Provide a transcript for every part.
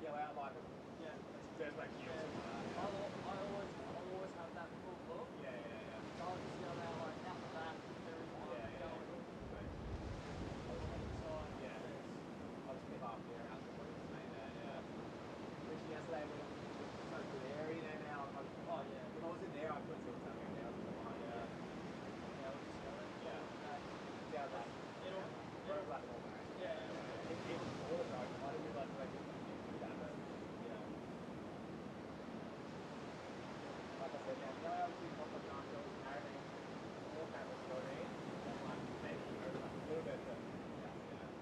go out like first break here or something like that. I always have that full look. Yeah. So I'll just go out like after that. There is one going in. Right. Yeah. I'll just pick up there after what you say there, yeah. Which yesterday we were so good there, you know, now when I was in there I put some something there, I was like, Yeah, we'll just go in. yeah, like, it'll black and all that. Yeah. Even before the drive, I didn't realise that I could do that, but, you know. Like I said, yeah, go out to proper controls, narrating, all cameras, you know what I mean? And like, maybe over like a little bit, but, yeah.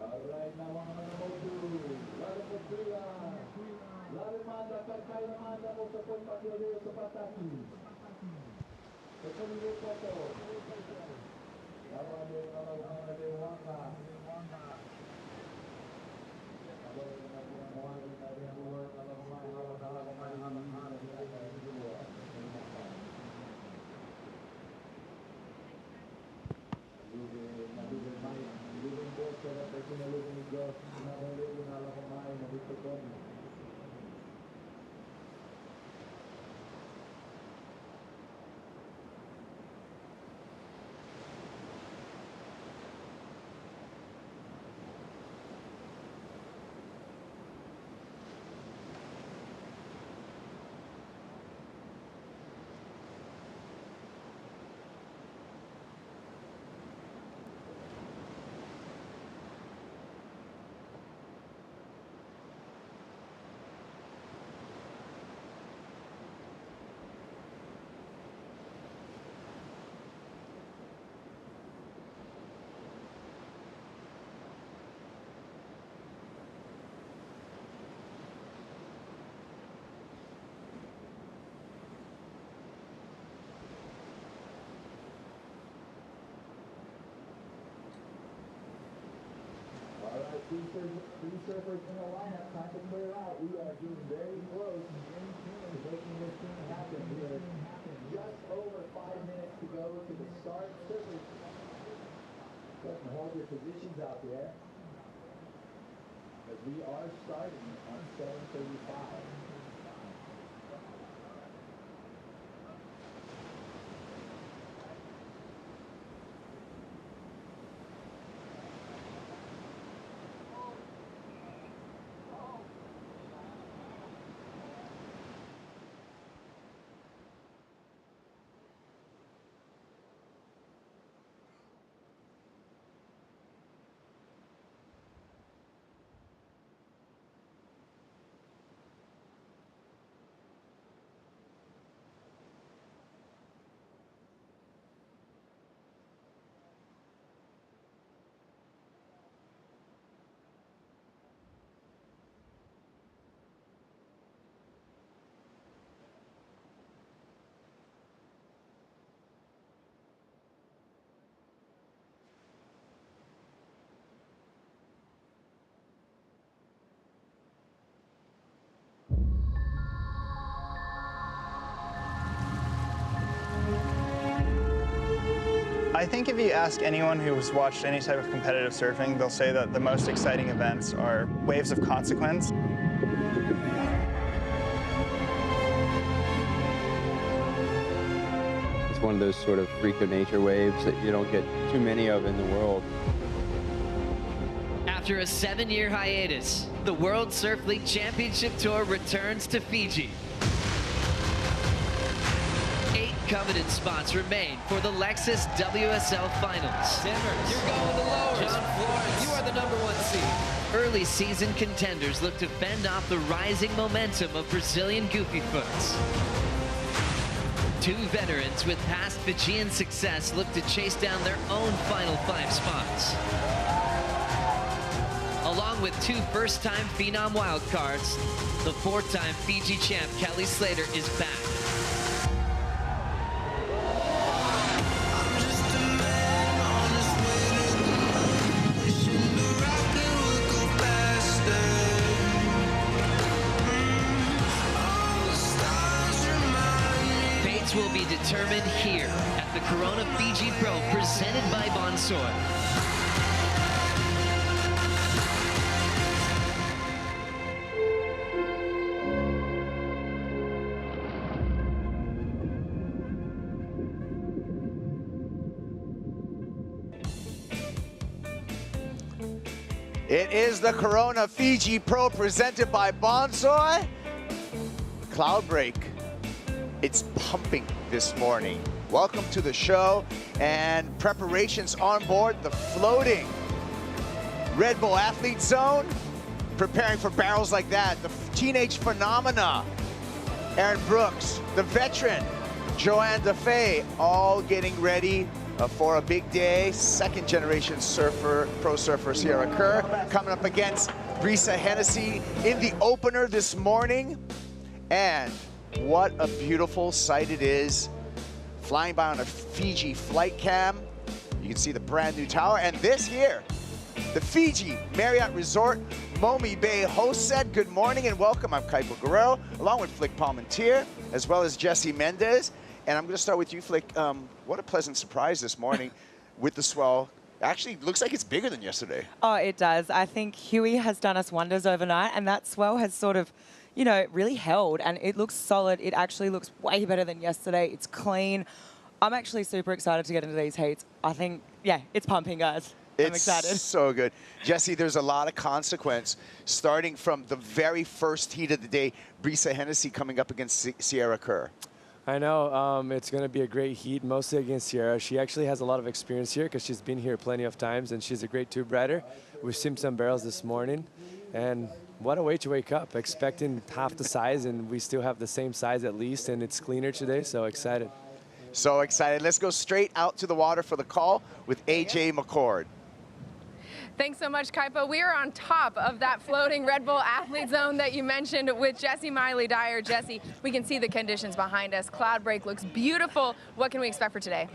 Alright, now mga nanonood, lalo mo sila, lalo manda, kaya manda mo sa pagpapilyo sa pataki. Sa pagpapilyo po ito, laban yung Rio Waa. Three surfers in the lineup, time to clear out. We are getting very close to making this thing happen. We are just over 5 minutes to go to the start. Surfers, go ahead and hold your positions out there. But we are starting on 7:35. I think if you ask anyone who's watched any type of competitive surfing, they'll say that the most exciting events are waves of consequence. It's one of those sort of freak of nature waves that you don't get too many of in the world. After a 7-year hiatus, the World Surf League Championship Tour returns to Fiji. coveted spots remain for the Lexus WSL Finals. Timbers, you're going to lower. John Florence, you are the #1 seed. Early season contenders look to fend off the rising momentum of Brazilian goofy foots. Two veterans with past Fijian success look to chase down their own final 5 spots. Along with 2 first-time Phenom wildcards, the 4-time Fiji champ Kelly Slater is back. Fates will be determined here at the Corona Fiji Pro presented by Bonsoy. It is the Corona Fiji Pro presented by Bonsoy. Cloudbreak, it's pumping this morning. Welcome to the show and preparations on board the floating Red Bull Athlete Zone. Preparing for barrels like that. The teenage phenomena, Aaron Brooks, the veteran, Joanne Defay, all getting ready for a big day. Second generation surfer, pro surfer Sierra Kerr coming up against Brisa Hennessy in the opener this morning. And what a beautiful sight it is. Flying by on a Fiji flight cam. You can see the brand new tower. And this here, the Fiji Marriott Resort Momi Bay host said, good morning and welcome. I'm Kaipo Guerrero, along with Flick Palmentier, as well as Jesse Mendez. And I'm going to start with you, Flick. What a pleasant surprise this morning with the swell. Actually, looks like it's bigger than yesterday. Oh, it does. I think Huey has done us wonders overnight, and that swell has sort of, you know, really held, and it looks solid. It actually looks way better than yesterday. It's clean. I'm actually super excited to get into these heats. I think, yeah, it's pumping, guys. I'm excited. It's so good. Jesse, there's a lot of consequence, starting from the very first heat of the day, Brisa Hennessy coming up against Sierra Kerr. I know. It's going to be a great heat, mostly against Sierra. She actually has a lot of experience here because she's been here plenty of times, and she's a great tube rider. We've simmed some barrels this morning, and what a way to wake up, expecting half the size, and we still have the same size at least, and it's cleaner today, so excited. So excited. Let's go straight out to the water for the call with AJ McCord. Thanks so much, Kaipo. We are on top of that floating Red Bull Athlete Zone that you mentioned with Jesse Miley-Dyer. Jesse, we can see the conditions behind us. Cloudbreak looks beautiful. What can we expect for today?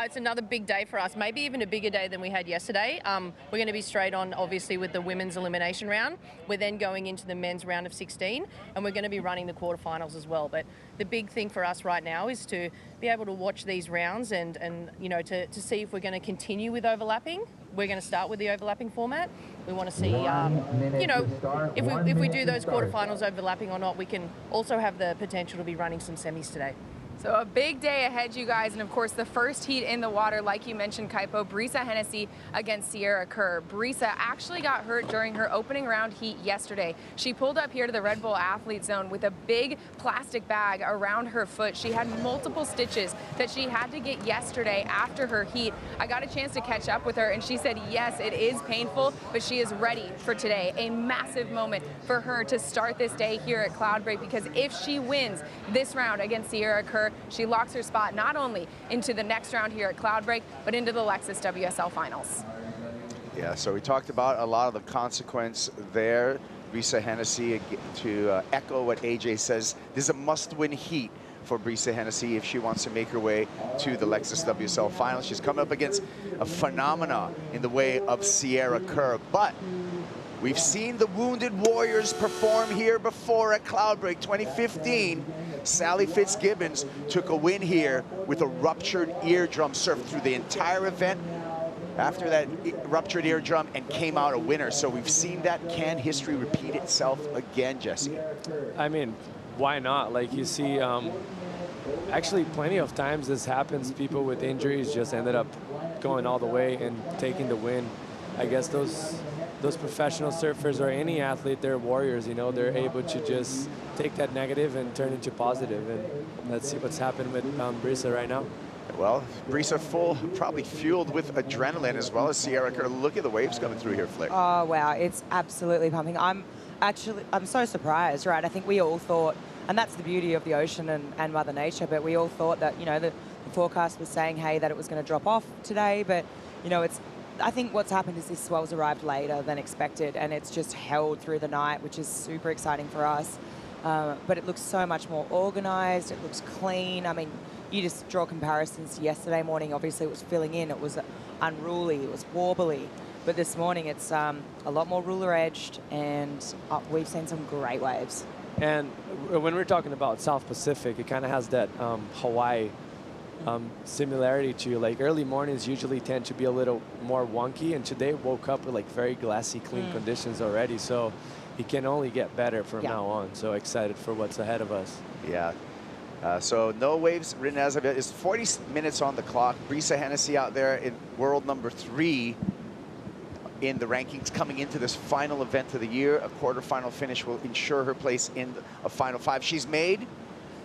It's another big day for us, maybe even a bigger day than we had yesterday. We're going to be straight on, obviously, with the women's elimination round. We're then going into the men's round of 16, and we're going to be running the quarterfinals as well. But the big thing for us right now is to be able to watch these rounds and you know, to see if we're going to continue with overlapping. We're going to start with the overlapping format. We want to see, you know, if we do those quarterfinals overlapping or not. We can also have the potential to be running some semis today. So a big day ahead, you guys, and of course the first heat in the water, like you mentioned, Kaipo, Brisa Hennessy against Sierra Kerr. Brisa actually got hurt during her opening round heat yesterday. She pulled up here to the Red Bull Athlete Zone with a big plastic bag around her foot. She had multiple stitches that she had to get yesterday after her heat. I got a chance to catch up with her, and she said, yes, it is painful, but she is ready for today. A massive moment for her to start this day here at Cloudbreak, because if she wins this round against Sierra Kerr, she locks her spot not only into the next round here at Cloudbreak, but into the Lexus WSL Finals. Yeah, so we talked about a lot of the consequence there. Brisa Hennessy, to echo what AJ says, this is a must-win heat for Brisa Hennessy if she wants to make her way to the Lexus WSL Finals. She's coming up against a phenomena in the way of Sierra Kerr, but we've seen the Wounded Warriors perform here before at Cloudbreak 2015. Sally Fitzgibbons took a win here with a ruptured eardrum, surfed through the entire event after that ruptured eardrum and came out a winner. So we've seen that. Can history repeat itself again, Jesse? I mean, why not? Like you see, actually plenty of times this happens. People with injuries just ended up going all the way and taking the win. I guess those those professional surfers or any athlete, they're warriors, you know, they're able to just take that negative and turn into positive. And let's see what's happened with Brisa right now. Well, Brisa probably fueled with adrenaline as well as Sierra Kerr. Look at the waves coming through here, Flick. Oh, wow, it's absolutely pumping. I'm so surprised, right? I think we all thought, and that's the beauty of the ocean and Mother Nature, but we all thought that, you know, the forecast was saying, hey, that it was going to drop off today, but, you know, I think what's happened is this swell's arrived later than expected, and it's just held through the night, which is super exciting for us. But it looks so much more organized. It looks clean. I mean, you just draw comparisons to yesterday morning. Obviously, it was filling in. It was unruly. It was warbly. But this morning, it's a lot more ruler-edged, and we've seen some great waves. And when we're talking about South Pacific, it kind of has that Hawaii similarity to, like, early mornings usually tend to be a little more wonky, and today woke up with like very glassy, clean conditions already. So it can only get better from now on. So excited for what's ahead of us. Yeah. So no waves written as of it. It's 40 minutes on the clock. Brisa Hennessy out there in world number 3 in the rankings coming into this final event of the year. A quarterfinal finish will ensure her place in a final 5. She's made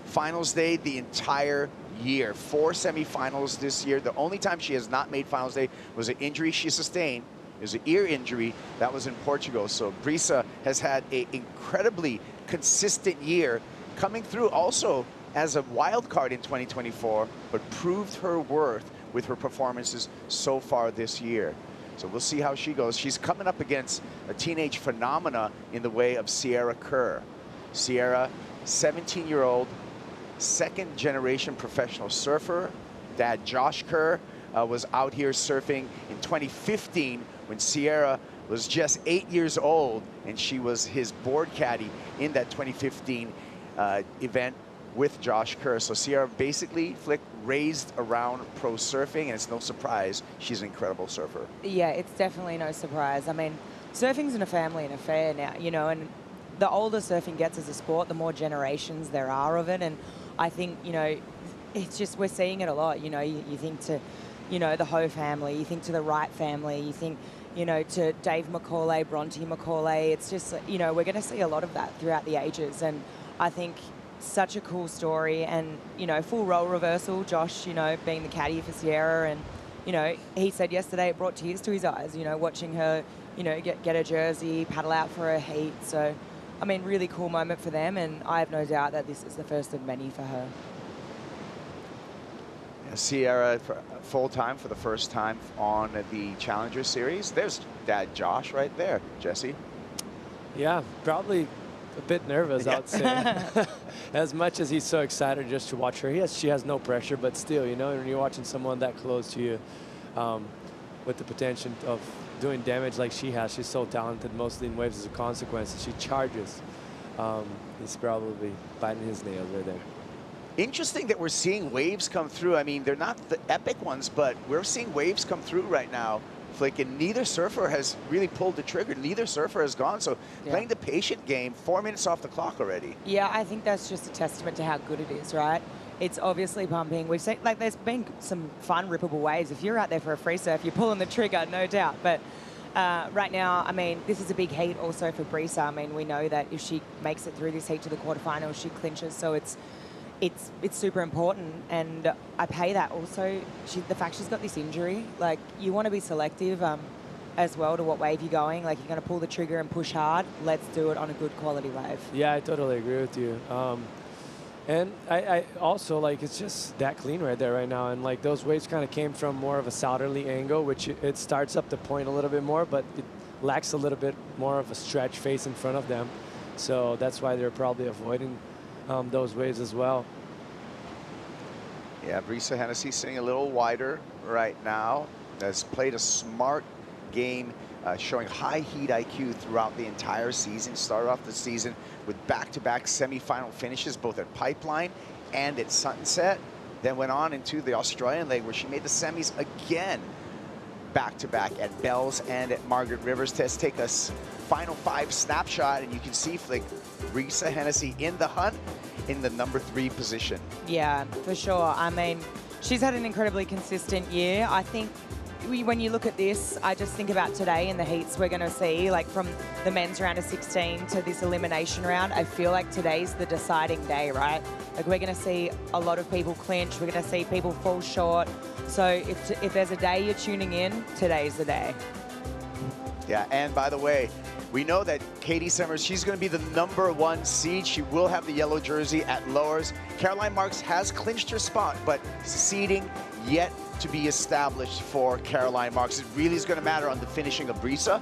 finals day the entire year. 4 semifinals this year. The only time she has not made finals day was an injury she sustained. It was an ear injury. That was in Portugal. So Brisa has had an incredibly consistent year, coming through also as a wild card in 2024, but proved her worth with her performances so far this year. So we'll see how she goes. She's coming up against a teenage phenomena in the way of Sierra Kerr. Sierra, 17-year-old, second-generation professional surfer. Dad Josh Kerr was out here surfing in 2015 when Sierra was just 8 years old, and she was his board caddy in that 2015 event with Josh Kerr. So Sierra basically, Flick, raised around pro surfing, and it's no surprise she's an incredible surfer. Yeah, it's definitely no surprise. I mean, surfing's in a family and affair now, you know, and the older surfing gets as a sport, the more generations there are of it. And I think, you know, it's just, we're seeing it a lot. You know, you think to, you know, the Ho family, you think to the Wright family, you think, you know, to Dave McCauley, Bronte McCauley. It's just, you know, we're going to see a lot of that throughout the ages. And I think such a cool story, and, you know, full role reversal. Josh, you know, being the caddy for Sierra, and, you know, he said yesterday it brought tears to his eyes, you know, watching her, you know, get her jersey, paddle out for her heat. So, I mean, really cool moment for them, and I have no doubt that this is the first of many for her. Sierra full-time for the first time on the Challenger Series. There's Dad Josh right there, Jesse. Yeah, probably a bit nervous, I would say. As much as he's so excited just to watch her, she has no pressure, but still, you know, when you're watching someone that close to you with the potential of doing damage like she has, she's so talented, mostly in waves as a consequence. She charges. He's probably biting his nails right there. Interesting that we're seeing waves come through. I mean, they're not the epic ones, but we're seeing waves come through right now, Flick, and neither surfer has really pulled the trigger. Neither surfer has gone. So playing the patient game, 4 minutes off the clock already. Yeah, I think that's just a testament to how good it is, right? It's obviously pumping. We've seen, like, there's been some fun rippable waves. If you're out there for a free surf, you're pulling the trigger, no doubt. But right now, I mean, this is a big heat also for Brisa. I mean, we know that if she makes it through this heat to the quarterfinals, she clinches. So it's super important, and I pay that also. The fact she's got this injury, like, you want to be selective as well to what wave you're going. Like, you're going to pull the trigger and push hard. Let's do it on a good quality wave. Yeah, I totally agree with you. And I also, like, it's just that clean right there right now. And, like, those waves kind of came from more of a southerly angle, which it starts up the point a little bit more, but it lacks a little bit more of a stretch face in front of them. So that's why they're probably avoiding those waves as well. Yeah, Brisa Hennessy sitting a little wider right now. Has played a smart game, showing high heat IQ throughout the entire season. Started off the season with back-to-back semifinal finishes, both at Pipeline and at Sunset. Then went on into the Australian leg, where she made the semis again, back-to-back at Bells and at Margaret Rivers. Let's take a final 5 snapshot, and you can see, Flick, Brisa Hennessy in the hunt in the number 3 position. Yeah, for sure. I mean, she's had an incredibly consistent year. I think when you look at this, I just think about today in the heats we're going to see, like from the men's round of 16 to this elimination round. I feel like today's the deciding day, right? Like we're going to see a lot of people clinch. We're going to see people fall short. So if there's a day you're tuning in, today's the day. Yeah, and by the way, we know that Katie Summers, she's going to be the #1 seed. She will have the yellow jersey at lowers. Caroline Marks has clinched her spot, but seeding yet to be established for Caroline Marks. It really is going to matter on the finishing of Brisa,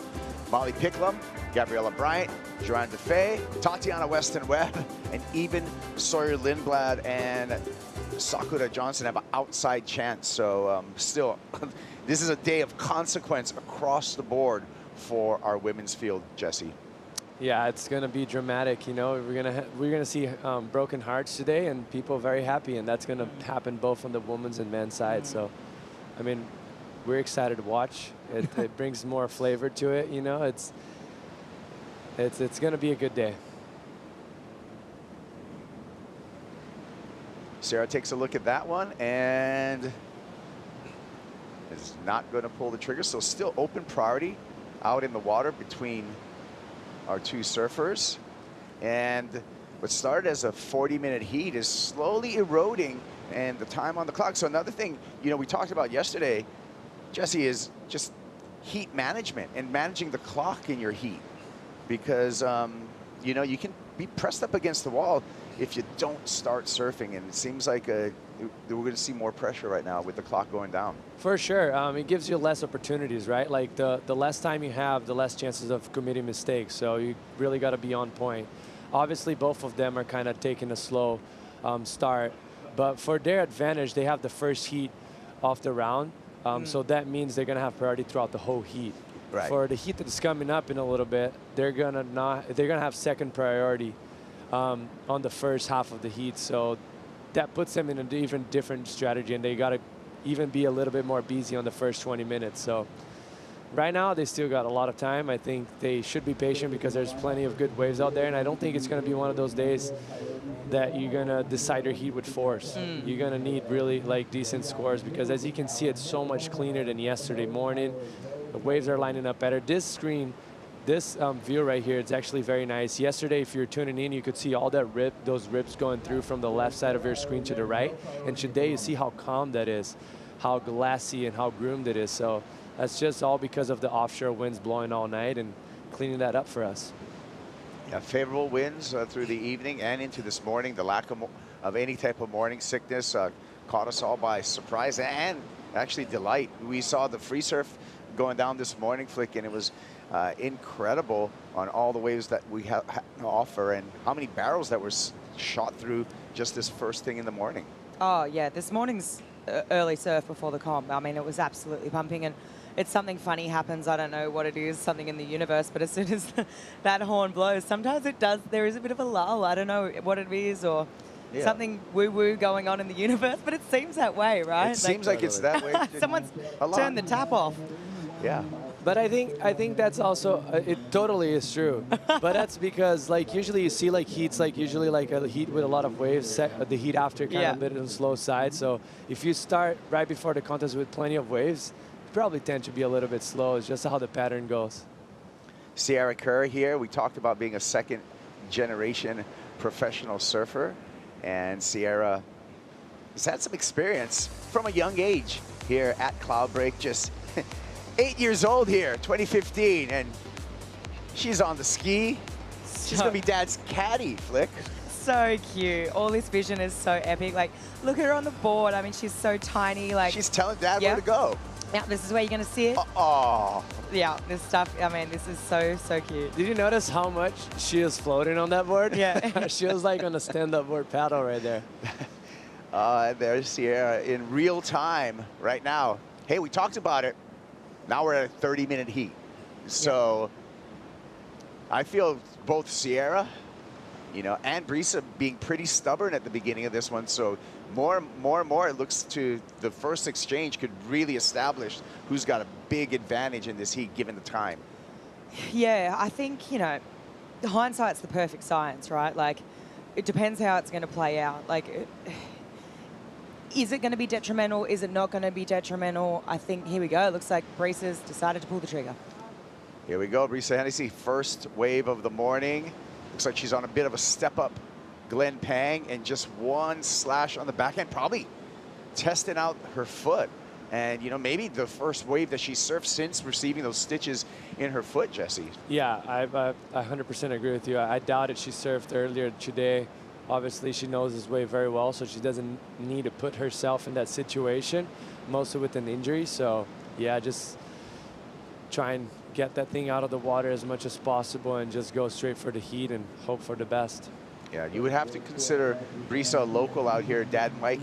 Molly Picklum, Gabriella Bryant, Joanne Defay, Tatiana Weston-Webb, and even Sawyer Lindblad and Sakura Johnson have an outside chance. So still, this is a day of consequence across the board for our women's field, Jesse. Yeah, it's going to be dramatic. You know, we're gonna see broken hearts today, and people very happy, and that's going to happen both on the women's and men's side. So, I mean, we're excited to watch. It brings more flavor to it. You know, it's going to be a good day. Sarah takes a look at that one and is not going to pull the trigger. So still open priority out in the water between our two surfers. And what started as a 40-minute heat is slowly eroding, and the time on the clock. So another thing, you know, we talked about yesterday, Jesse, is just heat management and managing the clock in your heat. Because, you know, you can be pressed up against the wall if you don't start surfing. And it seems like we're going to see more pressure right now with the clock going down. For sure. It gives you less opportunities, right? Like the less time you have, the less chances of committing mistakes. So you really got to be on point. Obviously, both of them are kind of taking a slow start. But for their advantage, they have the first heat off the round. So that means they're going to have priority throughout the whole heat. Right. For the heat that's coming up in a little bit, they're gonna have second priority on the first half of the heat. So that puts them in an even different strategy, and they got to even be a little bit more busy on the first 20 minutes. So right now, they still got a lot of time. I think they should be patient because there's plenty of good waves out there, and I don't think it's going to be one of those days that you're going to decide your heat with force. You're going to need really like decent scores because, as you can see, it's so much cleaner than yesterday morning. The waves are lining up better. This screen, this view right here, it's actually very nice. Yesterday, if you're tuning in, you could see all that those rips going through from the left side of your screen to the right. And today, you see how calm that is, how glassy and how groomed it is. So that's just all because of the offshore winds blowing all night and cleaning that up for us. Yeah, favorable winds through the evening and into this morning. The lack of any type of morning sickness caught us all by surprise and actually delight. We saw the free surf going down this morning, Flick, and it was incredible on all the waves that we have to offer and how many barrels that were shot through just this first thing in the morning. Oh, yeah, this morning's early surf before the comp, I mean, it was absolutely pumping, and it's something funny happens. I don't know what it is, something in the universe, but as soon as that horn blows, sometimes it does, there is a bit of a lull. I don't know what it is, or something woo-woo going on in the universe, but it seems that way, right? It seems like it's that way. Someone's turned the tap off. Yeah. But I think that's also, it totally is true. But that's because, like, usually you see, like, heats, like, usually, like, a heat with a lot of waves, the heat after kind of a bit on the slow side. So if you start right before the contest with plenty of waves, you probably tend to be a little bit slow. It's just how the pattern goes. Sierra Kerr here. We talked about being a second-generation professional surfer. And Sierra has had some experience from a young age here at Cloudbreak. Just 8 years old here, 2015, and she's on the ski. She's gonna be Dad's caddy, Flick. So cute. All this vision is so epic. Like, look at her on the board. I mean, she's so tiny. Like, she's telling Dad where to go. Yeah, this is where you're gonna see it. Oh. Yeah, this stuff. I mean, this is so cute. Did you notice how much she is floating on that board? Yeah. She was like on a stand-up board paddle right there. There's Sierra in real time right now. Hey, we talked about it. Now we're at a 30-minute heat. So I feel both Sierra, you know, and Brisa being pretty stubborn at the beginning of this one. So more and more, it looks to the first exchange could really establish who's got a big advantage in this heat given the time. Yeah, I think, you know, hindsight's the perfect science, right? Like, it depends how it's going to play out. Like, Is it going to be detrimental? Is it not going to be detrimental? I think, here we go. It looks like Brisa's decided to pull the trigger. Here we go, Brisa Hennessy, first wave of the morning. Looks like she's on a bit of a step up Glen Pang, and just one slash on the backhand, probably testing out her foot. And, you know, maybe the first wave that she surfed since receiving those stitches in her foot, Jesse. Yeah, I 100% agree with you. I doubted she surfed earlier today. Obviously, she knows this wave very well, so she doesn't need to put herself in that situation, mostly with an injury. So, yeah, just try and get that thing out of the water as much as possible and just go straight for the heat and hope for the best. Yeah, you would have to consider Brisa a local out here. Dad Mike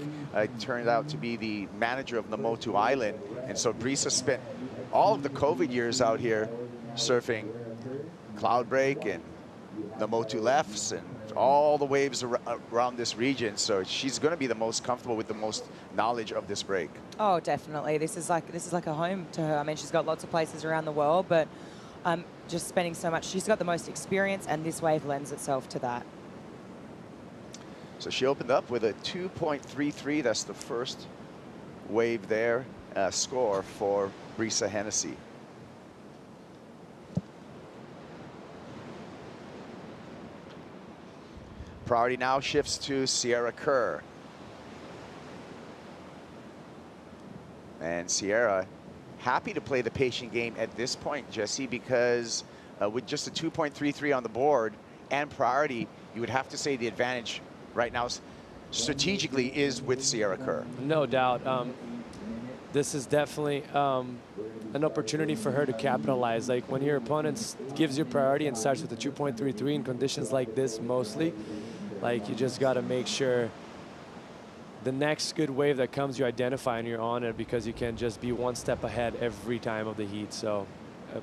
turned out to be the manager of the Motu Island. And so Brisa spent all of the COVID years out here surfing Cloudbreak and the Motu Lefts and all the waves around this region. So she's going to be the most comfortable with the most knowledge of this break. Oh, definitely. This is like a home to her. I mean, she's got lots of places around the world, but just spending so much. She's got the most experience, and this wave lends itself to that. So she opened up with a 2.33. That's the first wave there score for Brisa Hennessy. Priority now shifts to Sierra Kerr. And Sierra happy to play the patient game at this point, Jesse, because with just a 2.33 on the board and priority, you would have to say the advantage right now strategically is with Sierra Kerr. No doubt. This is definitely an opportunity for her to capitalize. Like when your opponent gives you priority and starts with a 2.33 in conditions like this mostly, like you just got to make sure the next good wave that comes, you identify and you're on it, because you can just be one step ahead every time of the heat. So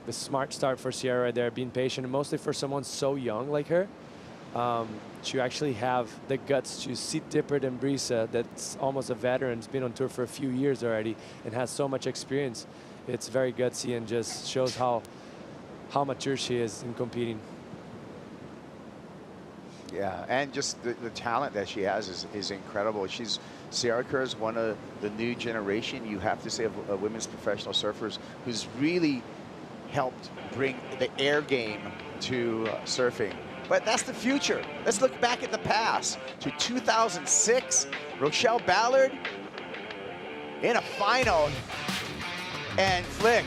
a smart start for Sierra right there, being patient, and mostly for someone so young like her. To actually have the guts to sit dipper than Brisa, that's almost a veteran, has been on tour for a few years already and has so much experience. It's very gutsy and just shows how mature she is in competing. Yeah, and just the talent that she has is incredible. Sierra Kerr is one of the new generation, you have to say, of women's professional surfers who's really helped bring the air game to surfing. But that's the future. Let's look back at the past to 2006. Rochelle Ballard in a final and flick.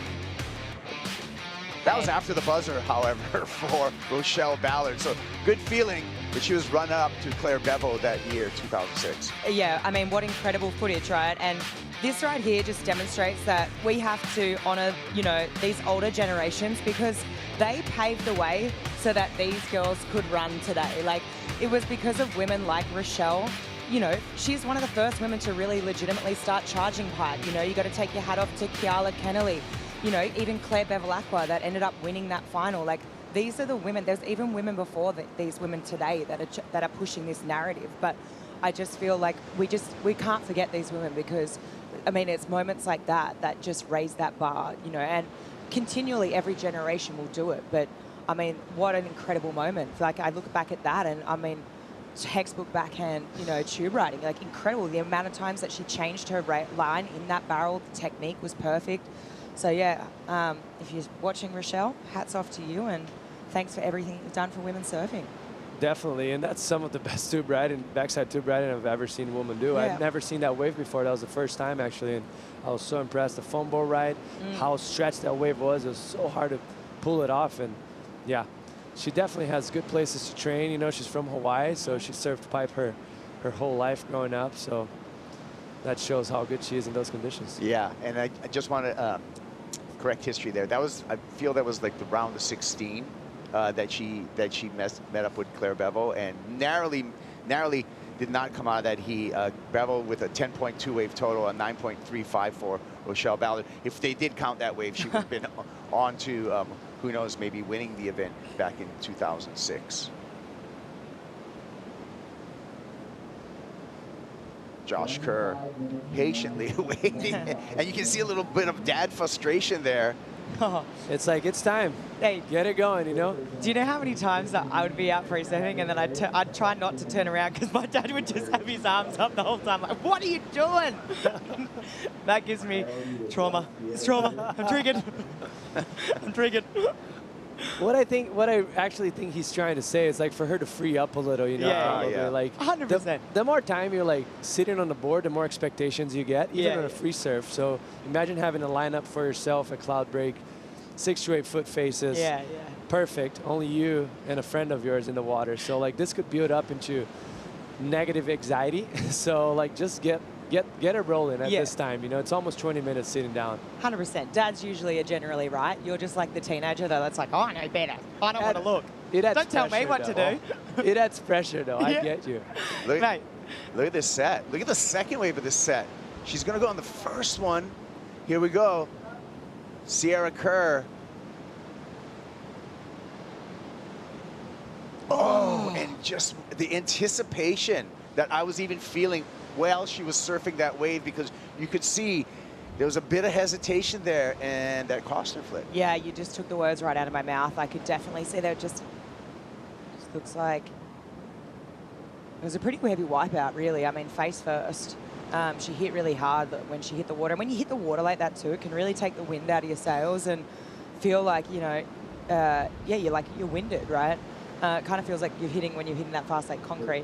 That was after the buzzer, however, for Rochelle Ballard. So good feeling, but she was run up to Claire-Beveau that year, 2006. Yeah, I mean, what incredible footage, right? And this right here just demonstrates that we have to honor, you know, these older generations, because they paved the way so that these girls could run today. Like, it was because of women like Rochelle. You know, she's one of the first women to really legitimately start charging pipe. You know, you got to take your hat off to Kiala Kennelly. You know, even Claire-Beveau that ended up winning that final. Like, these are the women. There's even women before these women today that are pushing this narrative. But I just feel like we can't forget these women, because, I mean, it's moments like that just raise that bar, you know, and continually every generation will do it. But, I mean, what an incredible moment. Like, I look back at that and, I mean, textbook backhand, you know, tube riding, like incredible. The amount of times that she changed her line in that barrel, the technique was perfect. So, yeah, if you're watching Rochelle, hats off to you, and thanks for everything you've done for women's surfing. Definitely, and that's some of the best tube riding, backside tube riding I've ever seen a woman do. Yeah. I've never seen that wave before. That was the first time, actually, and I was so impressed. The foam board ride, how stretched that wave was. It was so hard to pull it off, and yeah, she definitely has good places to train. You know, she's from Hawaii, so she surfed pipe her whole life growing up, so that shows how good she is in those conditions. Yeah, and I just want to correct history there. That was, I feel that was like the round of 16 that she met up with Claire-Beveau, and narrowly did not come out of that heat. Bevel with a 10.2 wave total, a 9.35 for Rochelle Ballard. If they did count that wave, she would have been on to, who knows, maybe winning the event back in 2006. Josh Kerr patiently waiting, and you can see a little bit of dad frustration there It's like, it's time. Hey, get it going, you know? Do you know how many times that I would be out free surfing and then I'd try not to turn around because my dad would just have his arms up the whole time, like, what are you doing? That gives me trauma. It's trauma. I'm triggered. I'm triggered. What I actually think he's trying to say is like for her to free up a little, you know? Yeah. Like 100%. The more time you're like sitting on the board, the more expectations you get, even on a free surf. So imagine having a lineup for yourself at Cloudbreak, 6 to 8 foot faces. Yeah. Perfect. Only you and a friend of yours in the water. So like this could build up into negative anxiety. So like just get it rolling at this time. You know, it's almost 20 minutes sitting down. 100%. Dads usually are generally right. You're just like the teenager though that's like, oh, I know better. I don't want to look. Don't tell me what to do. It adds pressure though. I get you. Look at this set. Look at the second wave of this set. She's going to go on the first one. Here we go. Sierra Kerr. Oh, and just the anticipation that I was even feeling while she was surfing that wave, because you could see there was a bit of hesitation there, and that cost her flip. Yeah, you just took the words right out of my mouth. I could definitely see that. Just looks like it was a pretty heavy wipeout, really. I mean, face first. She hit really hard when she hit the water. And when you hit the water like that too, it can really take the wind out of your sails and feel like, you know, you're winded, right? It kind of feels like when you're hitting that fast like concrete.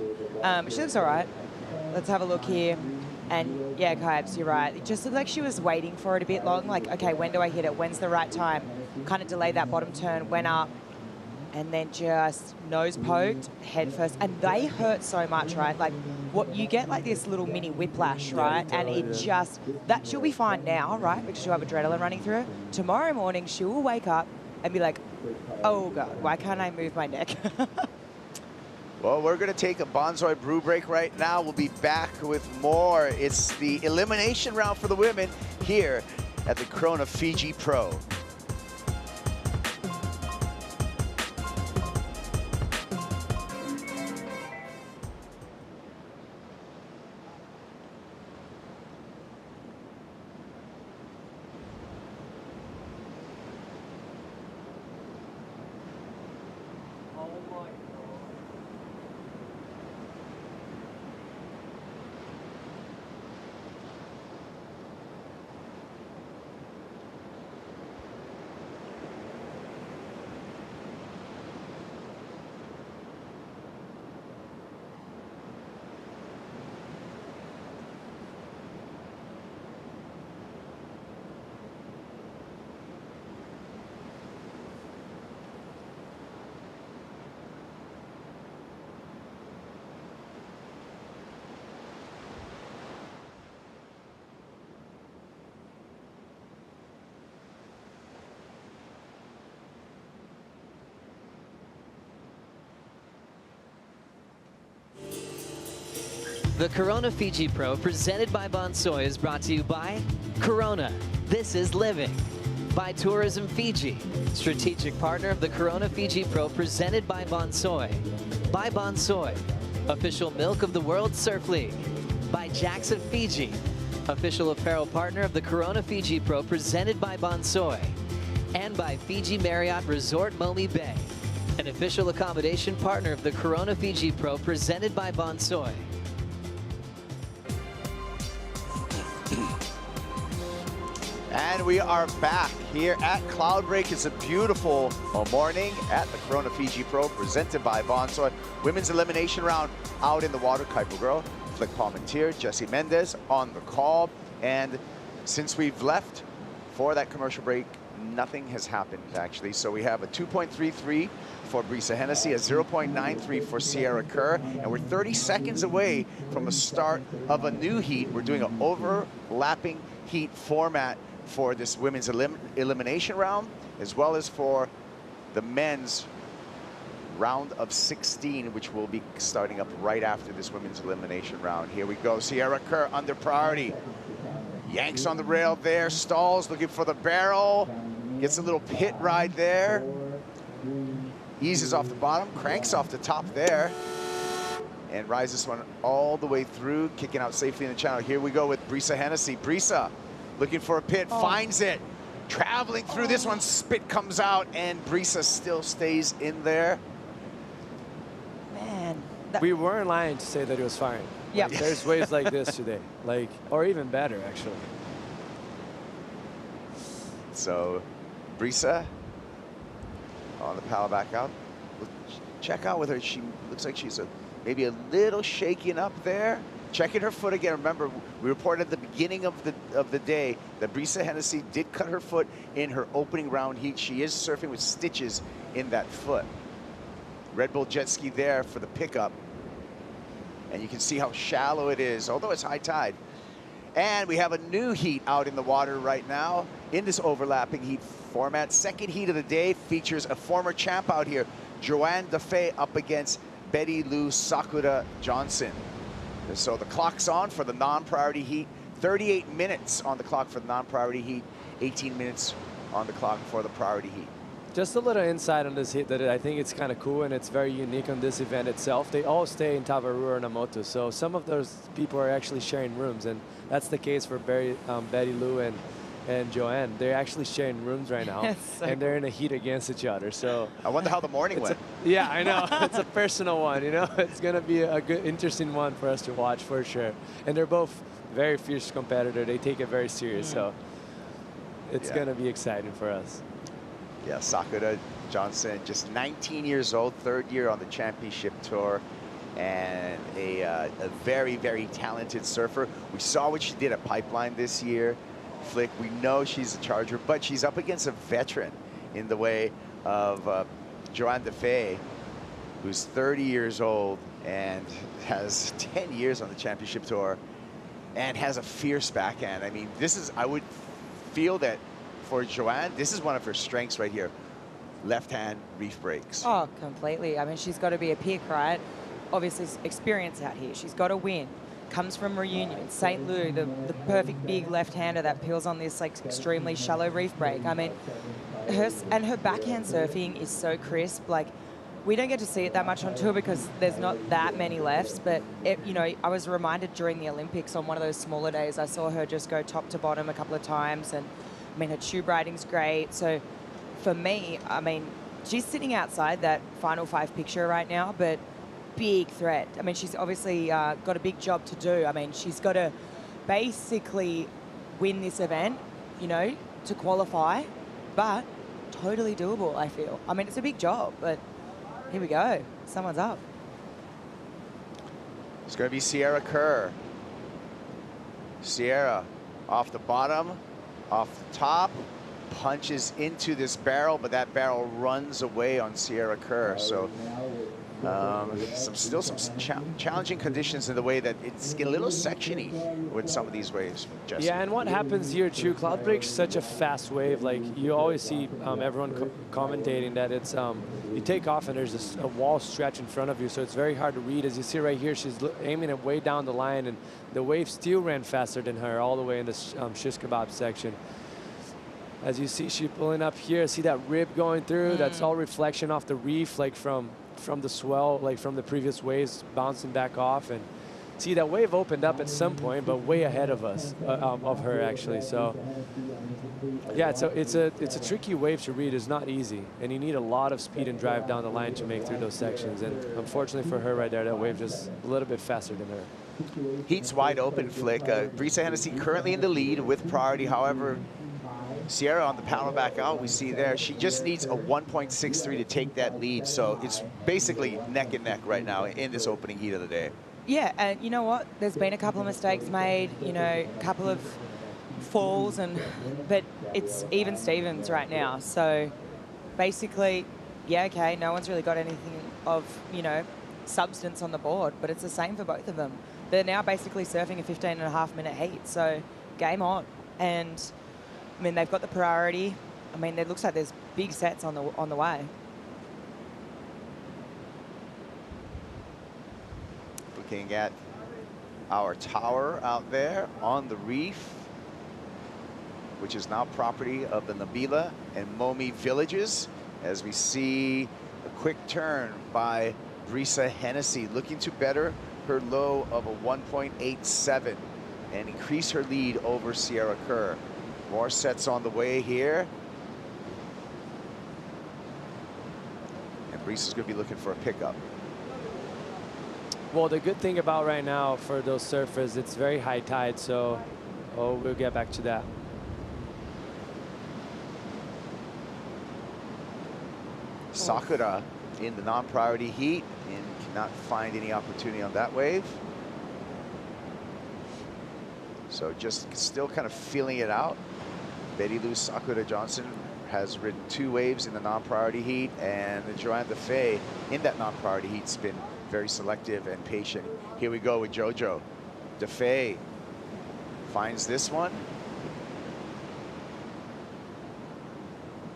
She looks all right. Let's have a look here. And yeah, Kibes, you're right. It just looked like she was waiting for it a bit long. Like, okay, when do I hit it? When's the right time? Kind of delayed that bottom turn, went up, and then just nose poked, head first. And they hurt so much, right? Like, what you get like this little mini whiplash, right? And it just, she'll be fine now, right? Because she'll have adrenaline running through her. Tomorrow morning, she will wake up and be like, oh God, why can't I move my neck? Well, we're going to take a Bonsoy brew break right now. We'll be back with more. It's the elimination round for the women here at the Corona Fiji Pro. The Corona Fiji Pro, presented by Bonsoy, is brought to you by Corona. This is living. By Tourism Fiji, strategic partner of the Corona Fiji Pro, presented by Bonsoy. By Bonsoy, official milk of the World Surf League. By Jackson Fiji, official apparel partner of the Corona Fiji Pro, presented by Bonsoy. And by Fiji Marriott Resort Momi Bay, an official accommodation partner of the Corona Fiji Pro, presented by Bonsoy. And we are back here at Cloudbreak. It's a beautiful morning at the Corona Fiji Pro, presented by Bonsoy. Women's elimination round out in the water. Kuiper Girl, Flick Palmentier, Jessie Mendez on the call. And since we've left for that commercial break, nothing has happened, actually. So we have a 2.33 for Brisa Hennessy, a 0.93 for Sierra Kerr, and we're 30 seconds away from the start of a new heat. We're doing an overlapping heat format for this women's elimination round, as well as for the men's round of 16, which will be starting up right after this women's elimination round. Here we go. Sierra Kerr under priority. Yanks on the rail there, stalls, looking for the barrel. Gets a little pit ride there. Eases off the bottom, cranks off the top there. And rides this one all the way through, kicking out safely in the channel. Here we go with Brisa Hennessy. Brisa looking for a pit, finds it. traveling through this one, spit comes out, and Brisa still stays in there. Man. We weren't lying to say that it was fine. Yeah. Like, there's waves like this today, like, or even better, actually. So, Brisa on the paddle back out. Check out with her. She looks like she's maybe a little shaken up there. Checking her foot again. Remember, we reported at the beginning of the day that Brisa Hennessy did cut her foot in her opening round heat. She is surfing with stitches in that foot. Red Bull jet ski there for the pickup. And you can see how shallow it is, although it's high tide. And we have a new heat out in the water right now in this overlapping heat format. Second heat of the day features a former champ out here, Joanne Defay, up against Betty Lou Sakura Johnson. And so the clock's on for the non-priority heat. 38 minutes on the clock for the non-priority heat. 18 minutes on the clock for the priority heat. Just a little insight on this heat that I think it's kind of cool and it's very unique on this event itself. They all stay in Tavarua or Namoto, so some of those people are actually sharing rooms, and that's the case for Betty Lou and Joanne. They're actually sharing rooms right now, So and they're in a heat against each other. So I wonder how the morning went. Yeah, I know. It's a personal one, you know. It's going to be a good, interesting one for us to watch for sure. And they're both very fierce competitors. They take it very serious, so it's going to be exciting for us. Yeah, Sakura Johnson, just 19 years old, third year on the championship tour, and a very, very talented surfer. We saw what she did at Pipeline this year. Flick, we know she's a charger, but she's up against a veteran in the way of Joanne Defay, who's 30 years old and has 10 years on the championship tour and has a fierce backhand. I mean, this is, I would feel that for Joanne, this is one of her strengths right here. Left-hand reef breaks. Oh, completely. I mean, she's got to be a pick, right? Obviously, experience out here. She's got to win. Comes from Reunion, St. Lou, the perfect big left-hander that peels on this like extremely shallow reef break. I mean, her backhand surfing is so crisp. Like, we don't get to see it that much on tour because there's not that many lefts. But you know, I was reminded during the Olympics on one of those smaller days, I saw her just go top to bottom a couple of times, and I mean, her tube riding's great. So for me, I mean, she's sitting outside that final five picture right now, but big threat. I mean, she's obviously got a big job to do. I mean, she's got to basically win this event, you know, to qualify, but totally doable, I feel. I mean, it's a big job, but here we go. Someone's up. It's going to be Sierra Kerr. Sierra off the bottom, off the top, punches into this barrel, but that barrel runs away on Sierra Kerr. So still some challenging conditions in the way that it's a little sectiony with some of these waves. Jesse. Yeah, and what happens here too, Cloudbreak's such a fast wave. Like, you always see everyone commentating that it's you take off and there's a wall stretch in front of you, so it's very hard to read. As you see right here, she's aiming it way down the line, and the wave still ran faster than her all the way in this shish kebab section. As you see, she pulling up here. See that rib going through? That's all reflection off the reef, like from the swell, like from the previous waves bouncing back off. And see, that wave opened up at some point, but way ahead of us, of her actually. So yeah, it's a tricky wave to read. It's not easy, and you need a lot of speed and drive down the line to make through those sections. And unfortunately for her right there, that wave just a little bit faster than her. Heat's wide open, Flick. Brisa Hennessy currently in the lead with priority. However, Sierra on the paddle back out, we see there, she just needs a 1.63 to take that lead. So it's basically neck and neck right now in this opening heat of the day. Yeah, and you know what? There's been a couple of mistakes made, you know, a couple of falls, but it's even Stevens right now. So basically, yeah, okay, no one's really got anything of, you know, substance on the board, but it's the same for both of them. They're now basically surfing a 15.5-minute heat, so game on. And I mean, they've got the priority. I mean, it looks like there's big sets on the way. Looking at our tower out there on the reef, which is now property of the Nabila and Momi villages, as we see a quick turn by Brisa Hennessy, looking to better her low of a 1.87 and increase her lead over Sierra Kerr. More sets on the way here. And Brisa's going to be looking for a pickup. Well, the good thing about right now for those surfers, it's very high tide, so we'll get back to that. Sakura in the non-priority heat and cannot find any opportunity on that wave. So just still kind of feeling it out. Betty Lou Sakura Johnson has ridden 2 waves in the non-priority heat, and Joanne Defay in that non-priority heat's been very selective and patient. Here we go with JoJo. Defay finds this one.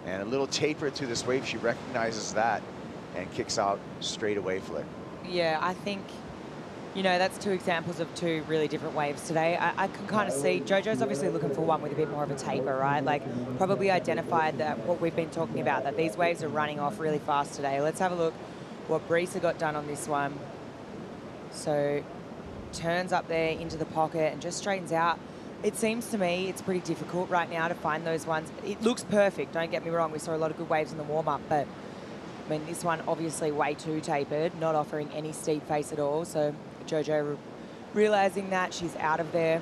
And a little taper to this wave. She recognizes that and kicks out straight away flick. Yeah, I think, you know, that's 2 examples of 2 really different waves today. I can kind of see JoJo's obviously looking for one with a bit more of a taper, right? Like probably identified that what we've been talking about, that these waves are running off really fast today. Let's have a look what Brisa got done on this one. So turns up there into the pocket and just straightens out. It seems to me it's pretty difficult right now to find those ones. It looks perfect, don't get me wrong. We saw a lot of good waves in the warm-up, but I mean, this one obviously way too tapered, not offering any steep face at all. So JoJo realizing that she's out of there.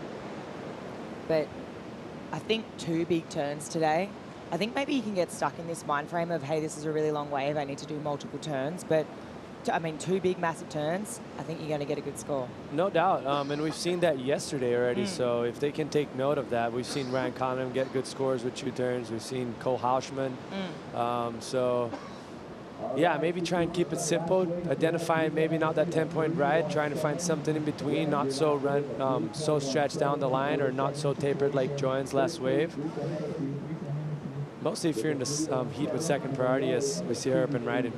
But I think 2 big turns today. I think maybe you can get stuck in this mind frame of, hey, this is a really long wave, I need to do multiple turns. But I mean, 2 big massive turns, I think you're going to get a good score. No doubt, and we've seen that yesterday already, so if they can take note of that, we've seen Ryan Conham get good scores with 2 turns, we've seen Cole Hauschman, so yeah, maybe try and keep it simple, identify maybe not that 10-point ride, trying to find something in between, not so so stretched down the line or not so tapered like Joanne's last wave. Mostly if you're in the heat with second priority, as we see her up and riding.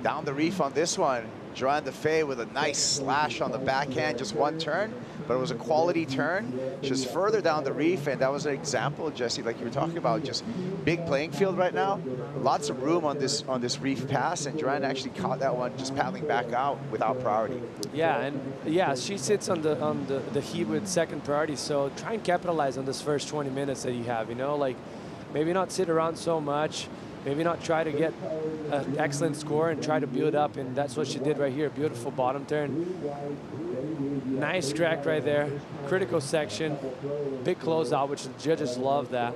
Down the reef on this one, Joanne Defay with a nice slash on the backhand, just 1 turn, but it was a quality turn. She was further down the reef, and that was an example, Jesse, like you were talking about, just big playing field right now. Lots of room on this reef pass, and Joanne actually caught that one just paddling back out without priority. Yeah, and yeah, she sits on the heat with second priority, so try and capitalize on this first 20 minutes that you have, you know, like maybe not sit around so much. Maybe not try to get an excellent score and try to build up, and that's what she did right here. Beautiful bottom turn. Nice track right there. Critical section. Big closeout, which the judges love that.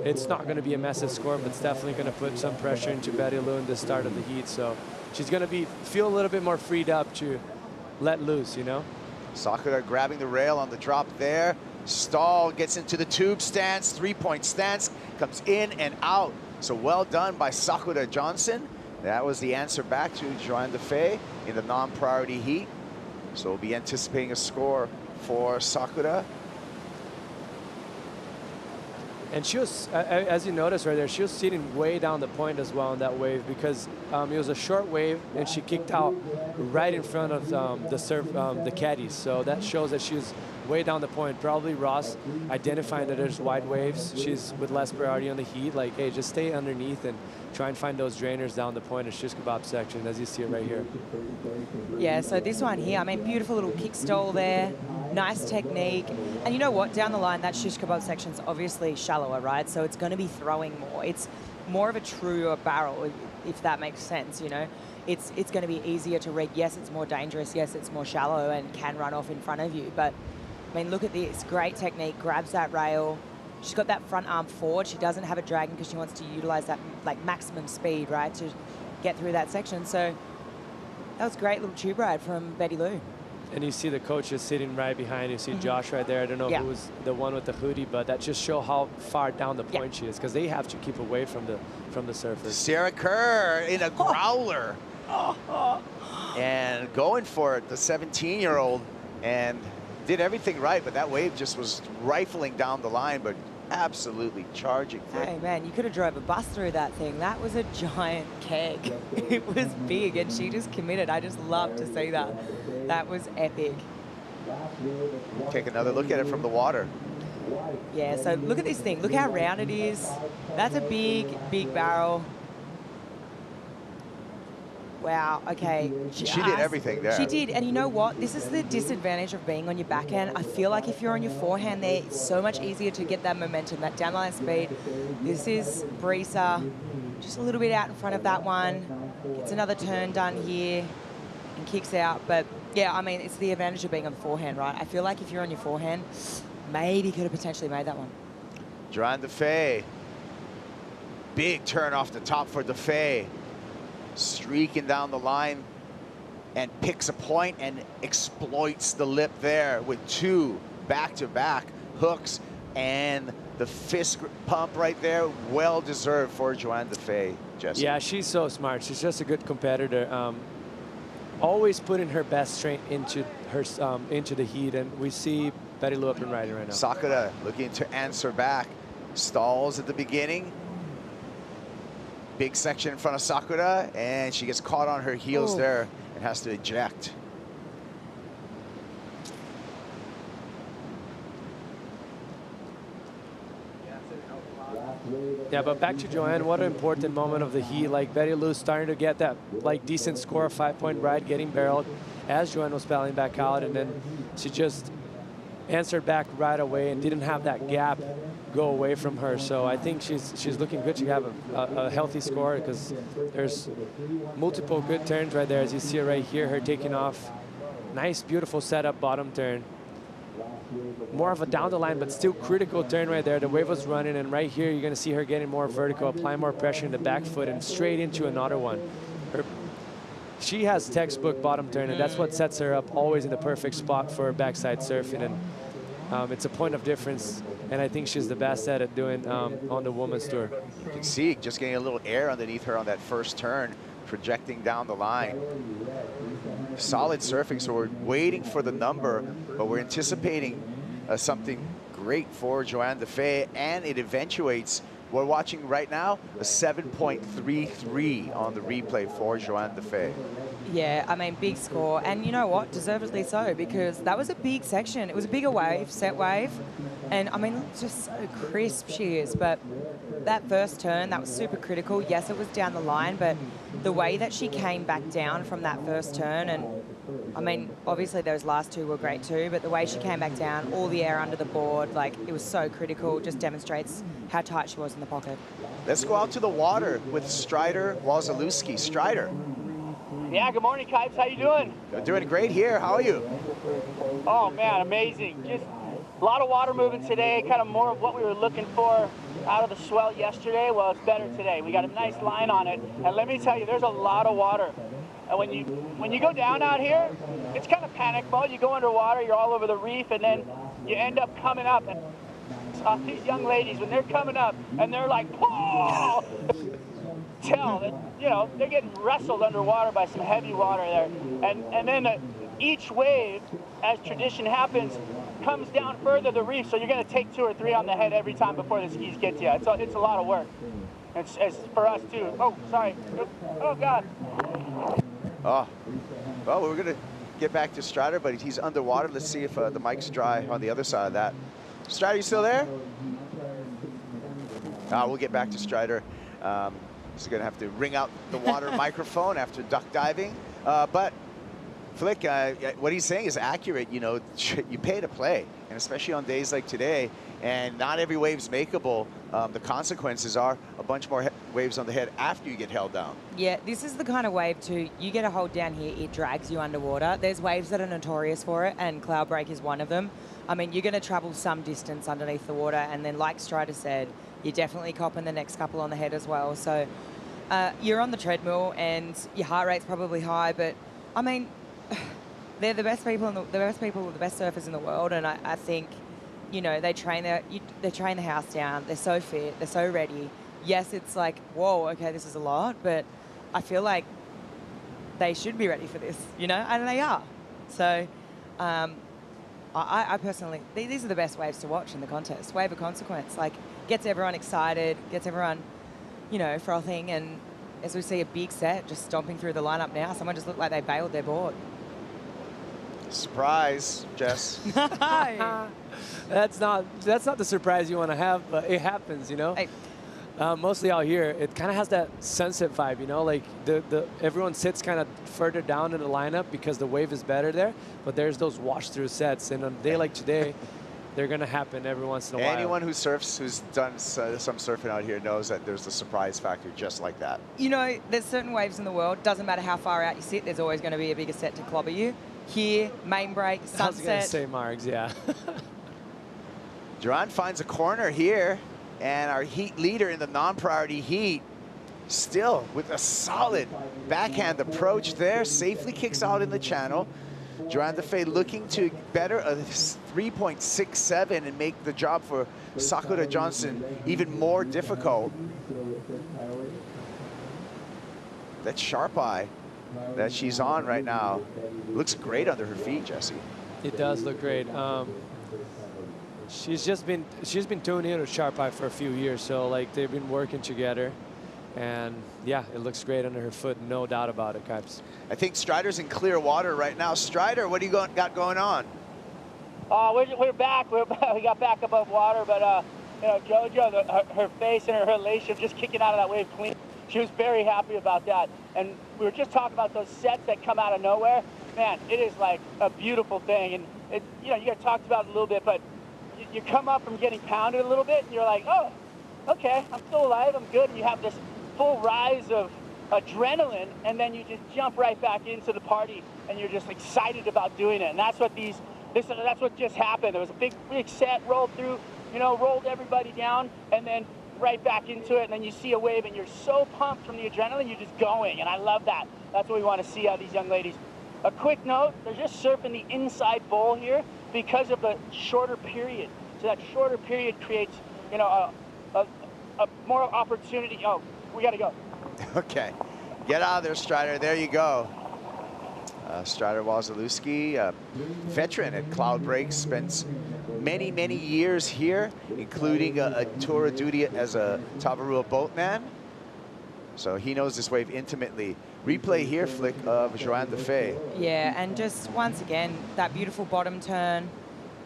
It's not going to be a massive score, but it's definitely going to put some pressure into Betty Lou in the start of the heat. So she's going to feel a little bit more freed up to let loose, you know? Sakura grabbing the rail on the drop there. Stall gets into the tube stance, 3-point stance, comes in and out. So well done by Sakura Johnson. That was the answer back to Joanne Defay in the non-priority heat. So we'll be anticipating a score for Sakura. And she was, as you notice right there, she was sitting way down the point as well on that wave because it was a short wave and she kicked out right in front of the caddies. So that shows that she was way down the point. Probably Ross identifying that there's wide waves. She's with less priority on the heat. Like, hey, just stay underneath and try and find those drainers down the point of shish kebab section, as you see it right here. Yeah, so this one here, I mean, beautiful little kick stall there. Nice technique. And you know what? Down the line, that shish kebab section's obviously shallower, right? So it's going to be throwing more. It's more of a truer barrel, if that makes sense, you know? It's going to be easier to rig. Yes, it's more dangerous. Yes, it's more shallow and can run off in front of you. But, I mean, look at this. Great technique. Grabs that rail. She's got that front arm forward. She doesn't have it dragging because she wants to utilize that, like, maximum speed, right, to get through that section. So that was a great little tube ride from Betty Lou. And you see the coach is sitting right behind. You see Josh right there. I don't know who was the one with the hoodie, but that just shows how far down the point she is, because they have to keep away from the surfers. Sarah Kerr in a growler. And going for it, the 17-year-old, and did everything right, but that wave just was rifling down the line, but absolutely charging. Hey, man, you could have drove a bus through that thing. That was a giant keg. It was big, and she just committed. I just love to see that. That was epic. Take another look at it from the water. Yeah, so look at this thing. Look how round it is. That's a big, big barrel. wow, okay. She did everything there. She did, and you know what? This is the disadvantage of being on your backhand. I feel like if you're on your forehand there, it's so much easier to get that momentum, that downline speed. This is Brisa, just a little bit out in front of that one. Gets another turn done here and kicks out. But yeah, I mean, it's the advantage of being on the forehand, right? I feel like if you're on your forehand, maybe could have potentially made that one. Joanne Defay. Big turn off the top for Defay. Streaking down the line and picks a point and exploits the lip there with 2 back-to-back hooks, and the fist pump right there, well deserved for Joanne Defay, Jesse. Yeah, she's so smart. She's just a good competitor. Always putting her best strength into her into the heat, and we see Betty Lou up and riding right now. Sakura looking to answer back. Stalls at the beginning. Big section in front of Sakura, and she gets caught on her heels there and has to eject. Yeah, but back to Joanne, what an important moment of the heat. Like, Betty Lou starting to get that like decent score, 5-point ride, getting barreled as Joanne was battling back out, and then she just answered back right away and didn't have that gap go away from her. So I think she's looking good. She have a healthy score because there's multiple good turns right there, as you see it right here, her taking off. Nice, beautiful setup, bottom turn. More of a down the line, but still critical turn right there. The wave was running, and right here you're going to see her getting more vertical, applying more pressure in the back foot, and straight into another one. She has textbook bottom turn, and that's what sets her up always in the perfect spot for backside surfing. And it's a point of difference, and I think she's the best at it doing on the women's tour. You can see just getting a little air underneath her on that first turn, projecting down the line. Solid surfing, so we're waiting for the number, but we're anticipating something great for Joanne Defay, and it eventuates. We're watching right now a 7.33 on the replay for Joanne Defay. Yeah, I mean, big score. And you know what? Deservedly so, because that was a big section. It was a bigger wave, set wave. And I mean, just so crisp she is. But that first turn, that was super critical. Yes, it was down the line, but the way that she came back down from that first turn, and I mean, obviously those last two were great too, but the way she came back down, all the air under the board, like, it was so critical, just demonstrates how tight she was in the pocket. Let's go out to the water with Strider Wazalewski. Strider. Yeah, good morning, Kipes. How you doing? I'm doing great here. How are you? Oh, man, amazing. Just a lot of water moving today, kind of more of what we were looking for out of the swell yesterday. Well, it's better today. We got a nice line on it. And let me tell you, there's a lot of water. And when you go down out here, it's kind of panic mode. You go underwater, you're all over the reef, and then you end up coming up. And these young ladies, when they're coming up, and they're like, whoa! Tell that, you know, they're getting wrestled underwater by some heavy water there. And then each wave, as tradition happens, comes down further the reef, so you're going to take 2 or 3 on the head every time before the skis get to you. It's a lot of work. It's for us, too. Oh, sorry. Oh, God. Oh, well, we're going to get back to Strider, but he's underwater. Let's see if the mic's dry on the other side of that. Strider, you still there? We'll get back to Strider. He's going to have to ring out the water microphone after duck diving. But Flick, what he's saying is accurate. You know, you pay to play, and especially on days like today, and not every wave's makeable. The consequences are a bunch more waves on the head after you get held down. Yeah, this is the kind of wave too. You get a hold down here, it drags you underwater. There's waves that are notorious for it, and Cloudbreak is one of them. I mean, you're going to travel some distance underneath the water, and then like Strider said, you're definitely copping the next couple on the head as well. So you're on the treadmill, and your heart rate's probably high, but I mean, they're the best people, the best surfers in the world, and I think, you know, they train the house down. They're so fit, they're so ready. Yes, it's like, whoa, okay, this is a lot, but I feel like they should be ready for this, you know, and they are. So I personally, these are the best waves to watch in the contest. Wave of consequence, like, gets everyone excited, gets everyone, you know, frothing, and as we see a big set just stomping through the lineup now, someone just looked like they bailed their board. Surprise, Jess. That's not the surprise you want to have, but it happens, you know. Hey. Mostly out here, it kind of has that sunset vibe, you know, like everyone sits kind of further down in the lineup because the wave is better there, but there's those wash through sets, and on a day like today, they're going to happen every once in a while. Anyone who surfs, who's done some surfing out here knows that there's the surprise factor just like that. You know, there's certain waves in the world, doesn't matter how far out you sit, there's always going to be a bigger set to clobber you. Here, main break, sunset. I was going to say Margs, yeah. Duran finds a corner here, and our heat leader in the non-priority heat still with a solid backhand approach there, safely kicks out in the channel. Duran Defay looking to better a 3.67 and make the job for Sakura Johnson even more difficult. That sharp eye that she's on right now looks great under her feet, Jesse. It does look great. She's been tuning in with sharp eye for a few years, so like they've been working together, and yeah, it looks great under her foot, no doubt about it, Kipes. I think Strider's in clear water right now. Strider, what do you got going on? We're back. We got back above water, but you know, JoJo, her face and her relationship just kicking out of that wave clean. She was very happy about that, and we were just talking about those sets that come out of nowhere. Man, it is like a beautiful thing, and it, you know, you guys talked about it a little bit, but you come up from getting pounded a little bit, and you're like, oh, okay, I'm still alive, I'm good, and you have this full rise of adrenaline, and then you just jump right back into the party, and you're just excited about doing it. And that's what that's what just happened. There was a big set, rolled through, you know, rolled everybody down, and then right back into it, and then you see a wave, and you're so pumped from the adrenaline, you're just going, and I love that. That's what we want to see out of these young ladies. A quick note, they're just surfing the inside bowl here because of the shorter period. So that shorter period creates, you know, a more opportunity. Oh, we got to go. Okay, get out of there, Strider. There you go. Strider Wazalewski, veteran at Cloudbreak, spends many, many years here, including a tour of duty as a Tavarua boatman. So he knows this wave intimately. Replay here, Flick, of Joanne Defay. Yeah, and just once again, that beautiful bottom turn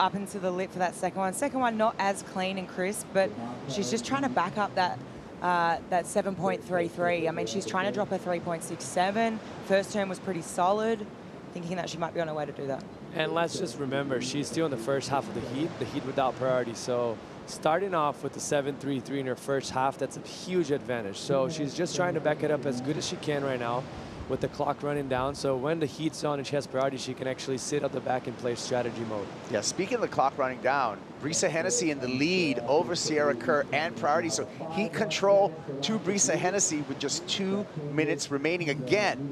up into the lip for that second one. Second one not as clean and crisp, but she's just trying to back up that that 7.33. I mean, she's trying to drop her 3.67. First turn was pretty solid, thinking that she might be on her way to do that. And let's just remember, she's still in the first half of the heat without priority. So starting off with the 7.33 in her first half, that's a huge advantage. So she's just trying to back it up as good as she can right now with the clock running down. So when the heat's on and she has priority, she can actually sit at the back and play strategy mode. Yeah, speaking of the clock running down, Brisa Hennessy in the lead over Sierra Kerr and priority. So heat control to Brisa Hennessy with just 2 minutes remaining. Again,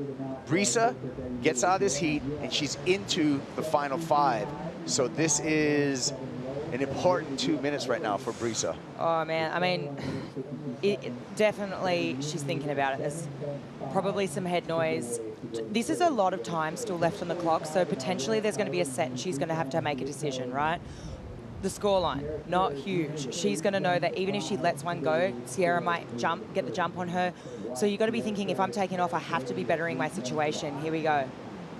Brisa gets out of this heat and she's into the final 5. So this is an important 2 minutes right now for Brisa. Oh man, I mean, it definitely, she's thinking about it. There's probably some head noise. This is a lot of time still left on the clock, so potentially there's going to be a set and she's going to have to make a decision, right? The scoreline, not huge. She's going to know that even if she lets one go, Sierra might get the jump on her. So you've got to be thinking, if I'm taking off, I have to be bettering my situation. Here we go.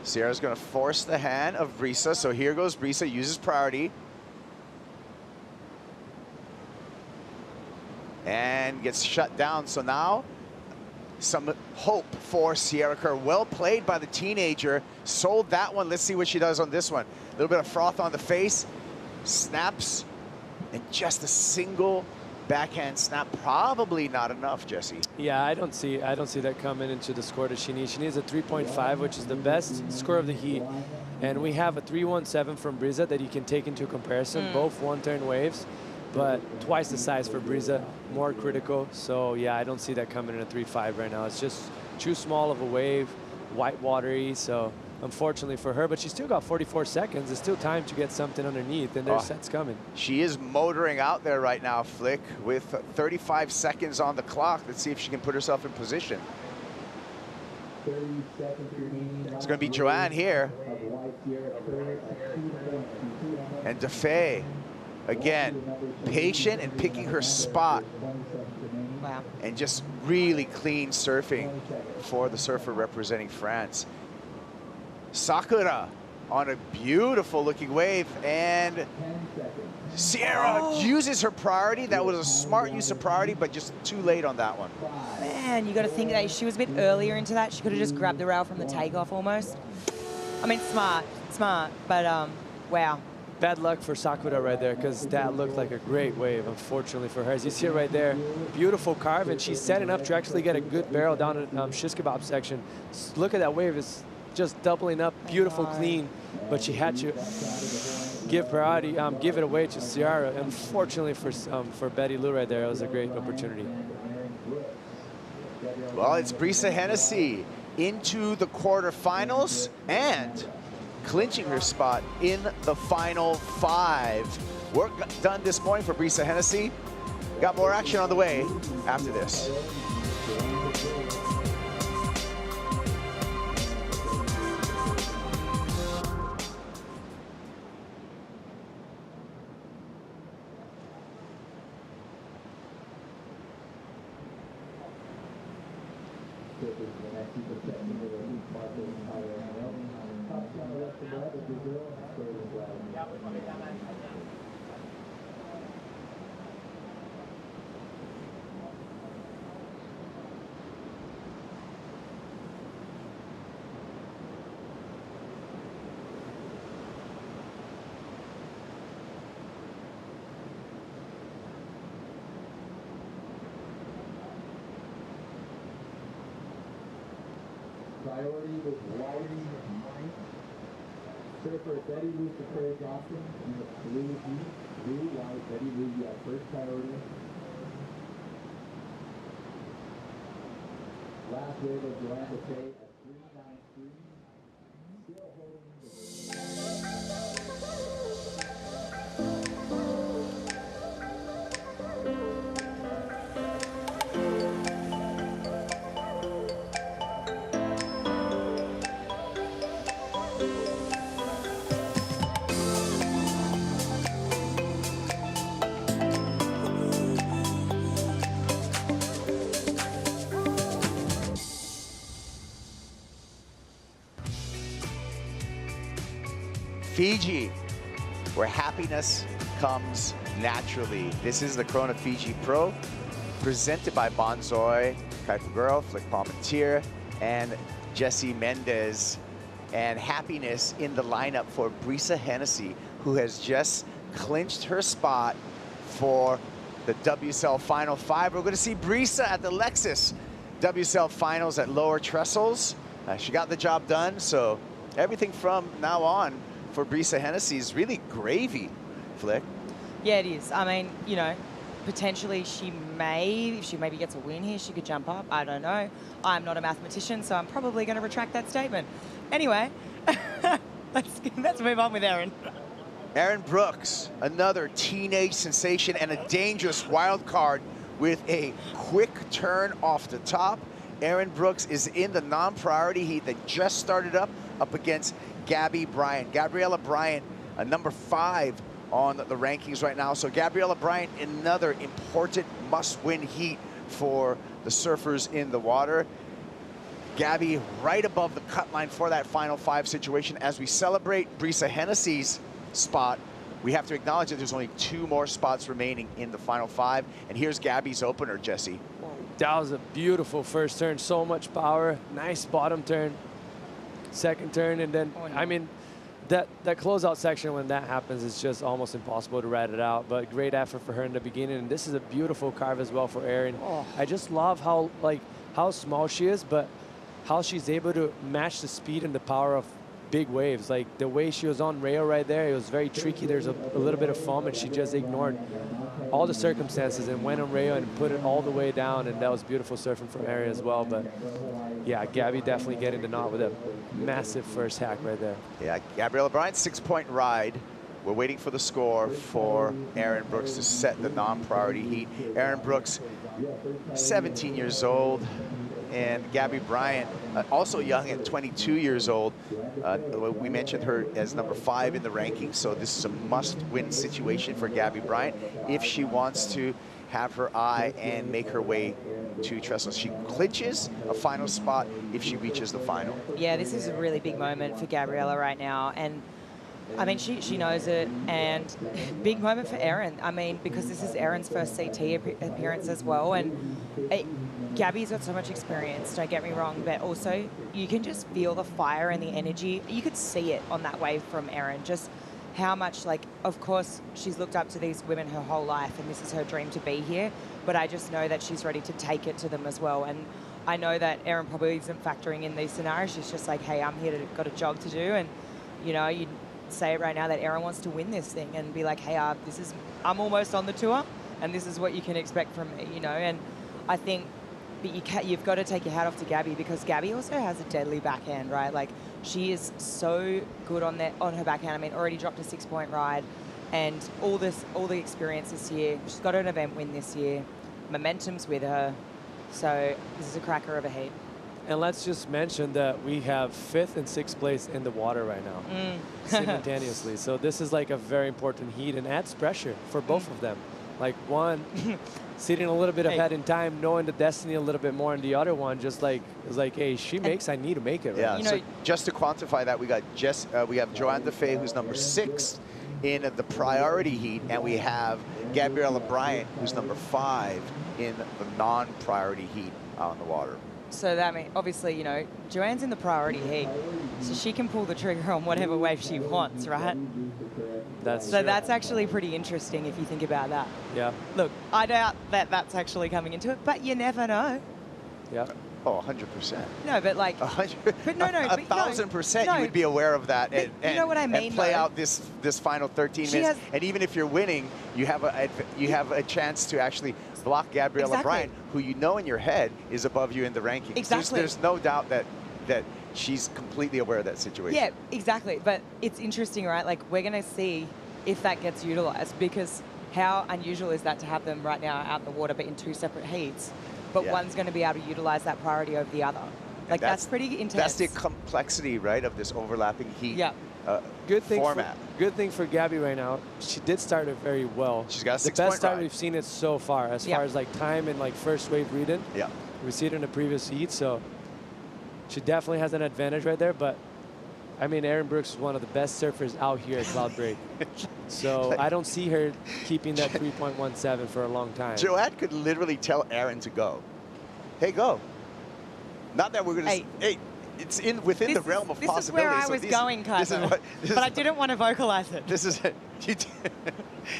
Sierra's going to force the hand of Brisa. So here goes Brisa, uses priority. And gets shut down. So now some hope for Sierra Kerr. Well played by the teenager. Sold that one. Let's see what she does on this one. A little bit of froth on the face. Snaps. And just a single backhand snap. Probably not enough, Jesse. Yeah, I don't see that coming into the score that she needs. She needs a 3.5, which is the best score of the heat. And we have a 3.17 from Brisa that you can take into comparison. Both one-turn waves, but twice the size for Brisa, more critical. So yeah, I don't see that coming in a 3.5 right now. It's just too small of a wave, white watery. So unfortunately for her, but she's still got 44 seconds. There's still time to get something underneath, and there's sets coming. She is motoring out there right now, Flick, with 35 seconds on the clock. Let's see if she can put herself in position. It's going to be Joanne here. And Defay, again, patient and picking her spot. Wow. And just really clean surfing for the surfer representing France. Sakura on a beautiful looking wave, and Sierra uses her priority. That was a smart use of priority, but just too late on that one. Man, you got to think that she was a bit earlier into that. She could have just grabbed the rail from the takeoff almost. I mean, smart, but wow. Bad luck for Sakura right there, because that looked like a great wave, unfortunately for her. As you see it right there, beautiful carve, and she's setting up to actually get a good barrel down in shish kebab section. Look at that wave, it's just doubling up, beautiful, clean, but she had to give priority, give it away to Sierra. Unfortunately for Betty Lou right there, it was a great opportunity. Well, it's Brisa Hennessy into the quarterfinals and clinching her spot in the final 5. Work done this morning for Brisa Hennessy. Got more action on the way after this. Priority was Whiting, Wright. Surfer Betty Lou Sakura Johnson in the blue heat. Blue, White, Betty Lou, you have first priority. Last wave of Joanne Defay at 393. Still holding Fiji, where happiness comes naturally. This is the Corona Fiji Pro, presented by Bonsoy, Kaifu Girl, Flick Palmatier, and Jesse Mendez. And happiness in the lineup for Brisa Hennessy, who has just clinched her spot for the WSL Final 5. We're going to see Brisa at the Lexus WSL Finals at lower trestles. She got the job done, so everything from now on for Brisa Hennessy is really gravy, Flick. Yeah, it is. I mean, you know, potentially she may, if she maybe gets a win here, she could jump up. I don't know. I'm not a mathematician, so I'm probably going to retract that statement. Anyway, let's move on with Erin. Erin Brooks, another teenage sensation and a dangerous wild card with a quick turn off the top. Erin Brooks is in the non-priority heat that just started up against Bryant. Gabriella Bryant, number 5 on the rankings right now. So Gabriella Bryant, another important must-win heat for the surfers in the water. Gabby right above the cut line for that final 5 situation. As we celebrate Brisa Hennessy's spot, we have to acknowledge that there's only 2 more spots remaining in the final 5. And here's Gabby's opener, Jesse. That was a beautiful first turn, so much power, nice bottom turn. Second turn, and then, I mean, that closeout section, when that happens, is just almost impossible to ride it out, but great effort for her in the beginning, and this is a beautiful carve as well for Erin. I just love how small she is, but how she's able to match the speed and the power of big waves. Like the way she was on rail right there, it was very tricky. There's a little bit of foam, and she just ignored all the circumstances and went on rail and put it all the way down, and that was beautiful surfing from Erin as well. But yeah, Gabby definitely getting the knot with a massive first hack right there. Yeah, Gabriella Bryant, 6-point ride. We're waiting for the score for Erin Brooks to set the non-priority heat. Erin Brooks, 17 years old, and Gabby Bryant, also young at 22 years old. We mentioned her as number 5 in the rankings, so this is a must-win situation for Gabby Bryant if she wants to have her eye and make her way to Trestle. She clinches a final spot if she reaches the final. Yeah, this is a really big moment for Gabriella right now, and I mean, she knows it, and big moment for Erin. I mean, because this is Erin's first CT appearance as well, and Gabby's got so much experience, don't get me wrong, but also you can just feel the fire and the energy. You could see it on that wave from Erin, just how much, like, of course, she's looked up to these women her whole life, and this is her dream to be here, but I just know that she's ready to take it to them as well. And I know that Erin probably isn't factoring in these scenarios. She's just like, hey, I'm here to, got a job to do, and, you know, you say it right now that Erin wants to win this thing and be like, hey, I'm almost on the tour, and this is what you can expect from me, you know. And I think but you've got to take your hat off to Gabby, because Gabby also has a deadly backhand, right? Like, she is so good on her backhand. I mean, already dropped a 6-point ride, and all the experience this year. She's got an event win this year. Momentum's with her, so this is a cracker of a heat. And let's just mention that we have 5th and 6th place in the water right now, simultaneously. So this is like a very important heat and adds pressure for both of them. Like, one sitting a little bit ahead in time, knowing the destiny a little bit more, and the other one just like is like, hey, she makes, I need to make it. Right? Yeah. So just to quantify that, we have Joanne Defay, who's number 6 in the priority heat, and we have Gabriella Bryant, who's number 5 in the non-priority heat on the water. So that means, obviously, you know, Joanne's in the priority heat, so she can pull the trigger on whatever wave she wants, right? That's true. That's actually pretty interesting if you think about that. Yeah. Look, I doubt that that's actually coming into it, but you never know. Yeah. Oh, 100%. No, but like, 100. But no, 1,000%, you would be aware of that, and you know what I mean, and play though? out this final 13 minutes. And even if you're winning, you have a chance to actually block Gabriella Bryant, who you know in your head is above you in the rankings. Exactly. There's no doubt that she's completely aware of that situation. Yeah, exactly. But it's interesting, right? Like, we're going to see if that gets utilized, because how unusual is that to have them right now out in the water, but in 2 separate heats? But one's going to be able to utilize that priority over the other. Like, that's pretty intense. That's the complexity, right, of this overlapping heat format. Good thing for Gabby right now, she did start it very well. She's got a 6-point the best start ride. we've seen it so far, as far as like time and like first wave read-in. Yeah. We see it in the previous heat, so she definitely has an advantage right there. But I mean, Erin Brooks is one of the best surfers out here at Cloudbreak. So I don't see her keeping that 3.17 for a long time. Joanne could literally tell Erin to go. Hey, go. Not that we're going to hey, it's within the realm of possibilities. This is where I was going, Kaiser. But I didn't want to vocalize it. This is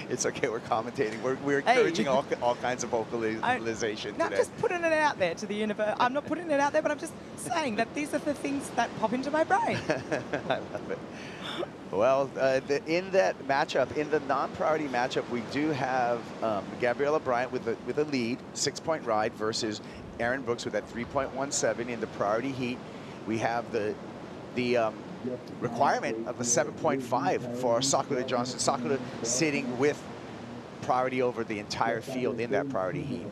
it's okay, we're commentating. We're encouraging all kinds of vocalization No, today. I'm just putting it out there to the universe. I'm not putting it out there, but I'm just saying that these are the things that pop into my brain. I love it. Well, in that matchup, in the non-priority matchup, we do have Gabriella Bryant with a lead, 6-point ride, versus Erin Brooks with that 3.17 in the priority heat. We have the requirement of a 7.5 for Sakura Johnson. Sakura sitting with priority over the entire field in that priority heat.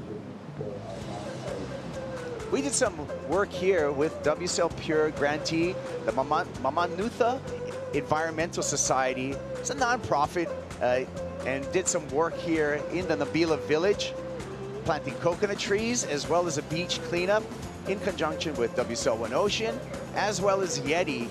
We did some work here with WSL Pure grantee, the Mamanutha Environmental Society. It's a non-profit, and did some work here in the Nabila village, planting coconut trees as well as a beach cleanup in conjunction with WSL One Ocean, as well as Yeti.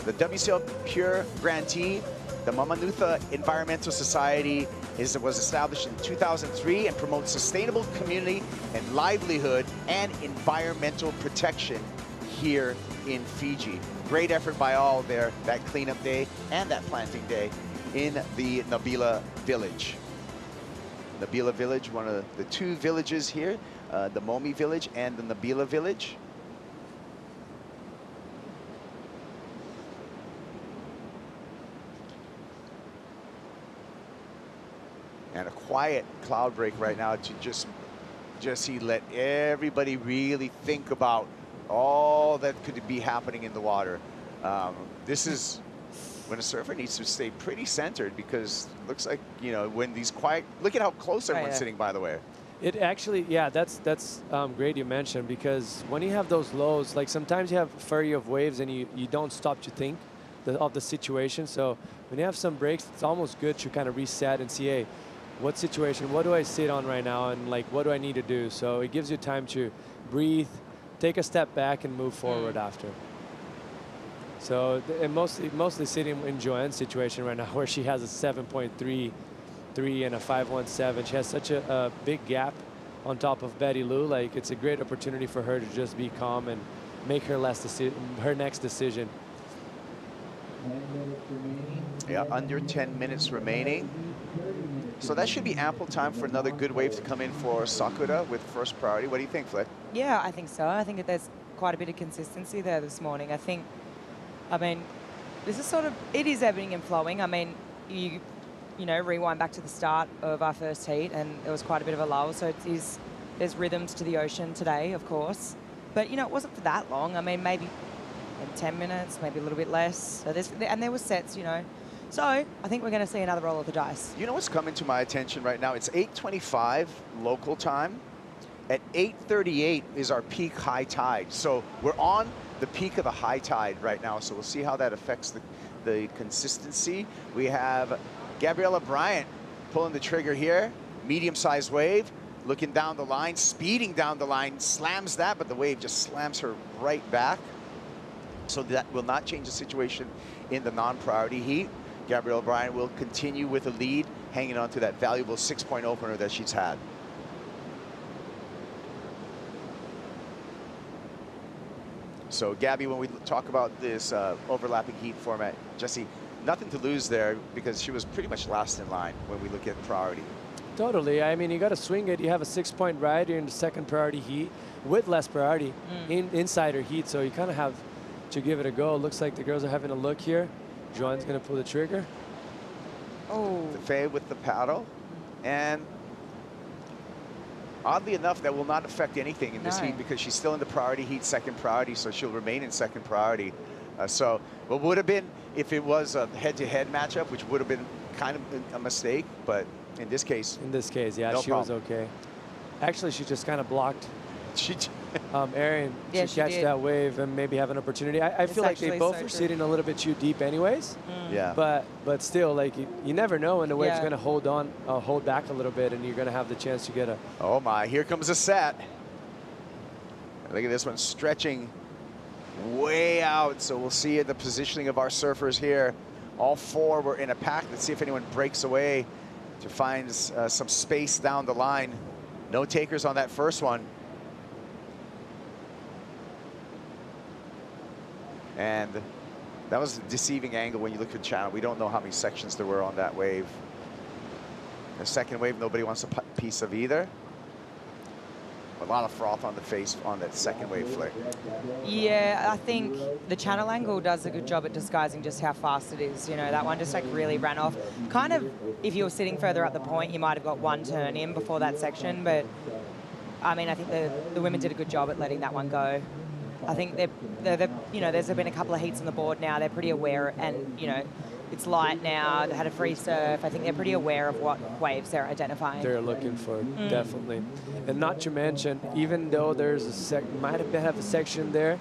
The WSL Pure grantee, the Mamanutha Environmental Society, was established in 2003 and promotes sustainable community and livelihood and environmental protection here in Fiji. Great effort by all there, that cleanup day and that planting day in the Nabila village. Nabila village, one of the 2 villages here, the Momi village and the Nabila village. And a quiet Cloudbreak right now to just let everybody really think about all that could be happening in the water. This is when a surfer needs to stay pretty centered, because it looks like, you know, when these quiet, look at how close everyone's sitting, by the way. It actually, yeah, that's great you mentioned, because when you have those lows, like sometimes you have flurry of waves and you don't stop to think of the situation. So when you have some breaks, it's almost good to kind of reset and see, hey, what situation, what do I sit on right now, and like what do I need to do? So it gives you time to breathe, take a step back, and move forward after. So and mostly sitting in Joanne's situation right now, where she has a 7.33 and a 5.17. She has such a big gap on top of Betty Lou. Like, it's a great opportunity for her to just be calm and make her next decision. Yeah, under 10 minutes remaining. So that should be ample time for another good wave to come in for Sakura with first priority. What do you think, Flick? Yeah, I think so. I think that there's quite a bit of consistency there this morning. I mean, this is sort of, it is ebbing and flowing. I mean, you know, rewind back to the start of our first heat, and there was quite a bit of a lull. So there's rhythms to the ocean today, of course. But, you know, it wasn't for that long. I mean, maybe 10 minutes, maybe a little bit less. So and there were sets, you know. So I think we're going to see another roll of the dice. You know what's coming to my attention right now? It's 8:25 local time. At 8:38 is our peak high tide. So we're on the peak of the high tide right now. So we'll see how that affects the consistency. We have Gabriela Bryant pulling the trigger here. Medium-sized wave, looking down the line, speeding down the line, slams that, but the wave just slams her right back. So that will not change the situation in the non-priority heat. Gabrielle Bryant will continue with a lead, hanging on to that valuable 6-point opener that she's had. So Gabby, when we talk about this overlapping heat format, Jesse, nothing to lose there, because she was pretty much last in line when we look at priority. Totally. I mean, you got to swing it. You have a 6-point ride. You're in the second priority heat with less priority inside her heat. So you kind of have to give it a go. Looks like the girls are having a look here. Joanne's going to pull the trigger. Oh. Defay with the paddle. And oddly enough, that will not affect anything in this heat, because she's still in the priority heat, second priority, so she'll remain in second priority. So what would have been, if it was a head-to-head matchup, which would have been kind of a mistake, but in this case. In this case, yeah, no she problem. was okay. Actually, she just kind of blocked she Erin yeah, to catch that wave and maybe have an opportunity. I feel like they both were sitting a little bit too deep anyways. Yeah. But still, like, you never know when the wave's going to hold back a little bit, and you're going to have the chance to get a. Oh my! Here comes a set. Look at this one stretching way out. So we'll see the positioning of our surfers here. All four were in a pack. Let's see if anyone breaks away to find some space down the line. No takers on that first one. And that was a deceiving angle when you look at the channel. We don't know how many sections there were on that wave. The second wave, nobody wants a piece of either. A lot of froth on the face on that second wave flick. Yeah, I think the channel angle does a good job at disguising just how fast it is. You know, that one just like really ran off. Kind of, if you were sitting further up the point, you might have got one turn in before that section. But I mean, I think the women did a good job at letting that one go. I think they're you know, there's been a couple of heats on the board now. They're pretty aware, and you know, it's light now. They had a free surf. I think they're pretty aware of what waves they're identifying. They're looking for, definitely. And not to mention, even though there's might have a section there,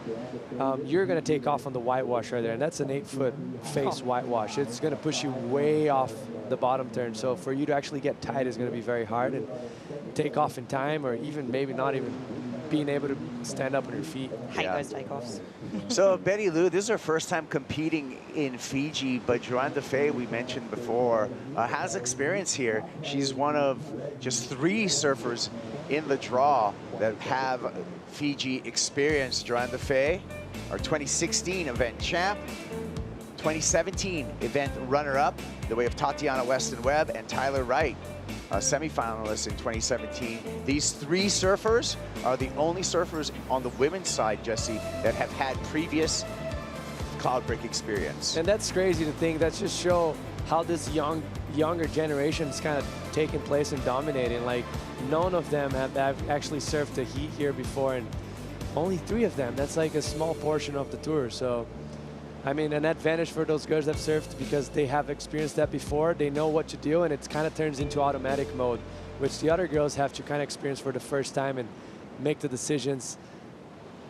you're going to take off on the whitewash right there, and that's an 8-foot face whitewash. It's going to push you way off the bottom turn. So for you to actually get tight is going to be very hard, and take off in time, or even maybe not even being able to stand up on your feet. Hate those takeoffs. So Betty Lou, this is her first time competing in Fiji, but Joanne Defay, we mentioned before, has experience here. She's one of just 3 surfers in the draw that have Fiji experience. Joanne Defay, our 2016 event champ, 2017 event runner-up, the way of Tatiana Weston-Webb and Tyler Wright, semifinalists in 2017. These 3 surfers are the only surfers on the women's side, Jesse, that have had previous Cloudbreak experience. And that's crazy to think. That just show how this younger generation is kind of taking place and dominating. Like, none of them have actually surfed a heat here before, and only 3 of them. That's like a small portion of the tour. So I mean, an advantage for those girls that surfed because they have experienced that before. They know what to do, and it kind of turns into automatic mode, which the other girls have to kind of experience for the first time and make the decisions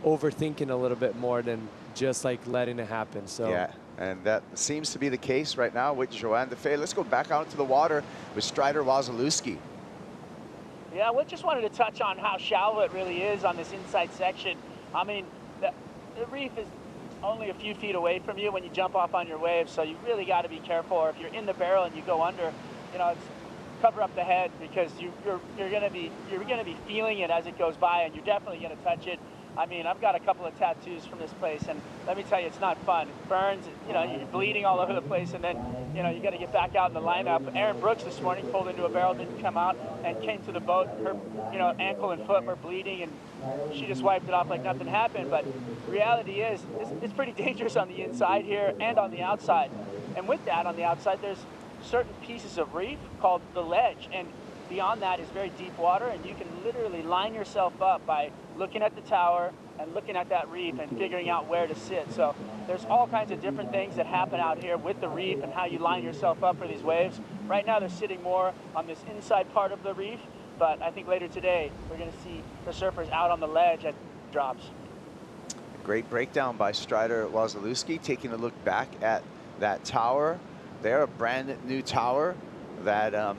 overthinking a little bit more than just like letting it happen. So yeah, and that seems to be the case right now with Joanne Defay. Let's go back out into the water with Strider Wasilewski. Yeah, we just wanted to touch on how shallow it really is on this inside section. I mean, the reef is only a few feet away from you when you jump off on your wave, so you really got to be careful. Or if you're in the barrel and you go under, you know, it's cover up the head because you're gonna be feeling it as it goes by, and you're definitely gonna touch it. I mean, I've got a couple of tattoos from this place, and let me tell you, it's not fun. It burns, you know, you're bleeding all over the place, and then, you know, you got to get back out in the lineup. Erin Brooks this morning pulled into a barrel, didn't come out, and came to the boat. Her, you know, ankle and foot were bleeding, and she just wiped it off like nothing happened. But reality is, it's pretty dangerous on the inside here and on the outside. And with that, on the outside, there's certain pieces of reef called the ledge, and beyond that is very deep water, and you can literally line yourself up by looking at the tower and looking at that reef and figuring out where to sit. So there's all kinds of different things that happen out here with the reef and how you line yourself up for these waves. Right now they're sitting more on this inside part of the reef, but I think later today we're going to see the surfers out on the ledge at drops. Great breakdown by Strider Wasilewski, taking a look back at that tower. There, a brand new tower that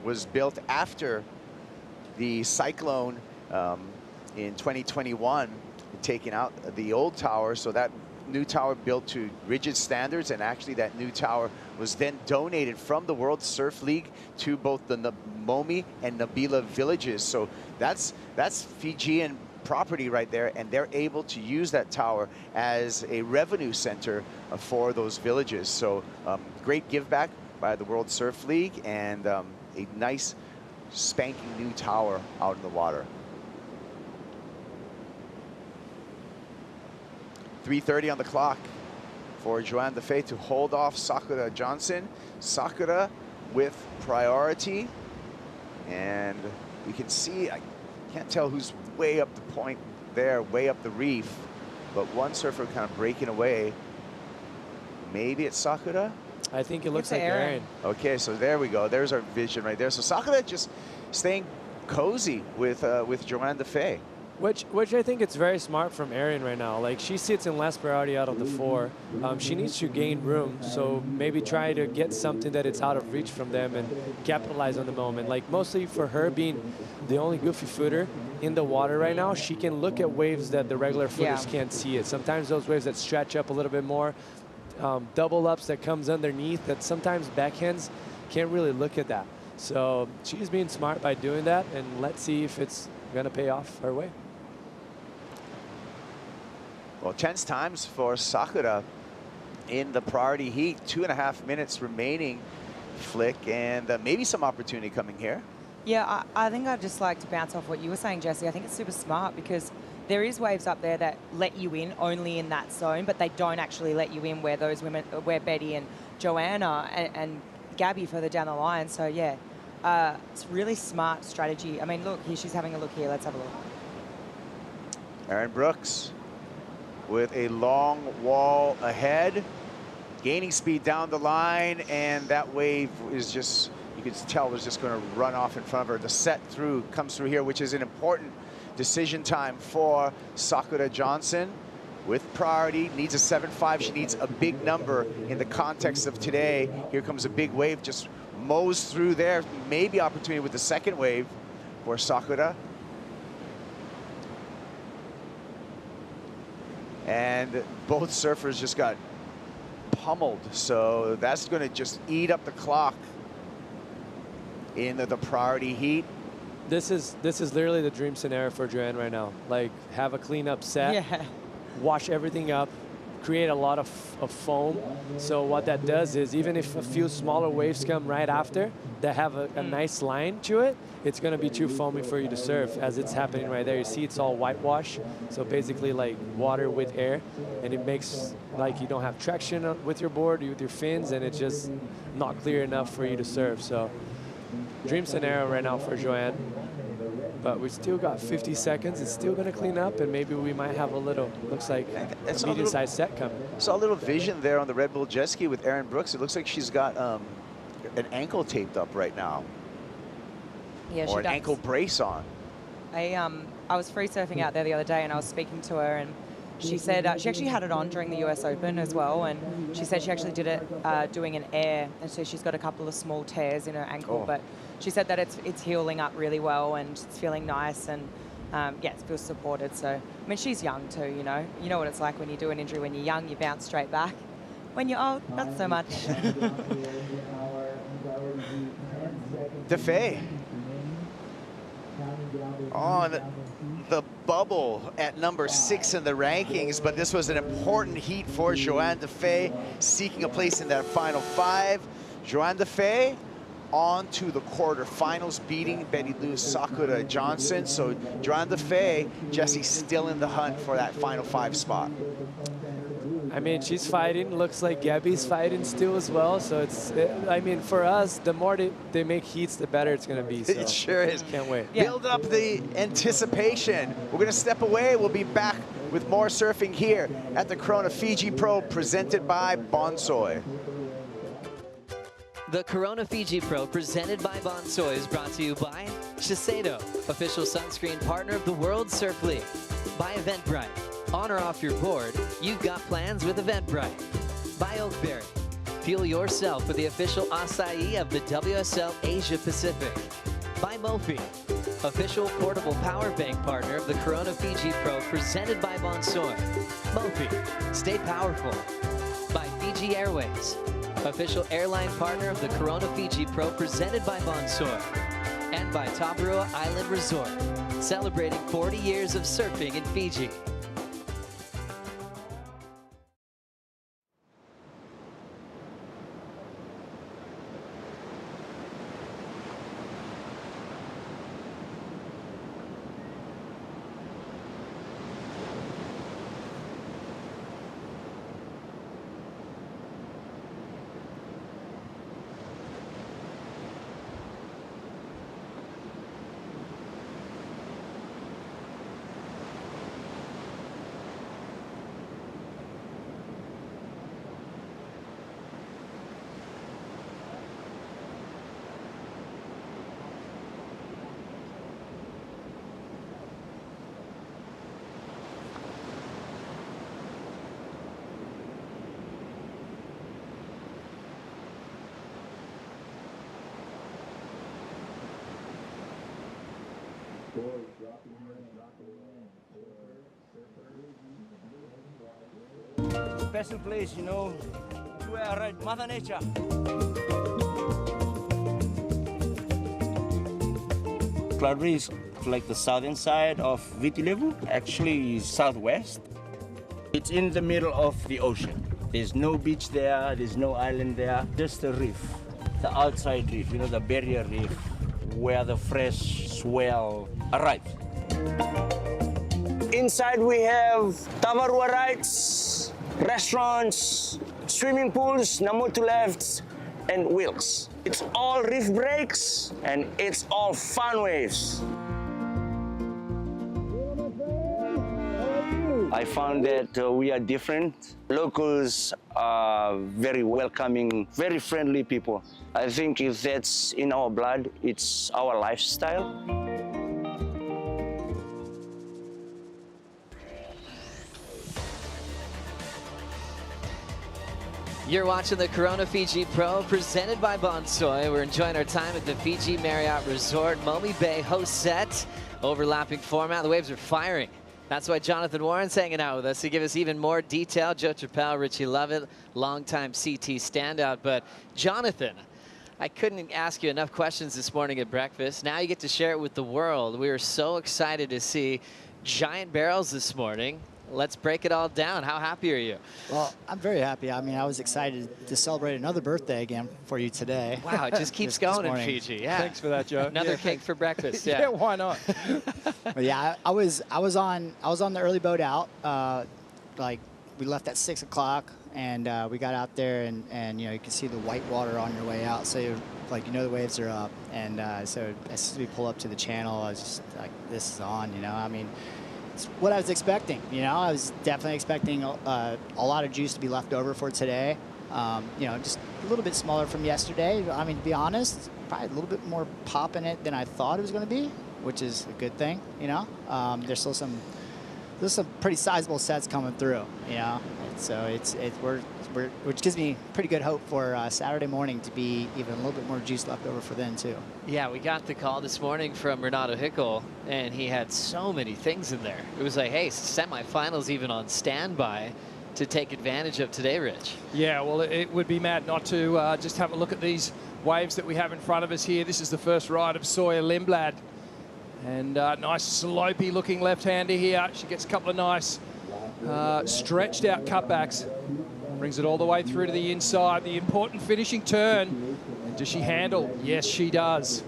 was built after the cyclone in 2021, taking out the old tower. So that new tower built to rigid standards, and actually that new tower was then donated from the World Surf League to both the Namomi and Nabila villages. So that's Fijian property right there, and they're able to use that tower as a revenue center for those villages. So great give back by the World Surf League, and a nice spanking new tower out in the water. 3:30 on the clock for Joanne Defay to hold off Sakura Johnson. Sakura with priority, and you can see, I can't tell who's way up the point there, way up the reef, but one surfer kind of breaking away. Maybe it's Sakura? I think it looks like Erin. Okay, so there we go. There's our vision right there. So Sakura just staying cozy with Joanne Defay. Which I think it's very smart from Erin right now. Like, she sits in last priority out of the four. She needs to gain room, so maybe try to get something that it's out of reach from them and capitalize on the moment. Like, mostly for her being the only goofy footer in the water right now, she can look at waves that the regular footers can't see it. Sometimes those waves that stretch up a little bit more, double ups that comes underneath, that sometimes backhands can't really look at that. So she's being smart by doing that, and let's see if it's gonna pay off her way. Well, tense times for Sakura in the priority heat. 2.5 minutes remaining, Flick, and maybe some opportunity coming here. Yeah, I think I'd just like to bounce off what you were saying, Jesse. I think it's super smart because there is waves up there that let you in only in that zone, but they don't actually let you in where those women, where Betty and Joanna and Gabby further down the line. So yeah, it's really smart strategy. I mean, look, here she's having a look here. Let's have a look. Erin Brooks with a long wall ahead, gaining speed down the line, and that wave is just, you could tell, was just going to run off in front of her. The set through comes through here, which is an important decision time for Sakura Johnson. With priority, needs a 7.5. She needs a big number in the context of today. Here comes a big wave, just mows through there. Maybe opportunity with the second wave for Sakura. And both surfers just got pummeled, so that's going to just eat up the clock in the priority heat. This is literally the dream scenario for Joanne right now. Like, have a cleanup set, wash everything up, create a lot of foam. So what that does is, even if a few smaller waves come right after that have a nice line to it, it's going to be too foamy for you to surf, as it's happening right there. You see it's all whitewash, so basically like water with air, and it makes like you don't have traction with your board, with your fins, and it's just not clear enough for you to surf. So dream scenario right now for Joanne. but we still got 50 seconds. It's still going to clean up, and maybe we might have a little, looks like a medium-sized set coming. Saw a little vision there on the Red Bull jet ski with Erin Brooks. It looks like she's got an ankle taped up right now. Yeah, or an ankle brace on. I was free surfing out there the other day, and I was speaking to her, and she said she actually had it on during the US Open as well, and she said she actually did it doing an air, and so she's got a couple of small tears in her ankle, but she said that it's healing up really well, and it's feeling nice, and yeah, it feels supported. So I mean, she's young too, you know what it's like when you do an injury when you're young, you bounce straight back. When you're old, not so much. Defay on the bubble at number 6 in the rankings, but this was an important heat for Joanne Defay, seeking a place in that final 5. Joanne Defay on to the quarterfinals, beating Betty Lou Sakura Johnson. So Joanne Defay, Jesse, still in the hunt for that final 5 spot. I mean, she's fighting. Looks like Gabby's fighting still as well. So I mean, for us, the more they make heats, the better it's going to be. So it sure is. Can't wait. Build up the anticipation. We're going to step away. We'll be back with more surfing here at the Corona Fiji Pro, presented by Bonsoy. The Corona Fiji Pro, presented by Bonsoy, is brought to you by Shiseido, official sunscreen partner of the World Surf League. By Eventbrite. On or off your board, you've got plans with Eventbrite. By Oakberry. Fuel yourself with the official acai of the WSL Asia Pacific. By Mophie. Official portable power bank partner of the Corona Fiji Pro, presented by Bonsoy. Mophie. Stay powerful. By Fiji Airways. Official airline partner of the Corona Fiji Pro, presented by Bonsoy. And by Tabarua Island Resort, celebrating 40 years of surfing in Fiji. Special place, you know, where right, Mother Nature. Cloudbreak is like the southern side of Viti-Levu, actually southwest. It's in the middle of the ocean. There's no beach there, there's no island there, just a reef. The outside reef, you know, the barrier reef, where the fresh swell arrives. Inside we have Tabarua rides, restaurants, swimming pools, Namutu lefts, and wheels. It's all reef breaks and it's all fun waves. I found that we are different. Locals are very welcoming, very friendly people. I think if that's in our blood, it's our lifestyle. You're watching the Corona Fiji Pro, presented by Bonsoy. We're enjoying our time at the Fiji Marriott Resort, Momi Bay host set. Overlapping format, the waves are firing. That's why Jonathan Warren's hanging out with us to give us even more detail. Joe Chappelle, Richie Lovett, longtime CT standout. But Jonathan, I couldn't ask you enough questions this morning at breakfast. Now you get to share it with the world. We were so excited to see giant barrels this morning. Let's break it all down. How happy are you? Well, I'm very happy. I mean, I was excited to celebrate another birthday again for you today. Wow, it just keeps going in Fiji. Yeah. Thanks for that, Joe. Another cake for breakfast. Yeah, why not? But yeah, I was on the early boat out. Like we left at 6 o'clock, and we got out there, and you know, you can see the white water on your way out. So like, you know the waves are up. And so as soon as we pull up to the channel, I was just like, this is on, you know? I mean, it's what I was expecting, you know? I was definitely expecting a lot of juice to be left over for today. You know, just a little bit smaller from yesterday. I mean, to be honest, probably a little bit more pop in it than I thought it was going to be, which is a good thing, you know? There's still some pretty sizable sets coming through, you know? And so which gives me pretty good hope for Saturday morning to be even a little bit more juice left over for then too. Yeah, we got the call this morning from Renato Hickel, and he had so many things in there. It was like, hey, semifinals even on standby to take advantage of today, Rich. Yeah, well, it would be mad not to just have a look at these waves that we have in front of us here. This is the first ride of Sawyer Lindblad. And nice slopey looking left-hander here. She gets a couple of nice stretched out cutbacks. Brings it all the way through to the inside. The important finishing turn. And does she handle? Yes, she does.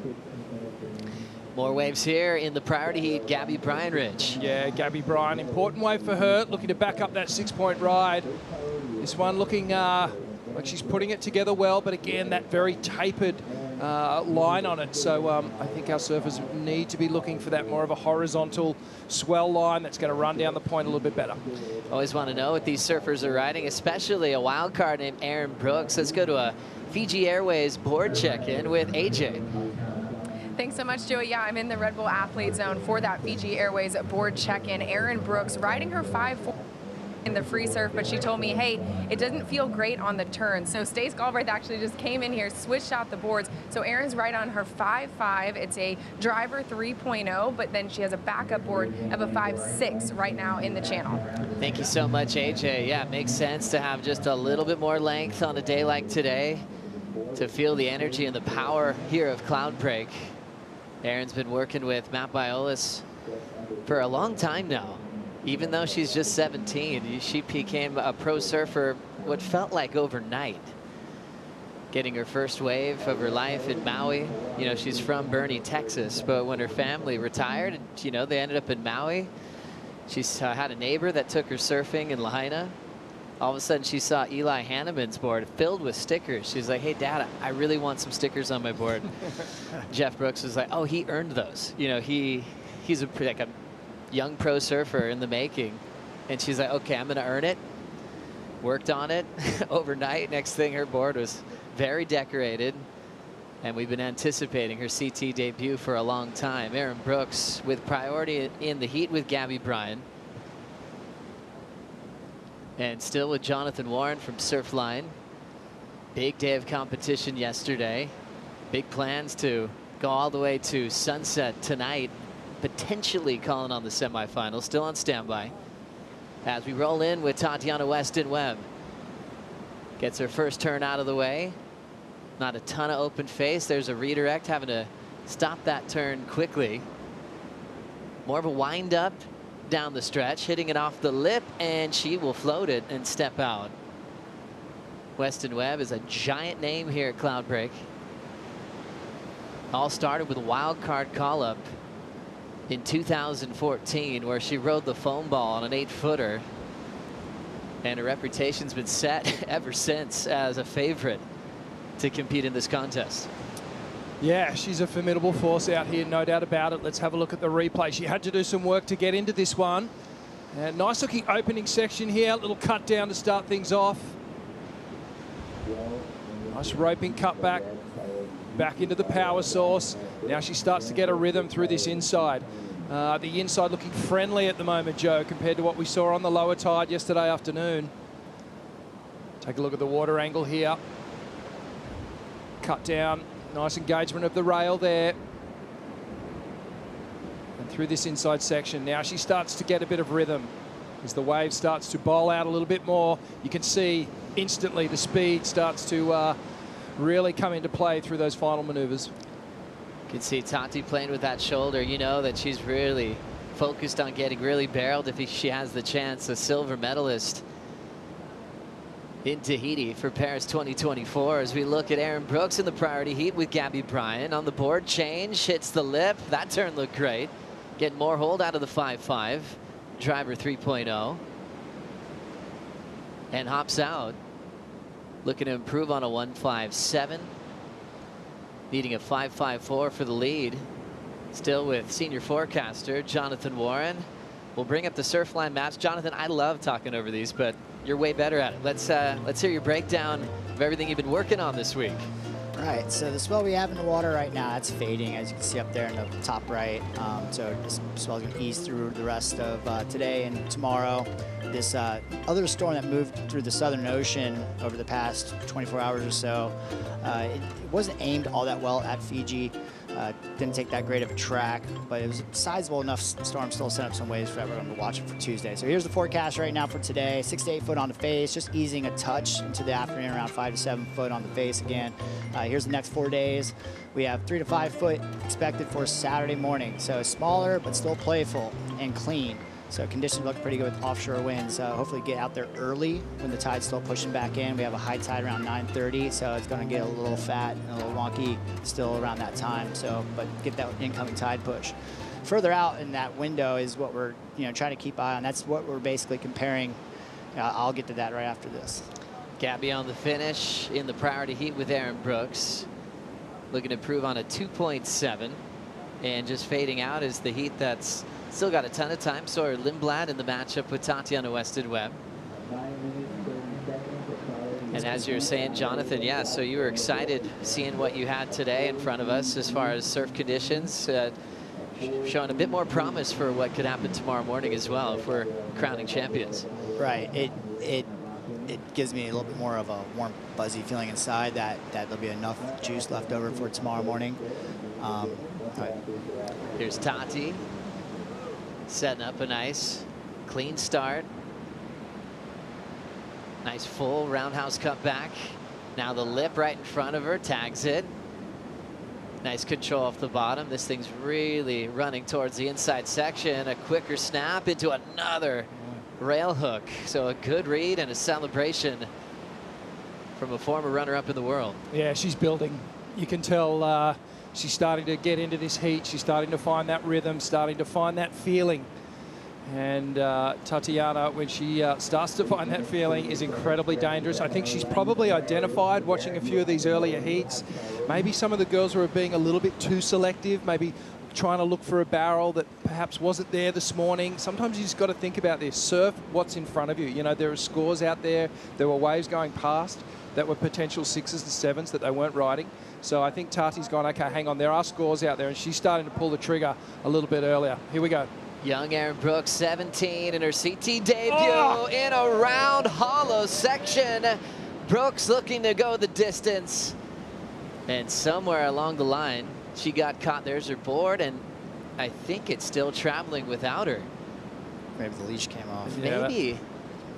More waves here in the priority heat. Gabby Bryant, Rich. Yeah, Gabby Bryant. Important wave for her. Looking to back up that 6-point ride. This one looking like she's putting it together well. But again, that very tapered line on it. So I think our surfers need to be looking for that more of a horizontal swell line that's going to run down the point a little bit better. Always want to know what these surfers are riding, especially a wild card named Aaron Brooks. Let's go to a Fiji Airways board check-in with AJ. Thanks so much, Joey. Yeah, I'm in the Red Bull Athlete Zone for that Fiji Airways board check-in. Erin Brooks riding her 5-4 in the free surf, but she told me, hey, it doesn't feel great on the turn. So Stace Galbraith actually just came in here, switched out the boards. So Erin's right on her 5.5. It's a driver 3.0, but then she has a backup board of a 5.6 right now in the channel. Thank you so much, AJ. Yeah, it makes sense to have just a little bit more length on a day like today to feel the energy and the power here of Cloudbreak. Erin's been working with Matt Biolis for a long time now. Even though she's just 17, she became a pro surfer what felt like overnight. Getting her first wave of her life in Maui. You know, she's from Boerne, Texas, but when her family retired, you know, they ended up in Maui. She had a neighbor that took her surfing in Lahaina. All of a sudden, she saw Eli Hanneman's board filled with stickers. She's like, hey, Dad, I really want some stickers on my board. Jeff Brooks was like, oh, he earned those. You know, he's like a young pro surfer in the making. And she's like, okay, I'm going to earn it. Worked on it overnight. Next thing, her board was very decorated. And we've been anticipating her CT debut for a long time. Erin Brooks with priority in the heat with Gabby Bryant. And still with Jonathan Warren from Surfline. Big day of competition yesterday. Big plans to go all the way to sunset tonight. Potentially calling on the semifinals. Still on standby. As we roll in with Tatiana Weston-Webb. Gets her first turn out of the way. Not a ton of open face. There's a redirect, having to stop that turn quickly. More of a wind up down the stretch, hitting it off the lip, and she will float it and step out. Weston-Webb is a giant name here at Cloudbreak. All started with a wild card call-up in 2014, where she rode the foam ball on an 8-footer. And her reputation's been set ever since as a favorite to compete in this contest. Yeah, she's a formidable force out here, no doubt about it. Let's have a look at the replay. She had to do some work to get into this one. And nice looking opening section here, little cut down to start things off. Nice roping cut back into the power source. Now she starts to get a rhythm through this inside. The inside looking friendly at the moment, Joe, compared to what we saw on the lower tide yesterday afternoon. Take a look at the water angle here. Cut down. Nice engagement of the rail there. And through this inside section, now she starts to get a bit of rhythm. As the wave starts to bowl out a little bit more, you can see instantly the speed starts to really come into play through those final maneuvers. You can see Tati playing with that shoulder. You know that she's really focused on getting really barreled if she has the chance. A silver medalist in Tahiti for Paris 2024. As we look at Erin Brooks in the priority heat with Gabby Bryant on the board change, hits the lip. That turn looked great. Getting more hold out of the 5.5. Driver 3.0. And hops out. Looking to improve on a 1.57. Needing a 5.54 for the lead. Still with senior forecaster Jonathan Warren. We'll bring up the Surfline maps. Jonathan, I love talking over these, but you're way better at it. Let's hear your breakdown of everything you've been working on this week. Right, so the swell we have in the water right now, it's fading, as you can see up there in the top right. So this swell's going to ease through the rest of today and tomorrow. This other storm that moved through the Southern Ocean over the past 24 hours or so, it wasn't aimed all that well at Fiji. Didn't take that great of a track, but it was a sizable enough storm, still set up some waves for everyone to watch it for Tuesday. So here's the forecast right now for today. 6 to 8 foot on the face, just easing a touch into the afternoon, around 5 to 7 foot on the face again. Here's the next 4 days. We have 3 to 5 foot expected for Saturday morning. So smaller, but still playful and clean. So conditions look pretty good with offshore winds. Hopefully get out there early when the tide's still pushing back in. We have a high tide around 9:30, so it's going to get a little fat and a little wonky still around that time. So, but get that incoming tide push. Further out in that window is what we're trying to keep eye on. That's what we're basically comparing. I'll get to that right after this. Gabby on the finish in the priority heat with Aaron Brooks. Looking to improve on a 2.7. And just fading out is the heat that's still got a ton of time. Sawyer Lindblad in the matchup with Tatiana Weston-Webb. And as you were saying, Jonathan, yeah, so you were excited seeing what you had today in front of us as far as surf conditions, showing a bit more promise for what could happen tomorrow morning as well if we're crowning champions. Right. It gives me a little bit more of a warm, buzzy feeling inside that there'll be enough juice left over for tomorrow morning. Here's Tati setting up a nice clean start. Nice full roundhouse cut back. Now the lip right in front of her, tags it. Nice control off the bottom. This thing's really running towards the inside section. A quicker snap into another rail hook. So a good read and a celebration from a former runner-up in the world. Yeah, she's building. You can tell she's starting to get into this heat. She's starting to find that rhythm, starting to find that feeling. And Tatiana, when she starts to find that feeling, is incredibly dangerous. I think she's probably identified, watching a few of these earlier heats, maybe some of the girls were being a little bit too selective, maybe trying to look for a barrel that perhaps wasn't there this morning. Sometimes you just got to think about this. Surf what's in front of you. You know, there are scores out there. There were waves going past that were potential 6s and 7s that they weren't riding. So I think Tati's gone, okay, hang on, there are scores out there, and she's starting to pull the trigger a little bit earlier. Here we go. Young Aaron Brooks, 17 in her CT debut in a round hollow section. Brooks looking to go the distance. And somewhere along the line, she got caught. There's her board, and I think it's still traveling without her. Maybe the leash came off. Maybe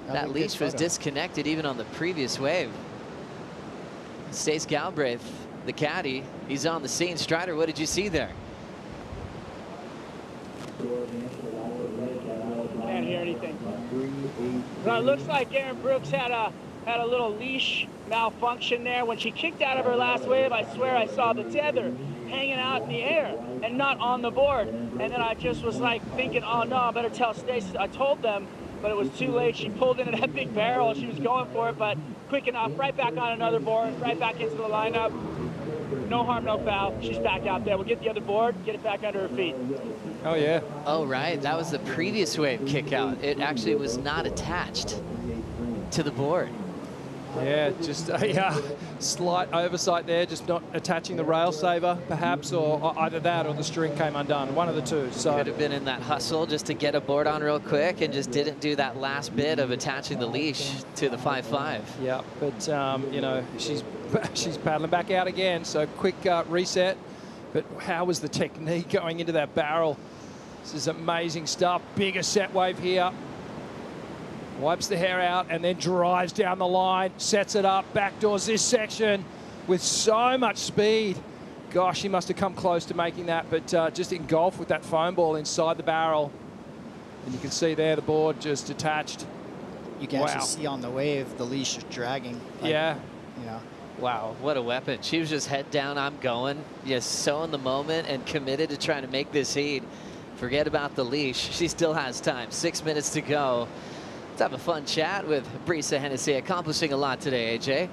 that leash was disconnected even on the previous wave. Stace Galbraith, the caddy, he's on the scene. Strider, what did you see there? Can't hear anything. Well, it looks like Aaron Brooks had a little leash malfunction there. When she kicked out of her last wave, I swear I saw the tether hanging out in the air and not on the board. And then I just was like thinking, oh no, I better tell Stace. I told them, but it was too late. She pulled into that big barrel. She was going for it, but quick enough, right back on another board, right back into the lineup. No harm, no foul. She's back out there. We'll get the other board, get it back under her feet. Oh, yeah. Oh, right. That was the previous wave kick out. It actually was not attached to the board. Yeah, just a slight oversight there, just not attaching the rail saver, perhaps, or either that or the string came undone. One of the two. So could have been in that hustle just to get a board on real quick and just didn't do that last bit of attaching the leash to the 5.5. Yeah, but you know, she's paddling back out again. So quick reset. But how was the technique going into that barrel? This is amazing stuff. Bigger set wave here. Wipes the hair out and then drives down the line, sets it up, backdoors this section with so much speed. Gosh, he must have come close to making that, but just engulfed with that foam ball inside the barrel. And you can see there the board just attached. You can actually see on the wave the leash is dragging. Like, yeah. You know. Wow, what a weapon. She was just head down, I'm going. Just so in the moment and committed to trying to make this heat. Forget about the leash. She still has time. 6 minutes to go. Let's have a fun chat with Brisa Hennessy, accomplishing a lot today, AJ.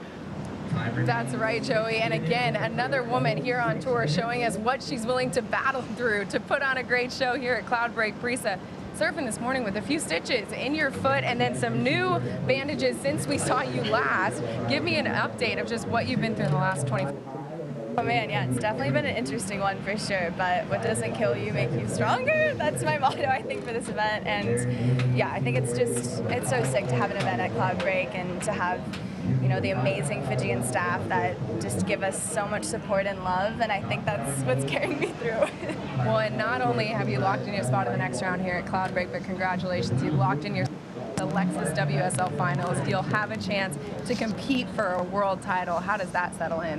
That's right, Joey. And again, another woman here on tour showing us what she's willing to battle through to put on a great show here at Cloudbreak. Brisa, surfing this morning with a few stitches in your foot and then some new bandages since we saw you last. Give me an update of just what you've been through in the last 24 hours. Oh man, yeah, it's definitely been an interesting one for sure, but what doesn't kill you makes you stronger. That's my motto, I think, for this event. And yeah, I think it's so sick to have an event at Cloudbreak and to have, you know, the amazing Fijian staff that just give us so much support and love, and I think that's what's carrying me through. Well, and not only have you locked in your spot in the next round here at Cloudbreak, but congratulations, you've locked in your the Lexus WSL Finals. You'll have a chance to compete for a world title. How does that settle in?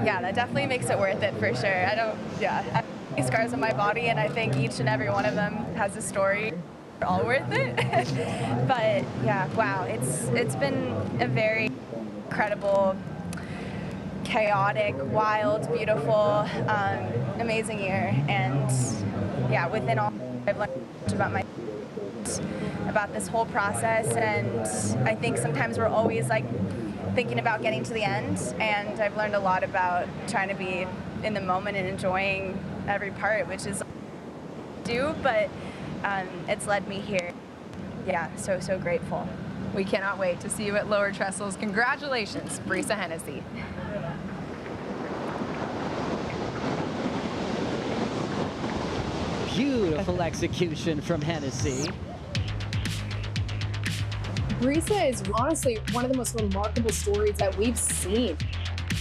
Yeah, that definitely makes it worth it for sure. I have these scars on my body, and I think each and every one of them has a story. They're all worth it. But yeah, wow, it's been a very incredible, chaotic, wild, beautiful, amazing year. And yeah, within all, I've learned about this whole process, and I think sometimes we're always like thinking about getting to the end, and I've learned a lot about trying to be in the moment and enjoying every part, which is but it's led me here. Yeah, so grateful. We cannot wait to see you at Lower Trestles. Congratulations, Brisa Hennessy. Beautiful execution from Hennessy. Brisa is honestly one of the most remarkable stories that we've seen.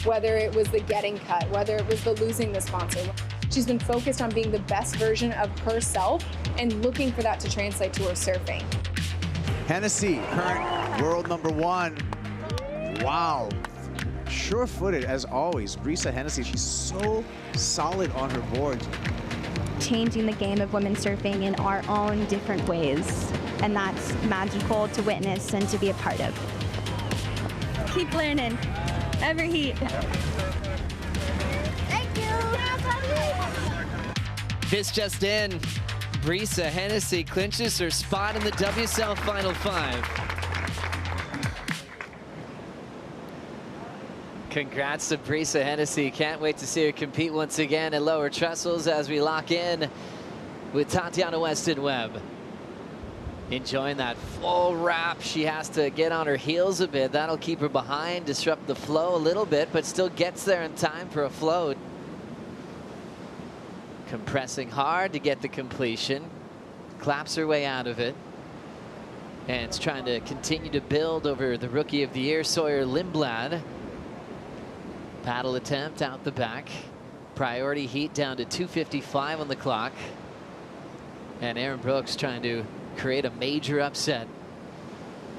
Whether it was the getting cut, whether it was the losing the sponsor. She's been focused on being the best version of herself and looking for that to translate to her surfing. Hennessy, current world #1. Wow. Sure-footed as always. Brisa Hennessy, she's so solid on her boards. Changing the game of women's surfing in our own different ways. And that's magical to witness and to be a part of. Keep learning. Every heat. Thank you. This just in. Brisa Hennessy clinches her spot in the WSL Final 5. Congrats to Brisa Hennessy. Can't wait to see her compete once again at Lower Trestles as we lock in with Tatiana Weston-Webb. Enjoying that full wrap. She has to get on her heels a bit. That'll keep her behind, disrupt the flow a little bit, but still gets there in time for a float. Compressing hard to get the completion. Claps her way out of it. And it's trying to continue to build over the Rookie of the Year, Sawyer Lindblad. Paddle attempt out the back. Priority heat down to 2:55 on the clock. And Aaron Brooks trying to create a major upset.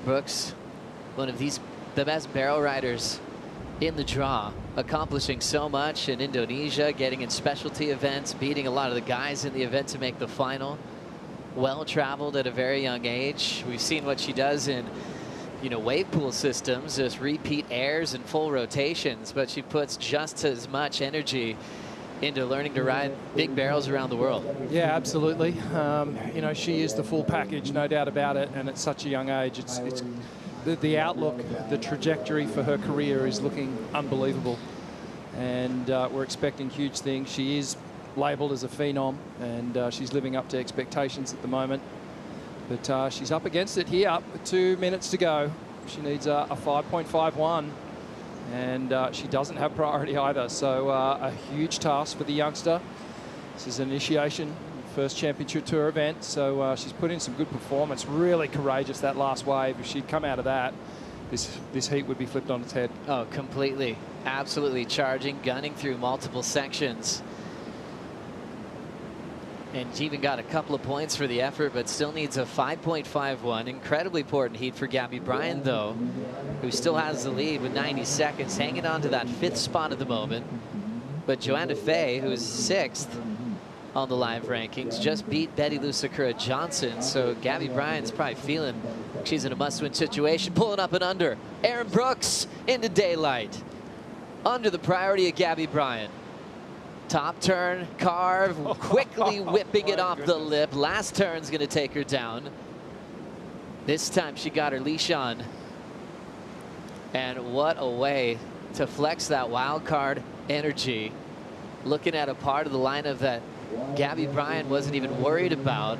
Brooks, one of the best barrel riders in the draw, accomplishing so much in Indonesia, getting in specialty events, beating a lot of the guys in the event to make the final. Well traveled at a very young age. We've seen what she does in, you know, wave pool systems, just repeat airs and full rotations, but she puts just as much energy into learning to ride big barrels around the world. Yeah, absolutely. You know, she is the full package, no doubt about it, and at such a young age, it's the outlook, the trajectory for her career is looking unbelievable, and we're expecting huge things. She is labelled as a phenom, and she's living up to expectations at the moment, but she's up against it here, with 2 minutes to go. She needs a 5.51. And she doesn't have priority either, so a huge task for the youngster. This is initiation, first championship tour event, so she's put in some good performance. Really courageous, that last wave. If she'd come out of that, this heat would be flipped on its head. Oh, completely. Absolutely charging, gunning through multiple sections. And she even got a couple of points for the effort, but still needs a 5.51. Incredibly important heat for Gabby Bryant, though, who still has the lead with 90 seconds, hanging on to that 5th spot at the moment. But Joanne Defay, who is 6th on the live rankings, just beat Betty Lou Sakura Johnson. So Gabby Bryant's probably feeling she's in a must-win situation, pulling up and under. Aaron Brooks into daylight. Under the priority of Gabby Bryant. Top turn, carve, quickly whipping it off the lip. Last turn's going to take her down. This time she got her leash on. And what a way to flex that wild card energy, looking at a part of the lineup that Gabby Bryant wasn't even worried about,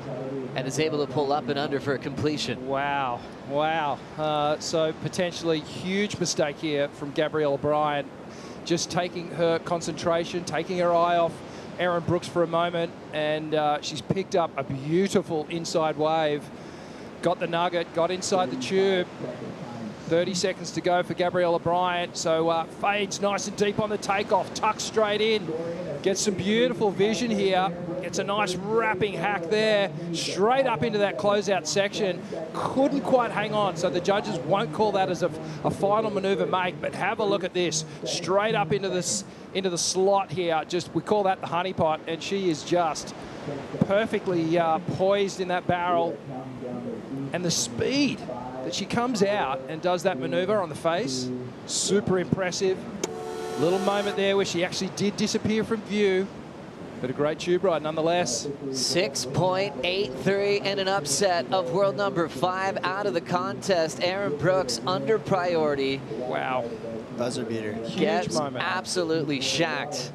and is able to pull up and under for a completion. Wow, wow. So potentially huge mistake here from Gabrielle Bryant, just taking her concentration, taking her eye off Erin Brooks for a moment, and she's picked up a beautiful inside wave, got the nugget, got inside the tube. 30 seconds to go for Gabriella Bryant. So fades nice and deep on the takeoff, tucks straight in, gets some beautiful vision here, gets a nice wrapping hack there, straight up into that closeout section. Couldn't quite hang on, so the judges won't call that as a final maneuver make, but have a look at this, straight up into the slot here. Just, we call that the honeypot, and she is just perfectly poised in that barrel. And the speed that she comes out and does that maneuver on the face, super impressive. Little moment there where she actually did disappear from view, but a great tube ride nonetheless. 6.83 and an upset of world number 5 out of the contest. Erin Brooks under priority. Wow. Buzzer beater. Gets absolutely shacked.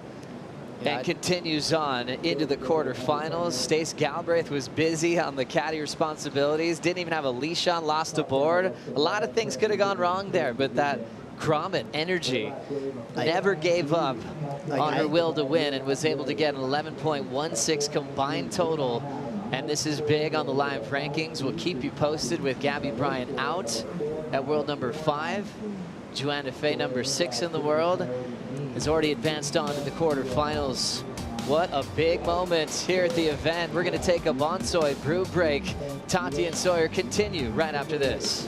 And continues on into the quarterfinals. Stace Galbraith was busy on the caddy responsibilities. Didn't even have a leash on, lost a board. A lot of things could have gone wrong there, but that Grommet energy never gave up on her will to win and was able to get an 11.16 combined total. And this is big on the live rankings. We'll keep you posted with Gabby Bryant out at world number 5. Joanne Defay, number 6 in the world, has already advanced on to the quarterfinals. What a big moment here at the event. We're going to take a Bonsoy brew break. Tati and Sawyer continue right after this.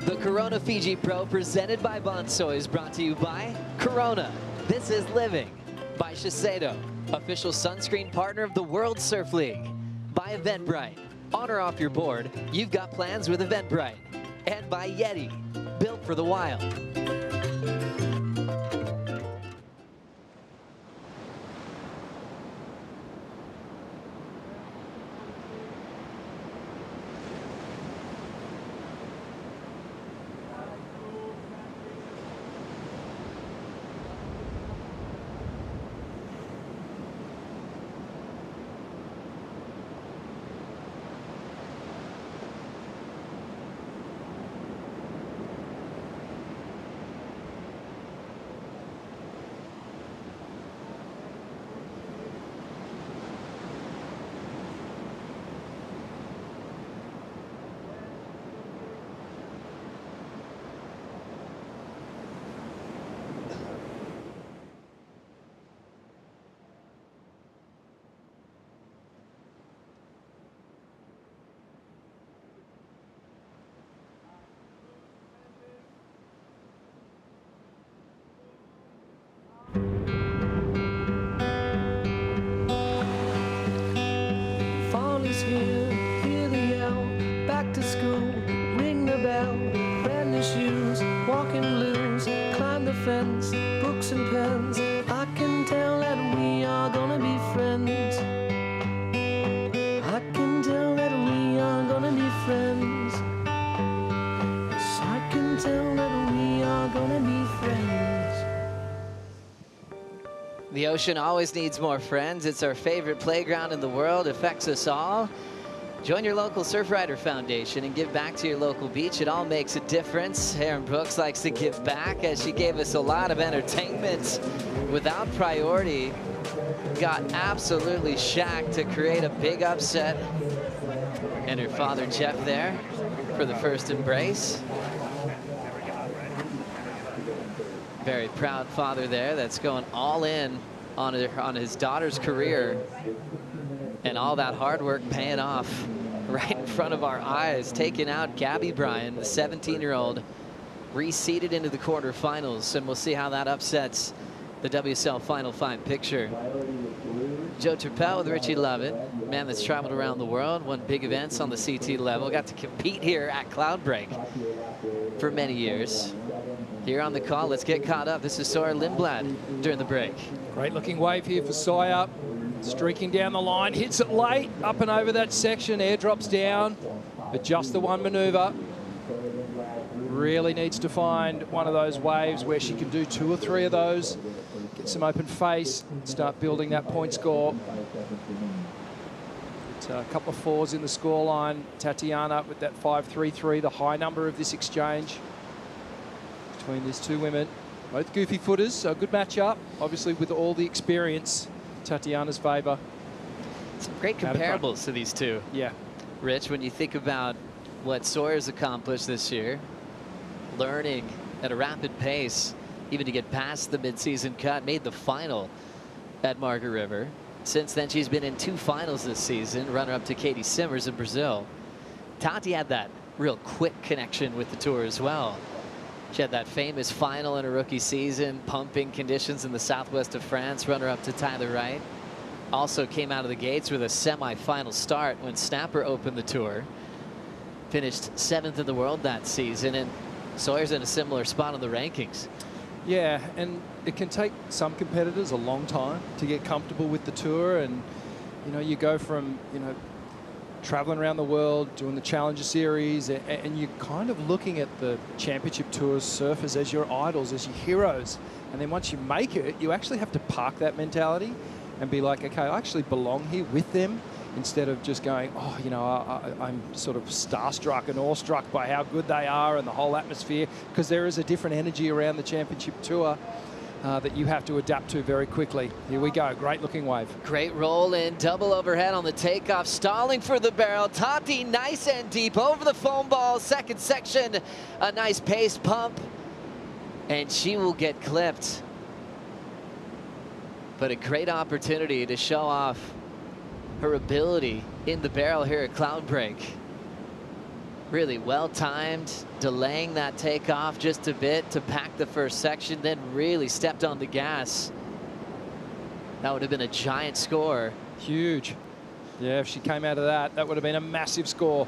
The Corona Fiji Pro presented by Bonsoy is brought to you by Corona. This is Living. By Shiseido, official sunscreen partner of the World Surf League. By Eventbrite. On or off your board, you've got plans with Eventbrite. And by Yeti, built for the wild. Fall is here, hear the yell, back to school, ring the bell, brand new shoes, walking blues, climb the fence, books and pens, I can tell that we are gonna be friends. I can tell that we are gonna be friends. Yes, I can tell that we are gonna be friends. The ocean always needs more friends. It's our favorite playground in the world. Affects us all. Join your local Surfrider Foundation and give back to your local beach. It all makes a difference. Erin Brooks likes to give back, as she gave us a lot of entertainment without priority. Got absolutely shacked to create a big upset. And her father, Jeff, there for the first embrace. Very proud father there that's going all in on his daughter's career. And all that hard work paying off right in front of our eyes. Taking out Gabby Bryant, the 17-year-old, reseeded into the quarterfinals. And we'll see how that upsets the WSL Final 5 picture. Joe Turpel with Richie Lovett, man that's traveled around the world, won big events on the CT level, got to compete here at Cloudbreak for many years. Here on the call, let's get caught up. This is Sawyer Lindblad during the break. Great looking wave here for Sawyer. Streaking down the line, hits it late, up and over that section, airdrops down, but just the one maneuver. really needs to find one of those waves where she can do 2 or 3 of those, get some open face, start building that point score. A couple of 4s in the scoreline. Tatiana with that 5-3-3, the high number of this exchange between these two women. Both goofy footers, so a good matchup. Obviously, with all the experience, Tatiana's favour. Some great comparables to these two. Yeah. Rich, when you think about what Sawyer's accomplished this year, learning at a rapid pace, even to get past the mid-season cut, made the final at Margaret River. Since then, she's been in 2 finals this season, runner-up to Katie Simmers in Brazil. Tati had that real quick connection with the tour as well. She had that famous final in her rookie season, pumping conditions in the southwest of France, runner-up to Tyler Wright. Also came out of the gates with a semi-final start when Snapper opened the tour. Finished 7th in the world that season, and Sawyer's in a similar spot on the rankings. Yeah, and it can take some competitors a long time to get comfortable with the tour, and you know, you go from, you know, traveling around the world, doing the Challenger Series, and you're kind of looking at the Championship Tour surfers as your idols, as your heroes. And then once you make it, you actually have to park that mentality and be like, okay, I actually belong here with them, instead of just going, oh, you know, I'm sort of starstruck and awestruck by how good they are and the whole atmosphere, because there is a different energy around the Championship Tour that you have to adapt to very quickly. Here we go, great looking wave. Great roll in, double overhead on the takeoff, stalling for the barrel. Tati nice and deep over the foam ball, second section, a nice pace pump, and she will get clipped. But a great opportunity to show off her ability in the barrel here at Cloudbreak. Really well timed, delaying that takeoff just a bit to pack the first section, then really stepped on the gas. That would have been a giant score. Huge. Yeah, if she came out of that, that would have been a massive score.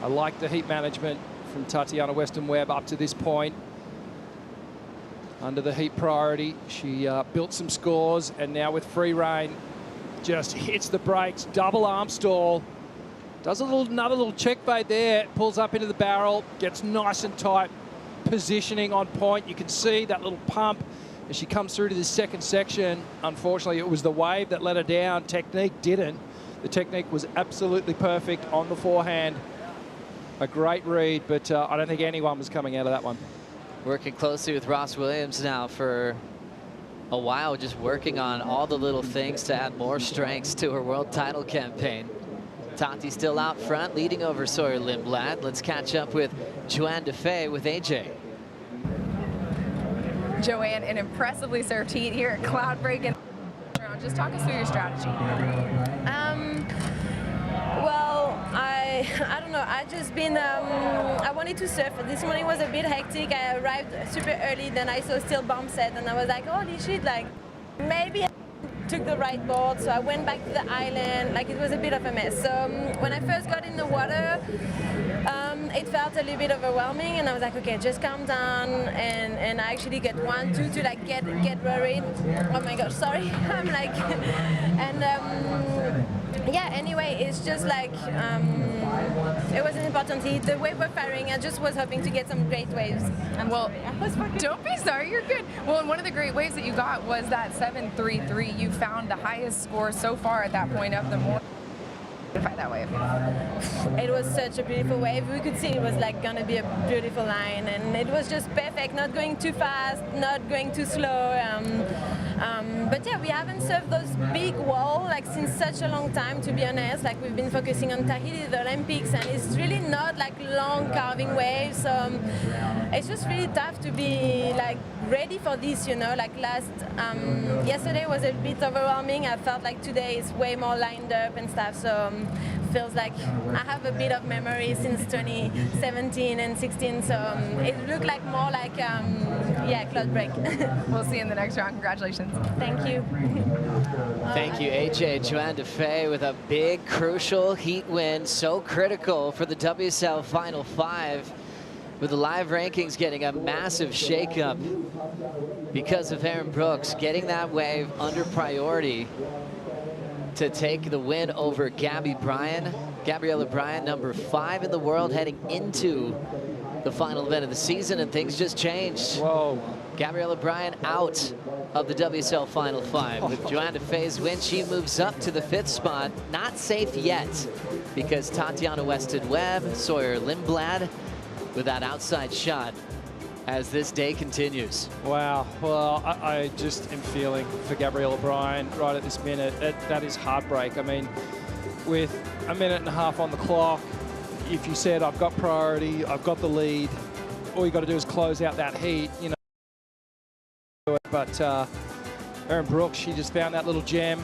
I like the heat management from Tatiana Weston-Webb up to this point. Under the heat priority, she built some scores, and now with free rein, just hits the brakes, double arm stall, does another little check bait there, pulls up into the barrel, gets nice and tight, positioning on point. You can see that little pump as she comes through to the second section. Unfortunately, it was the wave that let her down. Technique didn't. The technique was absolutely perfect on the forehand. A great read, but I don't think anyone was coming out of that one. Working closely with Ross Williams now for a while, just working on all the little things to add more strengths to her world title campaign. Tati still out front, leading over Sawyer Lindblad. Let's catch up with Joanne Defay with AJ. Joanne, an impressively served heat here at Cloudbreak. And just talk us through your strategy. Well, I don't know. I just been, I wanted to surf. This morning was a bit hectic. I arrived super early, then I saw still bomb set, and I was like, holy shit, like, maybe I took the right board, so I went back to the island. Like, it was a bit of a mess. So when I first got in the water, it felt a little bit overwhelming, and I was like, okay, just calm down, and I actually get 1, 2 to like get worried. Oh my gosh, sorry. I'm like, and yeah, anyway, it's just like, it was an important heat. The wave were firing. I just was hoping to get some great waves. Well, don't be sorry, you're good. Well, and one of the great waves that you got was that 7.33. You found the highest score so far at that point of the morning. That wave. It was such a beautiful wave. We could see it was like gonna be a beautiful line, and it was just perfect. Not going too fast, not going too slow. But yeah, we haven't surfed those big walls like since such a long time, to be honest. Like, we've been focusing on Tahiti, the Olympics, and it's really not like long carving waves. So it's just really tough to be like ready for this, you know. Like yesterday was a bit overwhelming. I felt like today is way more lined up and stuff. So feels like I have a bit of memory since 2017 and 16. So it looked like more like yeah, Cloudbreak. We'll see you in the next round. Congratulations. Thank you. Thank you, AJ. Joanne Defay with a big, crucial heat win, so critical for the WSL Final 5. With the live rankings getting a massive shakeup because of Aaron Brooks getting that wave under priority to take the win over Gabriella Bryant, number 5 in the world, heading into the final event of the season, and things just changed. Whoa. Gabriella Bryant out of the WSL Final 5. With Joanne Defay's win, she moves up to the 5th spot. Not safe yet, because Tatiana Weston-Webb, Sawyer Lindblad with that outside shot as this day continues. Wow. Well, I just am feeling for Gabriella Bryant right at this minute. That is heartbreak. I mean, with a minute and a half on the clock, if you said, I've got priority, I've got the lead, all you got to do is close out that heat, you know. But Erin Brooks, she just found that little gem,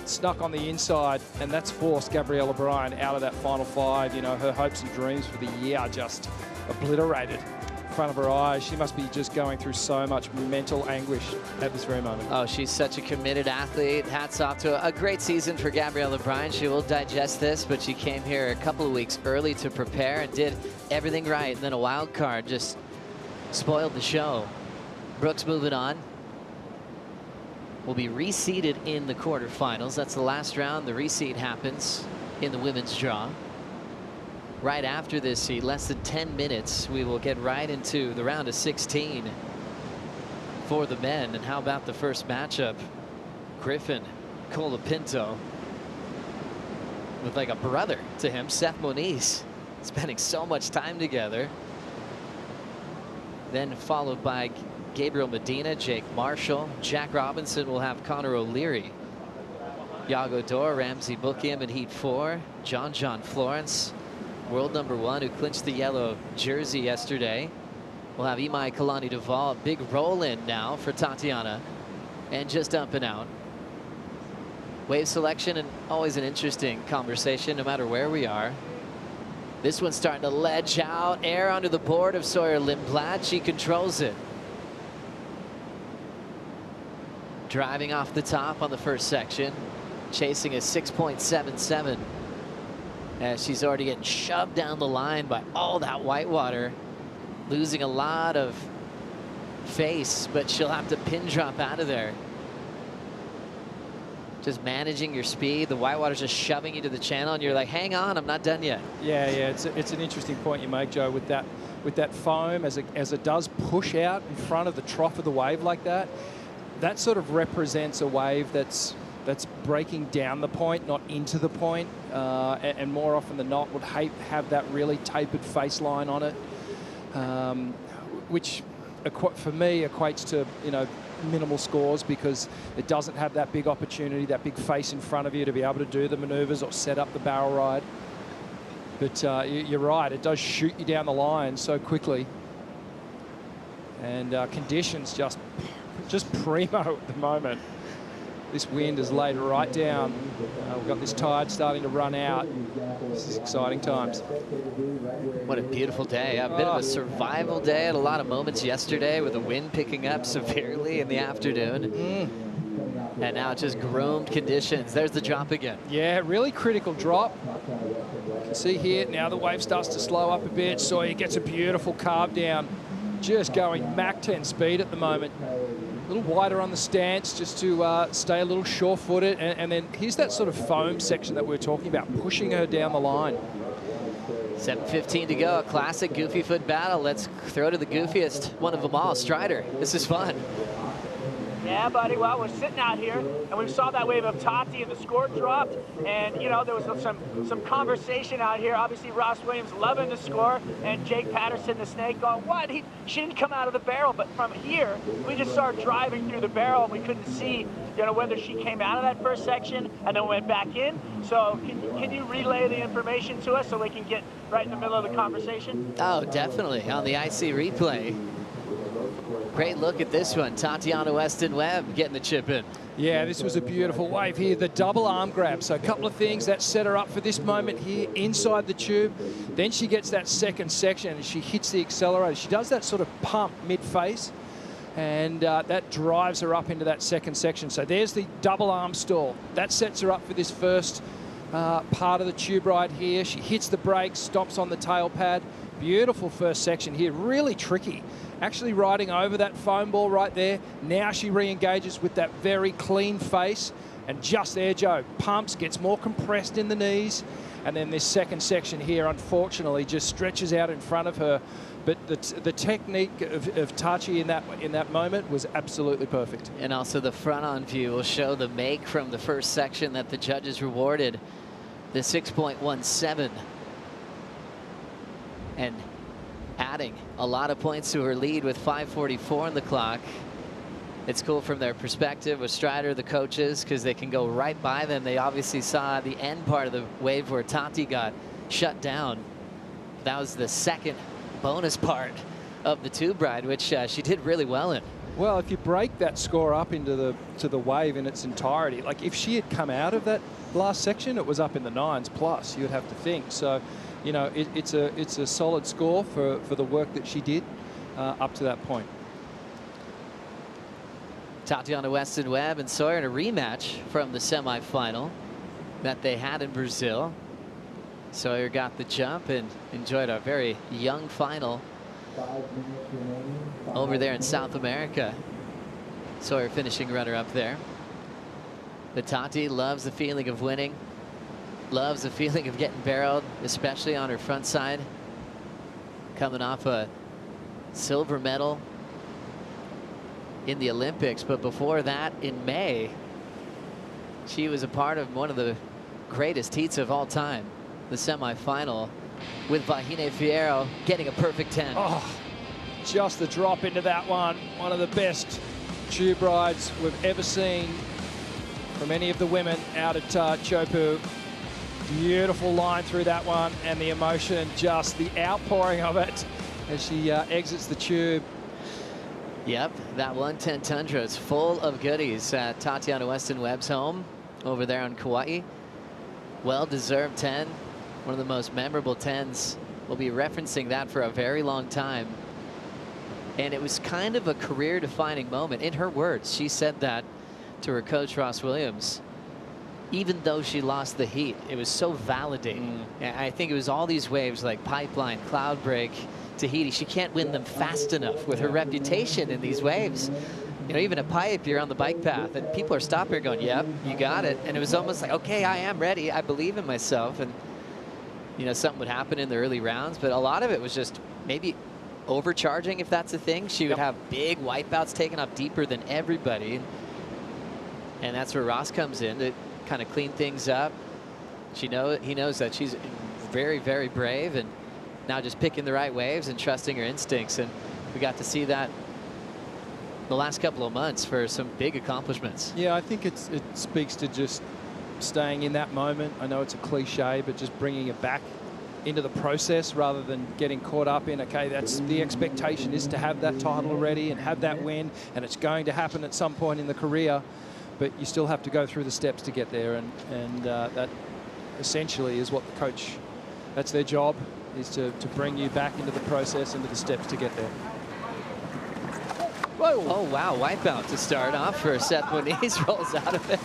snuck on the inside, and that's forced Gabriella Bryant out of that final 5. You know, her hopes and dreams for the year are just obliterated in front of her eyes. She must be just going through so much mental anguish at this very moment. Oh, she's such a committed athlete. Hats off to a great season for Gabriella Bryant. She will digest this, but she came here a couple of weeks early to prepare and did everything right. And then a wild card just spoiled the show. Brooks moving on. Will be reseeded in the quarterfinals. That's the last round. The reseed happens in the women's draw. Right after this seed, less than 10 minutes, we will get right into the round of 16 for the men. And how about the first matchup? Griffin, Colapinto, with like a brother to him, Seth Moniz, spending so much time together. Then followed by Gabriel Medina, Jake Marshall, Jack Robinson will have Connor O'Leary, Yago Dora, Ramsey Bookham in Heat 4, John Florence, world #1 who clinched the yellow jersey yesterday. We'll have Imai Colaney-Devault, big roll in now for Tatiana, and just up and out. Wave selection, and always an interesting conversation no matter where we are. This one's starting to ledge out, air under the board of Sawyer Lindblad. She controls it. Driving off the top on the first section, chasing a 6.77 as she's already getting shoved down the line by all that white water, losing a lot of face, but she'll have to pin drop out of there. Just managing your speed, the whitewater's just shoving you to the channel, and you're like, hang on, I'm not done yet. Yeah, it's an interesting point you make, Joe, with that foam as it does push out in front of the trough of the wave like that. That sort of represents a wave that's breaking down the point, not into the point, and more often than not would have that really tapered face line on it, which for me equates to, you know, minimal scores, because it doesn't have that big opportunity, that big face in front of you to be able to do the maneuvers or set up the barrel ride. But you're right, it does shoot you down the line so quickly, and conditions just primo at the moment. This wind has laid right down. We've got this tide starting to run out. This is exciting times. What a beautiful day. A bit of a survival day. Had a lot of moments yesterday with the wind picking up severely in the afternoon. And now it's just groomed conditions. There's the drop again. Yeah, really critical drop. You can see here, now the wave starts to slow up a bit. Sawyer gets a beautiful carve down. Just going Mach 10 speed at the moment. A little wider on the stance just to stay a little sure-footed. And then here's that sort of foam section that we were talking about, pushing her down the line. 7:15 to go, a classic goofy foot battle. Let's throw to the goofiest one of them all, Strider. This is fun. Yeah, buddy. Well, we're sitting out here, and we saw that wave of Tati, and the score dropped. And, you know, there was some conversation out here. Obviously, Ross Williams loving the score, and Jake Patterson, the snake, going, what? She didn't come out of the barrel. But from here, we just started driving through the barrel, and we couldn't see, you know, whether she came out of that first section and then went back in. So can you relay the information to us so we can get right in the middle of the conversation? Oh, definitely. On the IC replay. Great look at this one. Tatiana Weston-Webb getting the chip in. Yeah, this was a beautiful wave here. The double arm grab. So a couple of things that set her up for this moment here inside the tube. Then she gets that second section and she hits the accelerator. She does that sort of pump mid-face, and that drives her up into that second section. So there's the double arm stall. That sets her up for this first part of the tube ride here. She hits the brakes, stops on the tail pad. Beautiful first section here, really tricky. actually riding over that foam ball right there. Now she re-engages with that very clean face. And just there, Joe, pumps, gets more compressed in the knees. And then this second section here, unfortunately, just stretches out in front of her. But the technique of Tachi in that moment was absolutely perfect. And also the front-on view will show the make from the first section that the judges rewarded, the 6.17. And adding a lot of points to her lead with 5:44 on the clock. It's cool from their perspective with Strider, the coaches, because they can go right by them. They obviously saw the end part of the wave where Tati got shut down. That was the second bonus part of the tube ride, which she did really well in. Well, if you break that score up into the wave in its entirety, like if she had come out of that last section, it was up in the 9s plus, you would have to think. So, you know, it's a solid score for the work that she did up to that point. Tatiana Weston-Webb and Sawyer in a rematch from the semifinal that they had in Brazil. Sawyer got the jump and enjoyed a very young final over there in South America. Sawyer finishing runner-up there. But Tati loves the feeling of winning, loves the feeling of getting barreled, especially on her front side, coming off a silver medal in the Olympics. But before that, in May, she was a part of one of the greatest heats of all time, the semifinal, with Vahine Fierro getting a perfect 10. Oh, just the drop into that one. One of the best tube rides we've ever seen from any of the women out at Chopu. Beautiful line through that one, and the emotion, just the outpouring of it as she exits the tube. Yep, that 110 Tundra is full of goodies at Tatiana Weston-Webb's home over there on Kauai. Well-deserved 10, one of the most memorable 10s. We'll be referencing that for a very long time. And it was kind of a career-defining moment. In her words, she said that to her coach, Ross Williams. Even though she lost the heat, it was so validating. And I think it was all these waves like Pipeline, Cloudbreak, Tahiti. She can't win them fast enough with her reputation in these waves. You know, even a pipe, you're on the bike path and people are stopping her going, yep, you got it. And it was almost like, okay, I am ready. I believe in myself. And, you know, something would happen in the early rounds, but a lot of it was just maybe overcharging, if that's a thing. She would have big wipeouts taken up deeper than everybody. And that's where Ross comes in to kind of clean things up. He knows that she's very, very brave and now just picking the right waves and trusting her instincts. And we got to see that the last couple of months for some big accomplishments. Yeah, I think it speaks to just staying in that moment. I know it's a cliche, but just bringing it back into the process rather than getting caught up in, okay, that's the expectation is to have that title already and have that win, and it's going to happen at some point in the career, but you still have to go through the steps to get there. And that essentially is what the coach, that's their job, is to bring you back into the process, into the steps to get there. Whoa. Oh, wow. Wipeout to start off for Seth Moniz. Rolls out of it.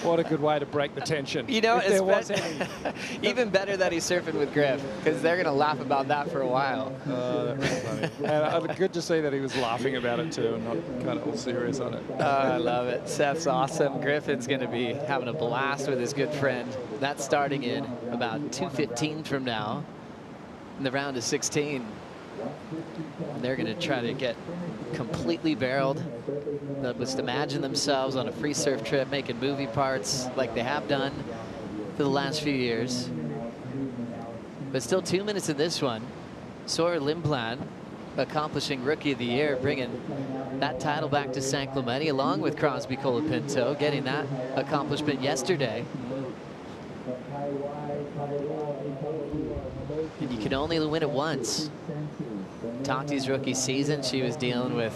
What a good way to break the tension. You know, if there was any. Even better that he's surfing with Griff, because they're going to laugh about that for a while. That was funny. And good to see that he was laughing about it too and not kind of all serious on it. I love it. Seth's awesome. Griffin's going to be having a blast with his good friend. That's starting in about 2:15 from now. In the round of 16. They're going to try to get completely barreled. They'll just imagine themselves on a free surf trip making movie parts like they have done for the last few years. But still 2 minutes in this one. Sawyer Lindblad accomplishing Rookie of the Year, bringing that title back to San Clemente along with Crosby Colapinto, getting that accomplishment yesterday. And you can only win it once. Tati's rookie season, she was dealing with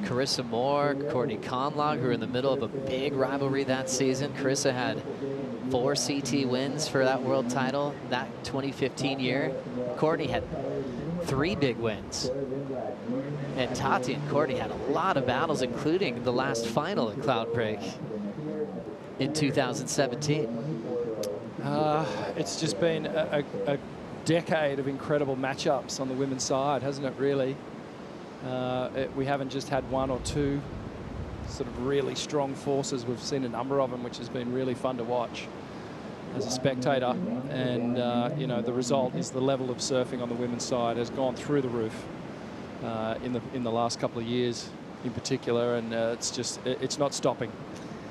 Carissa Moore, Courtney Conlog, who were in the middle of a big rivalry that season. Carissa had 4 CT wins for that world title that 2015 year. Courtney had 3 big wins. And Tati and Courtney had a lot of battles, including the last final at Cloudbreak in 2017. It's just been a decade of incredible matchups on the women's side, hasn't it, really? We haven't just had one or two sort of really strong forces. We've seen a number of them, which has been really fun to watch as a spectator. And, you know, the result is the level of surfing on the women's side has gone through the roof in the last couple of years in particular. And it's not stopping.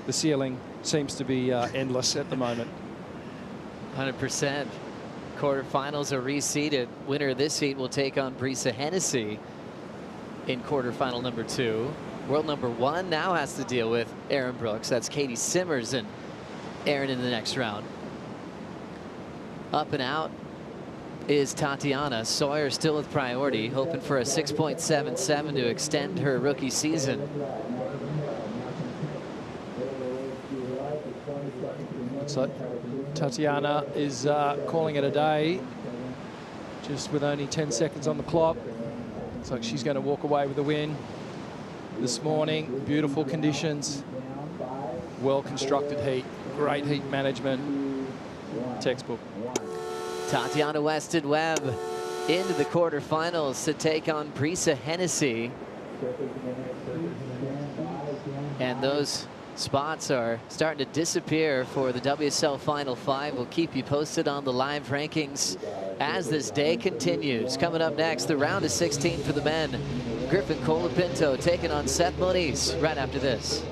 The ceiling seems to be endless at the moment. 100%. Quarterfinals are reseeded. Winner of this heat will take on Brisa Hennessy in quarterfinal number 2. World number 1 now has to deal with Erin Brooks. That's Katie Simmers and Erin in the next round. Up and out is Tatiana. Sawyer still with priority, hoping for a 6.77 to extend her rookie season. So Tatiana is calling it a day, just with only 10 seconds on the clock. Looks like she's going to walk away with the win this morning. Beautiful conditions, well-constructed heat, great heat management, textbook. Tatiana Weston-Webb into the quarterfinals to take on Brisa Hennessy. And those spots are starting to disappear for the WSL Final 5. We'll keep you posted on the live rankings as this day continues. Coming up next, the round of 16 for the men. Griffin Colapinto taking on Seth Moniz right after this.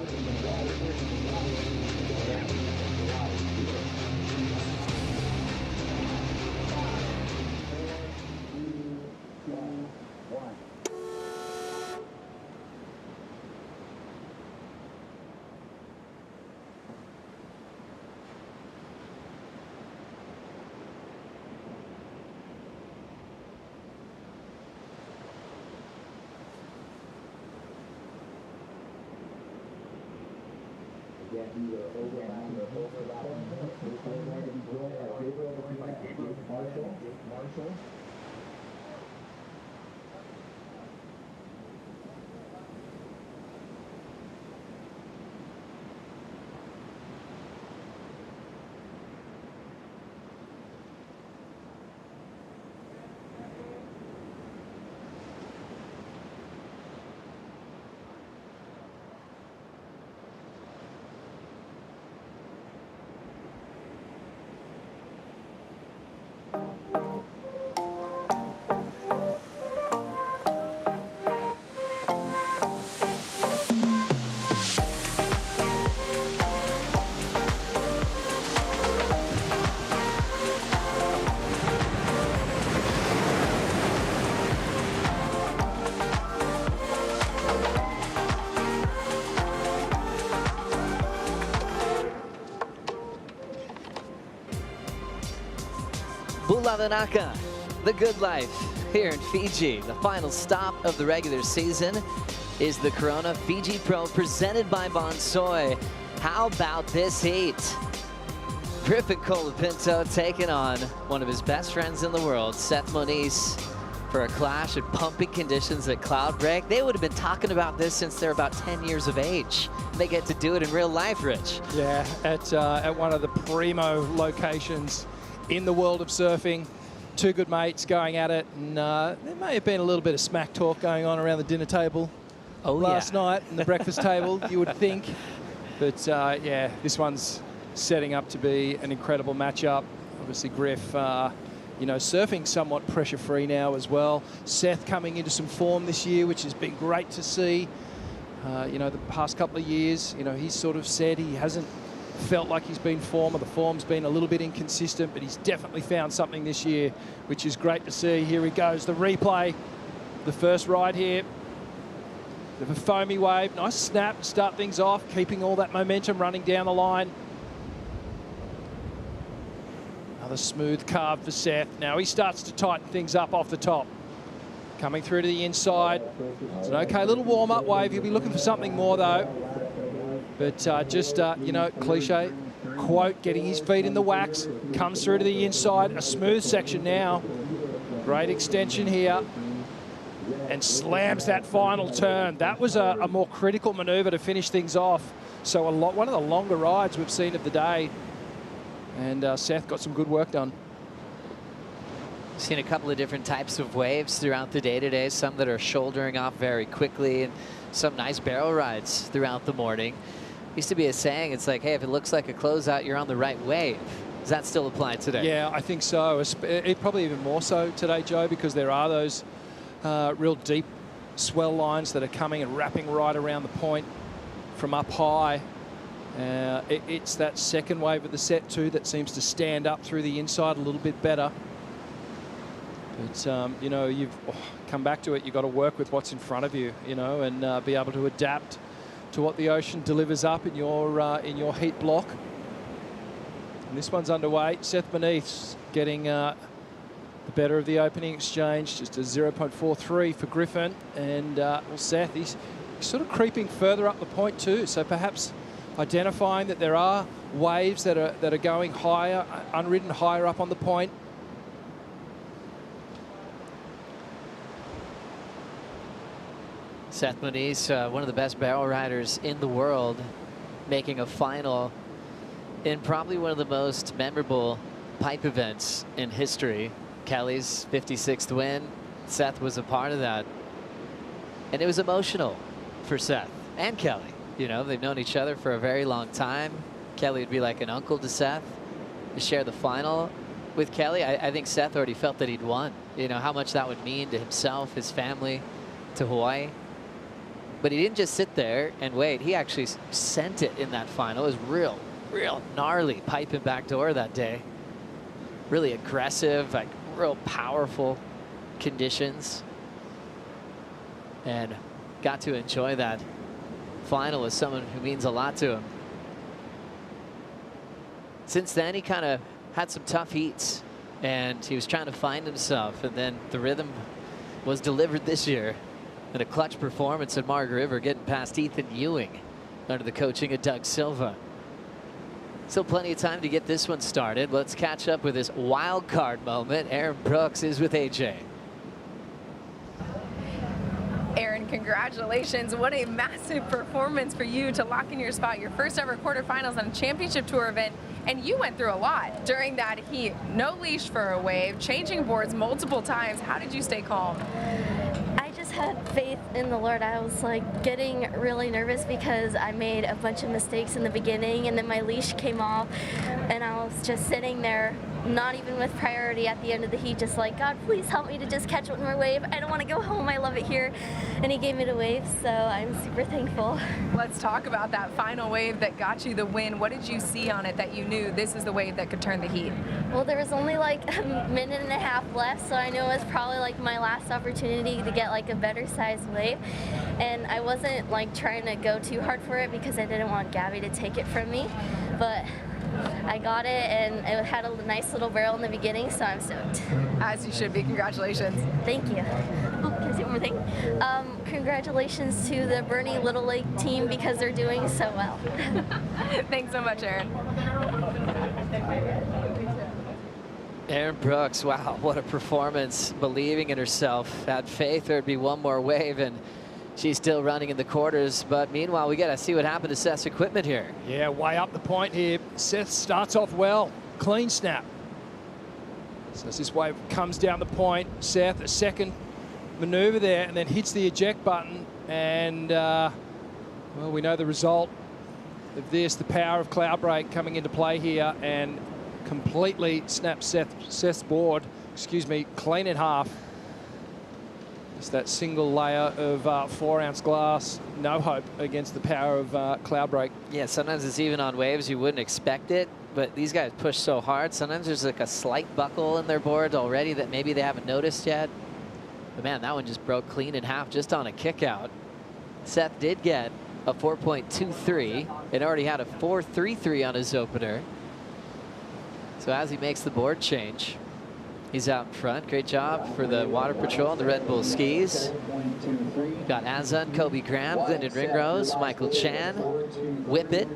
Bulavanaka, the good life here in Fiji. The final stop of the regular season is the Corona Fiji Pro presented by Bonsoy. How about this heat? Griffin Colapinto taking on one of his best friends in the world, Seth Moniz, for a clash in pumping conditions at Cloudbreak. They would have been talking about this since they're about 10 years of age. They get to do it in real life, Rich. Yeah, at one of the primo locations in the world of surfing. Two good mates going at it, and there may have been a little bit of smack talk going on around the dinner table last night and the breakfast table, you would think. But yeah, this one's setting up to be an incredible matchup. Obviously, Griff, you know, surfing somewhat pressure-free now as well. Seth coming into some form this year, which has been great to see. You know, the past couple of years, you know, he's sort of said he hasn't felt like he's been form, or the form's been a little bit inconsistent, but he's definitely found something this year, which is great to see. Here he goes, the replay, the first ride here. Bit of a foamy wave, nice snap to start things off, keeping all that momentum running down the line. Another smooth carve for Seth. Now he starts to tighten things up off the top. Coming through to the inside. It's an okay little warm-up wave. He'll be looking for something more though. But you know, cliche quote, getting his feet in the wax, comes through to the inside, a smooth section now. Great extension here, and slams that final turn. That was a more critical maneuver to finish things off. So one of the longer rides we've seen of the day. And Seth got some good work done. Seen a couple of different types of waves throughout the day today, some that are shouldering off very quickly and some nice barrel rides throughout the morning. Used to be a saying, it's like, hey, if it looks like a closeout, you're on the right wave. Does that still apply today? Yeah, I think so. It probably even more so today, Joe, because there are those real deep swell lines that are coming and wrapping right around the point from up high. It's that second wave of the set too that seems to stand up through the inside a little bit better. But, you know, you've come back to it. You've got to work with what's in front of you, you know, and be able to adapt to what the ocean delivers up in your heat block. And this one's underway. Seth Beneath's getting the better of the opening exchange. Just a 0.43 for Griffin. And well, Seth, he's sort of creeping further up the point too. So perhaps identifying that there are waves that are going higher, unridden higher up on the point. Seth Moniz, one of the best barrel riders in the world, making a final in probably one of the most memorable pipe events in history. Kelly's 56th win. Seth was a part of that. And it was emotional for Seth and Kelly. You know, they've known each other for a very long time. Kelly would be like an uncle to Seth. To share the final with Kelly, I think Seth already felt that he'd won. You know, how much that would mean to himself, his family, to Hawaii. But he didn't just sit there and wait. He actually sent it in that final. It was real gnarly pipe and back door that day. Really aggressive, like real powerful conditions. And got to enjoy that final with someone who means a lot to him. Since then, he kind of had some tough heats and he was trying to find himself. And then the rhythm was delivered this year. And a clutch performance at Margaret River, getting past Ethan Ewing under the coaching of Doug Silva. Still plenty of time to get this one started. Let's catch up with this wild card moment. Aaron Brooks is with AJ. Aaron, congratulations. What a massive performance for you to lock in your spot, your first ever quarterfinals on a championship tour event. And you went through a lot during that heat. No leash for a wave, changing boards multiple times. How did you stay calm? Had faith in the Lord. I was like getting really nervous because I made a bunch of mistakes in the beginning and then my leash came off and I was just sitting there, not even with priority at the end of the heat, just like, God, please help me to just catch one more wave. I don't want to go home. I love it here. And he gave me the wave, so I'm super thankful. Let's talk about that final wave that got you the win. What did you see on it that you knew this is the wave that could turn the heat? Well, there was only like a minute and a half left, so I knew it was probably like my last opportunity to get like a better sized wave. And I wasn't like trying to go too hard for it because I didn't want Gabby to take it from me. But I got it, and it had a nice little barrel in the beginning, so I'm stoked. As you should be. Congratulations. Thank you. Oh, can I say one more thing? Congratulations to the Bernie Little League team because they're doing so well. Thanks so much, Aaron. Aaron Brooks, wow, what a performance. Believing in herself, had faith there'd be one more wave, and she's still running in the quarters. But meanwhile, we got to see what happened to Seth's equipment here. Yeah, way up the point here. Seth starts off well. Clean snap. So as this wave comes down the point, Seth, a second maneuver there, and then hits the eject button. And, well, we know the result of this, the power of Cloudbreak coming into play here, and completely snaps Seth's board, clean in half. Just that single layer of 4-ounce glass, no hope against the power of Cloudbreak. Yeah, sometimes it's even on waves, you wouldn't expect it, but these guys push so hard. Sometimes there's like a slight buckle in their board already that maybe they haven't noticed yet. But man, that one just broke clean in half just on a kick out. Seth did get a 4.23. It already had a 4.33 on his opener. So as he makes the board change, he's out in front. Great job for the Water Patrol and the Red Bull skis. Got Azun, Kobe Graham, Glendon Ringrose, Michael Chan, Whippet,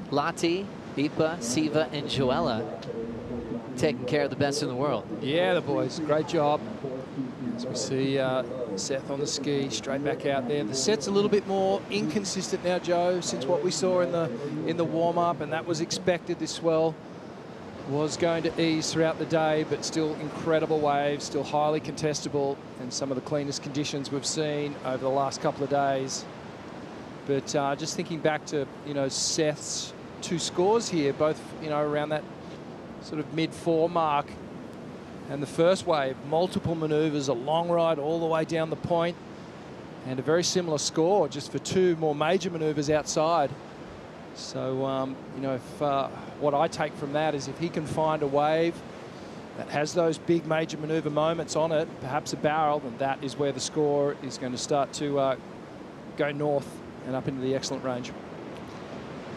Lottie, Ipa, Siva, and Joella taking care of the best in the world. Yeah, the boys, great job. As we see Seth on the ski, straight back out there. The set's a little bit more inconsistent now, Joe, since what we saw in the warm-up, and that was expected. This swell was going to ease throughout the day, but still incredible waves, still highly contestable, and some of the cleanest conditions we've seen over the last couple of days. But just thinking back to, you know, Seth's 2 scores here, both, you know, around that sort of mid-4 mark. And the first wave, multiple maneuvers, a long ride all the way down the point, and a very similar score just for 2 more major maneuvers outside. So, you know, if what I take from that is if he can find a wave that has those big major maneuver moments on it, perhaps a barrel, then that is where the score is going to start to go north and up into the excellent range.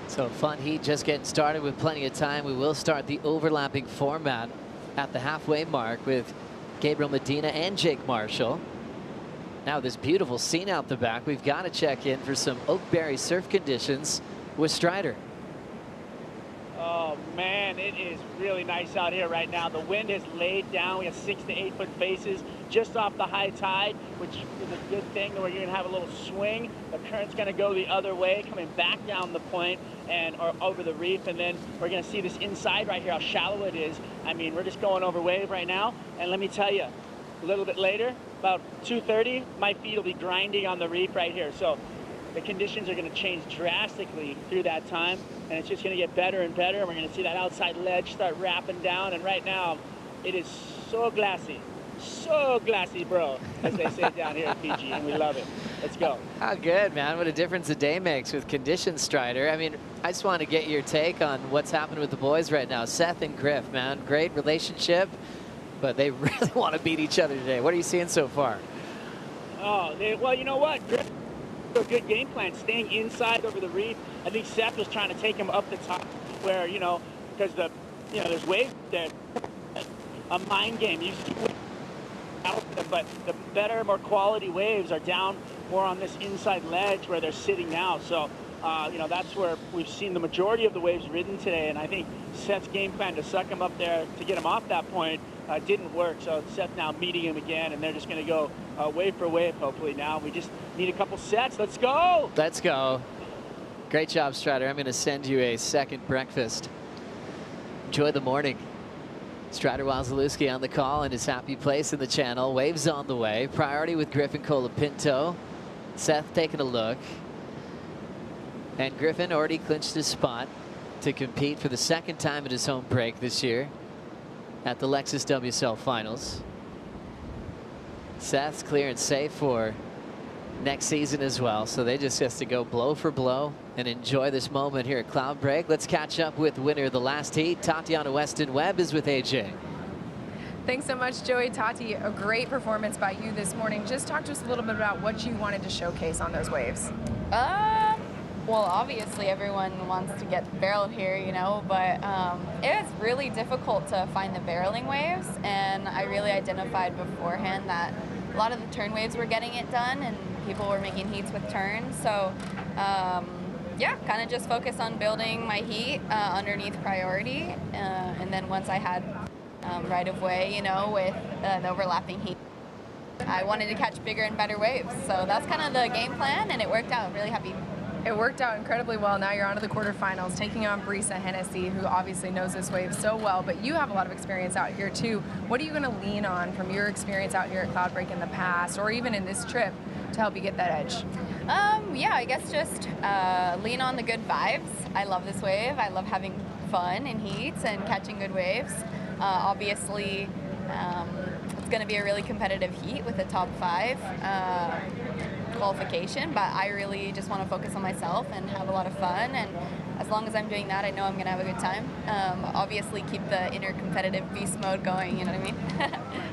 So fun heat just getting started with plenty of time. We will start the overlapping format at the halfway mark with Gabriel Medina and Jake Marshall. Now this beautiful scene out the back, we've got to check in for some Oakberry surf conditions with Strider. Oh man, it is really nice out here right now. The wind has laid down. We have 6 to 8 foot faces just off the high tide, which is a good thing where you're gonna have a little swing. The current's gonna go the other way, coming back down the point or over the reef, and then we're gonna see this inside right here, how shallow it is. I mean, we're just going over wave right now, and let me tell you, a little bit later, about 2:30, my feet will be grinding on the reef right here. So the conditions are going to change drastically through that time, and it's just going to get better and better. We're going to see that outside ledge start wrapping down, and right now it is so glassy, bro, as they say down here in Fiji, and we love it. Let's go. How good, man. What a difference a day makes with conditions, Strider. I mean, I just want to get your take on what's happening with the boys right now. Seth and Griff, man, great relationship, but they really want to beat each other today. What are you seeing so far? Oh, well, you know what? Griff, a good game plan, staying inside over the reef. I think Seth was trying to take him up the top where, you know, because there's waves there. A mind game. You see out, but the better, more quality waves are down more on this inside ledge where they're sitting now. So, you know, that's where we've seen the majority of the waves ridden today. And I think Seth's game plan to suck him up there to get him off that point didn't work. So Seth now meeting him again, and they're just going to go wave for wave, hopefully now. We just need a couple sets. Let's go. Let's go. Great job, Strider. I'm going to send you a second breakfast. Enjoy the morning. Strider Wazalewski on the call in his happy place in the channel. Waves on the way. Priority with Griffin Colapinto. Seth taking a look. And Griffin already clinched his spot to compete for the 2nd time at his home break this year at the Lexus WSL Finals. Seth's clear and safe for next season as well, so they just have to go blow for blow and enjoy this moment here at Cloudbreak. Let's catch up with winner of the last heat. Tatiana Weston-Webb is with AJ. Thanks so much, Joey. Tati, a great performance by you this morning. Just talk to us a little bit about what you wanted to showcase on those waves. Well, obviously everyone wants to get barreled here, you know, but it was really difficult to find the barreling waves, and I really identified beforehand that a lot of the turn waves were getting it done and people were making heats with turns. So yeah, kind of just focus on building my heat underneath priority, and then once I had right of way, you know, with the overlapping heat, I wanted to catch bigger and better waves. So that's kind of the game plan, and it worked out. I'm really happy. It worked out incredibly well. Now you're on to the quarterfinals, taking on Brisa Hennessy, who obviously knows this wave so well, but you have a lot of experience out here too. What are you going to lean on from your experience out here at Cloudbreak in the past, or even in this trip, to help you get that edge? Yeah, I guess just lean on the good vibes. I love this wave. I love having fun in heats and catching good waves. Obviously, it's going to be a really competitive heat with a top 5 qualification, but I really just want to focus on myself and have a lot of fun, and as long as I'm doing that, I know I'm going to have a good time. Obviously keep the inner competitive beast mode going, you know what I mean?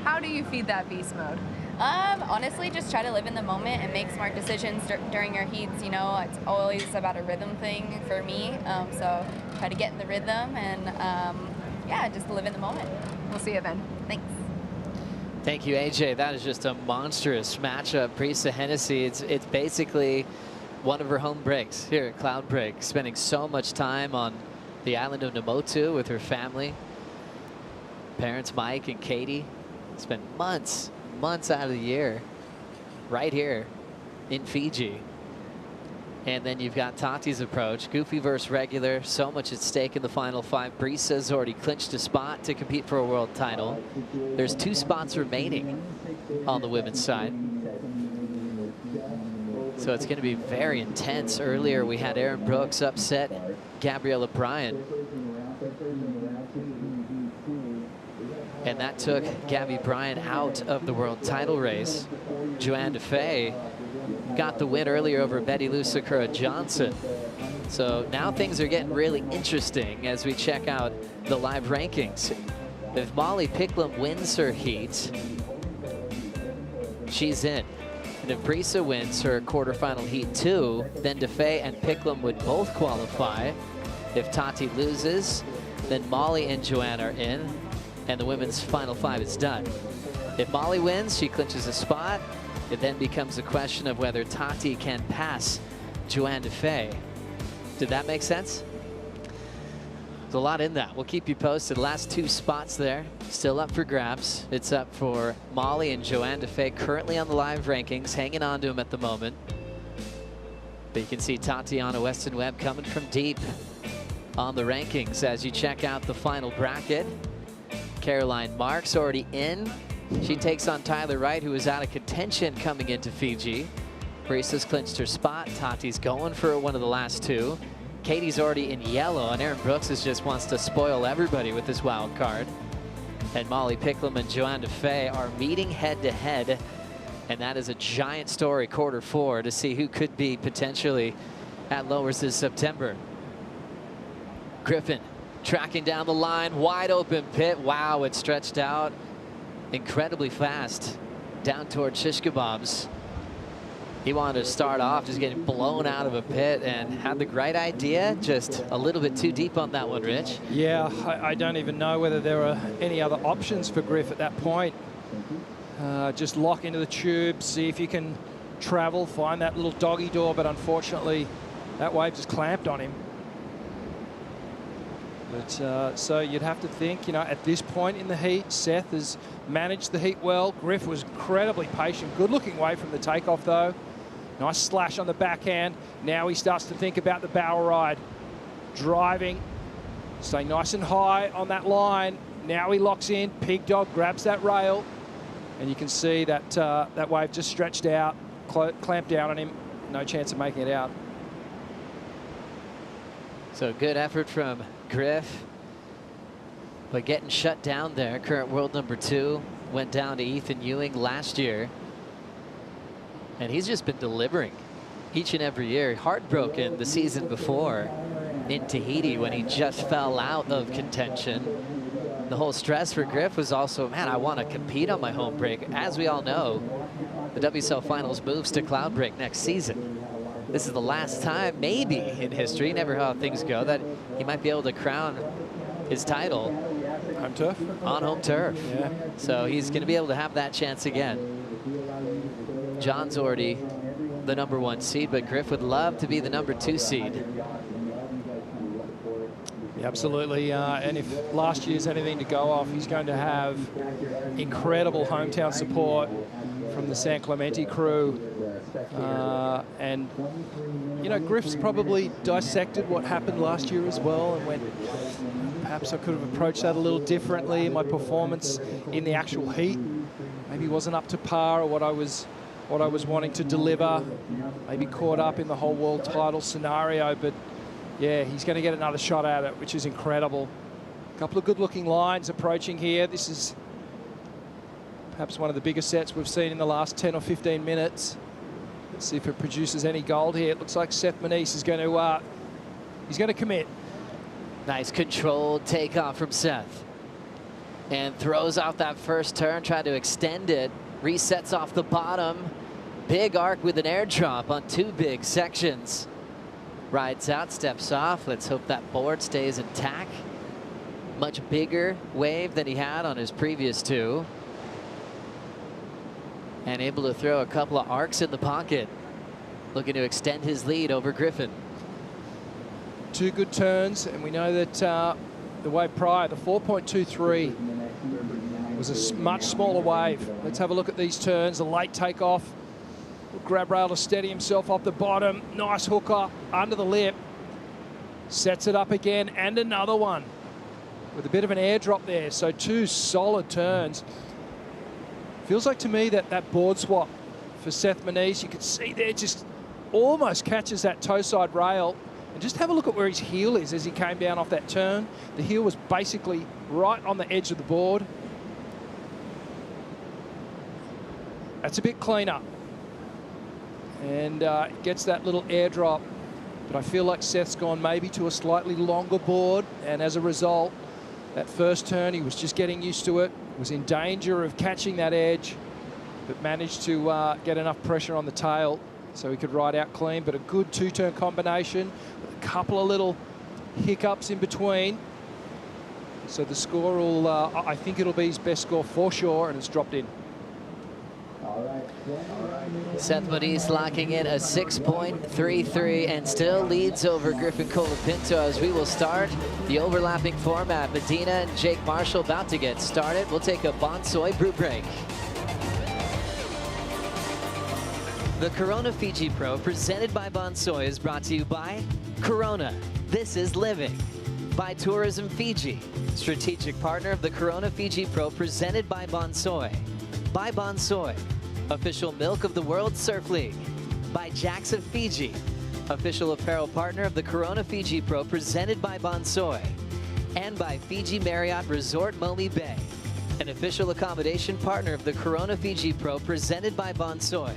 How do you feed that beast mode? Honestly, just try to live in the moment and make smart decisions during your heats. You know, it's always about a rhythm thing for me, so try to get in the rhythm and yeah, just live in the moment. We'll see you then. Thanks. Thank you, AJ. That is just a monstrous matchup. Brisa Hennessy, it's basically one of her home breaks here at Cloudbreak, spending so much time on the island of Namotu with her family. Parents Mike and Katie spend months out of the year right here in Fiji. And then you've got Tati's approach. Goofy versus regular. So much at stake in the final 5. Brisa's already clinched a spot to compete for a world title. There's 2 spots remaining on the women's side. So it's going to be very intense. Earlier we had Aaron Brooks upset Gabriela Bryant. And that took Gabby Bryant out of the world title race. Joanne Defay got the win earlier over Betty Lou Sakura Johnson. So now things are getting really interesting as we check out the live rankings. If Molly Picklum wins her heat, she's in. And if Brisa wins her quarterfinal heat 2, then Defay and Picklum would both qualify. If Tati loses, then Molly and Joanne are in, and the women's final 5 is done. If Molly wins, she clinches a spot. It then becomes a question of whether Tati can pass Joanne Defay. Did that make sense? There's a lot in that. We'll keep you posted. Last 2 spots there, still up for grabs. It's up for Molly and Joanne Defay, currently on the live rankings, hanging on to them at the moment. But you can see Tatiana Weston-Webb coming from deep on the rankings as you check out the final bracket. Caroline Marks already in. She takes on Tyler Wright, who is out of contention coming into Fiji. Brisa's clinched her spot. Tati's going for one of the last 2. Katie's already in yellow, and Aaron Brooks just wants to spoil everybody with this wild card. And Molly Picklum and Joanne Defay are meeting head-to-head, and that is a giant story, quarter 4, to see who could be potentially at lowers this September. Griffin tracking down the line, wide open pit. Wow, it stretched out incredibly fast down toward shish kebabs. He wanted to start off just getting blown out of a pit and had the right idea, just a little bit too deep on that one, Rich. Yeah, I don't even know whether there are any other options for Griff at that point. Just lock into the tube, see if you can travel, find that little doggy door, but unfortunately that wave just clamped on him. But so you'd have to think, you know, at this point in the heat, Seth has managed the heat well. Griff was incredibly patient. Good looking wave from the takeoff though. Nice slash on the backhand. Now he starts to think about the barrel ride. Driving, staying nice and high on that line. Now he locks in, Pig Dog grabs that rail. And you can see that that wave just stretched out, clamped down on him. No chance of making it out. So good effort from Griff, but getting shut down there. Current world number 2 went down to Ethan Ewing last year, and he's just been delivering each and every year. Heartbroken the season before in Tahiti when he just fell out of contention. The whole stress for Griff was also, man, I want to compete on my home break. As we all know, the WSL Finals moves to Cloudbreak next season. This is the last time, maybe in history, never how things go, that he might be able to crown his title home turf on home turf. Yeah. So he's going to be able to have that chance again. John's already the #1 seed, but Griff would love to be the #2 seed. Yeah, absolutely. And if last year's anything to go off, he's going to have incredible hometown support from the San Clemente crew. And, you know, Griff's probably dissected what happened last year as well and went, perhaps I could have approached that a little differently. My performance in the actual heat maybe wasn't up to par or what I was wanting to deliver. Maybe caught up in the whole world title scenario, but yeah, he's going to get another shot at it, which is incredible. A couple of good-looking lines approaching here. This is perhaps one of the biggest sets we've seen in the last 10 or 15 minutes. Let's see if it produces any gold here. It looks like Seth Manise is going to, he's going to commit. Nice controlled takeoff from Seth. And throws out that first turn, tried to extend it. Resets off the bottom. Big arc with an airdrop on 2 big sections. Rides out, steps off. Let's hope that board stays intact. Much bigger wave than he had on his previous 2. And able to throw a couple of arcs in the pocket. Looking to extend his lead over Griffin. 2 good turns, and we know that the wave prior, the 4.23, was a much smaller wave. Let's have a look at these turns. A late takeoff Grab rail to steady himself off the bottom. Nice hook up under the lip. Sets it up again, and another one with a bit of an airdrop there. So 2 solid turns. Feels like to me that board swap for Seth Moniz, you could see there, just almost catches that toe side rail. And just have a look at where his heel is as he came down off that turn. The heel was basically right on the edge of the board. That's a bit cleaner. And gets that little airdrop. But I feel like Seth's gone maybe to a slightly longer board, and as a result, that first turn, he was just getting used to it, was in danger of catching that edge, but managed to get enough pressure on the tail so he could ride out clean. But a good 2-turn combination with a couple of little hiccups in between. So the score will, I think it'll be his best score for sure, and it's dropped in. Seth Moniz locking in a 6.33 and still leads over Griffin Colapinto as we will start the overlapping format. Medina and Jake Marshall about to get started. We'll take a Bonsoy brew break. The Corona Fiji Pro presented by Bonsoy is brought to you by Corona. This is living. By Tourism Fiji, strategic partner of the Corona Fiji Pro presented by Bonsoy. By Bonsoy, official milk of the World Surf League. By Jacks of Fiji, official apparel partner of the Corona Fiji Pro presented by Bonsoy. And by Fiji Marriott Resort Momi Bay, an official accommodation partner of the Corona Fiji Pro presented by Bonsoy.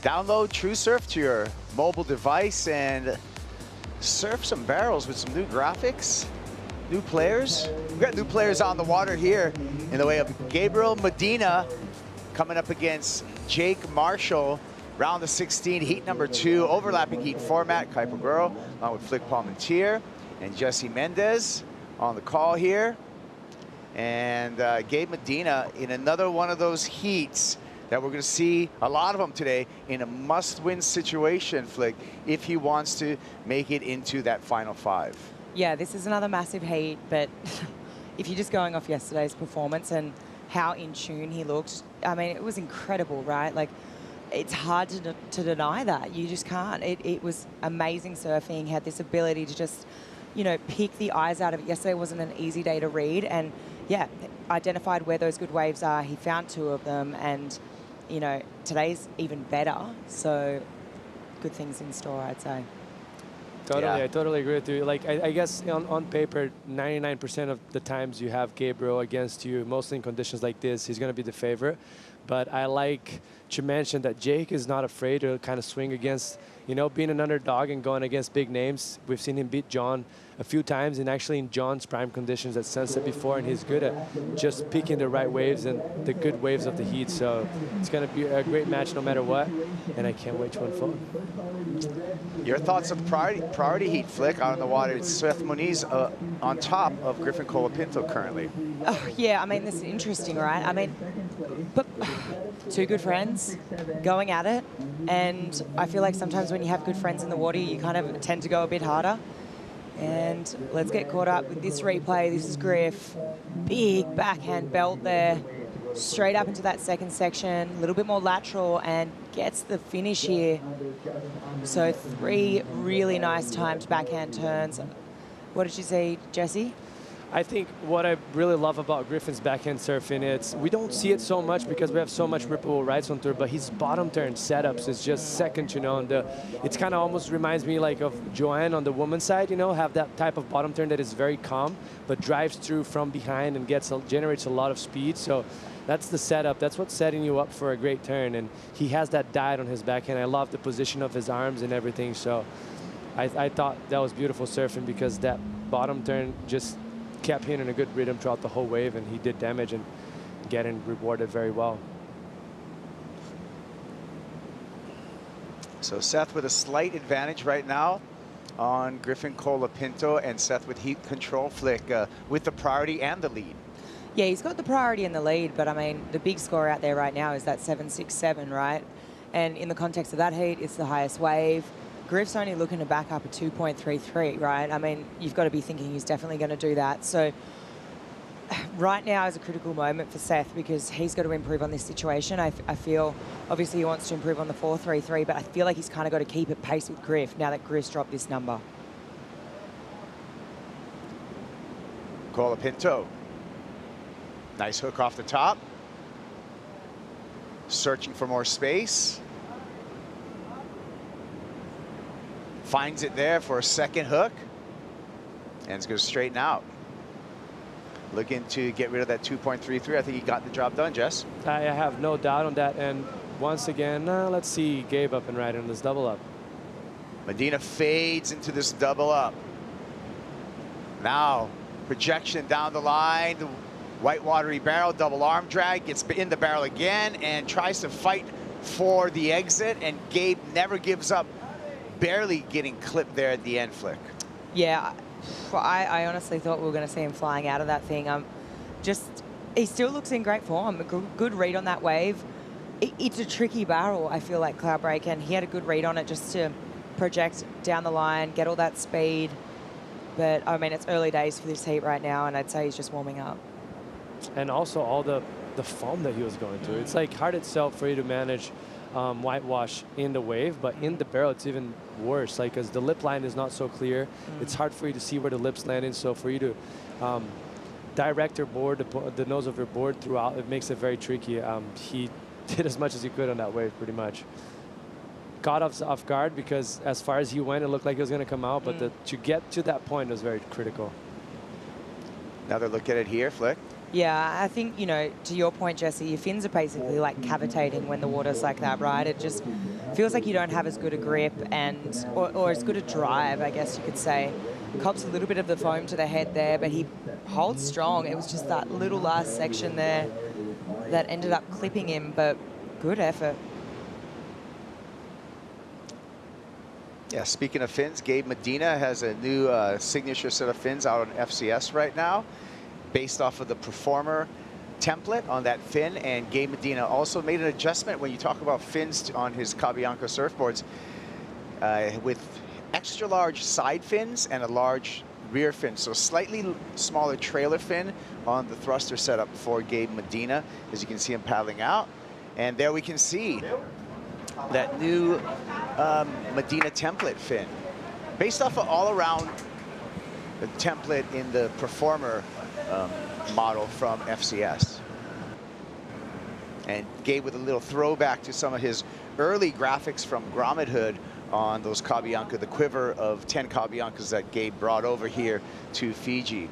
Download TrueSurf to your mobile device and surf some barrels with some new graphics, new players. We've got new players on the water here in the way of Gabriel Medina coming up against Jake Marshall. Round of 16, heat number 2, overlapping heat format. Kuiper Girl along with Flick Palmentier and Jesse Mendez on the call here. And Gabe Medina in another one of those heats that we're going to see a lot of them today in a must-win situation, Flick, if he wants to make it into that final 5. Yeah, this is another massive heat, but if you're just going off yesterday's performance and how in tune he looked, I mean, it was incredible, right? Like, it's hard to deny that. You just can't. It was amazing surfing. He had this ability to just, you know, pick the eyes out of it. Yesterday wasn't an easy day to read, and yeah, identified where those good waves are. He found 2 of them, and you know, today's even better. So good things in store, I'd say. Totally, Yeah. I totally agree with you. Like, I guess on paper, 99% of the times you have Gabriel against you, mostly in conditions like this, he's going to be the favorite. But I like to mention that Jake is not afraid to kind of swing against, you know, being an underdog and going against big names. We've seen him beat John a few times, and actually in John's prime conditions at Sunset before, and he's good at just picking the right waves and the good waves of the heat. So it's going to be a great match no matter what, and I can't wait to unfold. Your thoughts on priority heat, Flick, out on the water? It's Seth Moniz on top of Griffin Colapinto currently. Oh, yeah, I mean, this is interesting, right? I mean, but 2 good friends going at it, and I feel like sometimes when you have good friends in the water, you kind of tend to go a bit harder. And let's get caught up with this replay. This is Griff. Big backhand belt there. straight up into that second section, a little bit more lateral, and gets the finish here. So 3 really nice timed backhand turns. What did you say, Jesse? I think what I really love about Griffin's backhand surfing, it's we don't see it so much because we have so much rippable rights on tour, but his bottom turn setups is just second to none. It's kind of almost reminds me like of Joanne on the woman's side, you know, have that type of bottom turn that is very calm, but drives through from behind and generates a lot of speed. So that's the setup. That's what's setting you up for a great turn. And he has that diet on his backhand. I love the position of his arms and everything. So I thought that was beautiful surfing because that bottom turn just kept him in a good rhythm throughout the whole wave, and he did damage and getting rewarded very well. So Seth with a slight advantage right now on Griffin Colapinto, and Seth with heat control, Flick with the priority and the lead. Yeah, he's got the priority and the lead, but I mean, the big score out there right now is that 7.67, right? And in the context of that heat, it's the highest wave. Griff's only looking to back up a 2.33, right? I mean, you've got to be thinking he's definitely going to do that. So right now is a critical moment for Seth because he's got to improve on this situation. I feel, obviously he wants to improve on the 4.33, but I feel like he's kind of got to keep it pace with Griff now that Griff's dropped this number. Colapinto. Nice hook off the top. Searching for more space. Finds it there for a second hook. And it's going to straighten out. Looking to get rid of that 2.33. I think he got the job done, Jess. I have no doubt on that. And once again, let's see Gabe up and right on this double up. Medina fades into this double up. Now, projection down the line. The white watery barrel, double arm drag, gets in the barrel again and tries to fight for the exit. And Gabe never gives up. Barely getting clipped there at the end, Flick. Yeah, I honestly thought we were going to see him flying out of that thing. He still looks in great form. A good read on that wave. It's a tricky barrel, I feel like, Cloudbreak, and he had a good read on it just to project down the line, get all that speed. But, I mean, it's early days for this heat right now, and I'd say he's just warming up. And also all the foam that he was going through. It's like hard itself for you to manage whitewash in the wave, but in the barrel it's even worse, like because the lip line is not so clear. It's hard for you to see where the lips landing, so for you to direct your board, the nose of your board throughout, it makes it very tricky. He did as much as he could on that wave, pretty much. Caught off guard because as far as he went, it looked like he was going to come out, but to get to that point was very critical. Another look at it here, Flick. Yeah, I think, you know, to your point, Jesse, your fins are basically like cavitating when the water's like that, right? It just feels like you don't have as good a grip and or as good a drive, I guess you could say. Cops a little bit of the foam to the head there, but he holds strong. It was just that little last section there that ended up clipping him, but good effort. Yeah, speaking of fins, Gabe Medina has a new signature set of fins out on FCS right now, based off of the Performer template on that fin. And Gabe Medina also made an adjustment when you talk about fins on his Cabianca surfboards with extra large side fins and a large rear fin. So slightly smaller trailer fin on the thruster setup for Gabe Medina, as you can see him paddling out. And there we can see that new Medina template fin, based off of all around the template in the Performer model from FCS. And Gabe with a little throwback to some of his early graphics from Grommet Hood on those Cabianca, the quiver of 10 Cabiancas that Gabe brought over here to Fiji.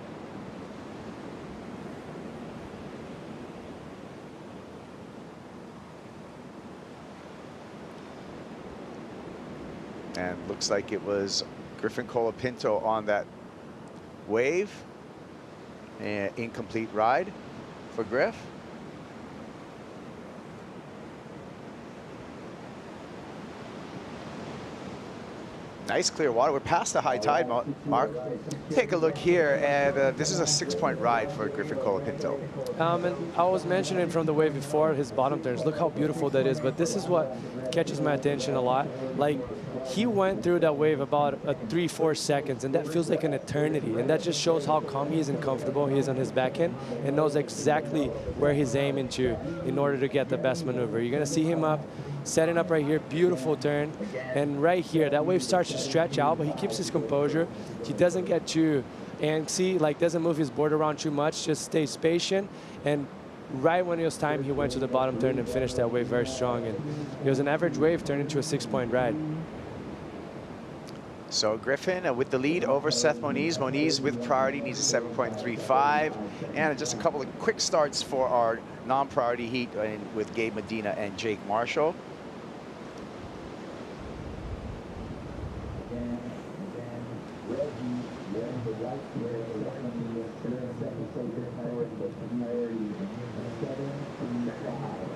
And looks like it was Griffin Colapinto on that wave. An incomplete ride for Griff. Nice clear water. We're past the high tide, Mark. Take a look here, and this is a 6-point ride for Griffin Colapinto. And I was mentioning from the wave before his bottom turns. Look how beautiful that is. But this is what catches my attention a lot. Like, he went through that wave about 3-4 seconds, and that feels like an eternity. And that just shows how calm he is and comfortable he is on his backhand, and knows exactly where he's aiming to in order to get the best maneuver. You're going to see him up, setting up right here, beautiful turn. And right here, that wave starts to stretch out, but he keeps his composure. He doesn't get too antsy, like doesn't move his board around too much, just stays patient. And right when it was time, he went to the bottom turn and finished that wave very strong. And it was an average wave turned into a 6-point ride. So Griffin with the lead over Seth Moniz. Moniz with priority needs a 7.35. And just a couple of quick starts for our non-priority heat with Gabe Medina and Jake Marshall.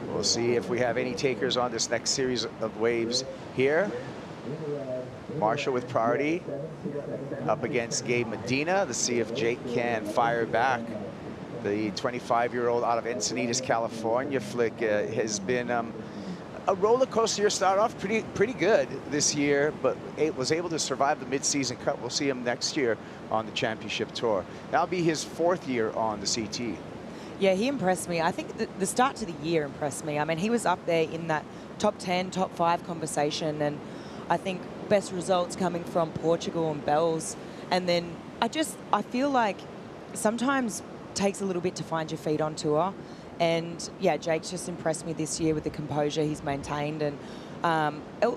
We'll see if we have any takers on this next series of waves here. Marshall with priority up against Gabe Medina. Let's see if Jake can fire back. The 25-year-old out of Encinitas, California flick has been a roller coaster year. Started off pretty good this year, but was able to survive the mid-season cut. We'll see him next year on the championship tour. That'll be his 4th year on the CT. Yeah, he impressed me. I think the start to the year impressed me. I mean, he was up there in that top 10, top 5 conversation, and I think best results coming from Portugal and Bells. And then I feel like sometimes takes a little bit to find your feet on tour. And yeah, Jake's just impressed me this year with the composure he's maintained. And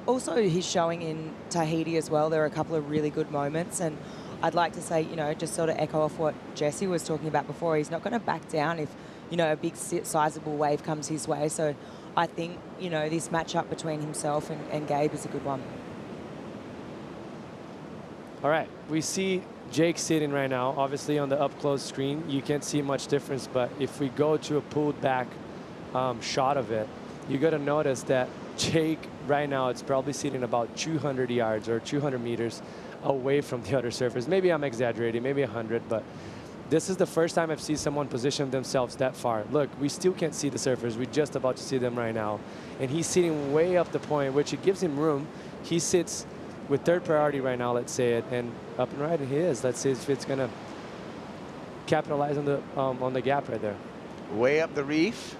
also he's showing in Tahiti as well. There are a couple of really good moments. And I'd like to say, you know, just sort of echo off what Jesse was talking about before. He's not going to back down if, you know, a big sizable wave comes his way. So I think, you know, this matchup between himself and Gabe is a good one. All right, we see Jake sitting right now. Obviously on the up close screen, you can't see much difference, but if we go to a pulled back shot of it, you got to notice that Jake right now, it's probably sitting about 200 yards or 200 meters away from the other surfers. Maybe I'm exaggerating, maybe 100, but this is the first time I've seen someone position themselves that far. Look, we still can't see the surfers. We're just about to see them right now. And he's sitting way up the point, which it gives him room. He sits with 3rd priority right now, let's say it, and up and right, and he is. Let's see if it's gonna capitalize on the gap right there. Way up the reef.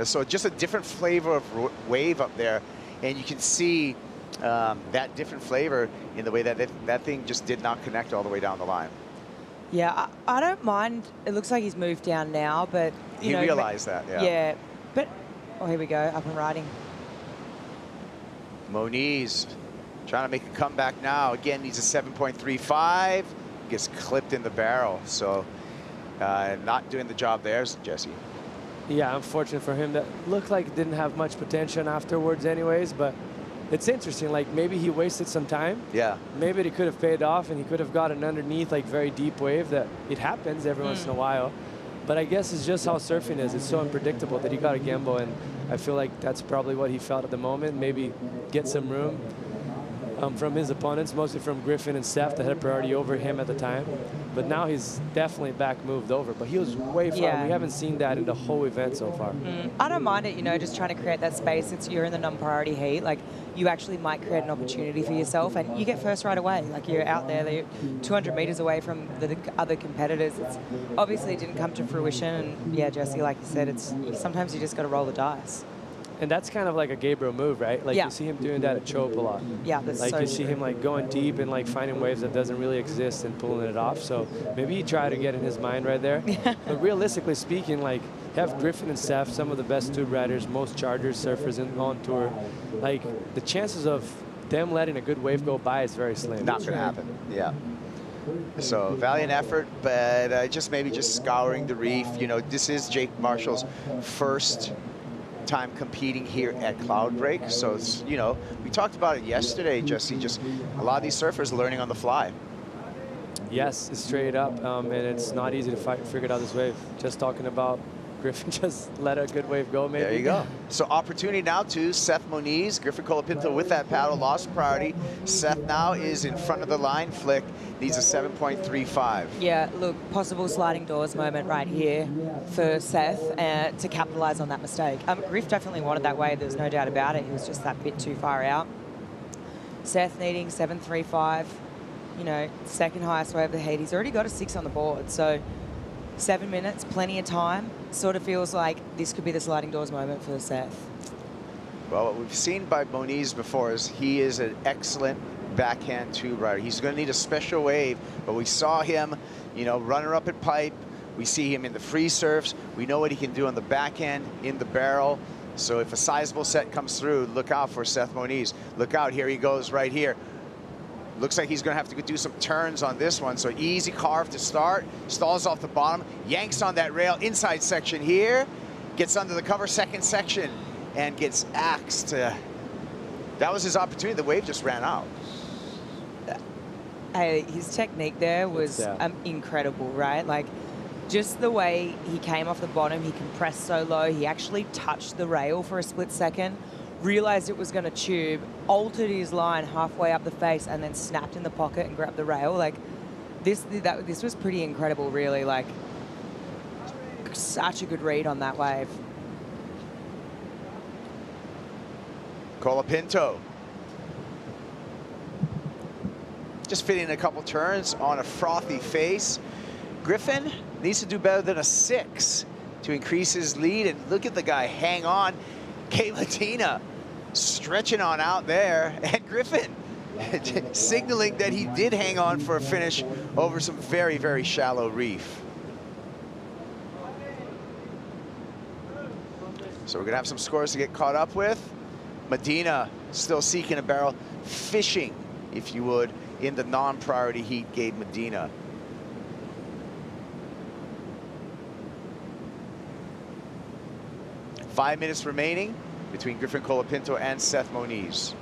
So just a different flavor of wave up there, and you can see that different flavor in the way that that thing just did not connect all the way down the line. Yeah, I don't mind. It looks like he's moved down now, but you know, realized that, yeah. Yeah, but oh, here we go, up and riding. Moniz trying to make a comeback now. Again, needs a 7.35. Gets clipped in the barrel. So not doing the job there, Jesse. Yeah, unfortunate for him. That looked like it didn't have much potential afterwards anyways, but it's interesting. Like, maybe he wasted some time. Yeah. Maybe it could have paid off and he could have gotten underneath, like, very deep wave. That it happens every once in a while. But I guess it's just how surfing is. It's so unpredictable that he got a gamble, and I feel like that's probably what he felt at the moment. Maybe get some room from his opponents, mostly from Griffin and Steph that had priority over him at the time. But now he's definitely back moved over. But he was way far. Yeah. We haven't seen that in the whole event so far. I don't mind it, you know, just trying to create that space. Since you're in the non-priority heat, like, you actually might create an opportunity for yourself, and you get first right away. Like, you're out there, you're 200 meters away from the other competitors. It's obviously didn't come to fruition, and yeah, Jesse, like you said, sometimes you just got to roll the dice. And that's kind of like a Gabriel move, right? Like, you see him doing that at Chope a lot. Yeah, that's like so you see true. him like going deep and like finding waves that doesn't really exist and pulling it off. So maybe he tried to get in his mind right there. But realistically speaking, like, have Griffin and Steph, some of the best tube riders, most chargers, surfers on tour. Like, the chances of them letting a good wave go by is very slim. Not gonna happen. Yeah. So valiant effort, but just scouring the reef. You know, this is Jake Marshall's first time competing here at Cloudbreak. So it's, you know, we talked about it yesterday, Jesse, just a lot of these surfers learning on the fly. Yes, it's straight up, and it's not easy to figure out this wave. Just talking about Griffin just let a good wave go, maybe. There you go. So opportunity now to Seth Moniz. Griffin Colapinto with that paddle, lost priority. Seth now is in front of the line. Flick needs a 7.35. Yeah, look, possible sliding doors moment right here for Seth to capitalize on that mistake. Griff definitely wanted that wave, there's no doubt about it. He was just that bit too far out. Seth needing 7.35, you know, second highest wave of the heat. He's already got a 6 on the board, so 7 minutes, plenty of time. Sort of feels like this could be the sliding doors moment for Seth. Well, what we've seen by Moniz before is he is an excellent backhand tube rider. He's going to need a special wave, but we saw him, you know, runner up at pipe. We see him in the free surfs. We know what he can do on the backhand, in the barrel. So if a sizable set comes through, look out for Seth Moniz. Look out, here he goes right here. Looks like he's going to have to do some turns on this one. So easy carve to start. Stalls off the bottom. Yanks on that rail. Inside section here. Gets under the cover. Second section. And gets axed. That was his opportunity. The wave just ran out. Hey, his technique there was incredible, right? Like, just the way he came off the bottom, he compressed so low. He actually touched the rail for a split second. Realized it was going to tube, altered his line halfway up the face, and then snapped in the pocket and grabbed the rail. Like, this was pretty incredible, really. Like, such a good read on that wave. Colapinto. Just fitting a couple turns on a frothy face. Griffin needs to do better than a 6 to increase his lead. And look at the guy hang on. Gabriel Medina stretching on out there, and Griffin signaling that he did hang on for a finish over some very, very shallow reef. So we're gonna have some scores to get caught up with. Medina still seeking a barrel, fishing, if you would, in the non-priority heat. Gabe Medina. Five minutes remaining between Griffin Colapinto and Seth Moniz.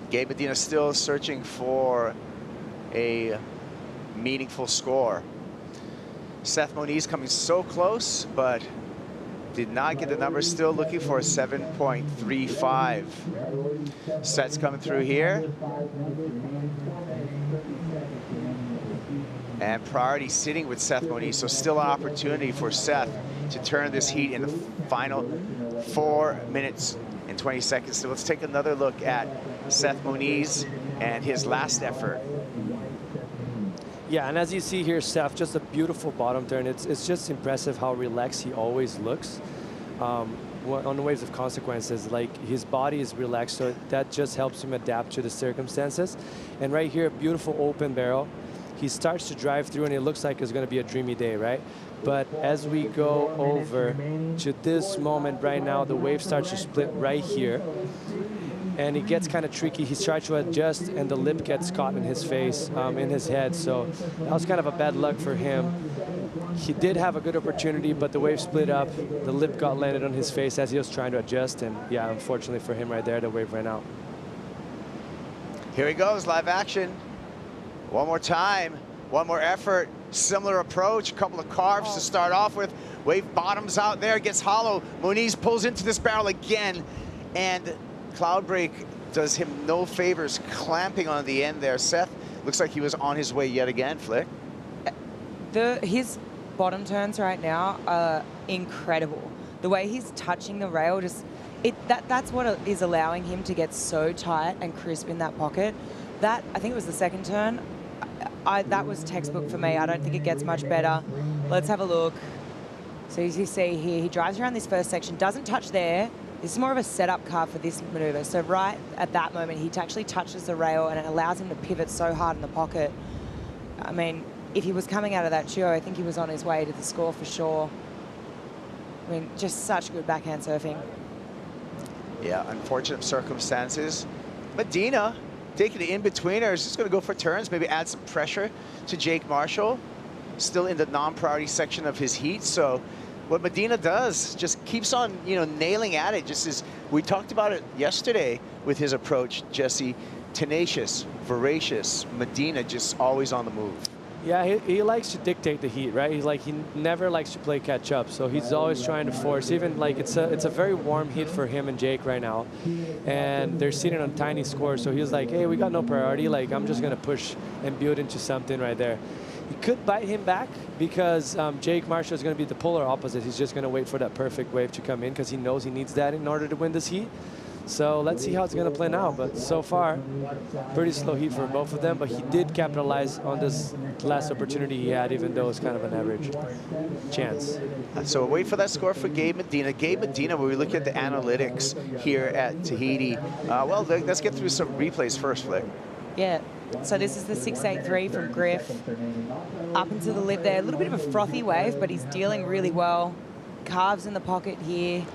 Gabe Medina still searching for a meaningful score. Seth Moniz coming so close, but did not get the number. Still looking for a 7.35. Sets coming through here. And priority sitting with Seth Moniz, so still an opportunity for Seth to turn this heat in the final 4 minutes and 20 seconds. So let's take another look at Seth Moniz and his last effort. Yeah, and as you see here, Seth, just a beautiful bottom turn. It's just impressive how relaxed he always looks on the waves of consequences. Like, his body is relaxed, so that just helps him adapt to the circumstances. And right here, beautiful open barrel. He starts to drive through, and it looks like it's going to be a dreamy day, right? But as we go over to this moment right now, the wave starts to split right here. And it gets kind of tricky. He's trying to adjust, and the lip gets caught in his face, in his head. So that was kind of a bad luck for him. He did have a good opportunity, but the wave split up. The lip got landed on his face as he was trying to adjust. And yeah, unfortunately for him right there, the wave ran out. Here he goes, live action. One more time, one more effort. Similar approach, a couple of carves to start off with. Wave bottoms out there, gets hollow. Moniz pulls into this barrel again, and Cloudbreak does him no favors, clamping on the end there. Seth looks like he was on his way yet again, Flick. His bottom turns right now are incredible. The way he's touching the rail, that's what is allowing him to get so tight and crisp in that pocket. That, I think it was the second turn, that was textbook for me. I don't think it gets much better. Let's have a look. So as you see here, he drives around this first section, doesn't touch there. This is more of a setup carve for this maneuver. So right at that moment, he actually touches the rail, and it allows him to pivot so hard in the pocket. I mean, if he was coming out of that duo, I think he was on his way to the score for sure. I mean, just such good backhand surfing. Yeah, unfortunate circumstances. Medina taking the in-betweener, is just going to go for turns, maybe add some pressure to Jake Marshall, still in the non-priority section of his heat. So what Medina does, just keeps on, you know, nailing at it. Just as we talked about it yesterday with his approach, Jesse, tenacious, voracious, Medina just always on the move. Yeah, he likes to dictate the heat, right? He never likes to play catch up, so he's always trying to force. Even like it's a very warm heat for him and Jake right now, and they're sitting on tiny scores. So he's like, hey, we got no priority. Like I'm just gonna push and build into something right there. He could bite him back because Jake Marshall is gonna be the polar opposite. He's just gonna wait for that perfect wave to come in because he knows he needs that in order to win this heat. So let's see how it's going to play now. But so far, pretty slow heat for both of them. But he did capitalize on this last opportunity he had, even though it's kind of an average chance. So wait for that score for Gabe Medina. Gabe Medina, when we look at the analytics here at Tahiti, well, let's get through some replays first, Flick. Yeah, so this is the 683 from Griff. Up into the lip there. A little bit of a frothy wave, but he's dealing really well. Calves in the pocket here.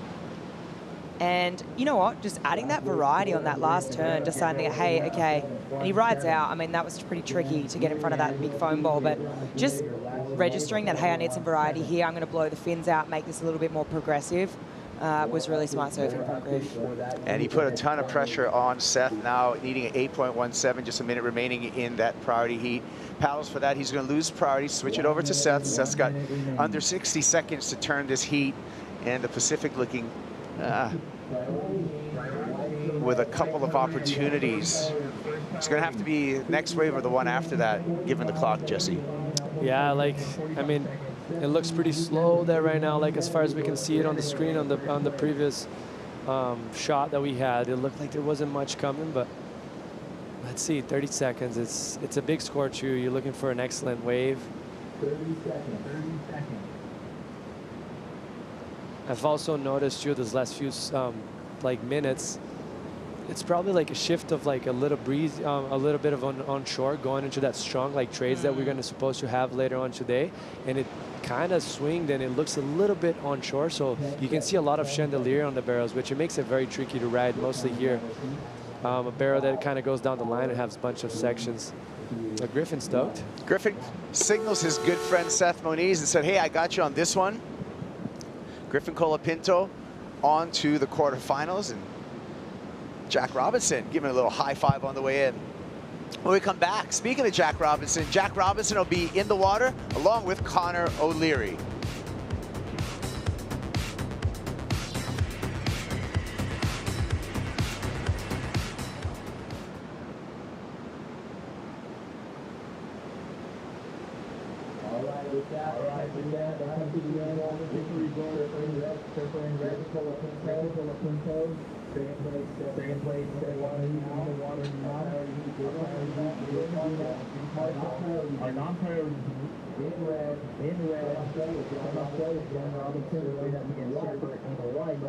And you know what? Just adding that variety on that last turn, deciding, hey, okay. And he rides out. I mean, that was pretty tricky to get in front of that big foam ball, but just registering that, hey, I need some variety here. I'm going to blow the fins out, make this a little bit more progressive. Was really smart surfing from Griff. And he put a ton of pressure on Seth now, needing an 8.17, just a minute remaining in that priority heat. Paddles for that. He's going to lose priority, switch it over to Seth. Seth's got under 60 seconds to turn this heat, and the Pacific looking with a couple of opportunities. It's going to have to be next wave or the one after that, given the clock, Jesse. Yeah, like, I mean, it looks pretty slow there right now, like as far as we can see it on the screen on the previous shot that we had. It looked like there wasn't much coming, but let's see, 30 seconds. It's a big score too. You're looking for an excellent wave. 30 seconds. I've also noticed too those last few like minutes, it's probably like a shift of like a little breeze, a little bit of onshore going into that strong like trades that we're going to supposed to have later on today, and it kind of swinged and it looks a little bit onshore, so you can see a lot of chandelier on the barrels, which it makes it very tricky to ride mostly here. A barrel that kind of goes down the line and has a bunch of sections. Griffin stoked. Griffin signals his good friend Seth Moniz and said, hey, I got you on this one. Griffin Colapinto on to the quarterfinals, and Jack Robinson giving a little high five on the way in. When we come back, speaking of Jack Robinson will be in the water along with Connor O'Leary. Our non-priority in red, John Robinson, right up against Shepherd, and the white,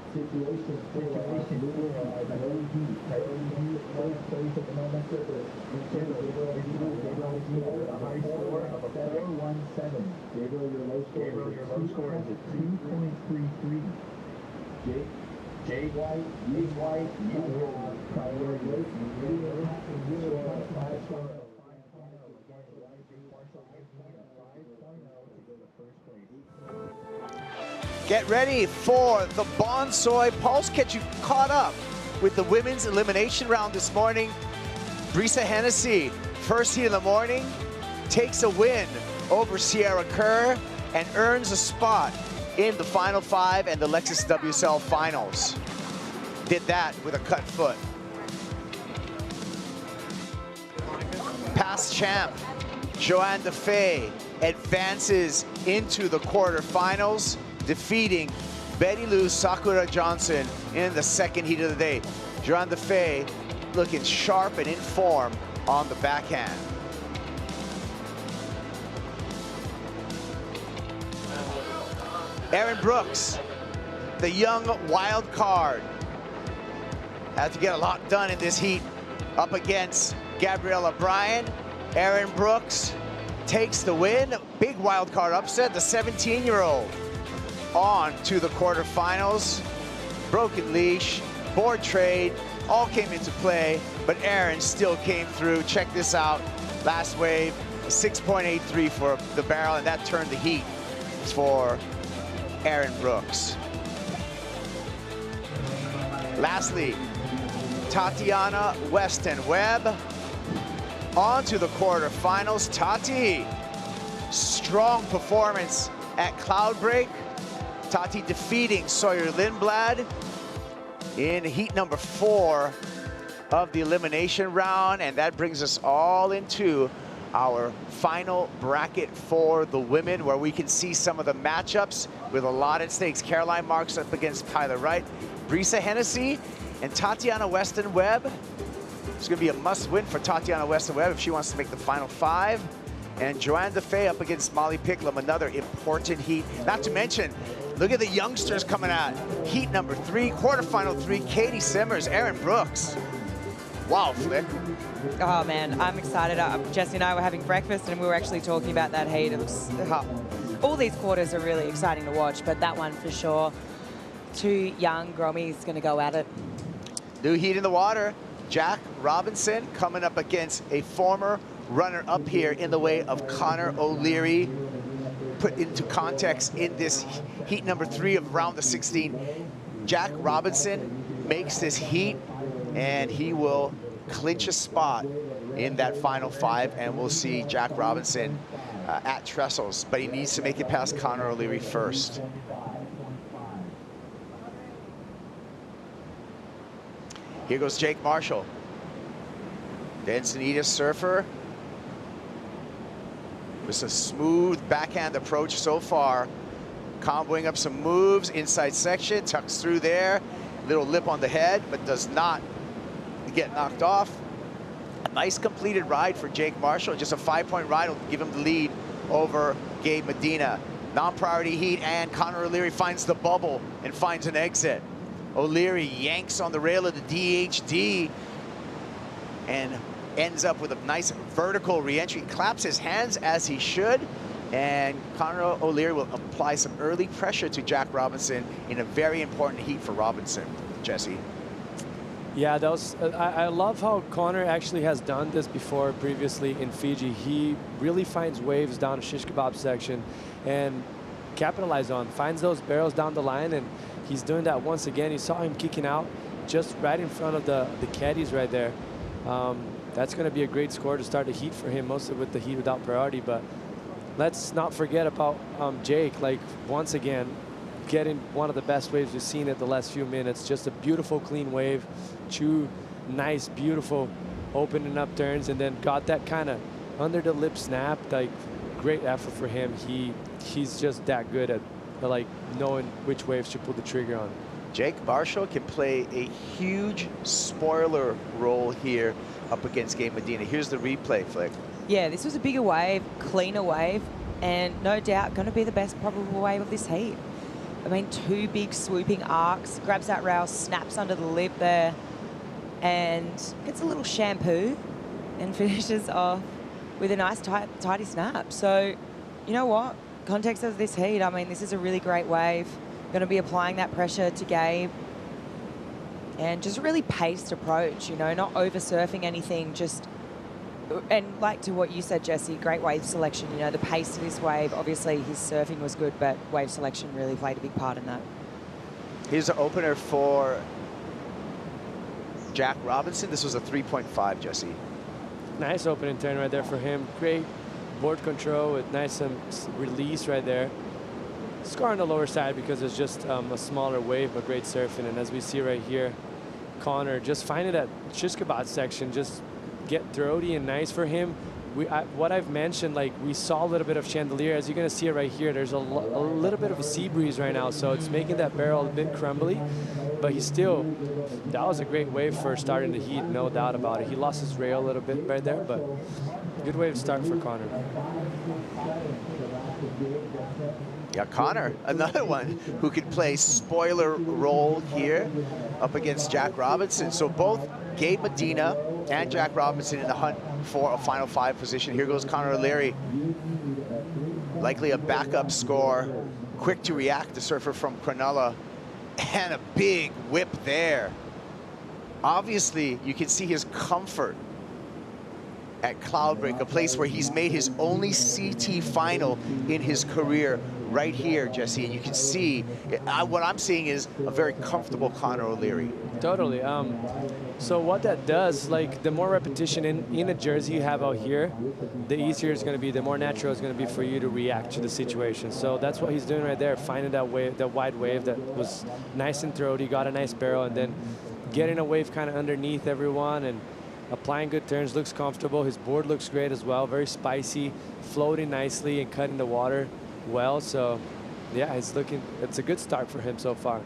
situation for priority heat, first place at the moment, Gabriel, a high score of a 4.17. Gabriel, your low score is a 2.33. Jay White, Ying White, you have priority race, Get ready for the Bonsoy Pulse. Get you caught up with the women's elimination round this morning. Brisa Hennessy, first heat of the morning, takes a win over Sierra Kerr and earns a spot in the Final Five and the Lexus WSL Finals. Did that with a cut foot. Past champ, Joanne Defay advances into the quarterfinals, defeating Betty Lou Sakura Johnson in the second heat of the day. Joanne Defay looking sharp and in form on the backhand. Aaron Brooks, the young wild card, had to get a lot done in this heat up against Gabriella Bryant. Aaron Brooks takes the win. Big wild card upset, the 17-year-old. on to the quarterfinals. Broken leash, board trade, all came into play, but Aaron still came through. Check this out. Last wave, a 6.83 for the barrel, and that turned the heat for Aaron Brooks. Lastly, Tatiana Weston-Webb on to the quarterfinals. Tati, strong performance at Cloudbreak. Tati defeating Sawyer Lindblad in heat number 4 of the elimination round, and that brings us all into our final bracket for the women, where we can see some of the matchups with a lot at stakes. Caroline Marks up against Kyla Wright, Brisa Hennessy, and Tatiana Weston-Webb. It's going to be a must-win for Tatiana Weston-Webb if she wants to make the final 5. And Joanne Defay up against Molly Picklum, another important heat. Not to mention, look at the youngsters coming out. Heat number 3, quarterfinal 3, Katie Simmers, Aaron Brooks. Wow, Flick. Oh man, I'm excited. Jesse and I were having breakfast and we were actually talking about that heat. It looks, all these quarters are really exciting to watch, but that one for sure. 2 young Grommies going to go at it. New heat in the water. Jack Robinson coming up against a former runner-up here in the way of Connor O'Leary. Put into context in this heat number 3 of round of 16. Jack Robinson makes this heat, and he will clinch a spot in that final 5, and we'll see Jack Robinson at Trestles, but he needs to make it past Connor O'Leary first. Here goes Jake Marshall. The Encinitas surfer. With a smooth backhand approach so far. Comboing up some moves, inside section, tucks through there. Little lip on the head, but does not get knocked off. A nice completed ride for Jake Marshall. Just a 5-point ride will give him the lead over Gabe Medina. Non-priority heat, and Connor O'Leary finds the bubble and finds an exit. O'Leary yanks on the rail of the DHD and ends up with a nice vertical re-entry. Claps his hands as he should, and Connor O'Leary will apply some early pressure to Jack Robinson in a very important heat for Robinson. Jesse. Yeah, that was, I love how Connor actually has done this before previously in Fiji. He really finds waves down a shish kebab section and capitalize on, finds those barrels down the line, and he's doing that once again. You saw him kicking out just right in front of the caddies right there. That's going to be a great score to start the heat for him, mostly with the heat without priority. But let's not forget about Jake, like once again, getting one of the best waves we've seen at the last few minutes. Just a beautiful, clean wave. 2 nice, beautiful opening up turns, and then got that kind of under the lip snap. Like, great effort for him. He's just that good at like knowing which waves to pull the trigger on. Jake Marshall can play a huge spoiler role here up against Gabe Medina. Here's the replay, Flick. Yeah, this was a bigger wave, cleaner wave, and no doubt going to be the best probable wave of this heat. I mean, 2 big swooping arcs, grabs that rail, snaps under the lip there, and gets a little shampoo and finishes off with a nice tidy snap. So, you know what? Context of this heat, I mean, this is a really great wave. Going to be applying that pressure to Gabe. And just a really paced approach, you know, not over surfing anything, just, and like to what you said, Jesse, great wave selection, you know, the pace of this wave, obviously his surfing was good, but wave selection really played a big part in that. Here's the opener for Jack Robinson. This was a 3.5, Jesse. Nice opening turn right there for him. Great board control with nice release right there. Score on the lower side because it's just a smaller wave, but great surfing. And as we see right here, Connor just finding that shish kebab section, just get throaty and nice for him. What I've mentioned, like we saw a little bit of chandelier. As you're going to see it right here, there's a little bit of a sea breeze right now, so it's making that barrel a bit crumbly. But he's still, that was a great wave for starting the heat, no doubt about it. He lost his rail a little bit right there, but good wave start for Connor. Yeah, Connor, another one who could play spoiler role here up against Jack Robinson. So both Gabe Medina and Jack Robinson in the hunt for a final 5 position. Here goes Connor O'Leary. Likely a backup score Quick to react, the surfer from Cronulla, and a big whip there. Obviously, you can see his comfort at Cloudbreak, a place where he's made his only CT final in his career right here, Jesse. And you can see, what I'm seeing is a very comfortable Conor O'Leary. Totally. So what that does, like the more repetition in a jersey you have out here, the easier it's going to be, the more natural it's going to be for you to react to the situation. So that's what he's doing right there, finding that wave, that wide wave that was nice and throaty, got a nice barrel, and then getting a wave kind of underneath everyone and applying good turns, looks comfortable. His board looks great as well, very spicy, floating nicely and cutting the water well. So yeah, it's a good start for him so far.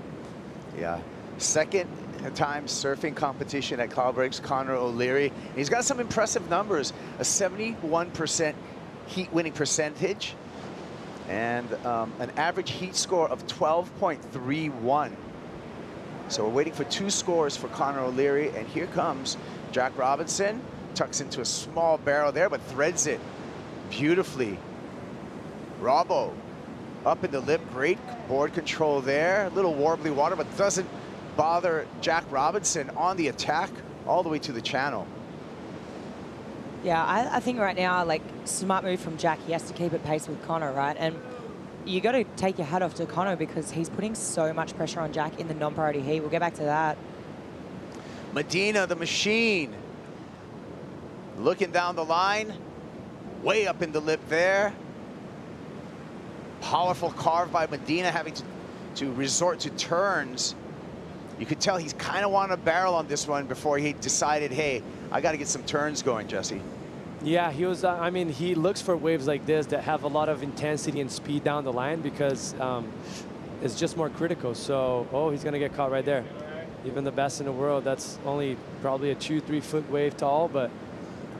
Yeah, second time surfing competition at Cloudbreak's Conor O'Leary. He's got some impressive numbers, a 71% heat winning percentage and an average heat score of 12.31. So we're waiting for 2 scores for Conor O'Leary, and here comes Jack Robinson, tucks into a small barrel there, but threads it beautifully. Robbo up in the lip, great board control there. A little warbly water, but doesn't bother Jack Robinson on the attack all the way to the channel. Yeah, I think right now, like, smart move from Jack. He has to keep it pace with Conor, right? And you got to take your hat off to Conor because he's putting so much pressure on Jack in the non-priority heat. We'll get back to that. Medina, the machine, looking down the line, way up in the lip there. Powerful carve by Medina, having to resort to turns. You could tell he's kind of wanted a barrel on this one before he decided, hey, I got to get some turns going, Jesse. Yeah, he was, I mean, he looks for waves like this that have a lot of intensity and speed down the line because it's just more critical. So, oh, he's going to get caught right there. Even the best in the world, that's only probably a 2-3 foot wave tall, but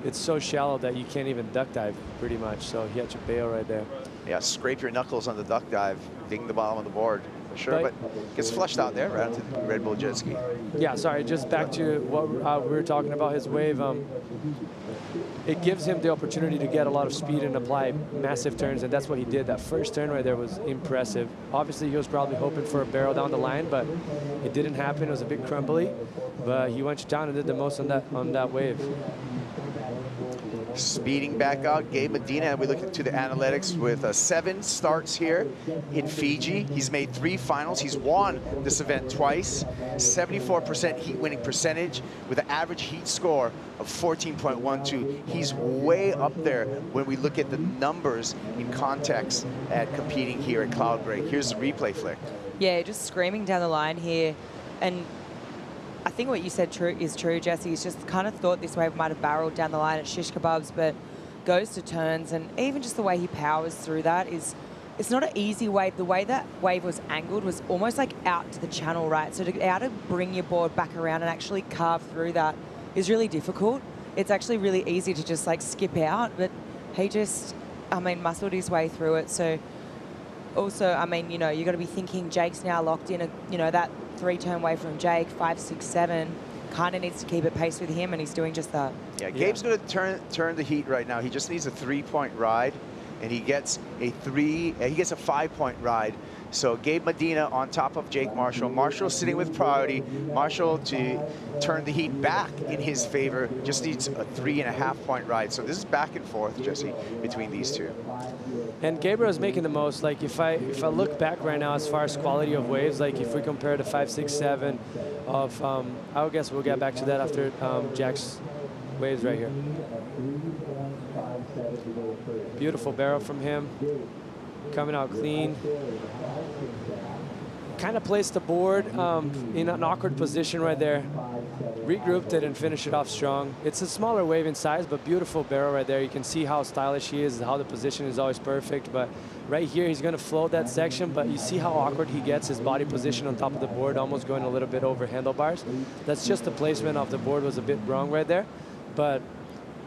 it's so shallow that you can't even duck dive pretty much. So he had to bail right there. Yeah, scrape your knuckles on the duck dive, ding the bottom of the board. For sure, but gets flushed out there right onto the Red Bull jet ski. Yeah, sorry, just back to what we were talking about, his wave. It gives him the opportunity to get a lot of speed and apply massive turns, and that's what he did. That first turn right there was impressive. Obviously, he was probably hoping for a barrel down the line, but it didn't happen. It was a bit crumbly, but he went down and did the most on that wave. Speeding back out, Gabe Medina. We look into the analytics with 7 starts here in Fiji. He's made 3 finals. He's won this event twice. 74% heat winning percentage with an average heat score of 14.12. He's way up there when we look at the numbers in context at competing here at Cloudbreak. Here's the replay flick. Yeah, just screaming down the line here. And I think what you said is true, Jesse. He's just kind of thought this wave might have barreled down the line at shish kebabs, but goes to turns, and even just the way he powers through that is, it's not an easy wave. The way that wave was angled was almost like out to the channel, right? So to be able to bring your board back around and actually carve through that is really difficult. It's actually really easy to just like skip out, but he just, I mean, muscled his way through it. So also, I mean, you know, you got to be thinking Jake's now locked in, you know, that 3-turn wave from Jake, 5, 6, 7, kind of needs to keep it pace with him, and he's doing just that. Yeah, Gabe's going to turn the heat right now. He just needs a 3-point ride, and he gets a 5-point ride. So Gabe Medina on top of Jake Marshall. Marshall sitting with priority. Marshall, to turn the heat back in his favor, just needs a 3.5-point ride. So this is back and forth, Jesse, between these two. And Gabriel is making the most. Like if I look back right now as far as quality of waves, like if we compare the 5, 6, 7 of, I would guess we'll get back to that after Jack's waves right here. Beautiful barrel from him, coming out clean. Kind of placed the board in an awkward position right there. Regrouped it and finished it off strong. It's a smaller wave in size, but beautiful barrel right there. You can see how stylish he is, how the position is always perfect. But right here, he's going to float that section, but you see how awkward he gets his body position on top of the board, almost going a little bit over handlebars. That's just the placement of the board was a bit wrong right there. But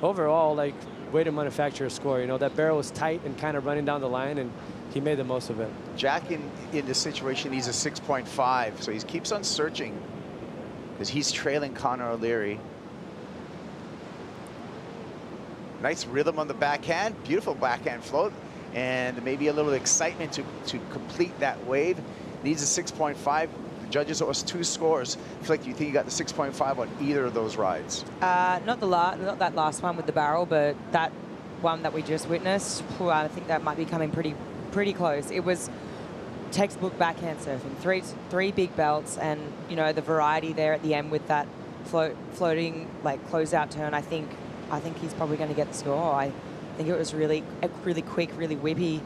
overall, like, way to manufacture a score. You know, that barrel was tight and kind of running down the line, and he made the most of it. Jack in this situation needs a 6.5, so he keeps on searching because he's trailing Conor O'Leary. Nice rhythm on the backhand, beautiful backhand float. and maybe a little excitement to complete that wave. Needs a 6.5. The judges owe us 2 scores. Flick, do you think you got the 6.5 on either of those rides? Not that last one with the barrel, but that one that we just witnessed, I think that might be coming pretty close. It was textbook backhand surfing, three big belts, and you know the variety there at the end with that floating like closeout turn. I think he's probably going to get the score. I think it was really quick, really whippy.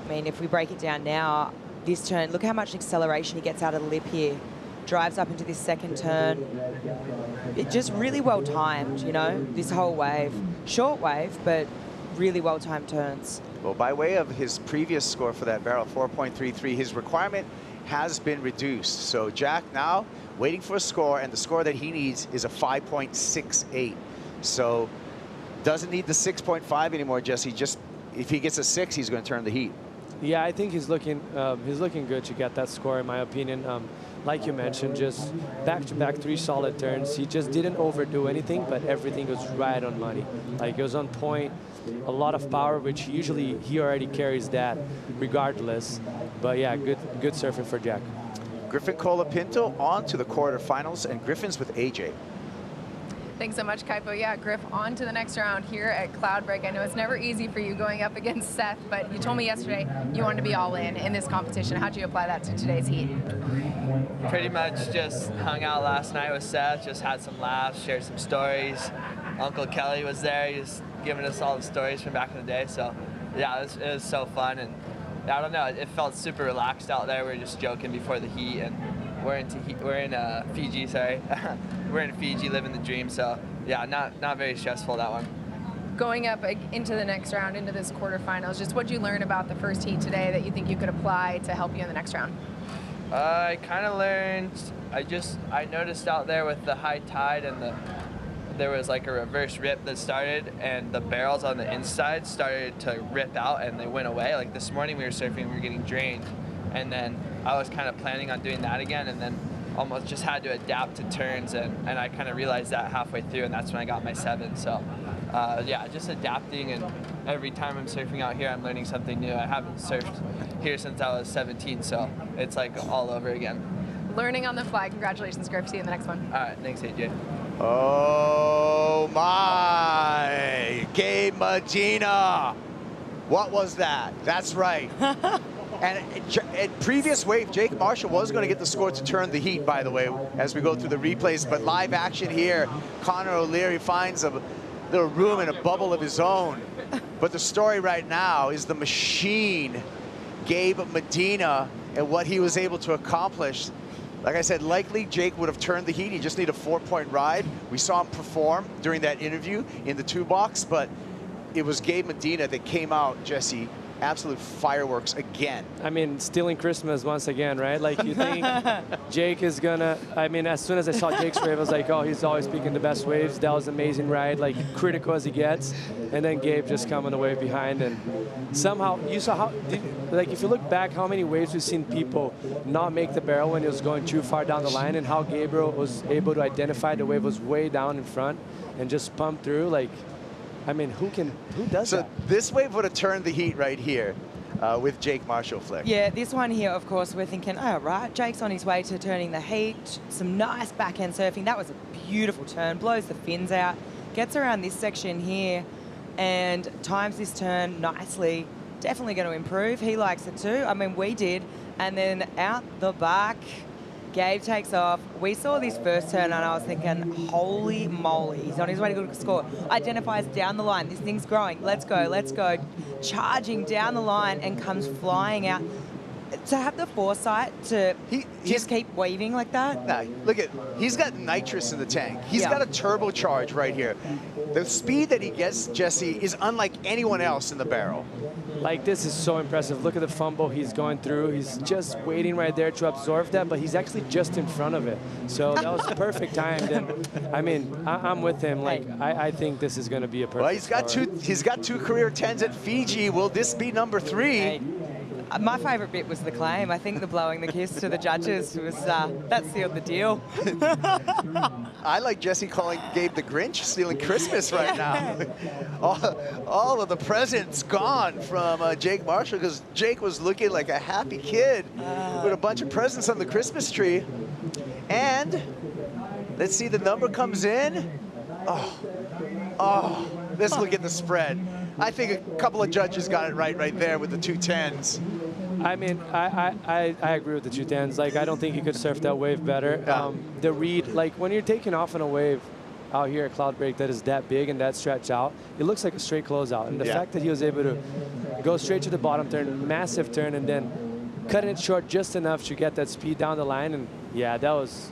I mean, if we break it down now, this turn, look how much acceleration he gets out of the lip here. Drives up into this second turn. It just really well timed, you know, this whole wave. Short wave, but really well timed turns. Well, by way of his previous score for that barrel, 4.33, his requirement has been reduced. So Jack now waiting for a score, and the score that he needs is a 5.68. So doesn't need the 6.5 anymore, Jesse. Just if he gets a 6, he's going to turn the heat. Yeah, I think he's looking good to get that score, in my opinion. Like you mentioned, just back-to-back 3 solid turns. He just didn't overdo anything, but everything was right on money. Like, it was on point, a lot of power, which usually he already carries that regardless. But yeah, good surfing for Jack. Griffin Colapinto on to the quarterfinals, and Griffin's with AJ. Thanks so much, Kaipo. Yeah, Griff, on to the next round here at Cloudbreak. I know it's never easy for you going up against Seth, but you told me yesterday you wanted to be all in this competition. How'd you apply that to today's heat? Pretty much just hung out last night with Seth, just had some laughs, shared some stories. Uncle Kelly was there, he was giving us all the stories from back in the day. So yeah, it was so fun, and I don't know, it felt super relaxed out there. We were just joking before the heat, and we're in Fiji, sorry. We're in Fiji, living the dream. So yeah, not very stressful, that one. Going up into the next round, into this quarterfinals, just what'd you learn about the first heat today that you think you could apply to help you in the next round? I kind of learned, I noticed out there with the high tide and there was like a reverse rip that started, and the barrels on the inside started to rip out and they went away. Like this morning we were surfing, we were getting drained, and then I was kind of planning on doing that again, and then almost just had to adapt to turns, and I kind of realized that halfway through, and that's when I got my 7. So yeah, just adapting, and every time I'm surfing out here, I'm learning something new. I haven't surfed here since I was 17, so it's like all over again. Learning on the fly. Congratulations, Griff. See you in the next one. All right, thanks, AJ. Oh my, Gabe Medina. What was that? That's right. And previous wave, Jake Marshall was going to get the score to turn the heat, by the way, as we go through the replays. But live action here, Connor O'Leary finds a little room in a bubble of his own. But the story right now is the machine, Gabe Medina, and what he was able to accomplish. Like I said, likely Jake would have turned the heat. He just needed a 4-point ride. We saw him perform during that interview in the 2-box, but it was Gabe Medina that came out, Jesse, absolute fireworks again. I mean, stealing Christmas once again, right? Like, you think Jake is gonna, I mean, as soon as I saw Jake's wave, I was like, oh, he's always picking the best waves. That was an amazing ride, like critical as he gets. And then Gabe just coming the wave behind, and somehow, you saw how, like if you look back, how many waves we've seen people not make the barrel when it was going too far down the line, and how Gabriel was able to identify the wave was way down in front and just pump through. Like, I mean, who does that? So this wave would have turned the heat right here with Jake Marshall, Flick. Yeah, this one here, of course, we're thinking, oh, right, Jake's on his way to turning the heat. Some nice backhand surfing. That was a beautiful turn. Blows the fins out. Gets around this section here and times this turn nicely. Definitely going to improve. He likes it too. I mean, we did. And then out the back, Gabe takes off. We saw this first turn and I was thinking, holy moly, he's on his way to get a score. Identifies down the line. This thing's growing. Let's go, let's go. Charging down the line and comes flying out. To have the foresight to just keep waving like that. Nah, look at, he's got nitrous in the tank. He's got a turbocharge right here. The speed that he gets, Jesse, is unlike anyone else in the barrel. Like, this is so impressive. Look at the fumble he's going through. He's just waiting right there to absorb that, but he's actually just in front of it. So that was perfect timed. And I mean, I'm with him. Like, I think this is going to be a perfect. Well, he's got two career 10s at Fiji. Will this be number 3? My favourite bit was the claim. I think the blowing the kiss to the judges was, that sealed the deal. I like Jesse calling Gabe the Grinch, stealing Christmas right now. all of the presents gone from Jake Marshall, because Jake was looking like a happy kid with a bunch of presents on the Christmas tree. And let's see, the number comes in. Oh, let's look at the spread. I think a couple of judges got it right there with the 210s. I mean, I agree with the 210s. Like, I don't think you could surf that wave better. The read, like, when you're taking off on a wave out here at Cloudbreak that is that big and that stretched out, it looks like a straight closeout. And the fact that he was able to go straight to the bottom turn, massive turn, and then cutting it short just enough to get that speed down the line. And yeah, that was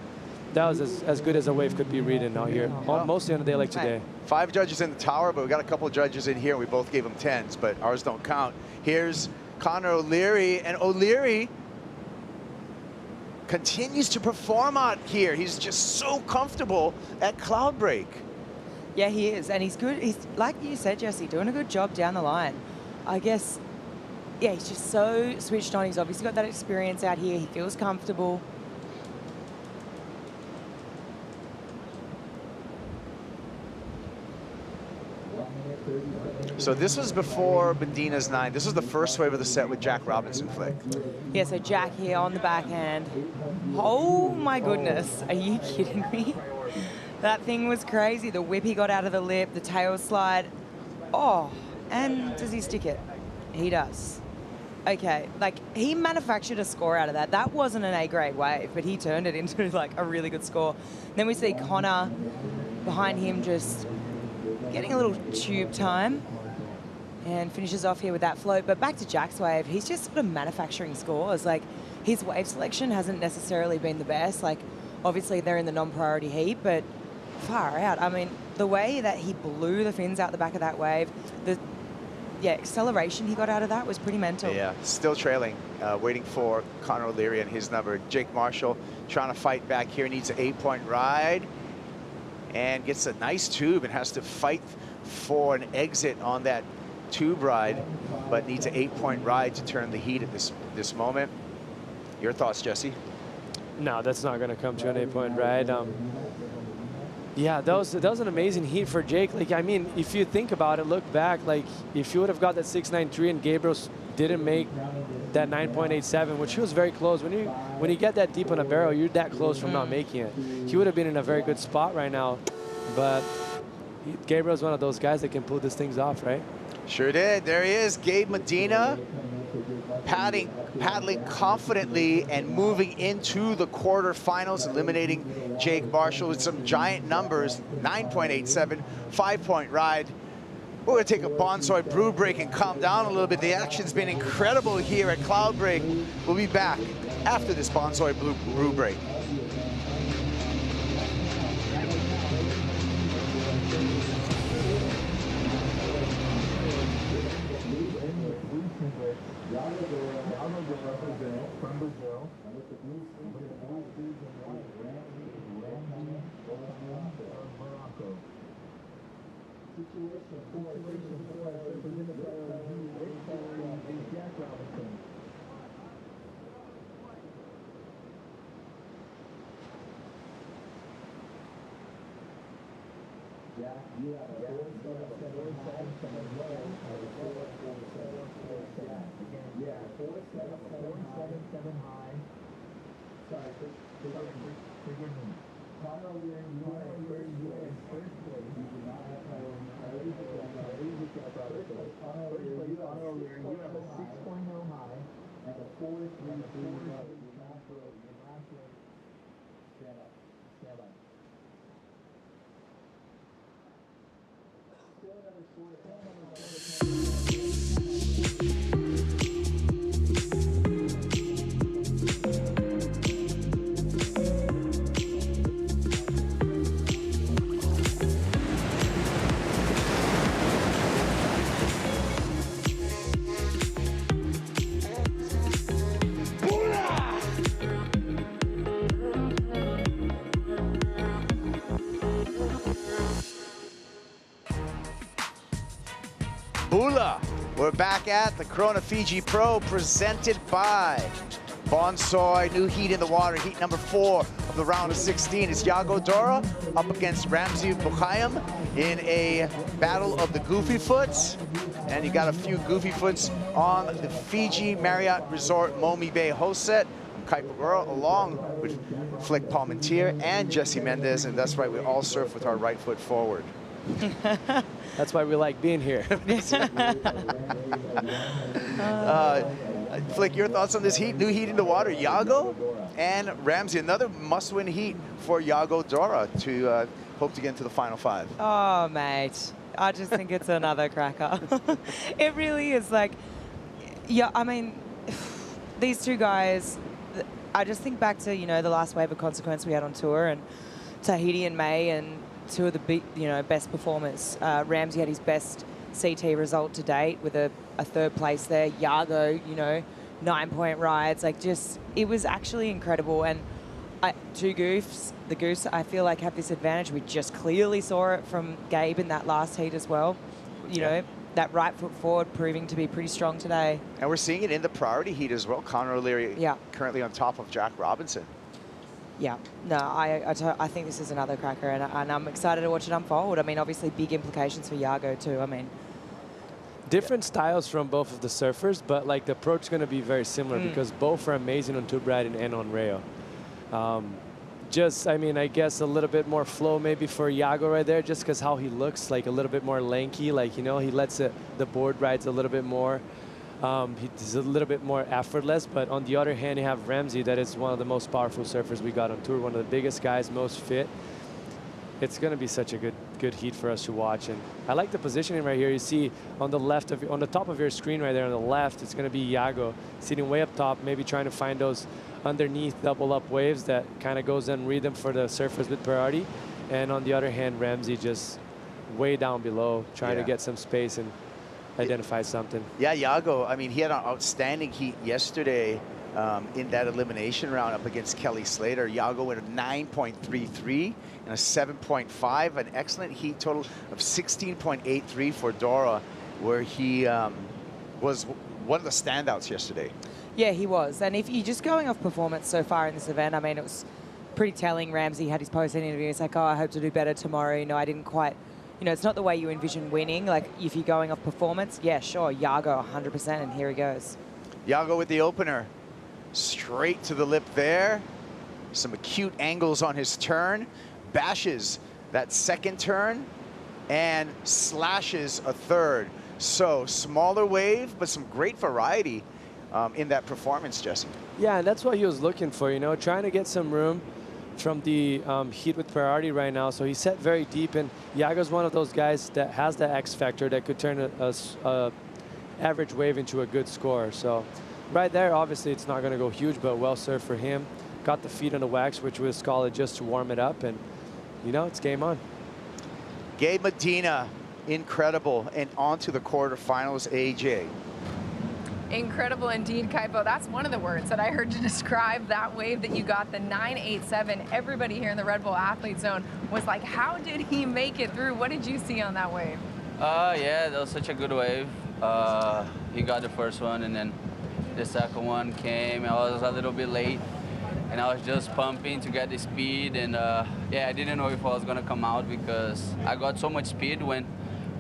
as good as a wave could be reading out here, mostly on a day like today. 5 judges in the tower, but we got a couple of judges in here. We both gave them 10s, but ours don't count. Here's Connor O'Leary, and O'Leary continues to perform out here. He's just so comfortable at Cloudbreak. Yeah, he is, and he's good. He's, like you said, Jesse, doing a good job down the line. I guess, yeah, he's just so switched on. He's obviously got that experience out here. He feels comfortable. So this was before Medina's 9. This was the first wave of the set with Jack Robinson flick. Yeah, so Jack here on the backhand. Oh my goodness, are you kidding me? That thing was crazy. The whip he got out of the lip, the tail slide. Oh, and does he stick it? He does. Okay, like he manufactured a score out of that. That wasn't an A-grade wave, but he turned it into like a really good score. Then we see Connor behind him just getting a little tube time and finishes off here with that float. But back to Jack's wave, he's just sort of manufacturing scores. Like his wave selection hasn't necessarily been the best. Like obviously they're in the non-priority heat, but far out. I mean, the way that he blew the fins out the back of that wave, the acceleration he got out of that was pretty mental. Yeah, still trailing, waiting for Connor O'Leary and his number. Jake Marshall trying to fight back here, needs an 8-point ride and gets a nice tube and has to fight for an exit on that tube ride, but needs an 8-point ride to turn the heat at this moment. Your thoughts, Jesse? No, that's not going to come to an 8-point ride. Yeah, that was an amazing heat for Jake. Like, I mean, if you think about it, look back, like if you would have got that 6.93 and Gabriel didn't make that 9.87, which he was very close. When you get that deep on a barrel, you're that close from not making it. He would have been in a very good spot right now, but Gabriel's one of those guys that can pull these things off, right? Sure did. There he is, Gabe Medina, paddling confidently and moving into the quarterfinals, eliminating Jake Marshall with some giant numbers, 9.87, 5-point ride. We're going to take a Bonsoy brew break and calm down a little bit. The action's been incredible here at Cloudbreak. We'll be back after this Bonsoy brew break. We're back at the Corona Fiji Pro presented by Bonsoy. New heat in the water, heat number 4 of the round of 16. It's Yago Dora up against Ramsey Bukhayam in a battle of the Goofy Foots. And you got a few Goofy Foots on the Fiji Marriott Resort Momi Bay host set. Kaipagura along with Flick Palmentier and Jesse Mendez, and that's right, we all surf with our right foot forward. That's why we like being here. Flick, your thoughts on this heat? New heat in the water, Yago and Ramsey. Another must-win heat for Yago Dora to hope to get into the final 5. Oh, mate. I just think it's another cracker. It really is. Like, yeah, I mean, these two guys, I just think back to, you know, the last wave of consequence we had on tour, and Tahiti and May, and two of the best performers. Ramsey had his best CT result to date with a 3rd place there. Yago, you know, 9-point rides. Like, just, it was actually incredible. And two goofs, the goofs, I feel like have this advantage. We just clearly saw it from Gabe in that last heat as well. You know, that right foot forward proving to be pretty strong today. And we're seeing it in the priority heat as well. Connor O'Leary currently on top of Jack Robinson. Yeah, no, I think this is another cracker, and I'm excited to watch it unfold. I mean, obviously big implications for Yago too. I mean, different styles from both of the surfers, but like the approach is going to be very similar because both are amazing on tube riding and on rail. Just, I mean, I guess a little bit more flow maybe for Yago right there, just because how he looks, like a little bit more lanky, like, you know, he lets the board rides a little bit more. He's a little bit more effortless, but on the other hand, you have Ramsey, that is one of the most powerful surfers we got on tour, one of the biggest guys, most fit. It's going to be such a good heat for us to watch. And I like the positioning right here. You see on the left of, on the top of your screen right there on the left, it's going to be Yago sitting way up top, maybe trying to find those underneath double up waves that kind of goes and read them for the surfers with priority. And on the other hand, Ramsey just way down below, trying to get some space and identify something. Yeah, Yago, I mean, he had an outstanding heat yesterday in that elimination round up against Kelly Slater. Yago went a 9.33 and a 7.5, an excellent heat total of 16.83 for Dora, where he was one of the standouts yesterday. Yeah, he was. And if you're just going off performance so far in this event, I mean, it was pretty telling. Ramsey had his post-end interview. He's like, oh, I hope to do better tomorrow. You know, I didn't quite, you know, it's not the way you envision winning. Like, if you're going off performance, yeah, sure, Yago 100%, and here he goes. Yago with the opener. Straight to the lip there. Some acute angles on his turn. Bashes that second turn and slashes a third. So, smaller wave, but some great variety in that performance, Jesse. Yeah, and that's what he was looking for, you know, trying to get some room from the heat with priority right now. So he set very deep, and Yago's one of those guys that has the X factor that could turn a average wave into a good score. So right there, obviously it's not going to go huge, but well served for him. Got the feet on the wax, which was call it just to warm it up, and you know, it's game on. Gabe Medina, incredible, and on to the quarterfinals, AJ. Incredible indeed, Kaipo. That's one of the words that I heard to describe that wave that you got, the 987. Everybody here in the Red Bull Athlete Zone was like, how did he make it through? What did you see on that wave? Yeah, that was such a good wave. He got the first one, and then the second one came. I was a little bit late, and I was just pumping to get the speed. And yeah, I didn't know if I was gonna come out because I got so much speed when,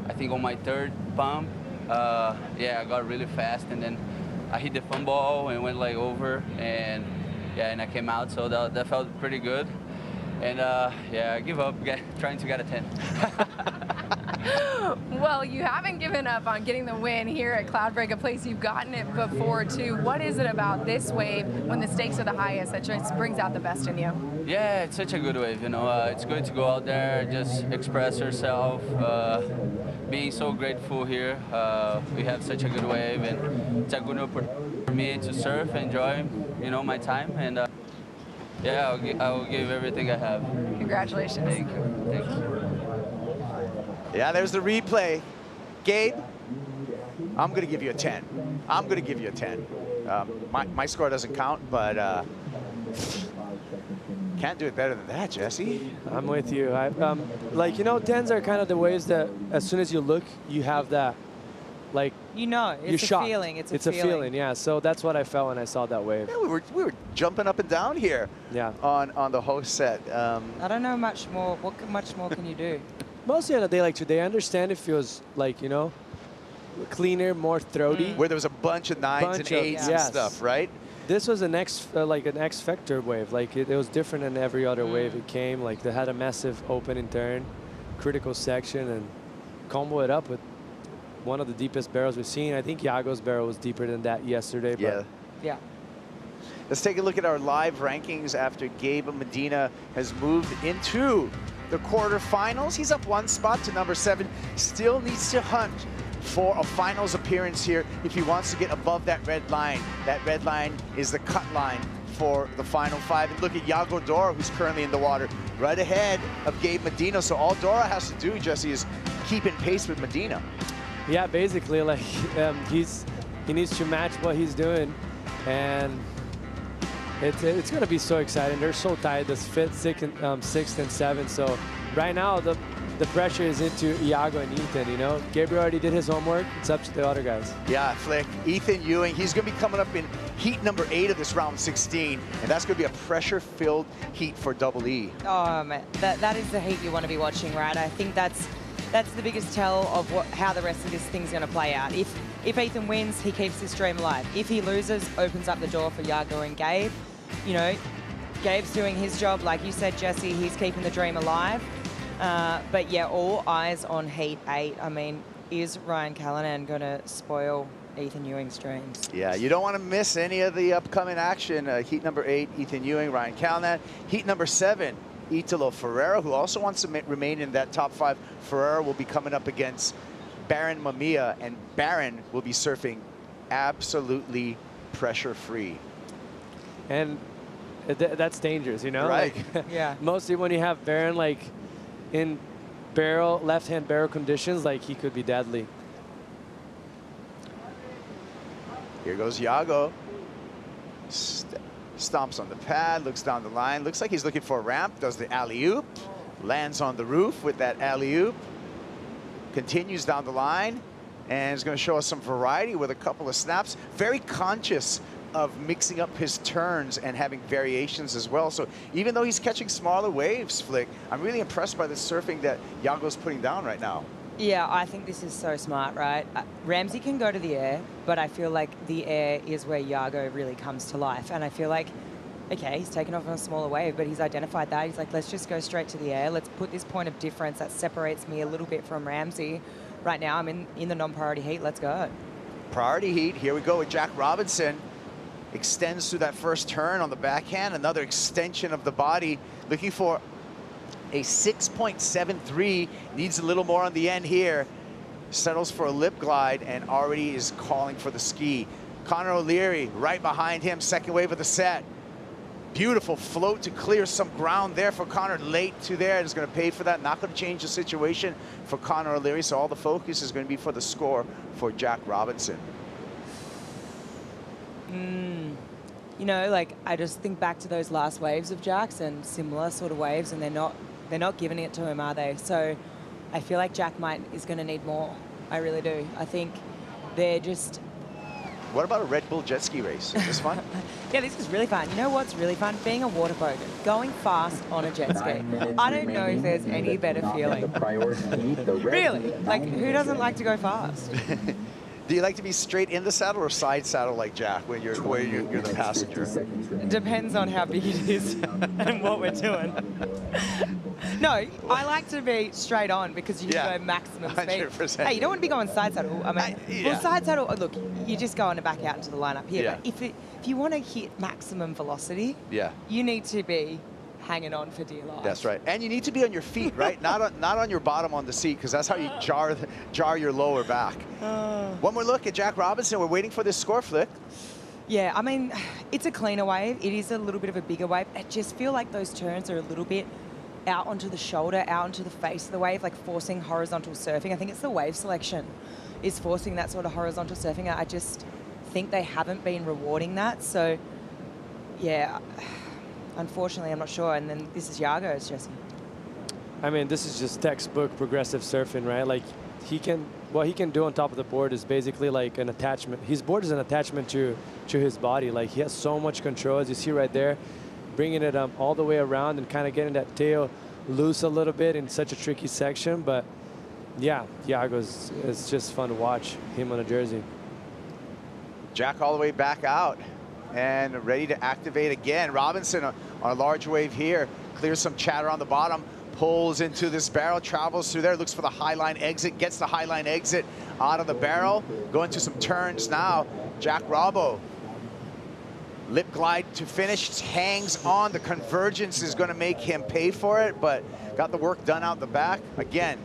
I think on my third pump, yeah, I got really fast, and then I hit the fun ball and went like over, and yeah, and I came out, so that felt pretty good. And yeah, I give up trying to get a 10. Well, you haven't given up on getting the win here at Cloudbreak, a place you've gotten it before too. What is it about this wave when the stakes are the highest that just brings out the best in you? Yeah, it's such a good wave, you know. It's good to go out there, just express yourself. Being so grateful here. We have such a good wave, and it's a good opportunity for me to surf, enjoy, you know, my time, and yeah, I will give everything I have. Congratulations. Thank you. Thank you. Yeah, there's the replay. Gabe, I'm going to give you a 10. I'm going to give you a 10. My score doesn't count, but can't do it better than that, Jesse. I'm with you. Like, you know, 10s are kind of the waves that as soon as you look, you have that like you know, you're it's a shocked. feeling. It's a feeling, yeah. So that's what I felt when I saw that wave. Yeah, we were jumping up and down here. Yeah. On the host set. I don't know much more. Much more can you do? Mostly on a day like today, I understand it feels like, you know, cleaner, more throaty. Where there was a bunch of 9s and 8s and stuff, right? This was an like an X Factor wave. Like it was different than every other wave it came. Like they had a massive opening turn, critical section, and combo it up with one of the deepest barrels we've seen. I think Iago's barrel was deeper than that yesterday. But yeah. Let's take a look at our live rankings after Gabriel Medina has moved into the quarterfinals. He's up 1 spot to number 7. Still needs to hunt for a finals appearance here if he wants to get above that red line. That red line is the cut line for the final 5. And look at Iago Dora, who's currently in the water, right ahead of Gabe Medina. So all Dora has to do, Jesse, is keep in pace with Medina. Yeah, basically, like he needs to match what he's doing, and it's gonna be so exciting. They're so tight, this 5th, 6th, and 7th. So right now the pressure is into Iago and Ethan. You know, Gabriel already did his homework. It's up to the other guys. Yeah, Flick. Ethan Ewing, he's gonna be coming up in heat number 8 of this round 16, and that's gonna be a pressure-filled heat for Double E. Oh man, that is the heat you want to be watching, right? I think that's the biggest tell of how the rest of this thing's going to play out. If Ethan wins, he keeps this dream alive. If he loses, opens up the door for Iago and Gabe. You know, Gabe's doing his job, like you said, Jesse. He's keeping the dream alive. But yeah, all eyes on heat 8. I mean, is Ryan Callanan going to spoil Ethan Ewing's dreams? Yeah, you don't want to miss any of the upcoming action. Heat number 8, Ethan Ewing, Ryan Callanan. Heat number 7, Italo Ferreira, who also wants to remain in that top 5. Ferreira will be coming up against Baron Mamiya, and Baron will be surfing absolutely pressure-free. And that's dangerous, you know? Right. Like, yeah. Mostly when you have Baron, like, in left-hand barrel conditions, like, he could be deadly. Here goes Iago. Stomps on the pad, looks down the line. Looks like he's looking for a ramp, does the alley-oop. Lands on the roof with that alley-oop. Continues down the line, and is going to show us some variety with a couple of snaps. Very conscious of mixing up his turns and having variations as well. So even though he's catching smaller waves, Flick, I'm really impressed by the surfing that Iago's putting down right now. Yeah, I think this is so smart, right? Ramsey can go to the air, but I feel like the air is where Iago really comes to life. And I feel like, okay, he's taken off on a smaller wave, but he's identified that. He's like, let's just go straight to the air. Let's put this point of difference that separates me a little bit from Ramsey. Right now, I'm in the non-priority heat. Let's go. Priority heat, here we go with Jack Robinson. Extends through that first turn on the backhand, another extension of the body, looking for a 6.73, needs a little more on the end here. Settles for a lip glide and already is calling for the ski. Connor O'Leary right behind him, second wave of the set. Beautiful float to clear some ground there for Connor, late to there, and is going to pay for that. Not going to change the situation for Connor O'Leary, so all the focus is going to be for the score for Jack Robinson. You know, like, I just think back to those last waves of Jack's and similar sort of waves, and they're not giving it to him, are they? So I feel like Jack is going to need more. I really do. I think they're just... What about a Red Bull jet ski race? Is this fun? Yeah, this is really fun. You know what's really fun? Being a water bogan, going fast on a jet ski. I don't know if there's any better feeling. Really? Like, who doesn't like to go fast? Do you like to be straight in the saddle or side saddle like Jack when you're the passenger? It depends on how big it is and what we're doing. No, I like to be straight on because you can go maximum speed. 100%. Hey, you don't want to be going side saddle. I mean, well, side saddle, look, you just go on and back out into the lineup here. Yeah. But if you want to hit maximum velocity, you need to be hanging on for dear life. That's right. And you need to be on your feet, right? not on your bottom on the seat, because that's how you jar your lower back. One more look at Jack Robinson. We're waiting for this score, Flick. Yeah, I mean, it's a cleaner wave. It is a little bit of a bigger wave. I just feel like those turns are a little bit out onto the shoulder, out onto the face of the wave, like forcing horizontal surfing. I think it's the wave selection is forcing that sort of horizontal surfing. I just think they haven't been rewarding that. So, yeah, unfortunately, I'm not sure. And then this is Iago's, Jesse. I mean, this is just textbook progressive surfing, right? Like, what he can do on top of the board is basically like an attachment. His board is an attachment to his body. Like, he has so much control, as you see right there, bringing it all the way around and kind of getting that tail loose a little bit in such a tricky section. But yeah, it's just fun to watch him on a jersey. Jack all the way back out and ready to activate again. Robinson on a large wave here, clears some chatter on the bottom, pulls into this barrel, travels through there, looks for the high line exit, gets the high line exit out of the barrel, going to some turns now. Jack Robbo, lip glide to finish, hangs on. The convergence is going to make him pay for it, but got the work done out the back. Again,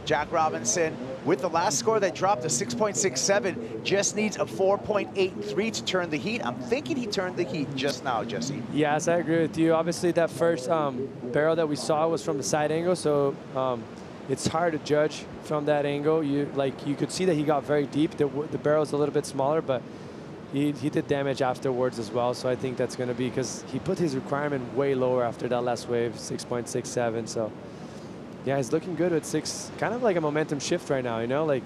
Jack Robinson, with the last score that dropped to 6.67, just needs a 4.83 to turn the heat. I'm thinking he turned the heat just now, Jesse. Yes, I agree with you. Obviously, that first barrel that we saw was from the side angle, so it's hard to judge from that angle. You could see that he got very deep. The barrel's a little bit smaller, but he did damage afterwards as well. So I think that's going to be because he put his requirement way lower after that last wave, 6.67. So yeah, he's looking good with 6, kind of like a momentum shift right now, you know, like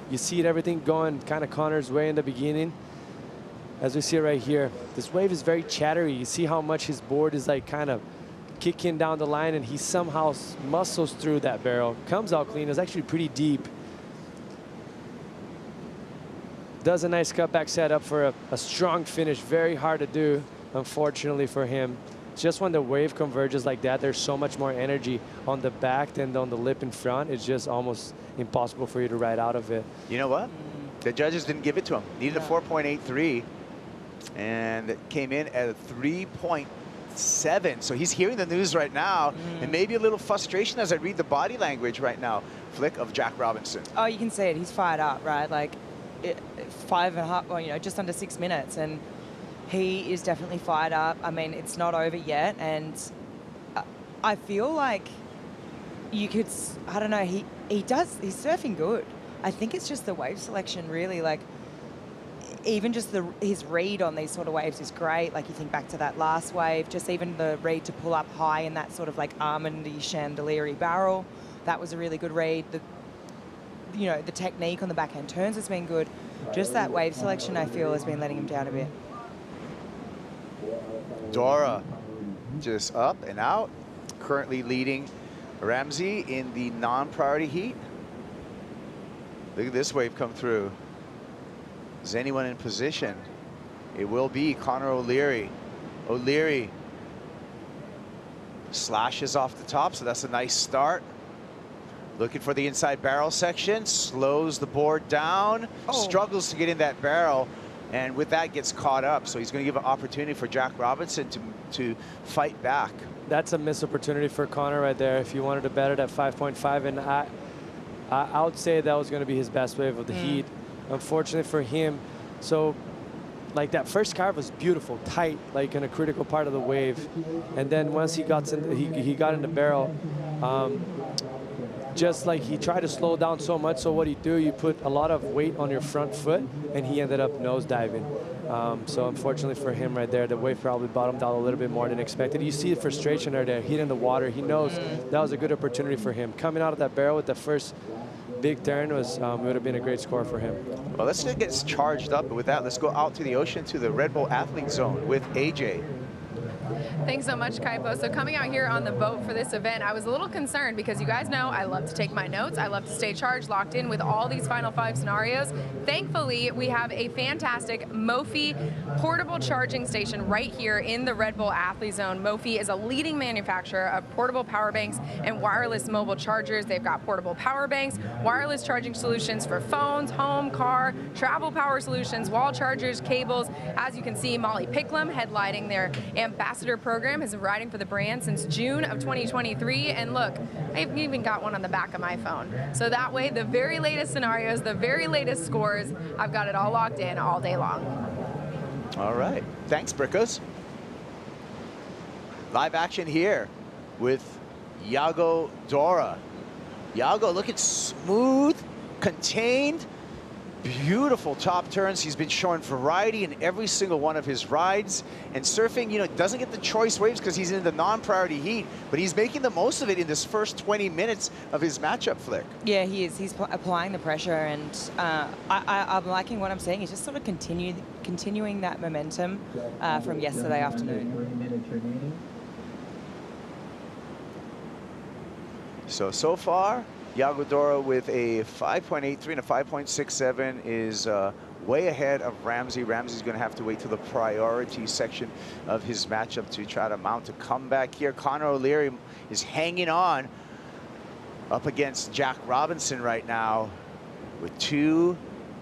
you see it, everything going kind of Connor's way in the beginning. As we see it right here, this wave is very chattery. You see how much his board is like kind of kicking down the line, and he somehow muscles through that barrel, comes out clean. It's actually pretty deep. Does a nice cutback setup for a strong finish. Very hard to do, unfortunately for him. Just when the wave converges like that, there's so much more energy on the back than on the lip in front. It's just almost impossible for you to ride out of it. You know what? The judges didn't give it to him. Needed a 4.83, and it came in at a 3.7. So he's hearing the news right now, and maybe a little frustration as I read the body language right now, Flick, of Jack Robinson. Oh, you can see it. He's fired up, right? Like 5.5, well, you know, just under 6 minutes, and he is definitely fired up. I mean, it's not over yet, and I feel like you could, I don't know, he's surfing good. I think it's just the wave selection, really. Like, even just his read on these sort of waves is great. Like, you think back to that last wave, just even the read to pull up high in that sort of like almondy, chandelier-y barrel, that was a really good read. You know, the technique on the backhand turns has been good. Just that wave selection, I feel, has been letting him down a bit. Dora just up and out, currently leading Ramsey in the non-priority heat. Look at this wave come through. Is anyone in position? It will be Connor O'Leary. O'Leary slashes off the top, so that's a nice start. Looking for the inside barrel section, slows the board down, struggles to get in that barrel, and with that gets caught up. So he's going to give an opportunity for Jack Robinson to fight back. That's a missed opportunity for Connor right there. If you wanted to bet it at 5.5, and I would say that was going to be his best wave of the heat. Unfortunately for him, so like that first carve was beautiful, tight, like in a critical part of the wave, and then once he got in the barrel, just like he tried to slow down so much. So what do? You put a lot of weight on your front foot, and he ended up nose diving. So unfortunately for him right there, the wave probably bottomed out a little bit more than expected. You see the frustration right there, hitting the water. He knows that was a good opportunity for him. Coming out of that barrel with the first big turn was would have been a great score for him. Well, let's just get charged up. But with that, let's go out to the ocean to the Red Bull Athlete Zone with AJ. Thanks so much, Kaipo. So coming out here on the boat for this event, I was a little concerned because you guys know I love to take my notes. I love to stay charged, locked in with all these Final 5 scenarios. Thankfully, we have a fantastic Mophie portable charging station right here in the Red Bull Athlete Zone. Mophie is a leading manufacturer of portable power banks and wireless mobile chargers. They've got portable power banks, wireless charging solutions for phones, home, car, travel power solutions, wall chargers, cables. As you can see, Molly Picklum headlining their ambassador program, has been riding for the brand since June of 2023, and look, I've even got one on the back of my phone. So that way, the very latest scenarios, the very latest scores, I've got it all locked in all day long. All right, thanks, Brickos. Live action here with Iago Dora. Iago looking smooth, contained, Beautiful top turns. He's been showing variety in every single one of his rides. And surfing, you know, doesn't get the choice waves because he's in the non-priority heat, but he's making the most of it in this first 20 minutes of his matchup flick. Yeah, he is. He's applying the pressure, and I'm liking what I'm seeing. He's just sort of continuing that momentum from yesterday afternoon. So far, Yago Dora with a 5.83 and a 5.67 is way ahead of Ramsey. Ramsey's going to have to wait till the priority section of his matchup to try to mount a comeback here. Connor O'Leary is hanging on up against Jack Robinson right now with 2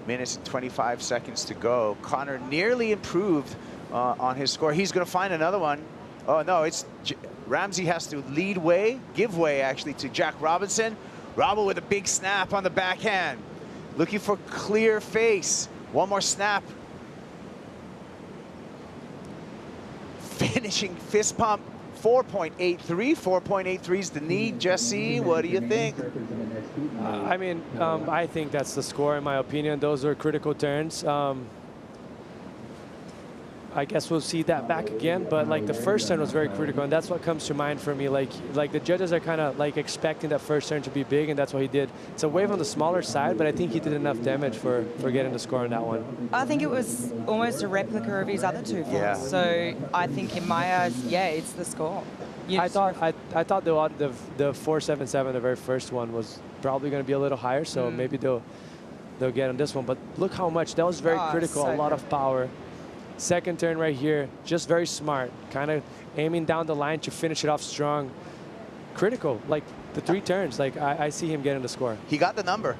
minutes and 25 seconds to go. Connor nearly improved on his score. He's going to find another one. Oh, no, it's Ramsey has to give way actually to Jack Robinson. Robbo with a big snap on the backhand. Looking for clear face. One more snap. Finishing fist pump, 4.83. 4.83 is the need. Jesse, what do you think? I mean, I think that's the score, in my opinion. Those are critical turns. I guess we'll see that back again, but like the first turn was very critical, and that's what comes to mind for me. Like the judges are kind of like expecting that first turn to be big, and that's what he did. It's a wave on the smaller side, but I think he did enough damage for getting the score on that one. I think it was almost a replica of his other two flips. Yeah. So I think in my eyes, yeah, it's the score. I thought the 4.77, the very first one, was probably going to be a little higher, so maybe they'll get on this one. But look how much that was very critical. So a lot of power. Second turn right here, just very smart, kind of aiming down the line to finish it off strong. Critical, like the 3 turns, like I see him getting the score. He got the number.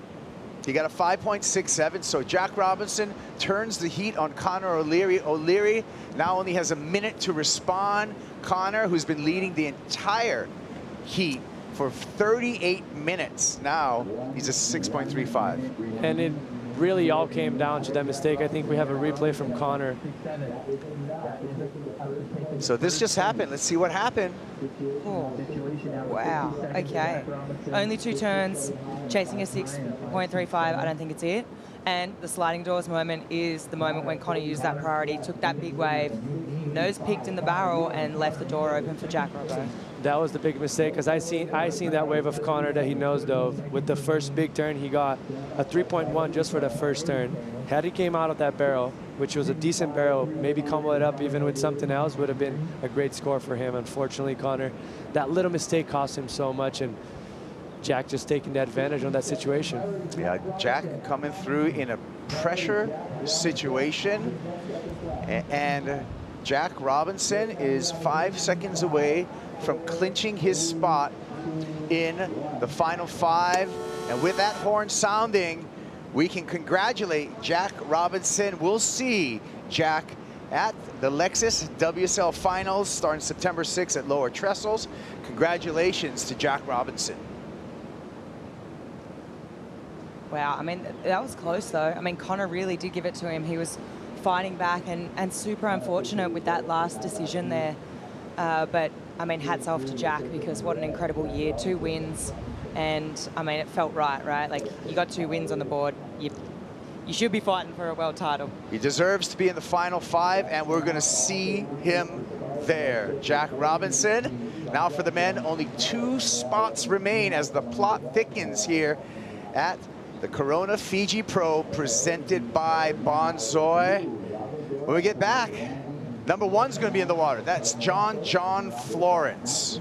He got a 5.67, so Jack Robinson turns the heat on Connor O'Leary. O'Leary now only has a minute to respond. Connor, who's been leading the entire heat for 38 minutes now, he's a 6.35. And it really all came down to that mistake. I think we have a replay from Connor. So this just happened. Let's see what happened. Oh, wow. Okay. Only 2 turns, chasing a 6.35. I don't think it's it. And the sliding doors moment is the moment when Connor used that priority, took that big wave, nose peaked in the barrel, and left the door open for Jack Robbo. That was the big mistake, because I seen that wave of Connor that he nose dove. With the first big turn, he got a 3.1 just for the first turn. Had he came out of that barrel, which was a decent barrel, maybe combo it up even with something else, would have been a great score for him. Unfortunately, Connor, that little mistake cost him so much, and Jack just taking the advantage on that situation. Yeah, Jack coming through in a pressure situation, and Jack Robinson is 5 seconds away from clinching his spot in the final 5. And with that horn sounding, we can congratulate Jack Robinson. We'll see Jack at the Lexus WSL Finals starting September 6th at Lower Trestles. Congratulations to Jack Robinson. Wow, I mean, that was close though. I mean, Connor really did give it to him. He was fighting back and super unfortunate with that last decision there. But I mean, hats off to Jack, because what an incredible year, 2 wins. And I mean, it felt right? Like, you got 2 wins on the board. You should be fighting for a world title. He deserves to be in the final 5, and we're gonna see him there. Jack Robinson. Now for the men, only 2 spots remain as the plot thickens here at the Corona Fiji Pro, presented by Bonsoy. When we get back, number 1's going to be in the water. That's John Florence.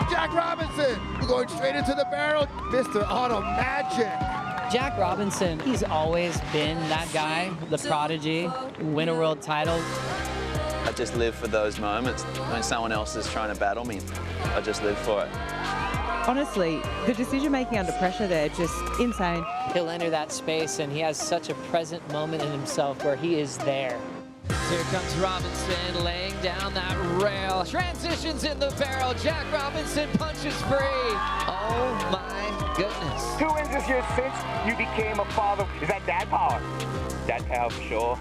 Jack Robinson going straight into the barrel. Mr. Auto Magic. Jack Robinson, he's always been that guy, the prodigy, win a world title. I just live for those moments when someone else is trying to battle me. I just live for it. Honestly, the decision-making under pressure there, just insane. He'll enter that space, and he has such a present moment in himself where he is there. Here comes Robinson laying down that rail. Transitions in the barrel. Jack Robinson punches free. Oh my goodness. 2 wins this year since you became a father. Is that dad power? Dad power for sure.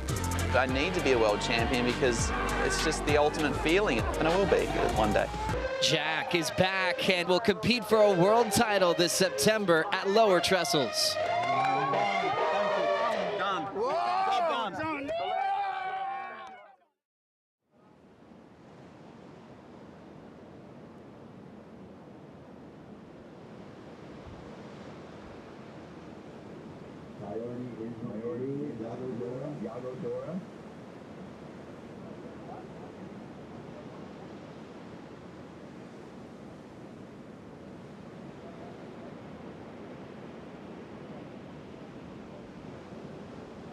I need to be a world champion because it's just the ultimate feeling, and I will be one day. Jack is back and will compete for a world title this September at lower trestles. Dora.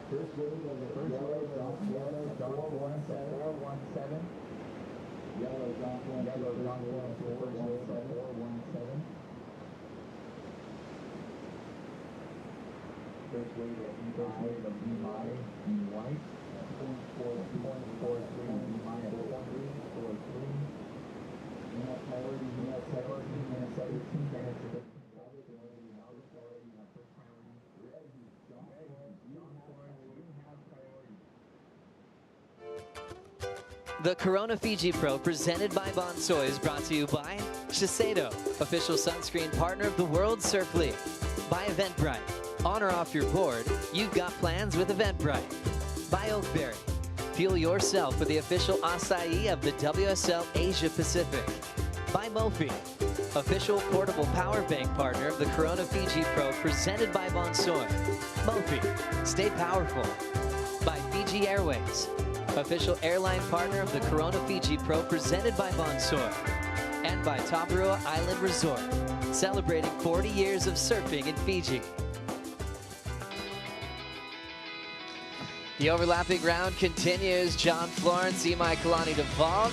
First wave of the first wave, John Florence, 417. Yellow, John Florence, 417. First wave of Defay in White, 0.43, minute priority, minute 17, minute 17, minutes. The Corona Fiji Pro, presented by Bonsoy, is brought to you by Shiseido, official sunscreen partner of the World Surf League. By Eventbrite, on or off your board, you've got plans with Eventbrite. By Oakberry, fuel yourself with the official acai of the WSL Asia Pacific. By Mophie, official portable power bank partner of the Corona Fiji Pro, presented by Bonsoy. Mophie, stay powerful. By Fiji Airways, official airline partner of the Corona Fiji Pro, presented by Bonsoy. And by Tabarua Island Resort, celebrating 40 years of surfing in Fiji. The overlapping round continues. John Florence, Colapinto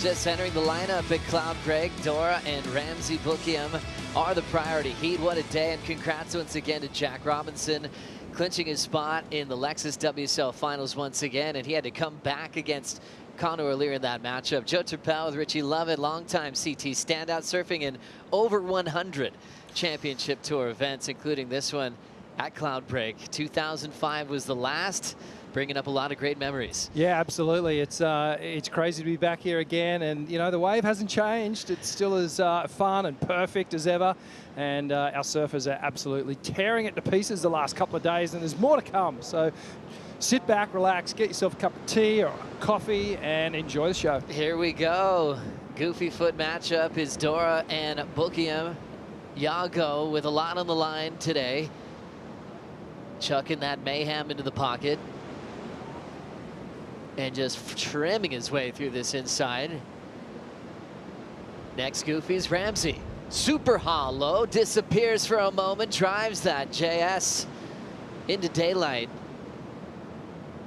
just entering the lineup at Cloudbreak. Dora and Ramsey Bookiam are the priority heat. What a day, and congrats once again to Jack Robinson, clinching his spot in the Lexus WSL Finals once again, and he had to come back against Connor earlier in that matchup. Joe Turpel with Richie Lovett, longtime CT standout, surfing in over 100 championship tour events, including this one at Cloudbreak. 2005 was the last, bringing up a lot of great memories. Yeah, absolutely. It's crazy to be back here again, and you know, the wave hasn't changed. It's still as fun and perfect as ever, and our surfers are absolutely tearing it to pieces the last couple of days, and there's more to come. So sit back, relax, get yourself a cup of tea or coffee, and enjoy the show. Here we go. Goofy foot matchup is Dora and Bookiam. Yago with a lot on the line today, chucking that mayhem into the pocket and just trimming his way through this inside. Next Goofy's Ramsey. Super hollow, disappears for a moment, drives that JS into daylight.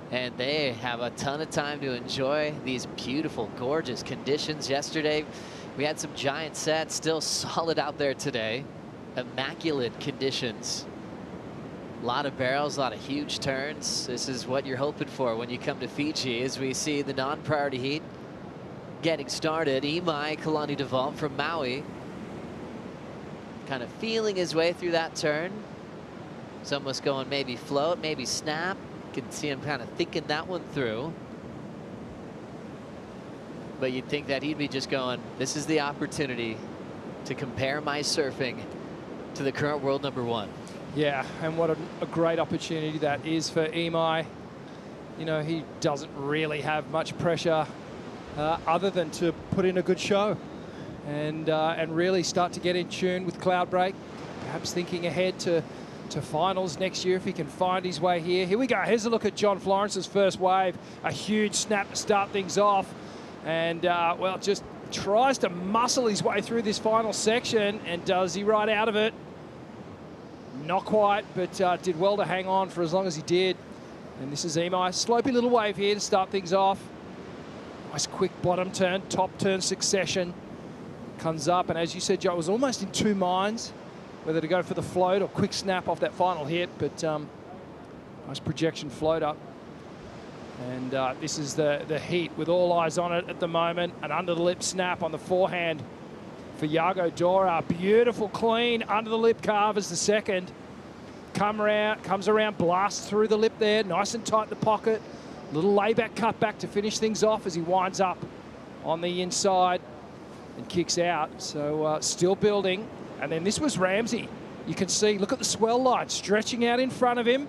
And they have a ton of time to enjoy these beautiful, gorgeous conditions. Yesterday, we had some giant sets, still solid out there today. Immaculate conditions. A lot of barrels, a lot of huge turns. This is what you're hoping for when you come to Fiji, as we see the non-priority heat getting started. Colaney-Devault from Maui, kind of feeling his way through that turn. Some was going maybe float, maybe snap. You can see him kind of thinking that one through. But you'd think that he'd be just going, this is the opportunity to compare my surfing to the current world #1. Yeah, and what a great opportunity that is for Imai. You know, he doesn't really have much pressure other than to put in a good show and really start to get in tune with Cloudbreak, perhaps thinking ahead to finals next year if he can find his way here. Here we go. Here's a look at John Florence's first wave. A huge snap to start things off. And, well, just tries to muscle his way through this final section. And does he right out of it? Not quite, but did well to hang on for as long as he did. And this is Imai. Slopey little wave here to start things off. Nice quick bottom turn, top turn succession. Comes up, and as you said, Joe, was almost in two minds whether to go for the float or quick snap off that final hit, but nice projection float up. And this is the heat with all eyes on it at the moment. An under the lip snap on the forehand for Yago Dora. Beautiful clean under the lip carve as the second. Comes around, blasts through the lip there, nice and tight in the pocket. Little layback cut back to finish things off as he winds up on the inside. and kicks out. So still building. And then this was Ramsey. You can see, look at the swell line stretching out in front of him.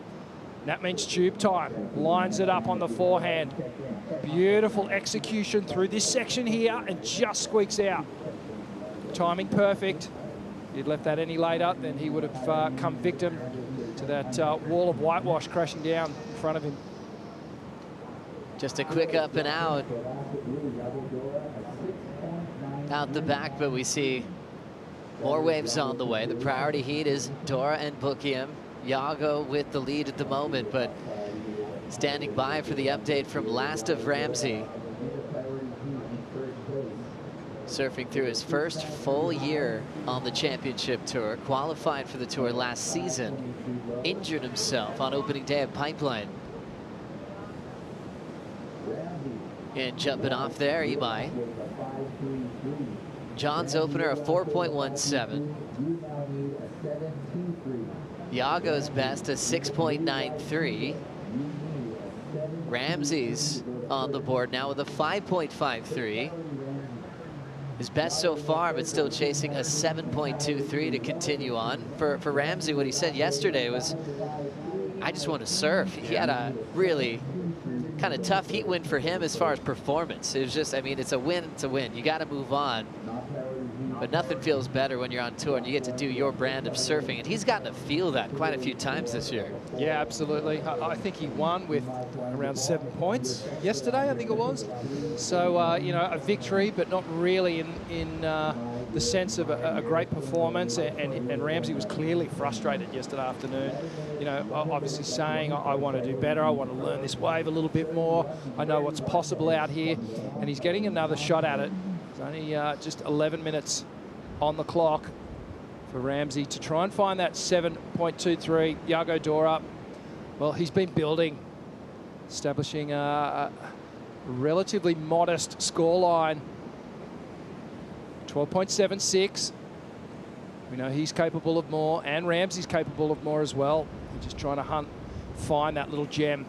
That means tube time. Lines it up on the forehand. Beautiful execution through this section here and just squeaks out. Timing perfect. If he'd left that any later, then he would have come victim to that wall of whitewash crashing down in front of him. Just a quick up and out. Out the back, but we see more waves on the way. The priority heat is Dora and Bukiam. Yago with the lead at the moment, but standing by for the update from last of Ramsey. Surfing through his first full year on the championship tour, qualified for the tour last season, injured himself on opening day of Pipeline. And jumping off there, Imai. John's opener, a 4.17. Yago's best, a 6.93. Ramsey's on the board now with a 5.53. His best so far, but still chasing a 7.23 to continue on. For Ramsey, what he said yesterday was, I just want to surf. He had a really kind of tough heat win for him as far as performance. It was just, I mean, it's a win, it's a win. You got to move on. But nothing feels better when you're on tour and you get to do your brand of surfing. And he's gotten to feel that quite a few times this year. Yeah, absolutely. I think he won with around 7 points yesterday, I think it was. So, you know, a victory, but not really in the sense of a great performance. And Ramsey was clearly frustrated yesterday afternoon. You know, obviously saying, I want to do better. I want to learn this wave a little bit more. I know what's possible out here. And he's getting another shot at it. It's only just 11 minutes on the clock for Ramsey to try and find that 7.23. Yago Dora, well, he's been building, establishing a relatively modest scoreline. 12.76. We know he's capable of more, and Ramsey's capable of more as well. He's just trying to find that little gem.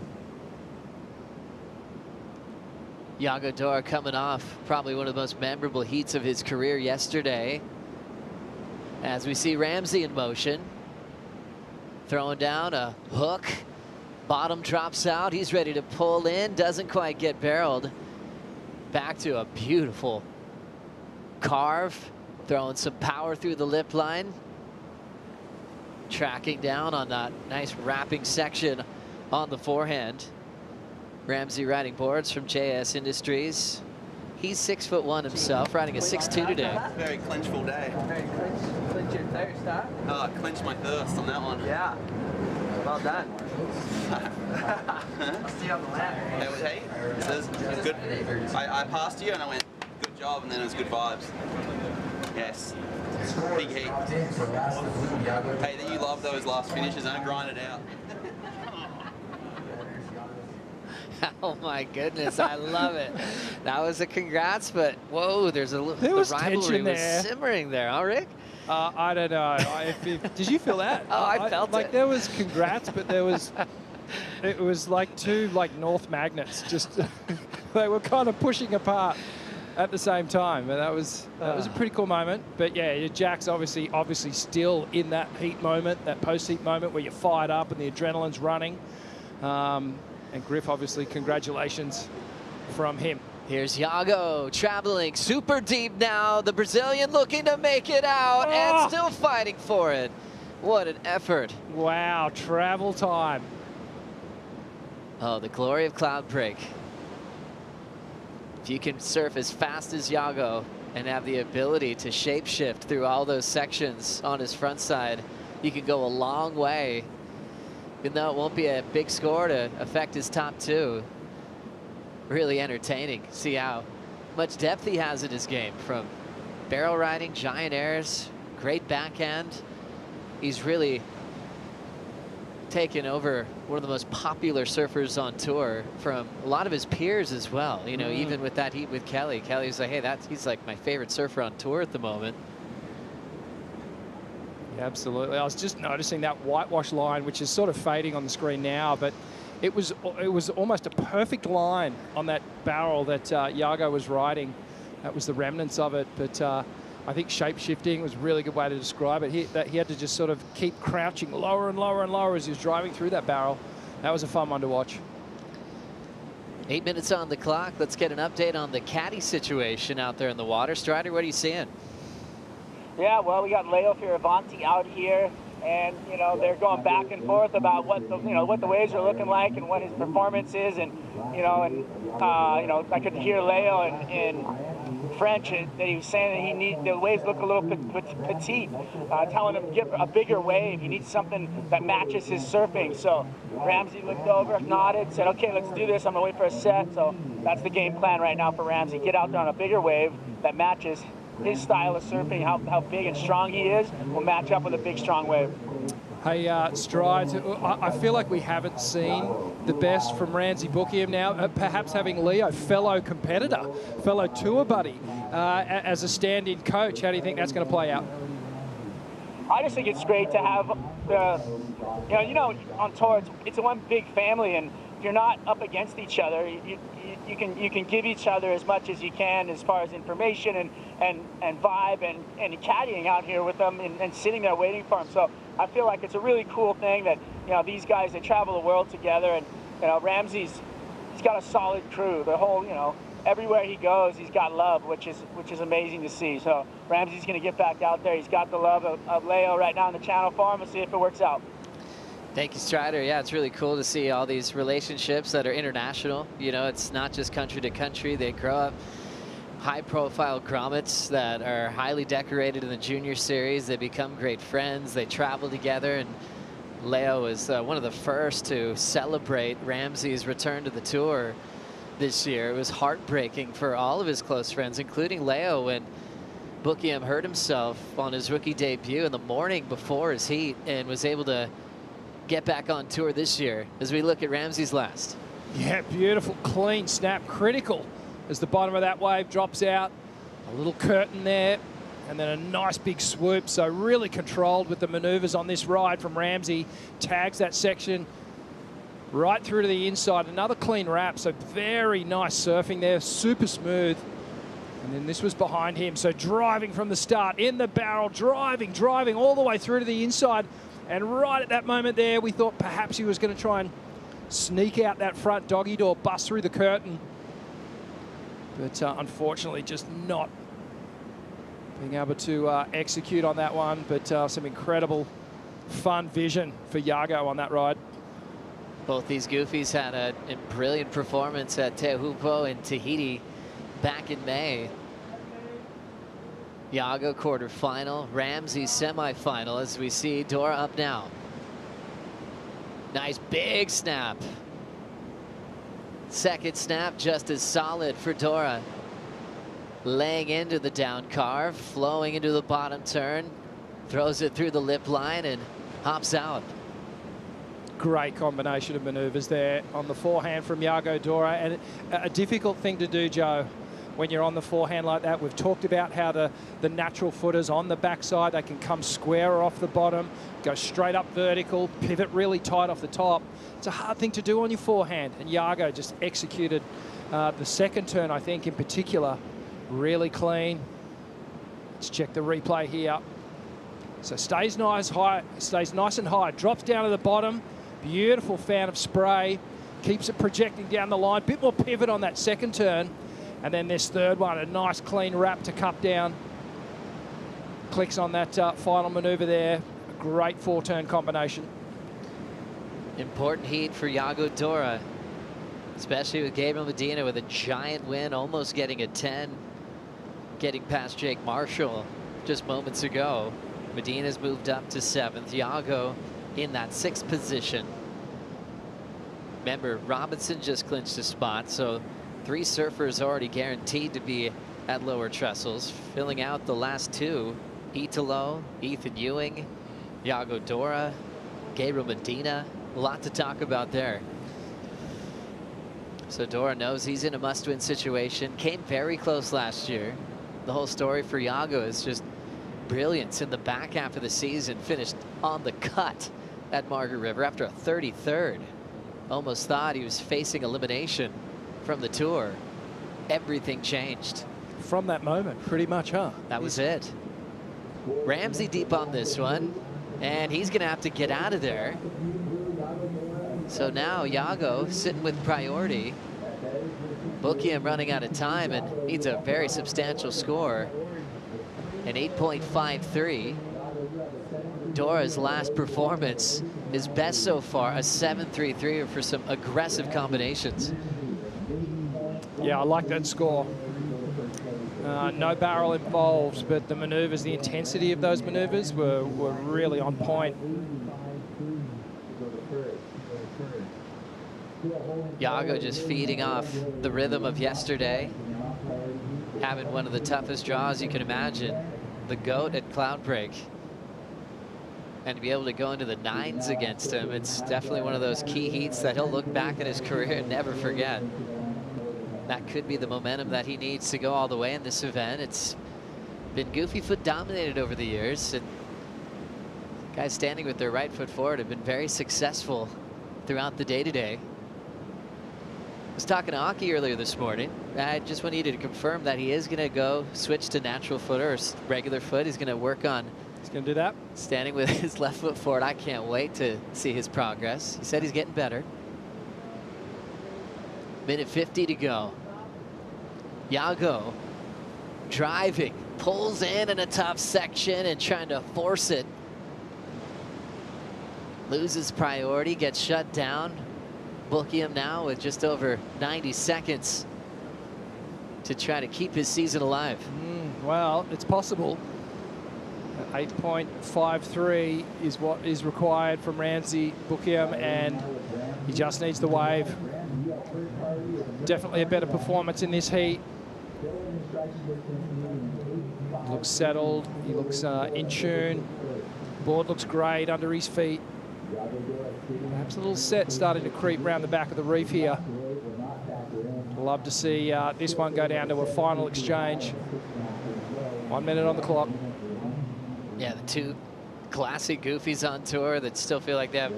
Yago Dora coming off probably one of the most memorable heats of his career yesterday. As we see Ramsey in motion. Throwing down a hook. Bottom drops out. He's ready to pull in. Doesn't quite get barreled. Back to a beautiful carve. Throwing some power through the lip line. Tracking down on that nice wrapping section on the forehand. Ramsey riding boards from JS Industries. He's 6'1" himself, riding a 6'2" today. Very clinchful day. Very clinch your thirst, huh? Oh, clinch my thirst on that one. Yeah. Well done. I'll see you on the ladder. It was heat. It was good. I passed you and I went, good job, and then it was good vibes. Yes. Big heat. Hey, that you love those last finishes, don't grind it out. Oh my goodness, I love it. That was a congrats, but whoa, there's a there was the rivalry tension there. was simmering there, huh, Rick? I don't know. Did you feel that? Oh, I felt like it. There was congrats, but there was it was like two north magnets. Just they were kind of pushing apart at the same time, and that was a pretty cool moment. But yeah, Jack's obviously still in that heat moment, that post-heat moment where you're fired up and the adrenaline's running. And Griff, obviously, congratulations from him. Here's Yago traveling super deep now. The Brazilian looking to make it out and still fighting for it. What an effort. Wow, travel time. Oh, the glory of Cloudbreak. If you can surf as fast as Yago and have the ability to shapeshift through all those sections on his front side, you can go a long way. Even though it won't be a big score to affect his top two. Really entertaining. See how much depth he has in his game, from barrel riding, giant airs, great backhand. He's really taken over one of the most popular surfers on tour from a lot of his peers as well. You know, even with that heat with Kelly. Kelly's like, hey, he's like my favorite surfer on tour at the moment. Absolutely. I was just noticing that whitewash line, which is sort of fading on the screen now, but it was almost a perfect line on that barrel that Yago was riding That was the remnants of it, but I think shape-shifting was a really good way to describe it. He had to just sort of keep crouching lower and lower and lower as he was driving through that barrel. That was a fun one to watch. 8 minutes on the clock. Let's get an update on the caddy situation out there in the water. Strider, what are you seeing? Yeah, well, we got Leo Fioravanti out here, and you know they're going back and forth about what the waves are looking like and what his performance is, and I could hear Leo in French that he was saying that the waves look a little petite, telling him to get a bigger wave. He needs something that matches his surfing. So Ramsey looked over, nodded, said, "Okay, let's do this. I'm gonna wait for a set." So that's the game plan right now for Ramsey. Get out there on a bigger wave that matches his style of surfing, how big and strong he is, will match up with a big, strong wave. Hey, Strides, I feel like we haven't seen the best from Ramsey Bookieam now. Perhaps having Leo, fellow competitor, fellow tour buddy, as a stand-in coach. How do you think that's going to play out? I just think it's great to have on tour, it's one big family, and if you're not up against each other, you can give each other as much as you can as far as information and vibe and caddying out here with them and sitting there waiting for them. So I feel like it's a really cool thing that these guys, they travel the world together, and Ramsey's, he's got a solid crew. The whole everywhere he goes, he's got love, which is amazing to see. So Ramsey's going to get back out there. He's got the love of Leo right now in the channel for him. We'll see if it works out. Thank you, Strider. Yeah, it's really cool to see all these relationships that are international. It's not just country to country. They grow up high-profile grommets that are highly decorated in the junior series. They become great friends. They travel together, and Leo was one of the first to celebrate Ramsey's return to the tour this year. It was heartbreaking for all of his close friends, including Leo, when Bookieam hurt himself on his rookie debut in the morning before his heat and was able to get back on tour this year as we look at Ramsey's last. Yeah, beautiful, clean snap, critical as the bottom of that wave drops out. A little curtain there, and then a nice big swoop. So really controlled with the maneuvers on this ride from Ramsey. Tags that section right through to the inside. Another clean wrap, so very nice surfing there, super smooth. And then this was behind him, so driving from the start, in the barrel, driving all the way through to the inside. And right at that moment there, we thought perhaps he was going to try and sneak out that front doggy door, bust through the curtain. But unfortunately, just not being able to execute on that one. But some incredible fun vision for Yago on that ride. Both these goofies had a brilliant performance at Teahupo in Tahiti back in May. Yago quarterfinal, Ramsey semifinal, as we see Dora up now. Nice big snap. Second snap just as solid for Dora. Laying into the down carve, flowing into the bottom turn, throws it through the lip line and hops out. Great combination of maneuvers there on the forehand from Yago Dora, and a difficult thing to do, Joe, when you're on the forehand like that. We've talked about how the natural footers on the backside, they can come square off the bottom, go straight up vertical, pivot really tight off the top. It's a hard thing to do on your forehand, and Yago just executed the second turn, I think, in particular, really clean. Let's check the replay here. So stays nice and high, drops down to the bottom. Beautiful fan of spray, keeps it projecting down the line. Bit more pivot on that second turn. And then this third one, a nice clean wrap to cup down. Clicks on that final maneuver there. A great four-turn combination. Important heat for Yago Dora, especially with Gabriel Medina with a giant win, almost getting a 10, getting past Jake Marshall just moments ago. Medina's moved up to 7th. Yago in that 6th position. Remember, Robinson just clinched a spot, so 3 surfers already guaranteed to be at lower trestles. Filling out the last 2, Italo, Ethan Ewing, Yago Dora, Gabriel Medina. A lot to talk about there. So Dora knows he's in a must-win situation. Came very close last year. The whole story for Yago is just brilliance in the back half of the season. Finished on the cut at Margaret River after a 33rd. Almost thought he was facing elimination from the tour. Everything changed. from that moment, pretty much, huh? That was it. Ramsey deep on this one, and he's going to have to get out of there. So now Iago sitting with priority. Bukiem running out of time and needs a very substantial score. An 8.53. Dora's last performance, his best so far, a 7.33 for some aggressive combinations. Yeah, I like that score. No barrel involved, but the maneuvers, the intensity of those maneuvers were really on point. Iago just feeding off the rhythm of yesterday, having one of the toughest draws you can imagine, the GOAT at Cloudbreak. And to be able to go into the 9s against him, it's definitely one of those key heats that he'll look back at his career and never forget. That could be the momentum that he needs to go all the way in this event. It's been Goofy foot dominated over the years, and guys standing with their right foot forward have been very successful throughout the day today. I was talking to Aki earlier this morning. I just wanted to confirm that he is going to go switch to natural footer or regular foot. He's going to work on. He's going to do that. Standing with his left foot forward. I can't wait to see his progress. He said he's getting better. Minute 50 to go. Iago driving, pulls in a tough section and trying to force it. Loses priority, gets shut down. Bukiem now with just over 90 seconds to try to keep his season alive. Well, it's possible. 8.53 is what is required from Ramsey Bukiem, and he just needs the wave. Definitely a better performance in this heat. Looks settled, he looks in tune. Board looks great under his feet. Perhaps a little set starting to creep around the back of the reef here. Love to see this one go down to a final exchange. 1 minute on the clock. Yeah, the two classic Goofies on tour that still feel like they have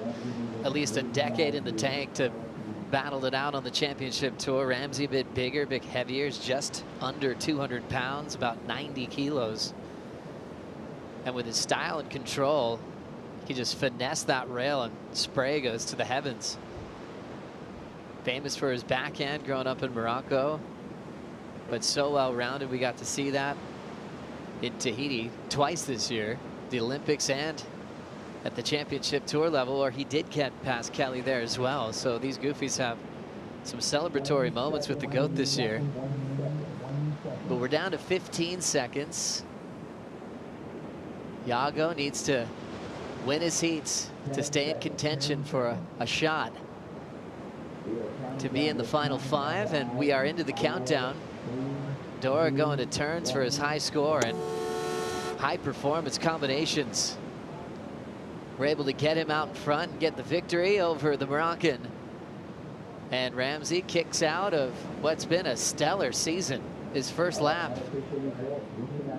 at least a decade in the tank to battle it out on the championship tour. Ramsey a bit bigger, a bit heavier, is just under 200 pounds, about 90 kilos. And with his style and control, he just finessed that rail and spray goes to the heavens. Famous for his backhand growing up in Morocco, but so well-rounded. We got to see that in Tahiti twice this year, the Olympics and at the championship tour level, or he did get past Kelly there as well. So these Goofies have some celebratory moments with the GOAT this year. But we're down to 15 seconds. Iago needs to win his heats to stay in contention for a shot to be in the final 5, and we are into the countdown. Dora going to turns for his high score and high performance combinations. We're able to get him out in front and get the victory over the Moroccan. And Ramsey kicks out of what's been a stellar season. His first lap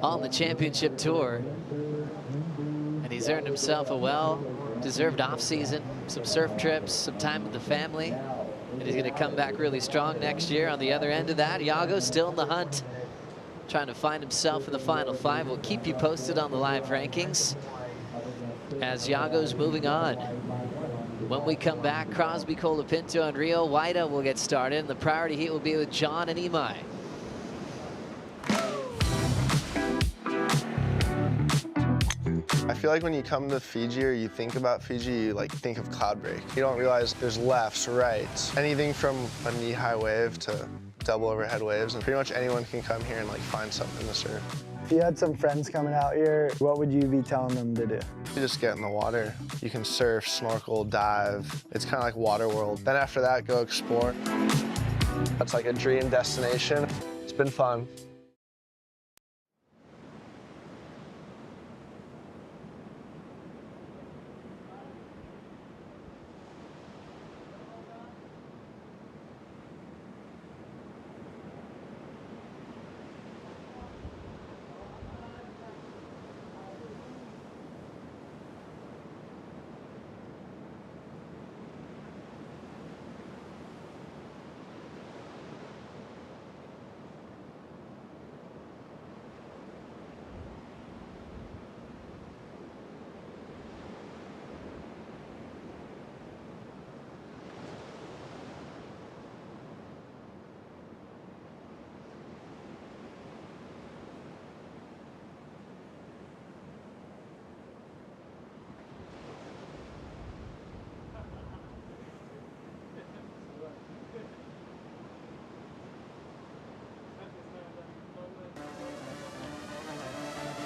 on the championship tour. And he's earned himself a well-deserved off-season, some surf trips, some time with the family. And he's going to come back really strong next year. On the other end of that, Iago still in the hunt, trying to find himself in the final 5. We'll keep you posted on the live rankings as Iago's moving on. When we come back, Crosby, Colapinto, and Rio Waa will get started. And the priority heat will be with John and Imai. I feel like when you come to Fiji or you think about Fiji, you think of Cloudbreak. You don't realize there's lefts, rights, anything from a knee-high wave to double overhead waves, and pretty much anyone can come here and find something to surf. If you had some friends coming out here, what would you be telling them to do? You just get in the water. You can surf, snorkel, dive. It's kind of like water world. Then after that, go explore. That's like a dream destination. It's been fun.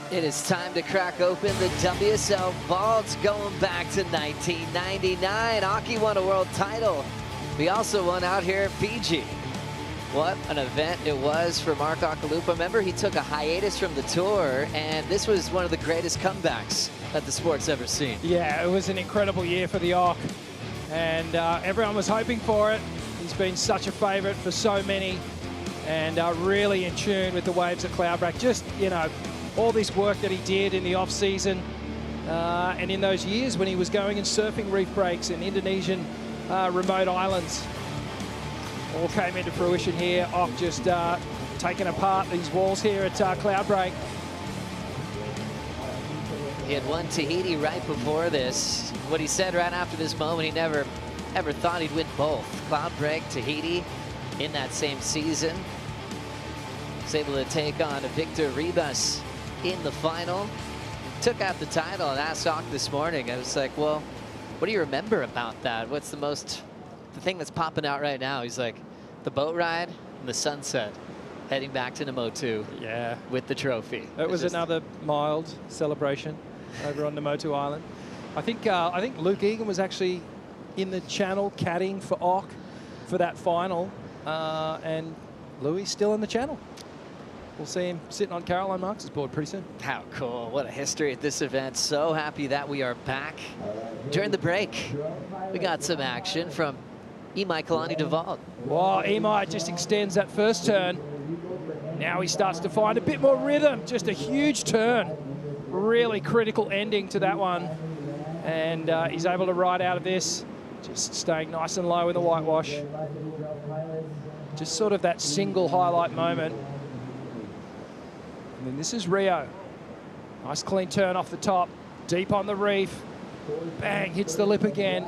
It is time to crack open the WSL vaults going back to 1999. Aki won a world title. We also won out here at Fiji. What an event it was for Mark Akalupa. Remember, he took a hiatus from the tour, and this was one of the greatest comebacks that the sport's ever seen. Yeah, it was an incredible year for the Ock, and everyone was hoping for it. He's been such a favourite for so many, and really in tune with the waves at Cloudbreak. Just, you know, all this work that he did in the off-season and in those years when he was going and surfing reef breaks in Indonesian remote islands. All came into fruition here. Ock just taking apart these walls here at Cloudbreak. He had won Tahiti right before this. What he said right after this moment, he never ever thought he'd win both. Cloudbreak, Tahiti in that same season. Was able to take on Victor Ribas in the final. Took out the title, and asked Ock this morning, I was like, well, what do you remember about that? What's the thing that's popping out right now? He's like, the boat ride and the sunset, heading back to Namotu. Yeah, with the trophy. It was another mild celebration over on Namotu Island. I think Luke Egan was actually in the channel caddying for Ock for that final, and Louis still in the channel. We'll see him sitting on Caroline Marks' board pretty soon. How cool. What a history at this event. So happy that we are back. During the break, we got some action from Imai Colaney-Devault. Wow, Imai just extends that first turn. Now he starts to find a bit more rhythm. Just a huge turn. Really critical ending to that one. And he's able to ride out of this. Just staying nice and low in the whitewash. Just sort of that single highlight moment. And then this is Rio. Nice clean turn off the top. Deep on the reef. Bang, hits the lip again.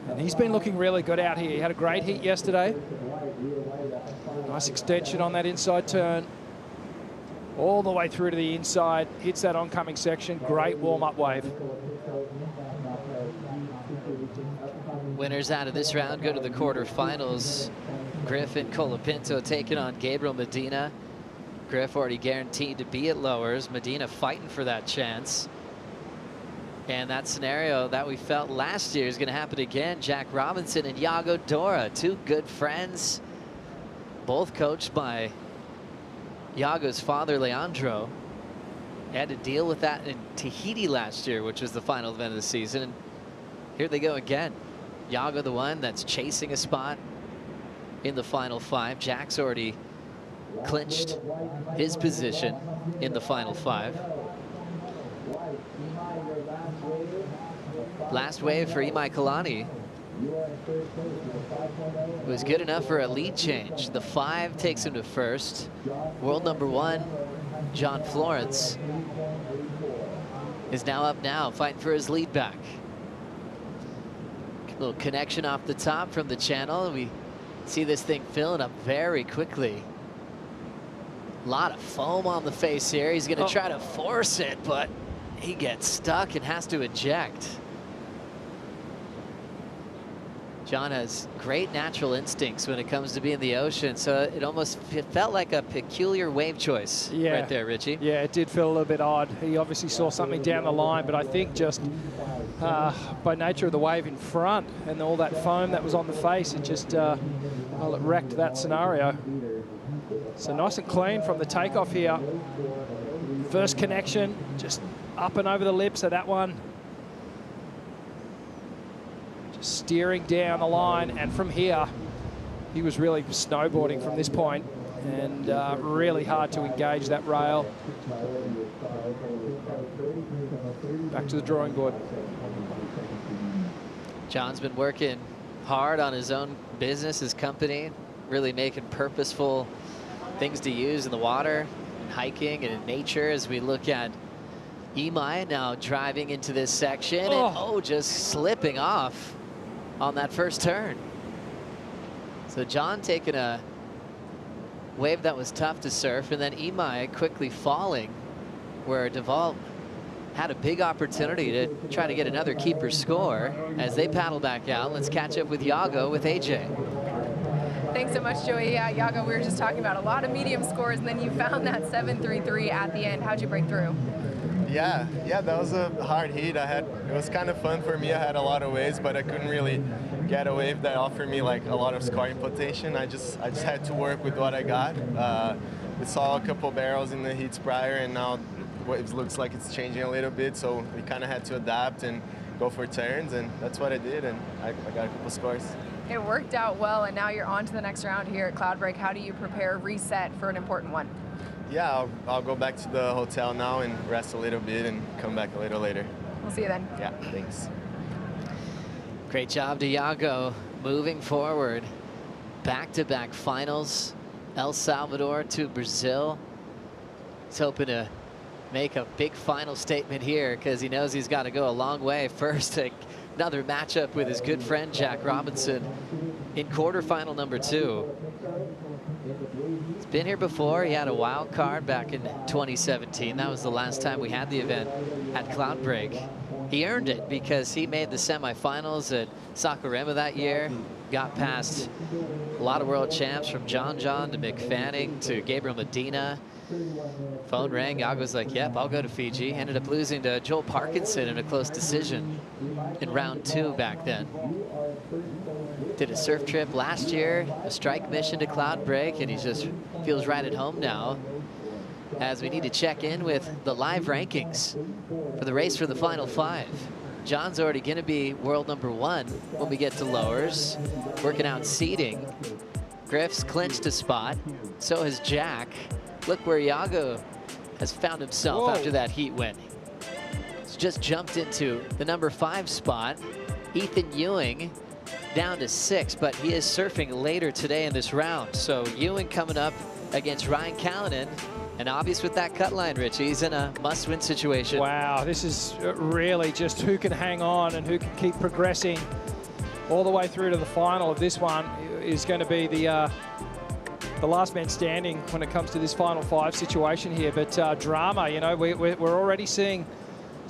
And he's been looking really good out here. He had a great heat yesterday. Nice extension on that inside turn. All the way through to the inside. Hits that oncoming section. Great warm-up wave. Winners out of this round go to the quarterfinals. Griffin, Colapinto taking on Gabriel Medina. Griff already guaranteed to be at lowers. Medina fighting for that chance. And that scenario that we felt last year is going to happen again. Jack Robinson and Iago Dora, two good friends, both coached by Iago's father, Leandro. Had to deal with that in Tahiti last year, which was the final event of the season. And here they go again. Iago, the one that's chasing a spot in the final five. Jack's already clinched his position in the final five. Last wave for Imai Kalani was good enough for a lead change. The 5 takes him to first. World number 1, John Florence, is now up now, fighting for his lead back. A little connection off the top from the channel. We see this thing filling up very quickly. A lot of foam on the face here. He's going to try to force it, but he gets stuck and has to eject. John has great natural instincts when it comes to being in the ocean, so it felt like a peculiar wave choice right there, Richie. Yeah, it did feel a little bit odd. He obviously saw something down the line, but I think just by nature of the wave in front and all that foam that was on the face, it just well, it wrecked that scenario. So nice and clean from the takeoff here. First connection, just up and over the lip, so that one just steering down the line, and from here he was really snowboarding from this point, and really hard to engage that rail. Back to the drawing board. John's been working hard on his own business, his company, really making purposeful things to use in the water, and hiking and in nature, as we look at Imai now driving into this section, and just slipping off on that first turn. So John taking a wave that was tough to surf, and then Imai quickly falling, where Devault had a big opportunity to try to get another keeper score as they paddle back out. Let's catch up with Iago with AJ. Thanks so much, Joey. Yeah, Yago, we were just talking about a lot of medium scores, and then you found that 7-3-3 at the end. How'd you break through? Yeah, that was a hard heat. It was kind of fun for me. I had a lot of waves, but I couldn't really get a wave that offered me like a lot of scoring potential. I just had to work with what I got. We saw a couple barrels in the heats prior, and now it looks like it's changing a little bit. So we kind of had to adapt and go for turns, and that's what I did, and I got a couple scores. It worked out well, and now you're on to the next round here at Cloudbreak. How do you prepare, reset for an important one? Yeah, I'll go back to the hotel now and rest a little bit and come back a little later. We'll see you then. Yeah, thanks. Great job to Yago moving forward. Back-to-back finals, El Salvador to Brazil. He's hoping to make a big final statement here because he knows he's got to go a long way. First, another matchup with his good friend Jack Robinson in quarterfinal number 2. He's been here before. He had a wild card back in 2017. That was the last time we had the event at Cloudbreak. He earned it because he made the semifinals at Saquarema that year. Got past a lot of world champs from John to Mick Fanning to Gabriel Medina. Phone rang. Yago's like, yep, I'll go to Fiji. Ended up losing to Joel Parkinson in a close decision in round 2 back then. Did a surf trip last year, a strike mission to Cloudbreak, and he just feels right at home now as we need to check in with the live rankings for the race for the final 5. John's already going to be world number 1 when we get to lowers, working out seeding. Griff's clinched a spot, so has Jack. Look where Yago has found himself after that heat win. He's just jumped into the number 5 spot. Ethan Ewing down to 6, but he is surfing later today in this round. So Ewing coming up against Ryan Callanan. And obvious with that cut line, Richie, he's in a must-win situation. Wow, this is really just who can hang on and who can keep progressing all the way through to the final of this one is going to be the last man standing when it comes to this final 5 situation here. But drama, you know, we're already seeing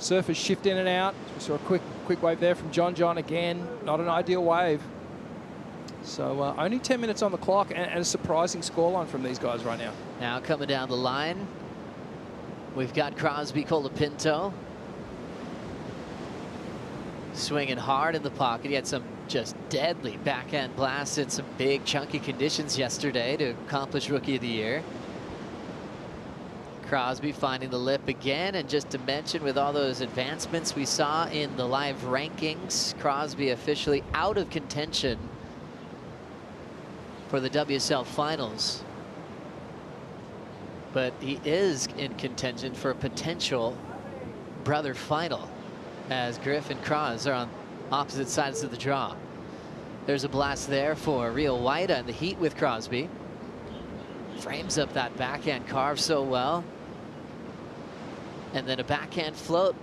surfers shift in and out. We saw a quick wave there from John again. Not an ideal wave. So only 10 minutes on the clock and a surprising scoreline from these guys right now. Now coming down the line, we've got Crosby Colapinto. Swinging hard in the pocket. He had some just deadly backhand blasts in some big chunky conditions yesterday to accomplish Rookie of the Year. Crosby finding the lip again, and just to mention with all those advancements we saw in the live rankings, Crosby officially out of contention for the WSL Finals. But he is in contention for a potential brother final as Griffin and Cross are on opposite sides of the draw. There's a blast there for Rio Waa in the heat with Crosby. Frames up that backhand carve so well. And then a backhand float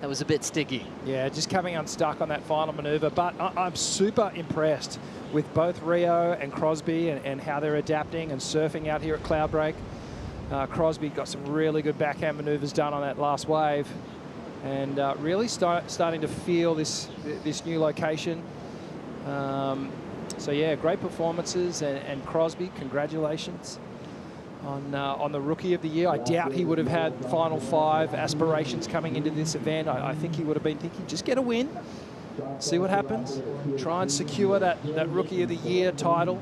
that was a bit sticky. Yeah, just coming unstuck on that final maneuver. But I'm super impressed with both Rio and Crosby and how they're adapting and surfing out here at Cloudbreak. Crosby got some really good backhand maneuvers done on that last wave, and really starting to feel this new location. So yeah, great performances, and Crosby, congratulations on the Rookie of the Year. I doubt he would have had final 5 aspirations coming into this event. I think he would have been thinking, just get a win, see what happens, try and secure that Rookie of the Year title.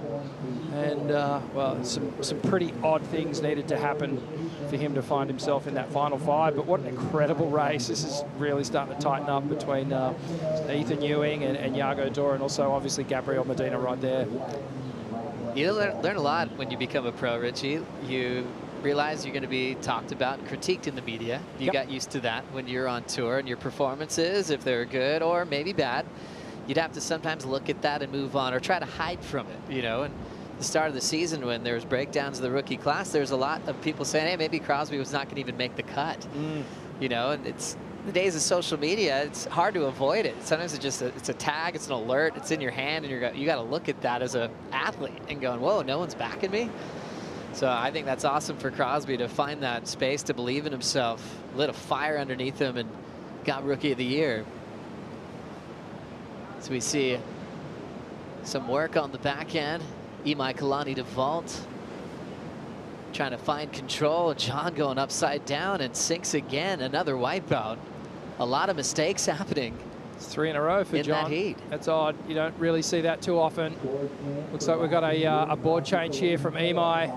And well, some pretty odd things needed to happen for him to find himself in that final 5. But what an incredible race. This is really starting to tighten up between Ethan Ewing and Yago Dora, and also obviously Gabriel Medina right there. You learn a lot when you become a pro, Richie. You realize you're going to be talked about and critiqued in the media. You got used to that when you're on tour, and your performances, if they're good or maybe bad, you'd have to sometimes look at that and move on, or try to hide from it, you know. And the start of the season, when there's breakdowns of the rookie class, there's a lot of people saying, hey, maybe Crosby was not going to even make the cut. You know, and it's the days of social media, it's hard to avoid it. Sometimes it's a tag, it's an alert, it's in your hand, and you got to look at that as an athlete and going, whoa, no one's backing me. So I think that's awesome for Crosby to find that space to believe in himself, lit a fire underneath him, and got Rookie of the Year. So we see some work on the backhand Colaney-Devault trying to find control. John going upside down and sinks again. Another wipeout. A lot of mistakes happening. It's 3 in a row for in John. That heat. That's odd. You don't really see that too often. Looks like we've got a board change here from Imai.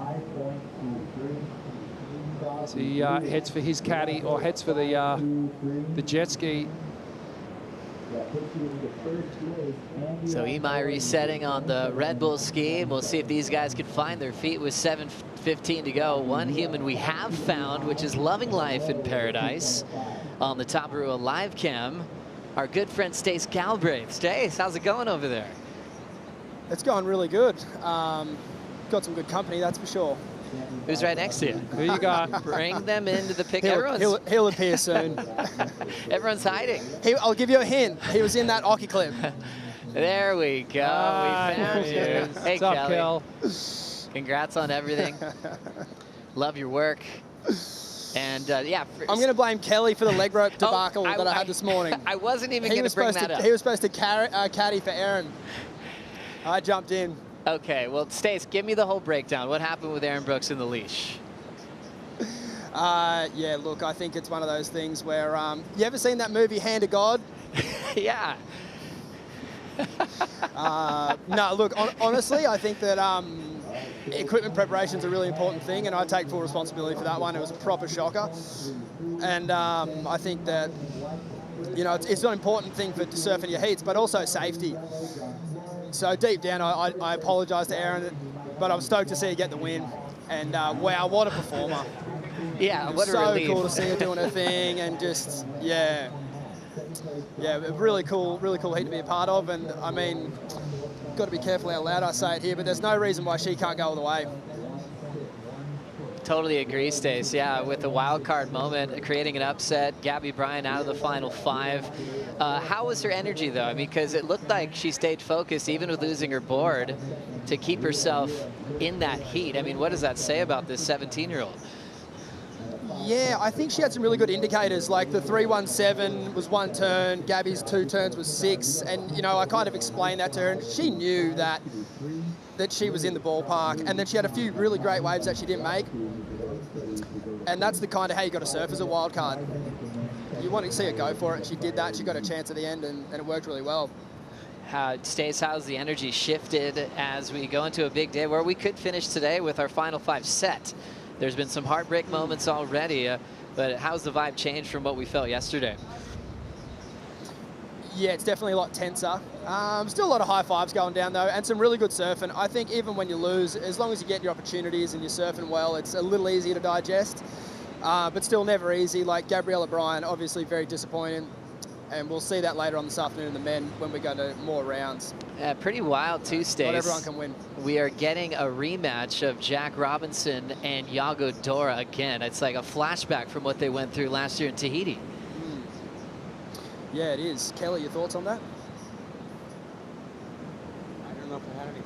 So he heads for his caddy, or heads for the jet ski. So Imai resetting on the Red Bull ski. We'll see if these guys can find their feet with 7:15 to go. One human we have found, which is loving life in paradise on the Top Rio live cam. Our good friend Stace Galbraith. Stace, how's it going over there? It's going really good. Got some good company, that's for sure. Who's right next to you? Who you got? Bring them into the pic. He'll appear soon. Everyone's hiding. I'll give you a hint. He was in that hockey clip. There we go. We found you. Hey, What's up, Kelly. Kel? Congrats on everything. Love your work. And yeah, I'm going to blame Kelly for the leg rope debacle that I had this morning. I wasn't even going to bring that up. He was supposed to caddy for Aaron. I jumped in. Okay, well, Stace, give me the whole breakdown. What happened with Aaron Brooks in the leash? Yeah, look, I think it's one of those things where, you ever seen that movie Hand of God? Yeah. No, look, honestly, I think that equipment preparation is a really important thing, and I take full responsibility for that one. It was a proper shocker. And I think that, you know, it's an important thing for surfing your heats, but also safety. So deep down, I apologise to Aaron, but I'm stoked to see her get the win. And wow, what a performer. Yeah, what a so relief. Cool to see her doing her thing, and just, yeah, really cool heat to be a part of. And I mean, got to be careful how loud I say it here, but there's no reason why she can't go all the way. Totally agree, Stace. Yeah, with the wild card moment, creating an upset, Gabby Bryant out of the final 5. How was her energy, though? I mean, because it looked like she stayed focused, even with losing her board, to keep herself in that heat. I mean, what does that say about this 17-year-old? Yeah, I think she had some really good indicators, like the 317 was 1 turn, Gabby's 2 turns was 6, and, you know, I kind of explained that to her, and she knew that she was in the ballpark, and then she had a few really great waves that she didn't make. And that's the kind of how you got to surf as a wild card. You want to see her go for it, and she did that. She got a chance at the end, and it worked really well. Stace, how's the energy shifted as we go into a big day where we could finish today with our final 5 set? There's been some heartbreak moments already, but how's the vibe changed from what we felt yesterday? Yeah, it's definitely a lot tenser. Still a lot of high fives going down, though, and some really good surfing. I think even when you lose, as long as you get your opportunities and you're surfing well, it's a little easier to digest, but still never easy. Like Gabriel Medina, obviously very disappointing, and we'll see that later on this afternoon in the men when we go to more rounds. Pretty wild, too, Stace. Not everyone can win. We are getting a rematch of Jack Robinson and Iago Dora again. It's like a flashback from what they went through last year in Tahiti. Yeah, it is. Kelly, your thoughts on that? I don't know if I had any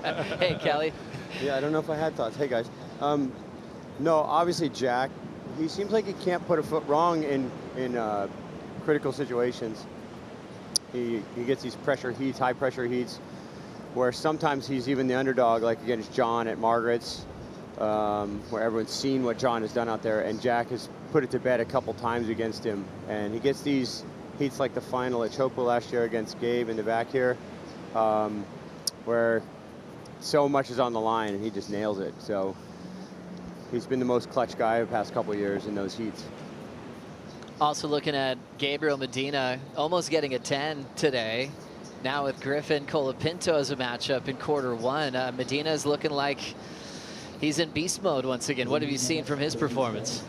thoughts. Hey, Kelly. Yeah, I don't know if I had thoughts. Hey, guys. No, obviously Jack, he seems like he can't put a foot wrong in critical situations. He gets these pressure heats, high pressure heats, where sometimes he's even the underdog, like against John at Margaret's, where everyone's seen what John has done out there, and Jack has put it to bed a couple times against him. And he gets these heats like the final at Chopa last year against Gabe in the back here, where so much is on the line and he just nails it. So he's been the most clutch guy the past couple of years in those heats. Also looking at Gabriel Medina, almost getting a 10 today. Now with Griffin, Colapinto as a matchup in quarter 1. Medina is looking like he's in beast mode once again. What have you seen from his performance?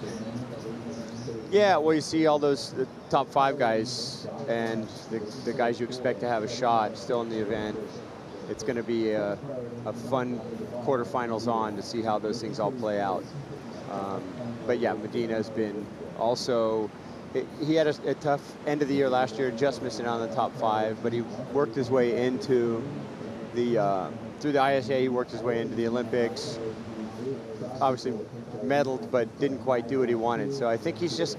Yeah, well, you see all those the top 5 guys and the guys you expect to have a shot still in the event. It's going to be a fun quarterfinals on to see how those things all play out. But yeah, Medina has been also, he had a tough end of the year last year, just missing out on the top 5, but he worked his way into the, through the ISA, he worked his way into the Olympics. Obviously medaled, but didn't quite do what he wanted. So I think he's just,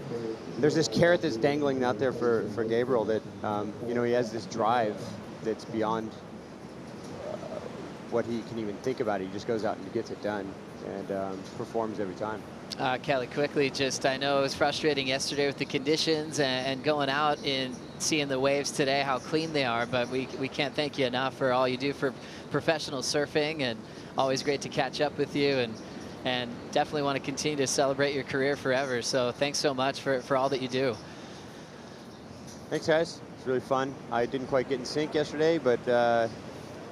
there's this carrot that's dangling out there for Gabriel that, you know, he has this drive that's beyond what he can even think about it. He just goes out and gets it done and performs every time. Kelly, quickly, just I know it was frustrating yesterday with the conditions and going out and seeing the waves today, how clean they are, but we can't thank you enough for all you do for professional surfing, and always great to catch up with you, and definitely want to continue to celebrate your career forever. So thanks so much for all that you do. Thanks, guys. It's really fun. I didn't quite get in sync yesterday, but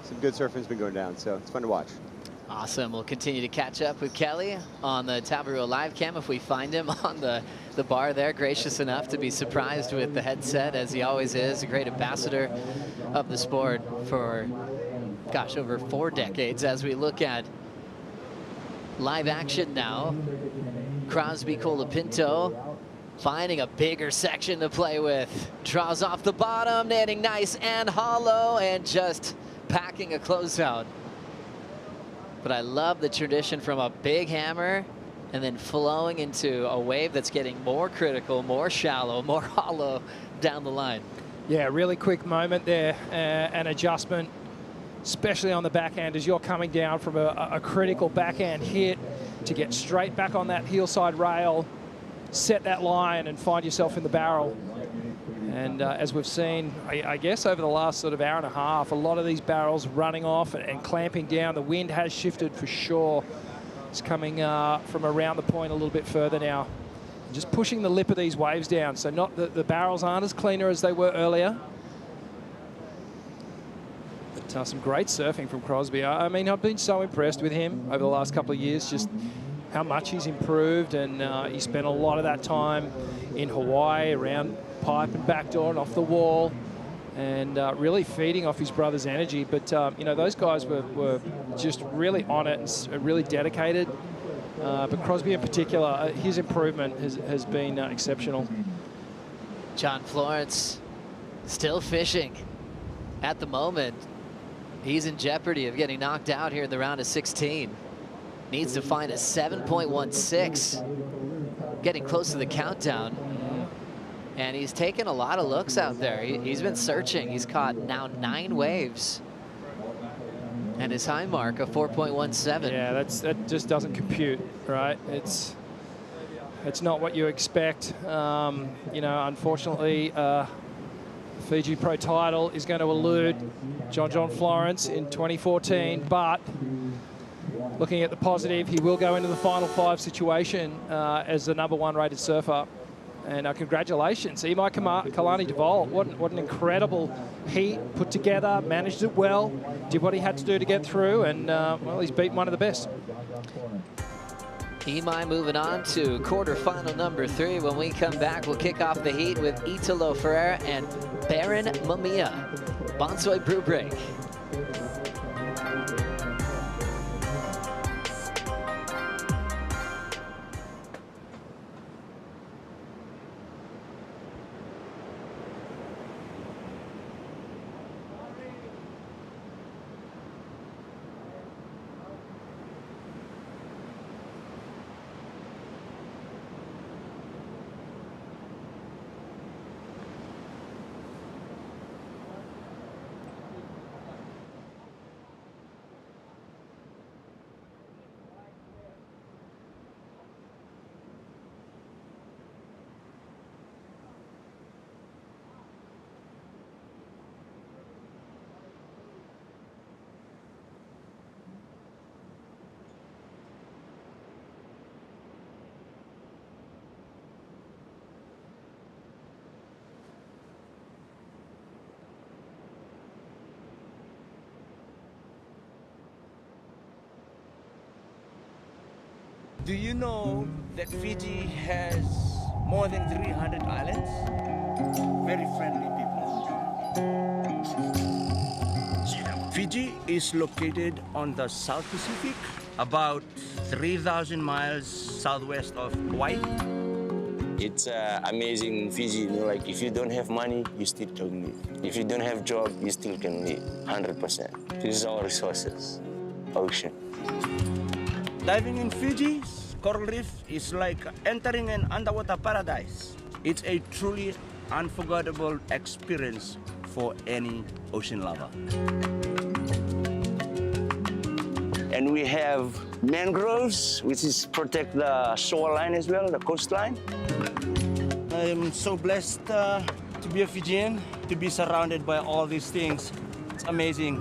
some good surfing's been going down, so it's fun to watch. Awesome. We'll continue to catch up with Kelly on the Tabarua live cam if we find him on the bar there, gracious enough to be surprised with the headset, as he always is, a great ambassador of the sport for, gosh, over 4 decades. As we look at live action now, Crosby Colapinto finding a bigger section to play with, draws off the bottom, netting nice and hollow, and just packing a closeout. But I love the tradition from a big hammer and then flowing into a wave that's getting more critical, more shallow, more hollow down the line. Yeah, really quick moment there, an adjustment, especially on the backhand as you're coming down from a critical backhand hit to get straight back on that heel side rail, set that line and find yourself in the barrel. And as we've seen, I guess over the last sort of hour and a half, a lot of these barrels running off and clamping down. The wind has shifted for sure. It's coming from around the point a little bit further now. Just pushing the lip of these waves down. So not the barrels aren't as cleaner as they were earlier. But some great surfing from Crosby. I mean, I've been so impressed with him over the last couple of years, just how much he's improved. And he spent a lot of that time in Hawaii around pipe and backdoor and off the wall, and really feeding off his brother's energy. But you know, those guys were just really on it and really dedicated. But Crosby in particular, his improvement has been exceptional. John Florence still fishing at the moment. He's in jeopardy of getting knocked out here in the round of 16. Needs to find a 7.16. Getting close to the countdown. And he's taken a lot of looks out there. He's been searching. He's caught now 9 waves. And his high mark of 4.17. Yeah, that just doesn't compute, right? It's not what you expect. You know, unfortunately, Fiji Pro title is going to elude John Florence in 2014, but looking at the positive, he will go into the final 5 situation as the #1 rated surfer. And congratulations, Imai Colaney-Devault. What an incredible heat, put together, managed it well, did what he had to do to get through, and well, he's beaten one of the best. Imai moving on to quarterfinal number 3. When we come back, we'll kick off the heat with Italo Ferreira and Baron Mamiya. Bonsoy Brew Break. Do you know that Fiji has more than 300 islands? Very friendly people. Fiji is located on the South Pacific, about 3,000 miles southwest of Hawaii. It's amazing Fiji, you know, like if you don't have money, you still can live. If you don't have job, you still can live, 100%. This is our resources, ocean. Diving in Fiji's coral reef is like entering an underwater paradise. It's a truly unforgettable experience for any ocean lover. And we have mangroves, which is protect the shoreline as well, the coastline. I'm so blessed to be a Fijian, to be surrounded by all these things. It's amazing.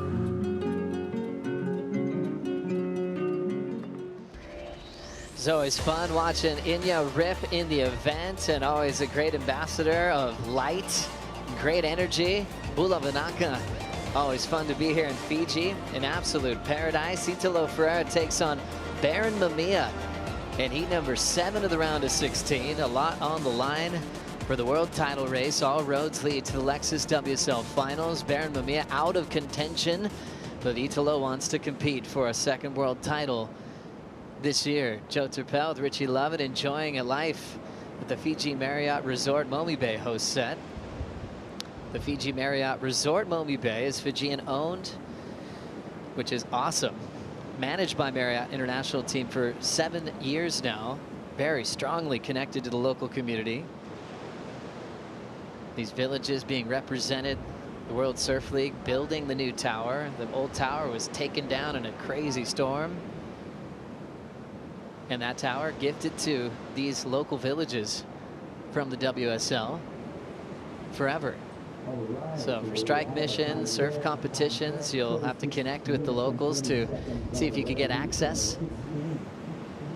It's always fun watching Inya rip in the event, and always a great ambassador of light, great energy. Bula Vinaka, always fun to be here in Fiji, an absolute paradise. Italo Ferreira takes on Baron Mamiya in heat number 7 of the round of 16. A lot on the line for the world title race. All roads lead to the Lexus WSL Finals. Baron Mamiya out of contention, but Italo wants to compete for a second world title this year. Joe Turpel with Richie Lovett enjoying a life at the Fiji Marriott Resort Momi Bay host set. The Fiji Marriott Resort Momi Bay is Fijian owned, which is awesome. Managed by Marriott International Team for 7 years now. Very strongly connected to the local community. These villages being represented. The World Surf League building the new tower. The old tower was taken down in a crazy storm. And that tower gifted to these local villages from the WSL forever. So for strike missions, surf competitions, you'll have to connect with the locals to see if you can get access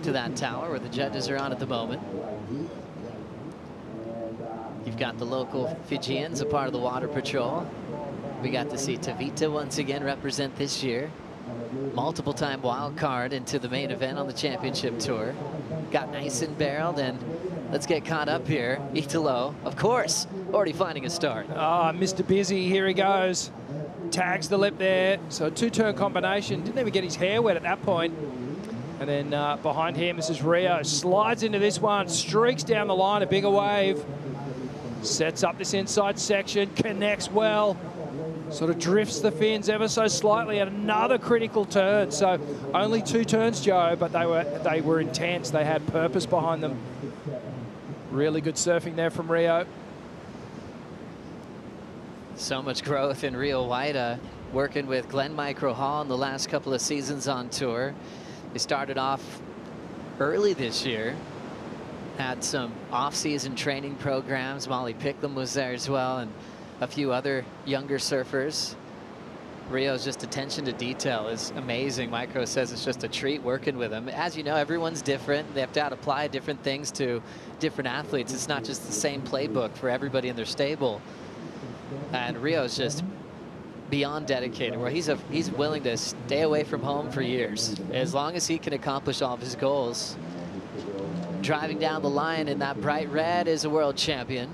to that tower where the judges are on at the moment. You've got the local Fijians, a part of the water patrol. We got to see Tavita once again represent this year. Multiple-time wild card into the main event on the championship tour. Got nice and barreled, and let's get caught up here. Italo, of course, already finding a start. Ah, Mr. Busy, here he goes. Tags the lip there. So a 2-turn combination. Didn't even get his hair wet at that point. And then behind him, this is Rio. Slides into this one, streaks down the line, a bigger wave. Sets up this inside section, connects well. Sort of drifts the fins ever so slightly at another critical turn. So only 2 turns, Joe, but they were intense. They had purpose behind them. Really good surfing there from Rio. So much growth in Rio Waa, working with Glenn Micro Hall in the last couple of seasons on tour. They started off early this year. Had some off-season training programs. Molly Picklum was there as well, and a few other younger surfers. Rio's just attention to detail is amazing. Micro says it's just a treat working with him. As you know, everyone's different. They have to apply different things to different athletes. It's not just the same playbook for everybody in their stable. And Rio's just beyond dedicated, where he's willing to stay away from home for years, as long as he can accomplish all of his goals. Driving down the line in that bright red is a world champion.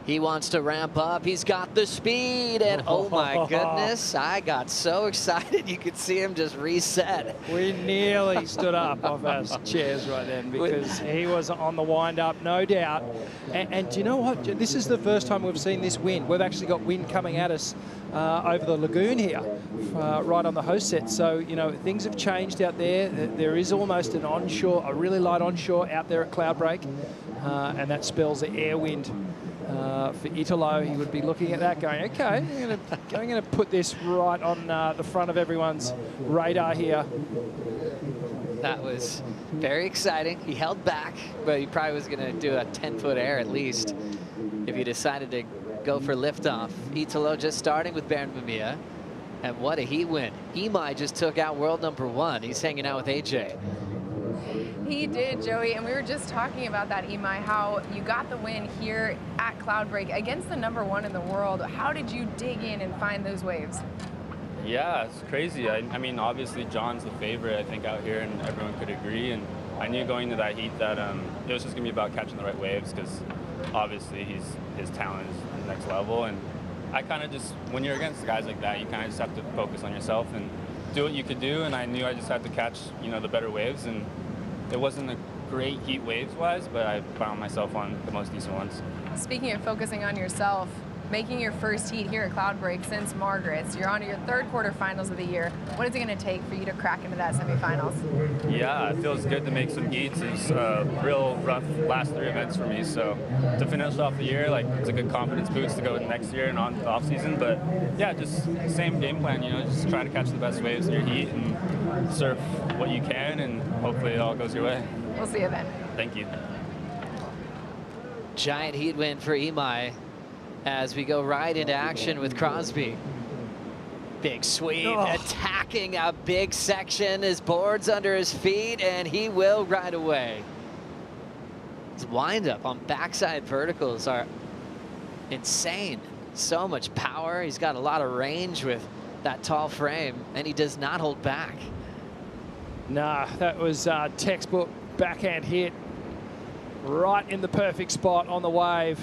He wants to ramp up. He's got the speed, and oh my goodness, I got so excited. You could see him just reset. We nearly stood up off our chairs right then, because he was on the wind up, no doubt. And do you know what? This is the first time we've seen this wind. We've actually got wind coming at us over the lagoon here, right on the host set. So, you know, things have changed out there. There is almost an onshore, a really light onshore out there at Cloudbreak, and that spells the air wind. For Italo, he would be looking at that going, okay, I'm going to put this right on the front of everyone's radar here. That was very exciting. He held back, but he probably was going to do a 10-foot air at least if he decided to go for liftoff. Italo just starting with Baron Mamiya, and what a heat win. Imai just took out world #1. He's hanging out with AJ. He did, Joey, and we were just talking about that, Imai, how you got the win here at Cloudbreak against the #1 in the world. How did you dig in and find those waves? Yeah, it's crazy. I mean, obviously John's the favorite, I think, out here, and everyone could agree. And I knew going into that heat that it was just going to be about catching the right waves, because obviously his talent is next level. And I kind of just, when you're against guys like that, you kind of just have to focus on yourself and do what you could do. And I knew I just had to catch, you know, the better waves. And it wasn't a great heat waves-wise, but I found myself on the most decent ones. Speaking of focusing on yourself, making your first heat here at Cloudbreak since Margaret's, you're on to your 3rd quarterfinals of the year. What is it going to take for you to crack into that semifinals? Yeah, it feels good to make some heats. It's real rough last 3 events for me, so to finish off the year, like, it's a good confidence boost to go next year and on the off season. But yeah, just same game plan, you know, just try to catch the best waves in your heat and surf what you can, and hopefully it all goes your way. We'll see you then. Thank you. Giant heat win for Imai as we go right into action with Crosby. Big sweep, attacking a big section. His board's under his feet, and he will ride away. His wind-up on backside verticals are insane. So much power. He's got a lot of range with that tall frame, and he does not hold back. Nah, that was textbook backhand hit. Right in the perfect spot on the wave.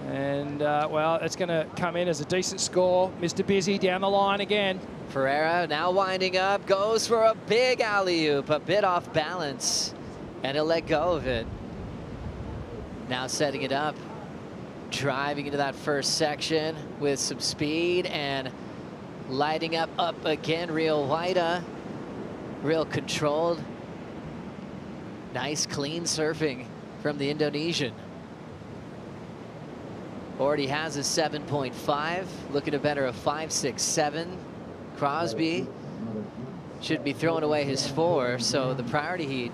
And, well, it's going to come in as a decent score. Mr. Busy down the line again. Ferreira now winding up, goes for a big alley-oop, a bit off balance, and he'll let go of it. Now setting it up, driving into that first section with some speed and lighting up again. Rio Waa, real controlled. Nice clean surfing from the Indonesian. Already has a 7.5, looking to better a 5.67. Crosby should be throwing away his 4, so the priority heat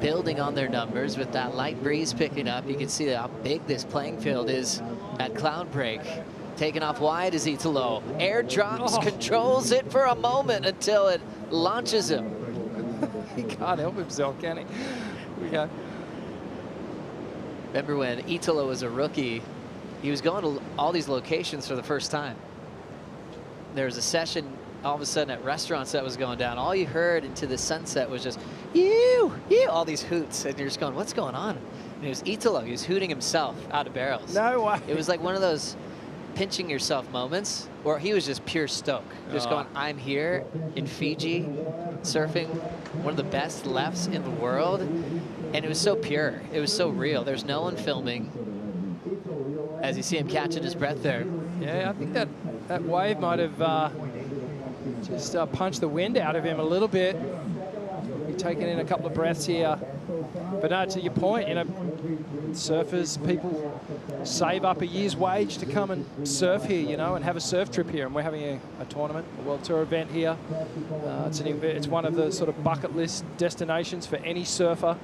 building on their numbers with that light breeze picking up. You can see how big this playing field is at Cloudbreak. Taking off wide is Italo. Air drops, controls it for a moment until it launches him. He can't help himself, can he? We go. Remember when Italo was a rookie, he was going to all these locations for the first time. There was a session all of a sudden at restaurants that was going down. All you heard into the sunset was just, ew, ew, all these hoots. And you're just going, what's going on? And it was Italo. He was hooting himself out of barrels. No way. It was like one of those pinching yourself moments where he was just pure stoke. Just going, I'm here in Fiji, surfing one of the best lefts in the world. And it was so pure. It was so real. There's no one filming. As you see him catching his breath there. Yeah, I think that wave might have just punched the wind out of him a little bit. He's taking in a couple of breaths here. But no, to your point, you know, surfers, people save up a year's wage to come and surf here, you know, and have a surf trip here. And we're having a tournament, a World Tour event here. It's one of the sort of bucket list destinations for any surfer.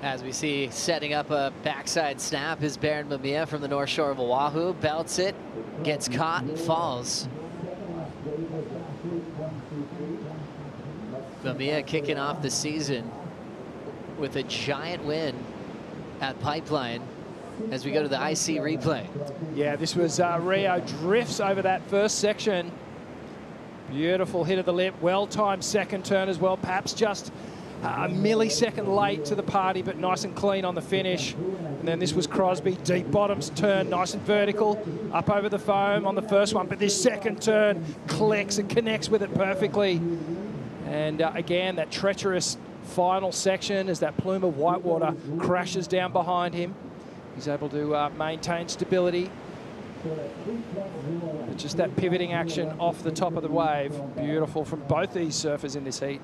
As we see setting up a backside snap is Baron Mamiya from the North Shore of Oahu. Belts it, gets caught and falls. Mamiya kicking off the season with a giant win at Pipeline as we go to the IC replay. Yeah, this was Rio drifts over that first section. Beautiful hit of the lip, well-timed second turn as well. Perhaps just a millisecond late to the party, but nice and clean on the finish. And then this was Crosby, deep bottoms turn, nice and vertical, up over the foam on the first one. But this second turn clicks and connects with it perfectly. And again, that treacherous final section as that plume of whitewater crashes down behind him. He's able to maintain stability. But just that pivoting action off the top of the wave. Beautiful from both these surfers in this heat.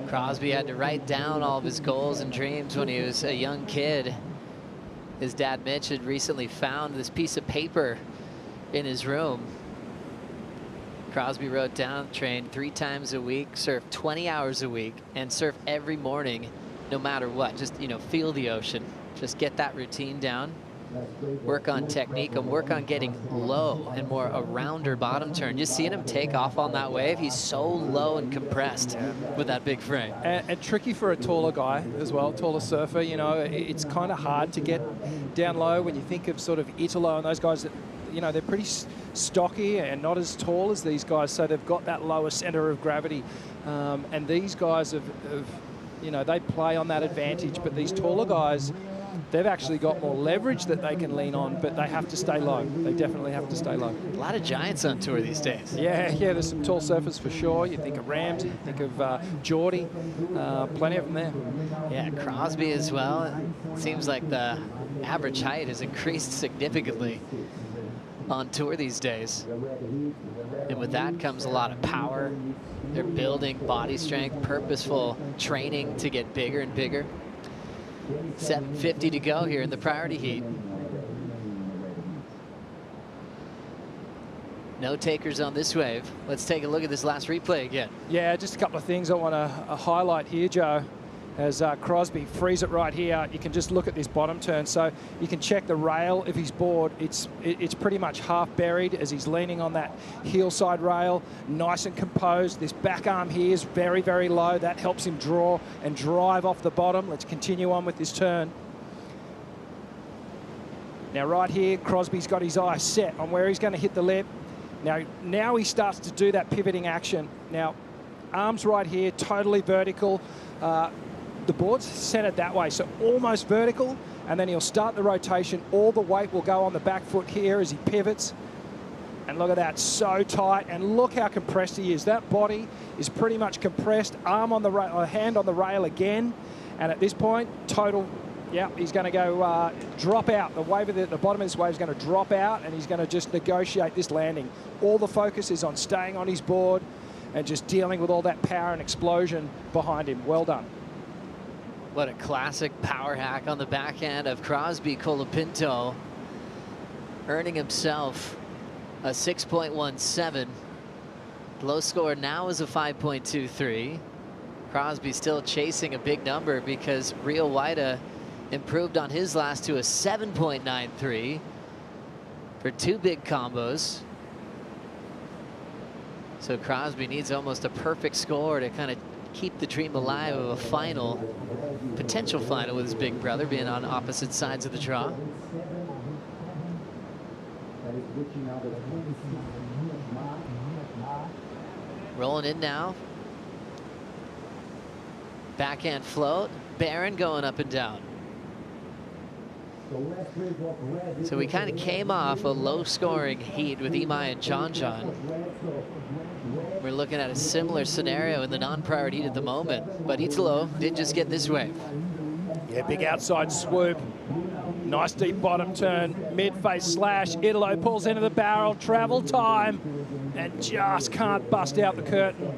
Crosby had to write down all of his goals and dreams when he was a young kid. His dad, Mitch, had recently found this piece of paper in his room. Crosby wrote down, train 3 times a week, surf 20 hours a week, and surf every morning, no matter what. Just, you know, feel the ocean. Just get that routine down. Work on technique and work on getting low and more a rounder bottom turn. Just seeing him take off on that wave, he's so low and compressed with that big frame. And tricky for a taller guy as well, taller surfer. You know, it's kind of hard to get down low when you think of sort of Italo and those guys that, you know, they're pretty stocky and not as tall as these guys, so they've got that lower center of gravity. And these guys have, you know, they play on that advantage, but these taller guys, they've actually got more leverage that they can lean on, but they have to stay low. They definitely have to stay low. A lot of giants on tour these days. Yeah, there's some tall surfers for sure. You think of Ramsey, you think of Geordie, plenty of them there. Yeah, Crosby as well. It seems like the average height has increased significantly on tour these days. And with that comes a lot of power. They're building body strength, purposeful training to get bigger and bigger. 7:50 to go here in the priority heat. No takers on this wave. Let's take a look at this last replay again. Yeah, just a couple of things I want to highlight here, Joe. As Crosby frees it right here, you can just look at this bottom turn. So you can check the rail of his board. It's pretty much half buried as he's leaning on that heel side rail, nice and composed. This back arm here is very, very low. That helps him draw and drive off the bottom. Let's continue on with this turn. Now right here, Crosby's got his eye set on where he's going to hit the lip. Now he starts to do that pivoting action. Now, arms right here, totally vertical. The board's centered that way, so almost vertical, and then he'll start the rotation. All the weight will go on the back foot here as he pivots. And look at that, so tight, and look how compressed he is. That body is pretty much compressed, arm on the hand on the rail again, and at this point, total, yeah, he's going to go drop out. The wave at the bottom of this wave is going to drop out, and he's going to just negotiate this landing. All the focus is on staying on his board and just dealing with all that power and explosion behind him. Well done. What a classic power hack on the backhand of Crosby Colapinto, earning himself a 6.17. Low score now is a 5.23. Crosby still chasing a big number because Rio Waa improved on his last to a 7.93 for 2 big combos. So Crosby needs almost a perfect score to kind of keep the dream alive of a final, potential final with his big brother being on opposite sides of the draw. Rolling in now. Backhand float. Barron going up and down. So we kind of came off a low-scoring heat with Imai and John. We're looking at a similar scenario in the non-priority heat at the moment, but Italo did just get this wave. Yeah, big outside swoop. Nice deep bottom turn, mid-face slash. Italo pulls into the barrel, travel time, and just can't bust out the curtain.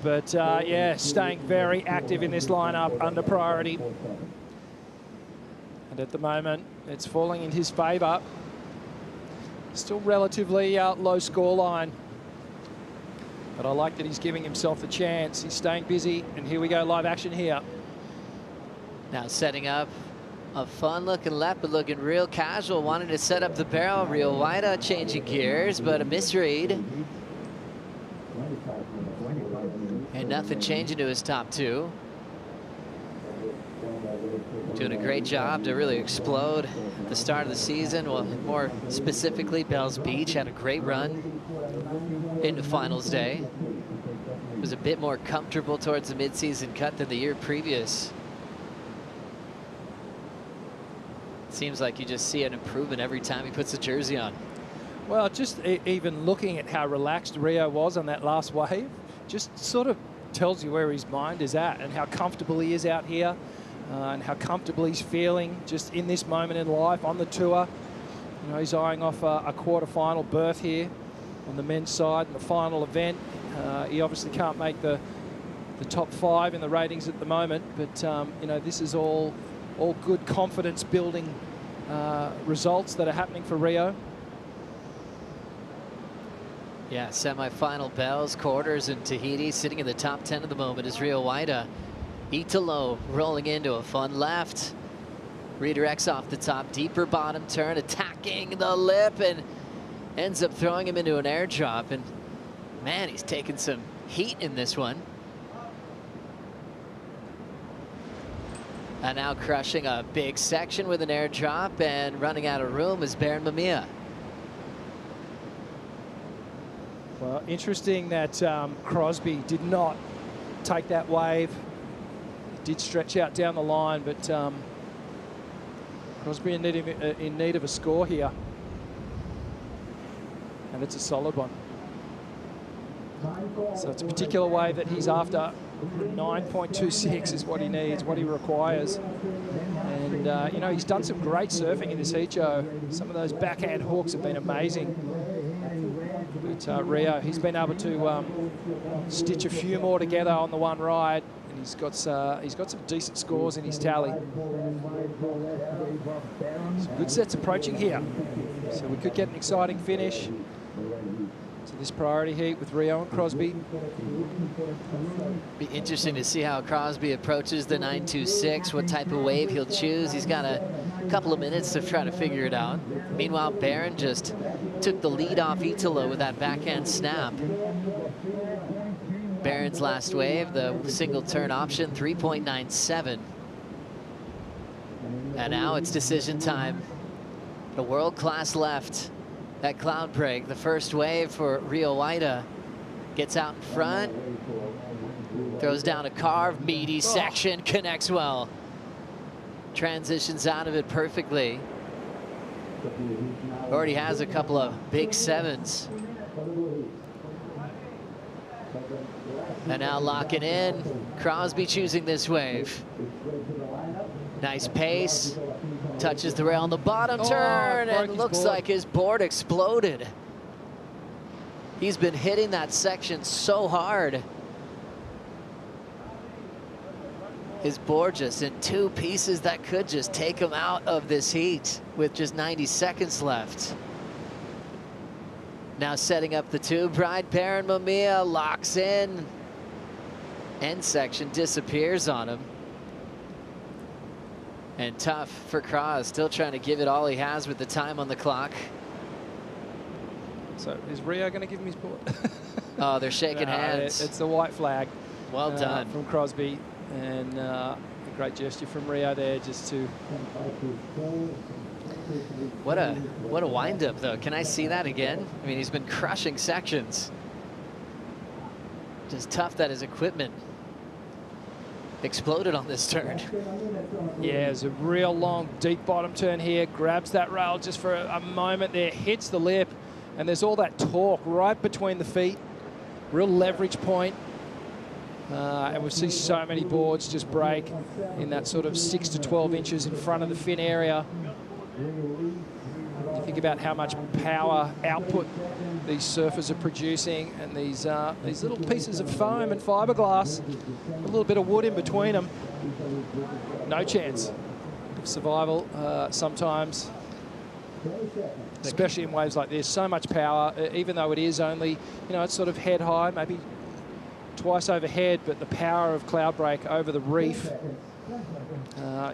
But yeah, staying very active in this lineup under priority. And at the moment, it's falling in his favour. Still relatively low score line. But I like that he's giving himself the chance. He's staying busy, and here we go, live action here. Now setting up a fun-looking left, but looking real casual, wanting to set up the barrel. Rio Waa changing gears, but a misread. And nothing changing to his top 2. Doing a great job to really explode at the start of the season. Well, more specifically, Bells Beach had a great run into finals day. Was a bit more comfortable towards the midseason cut than the year previous. Seems like you just see an improvement every time he puts the jersey on. Well, just even looking at how relaxed Rio was on that last wave, just sort of tells you where his mind is at and how comfortable he is out here. And how comfortable he's feeling just in this moment in life on the tour. You know, he's eyeing off a quarter-final berth here on the men's side in the final event. He obviously can't make the top 5 in the ratings at the moment, but you know, this is all good confidence-building results that are happening for Rio. Yeah, semi-final bells, quarters, and Tahiti sitting in the top 10 at the moment is Rio Waa. Italo rolling into a fun left. Redirects off the top, deeper bottom turn, attacking the lip, and ends up throwing him into an airdrop. And man, he's taking some heat in this one. And now crushing a big section with an airdrop, and running out of room is Baron Mamiya. Well, interesting that Crosby did not take that wave. Did stretch out down the line, but Crosby in need of a score here. And it's a solid one. So it's a particular wave that he's after. 9.26 is what he needs, what he requires. And, you know, he's done some great surfing in this heat, Joe. Some of those backhand hooks have been amazing. But Rio, he's been able to stitch a few more together on the one ride. And he's got some decent scores in his tally. Some good sets approaching here. So we could get an exciting finish. to this priority heat with Rio and Crosby. Be interesting to see how Crosby approaches the 926, what type of wave he'll choose. He's got a couple of minutes to try to figure it out. Meanwhile, Barron just took the lead off Italo with that backhand snap. Barron's last wave, the single turn option, 3.97. And now it's decision time. The world class left at Cloudbreak. The first wave for Rio Waa gets out in front, throws down a carve, meaty section, connects well. Transitions out of it perfectly. Already has a couple of big sevens. And now locking in, Crosby choosing this wave. Nice pace, touches the rail on the bottom turn, and looks like his board exploded. He's been hitting that section so hard. His board just in two pieces that could just take him out of this heat with just 90 seconds left. Now setting up the tube, Bryant, Barron, Mamiya locks in. End section disappears on him. And tough for Kras, still trying to give it all he has with the time on the clock. So is Rio going to give him his board? Oh, they're shaking hands. It's the white flag. Well done. From Crosby. And a great gesture from Rio there just to... What a wind-up, though. Can I see that again? I mean, he's been crushing sections. Just tough that his equipment exploded on this turn. Yeah, it's a real long, deep bottom turn here. Grabs that rail just for a moment there, hits the lip, and there's all that torque right between the feet. Real leverage point. And we see so many boards just break in that sort of 6 to 12 inches in front of the fin area. You think about how much power output these surfers are producing, and these little pieces of foam and fiberglass, a little bit of wood in between them. No chance of survival sometimes, especially in waves like this. So much power, even though it is only, you know, it's sort of head high, maybe twice overhead, but the power of Cloudbreak over the reef,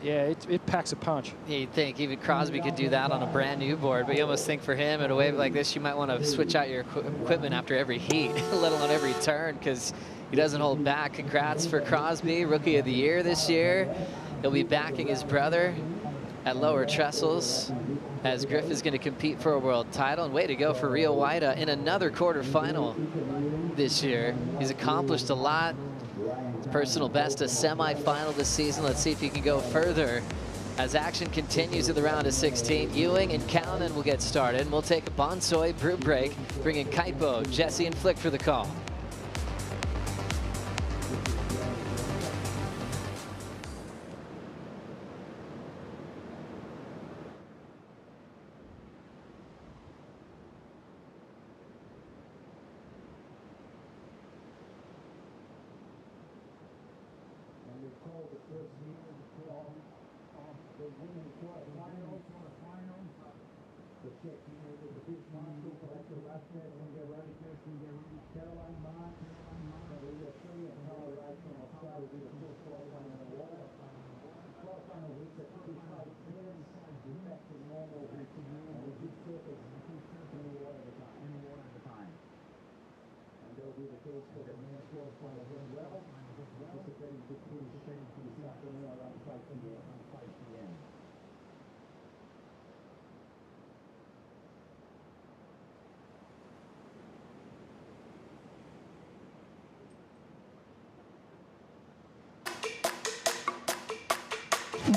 yeah, it packs a punch. Yeah, you'd think even Crosby could do that on a brand new board, but you almost think for him at a wave like this, you might want to switch out your equipment after every heat, let alone every turn, because he doesn't hold back. Congrats for Crosby, Rookie of the Year this year. He'll be backing his brother at lower trestles as Griff is going to compete for a world title. And way to go for Rio Waa in another quarterfinal this year. He's accomplished a lot. His personal best, a semi-final this season. Let's see if he can go further as action continues in the round of 16. Ewing and Cowan will get started. And we'll take a Bonsoy brew break, bringing Kaipo, Jesse, and Flick for the call.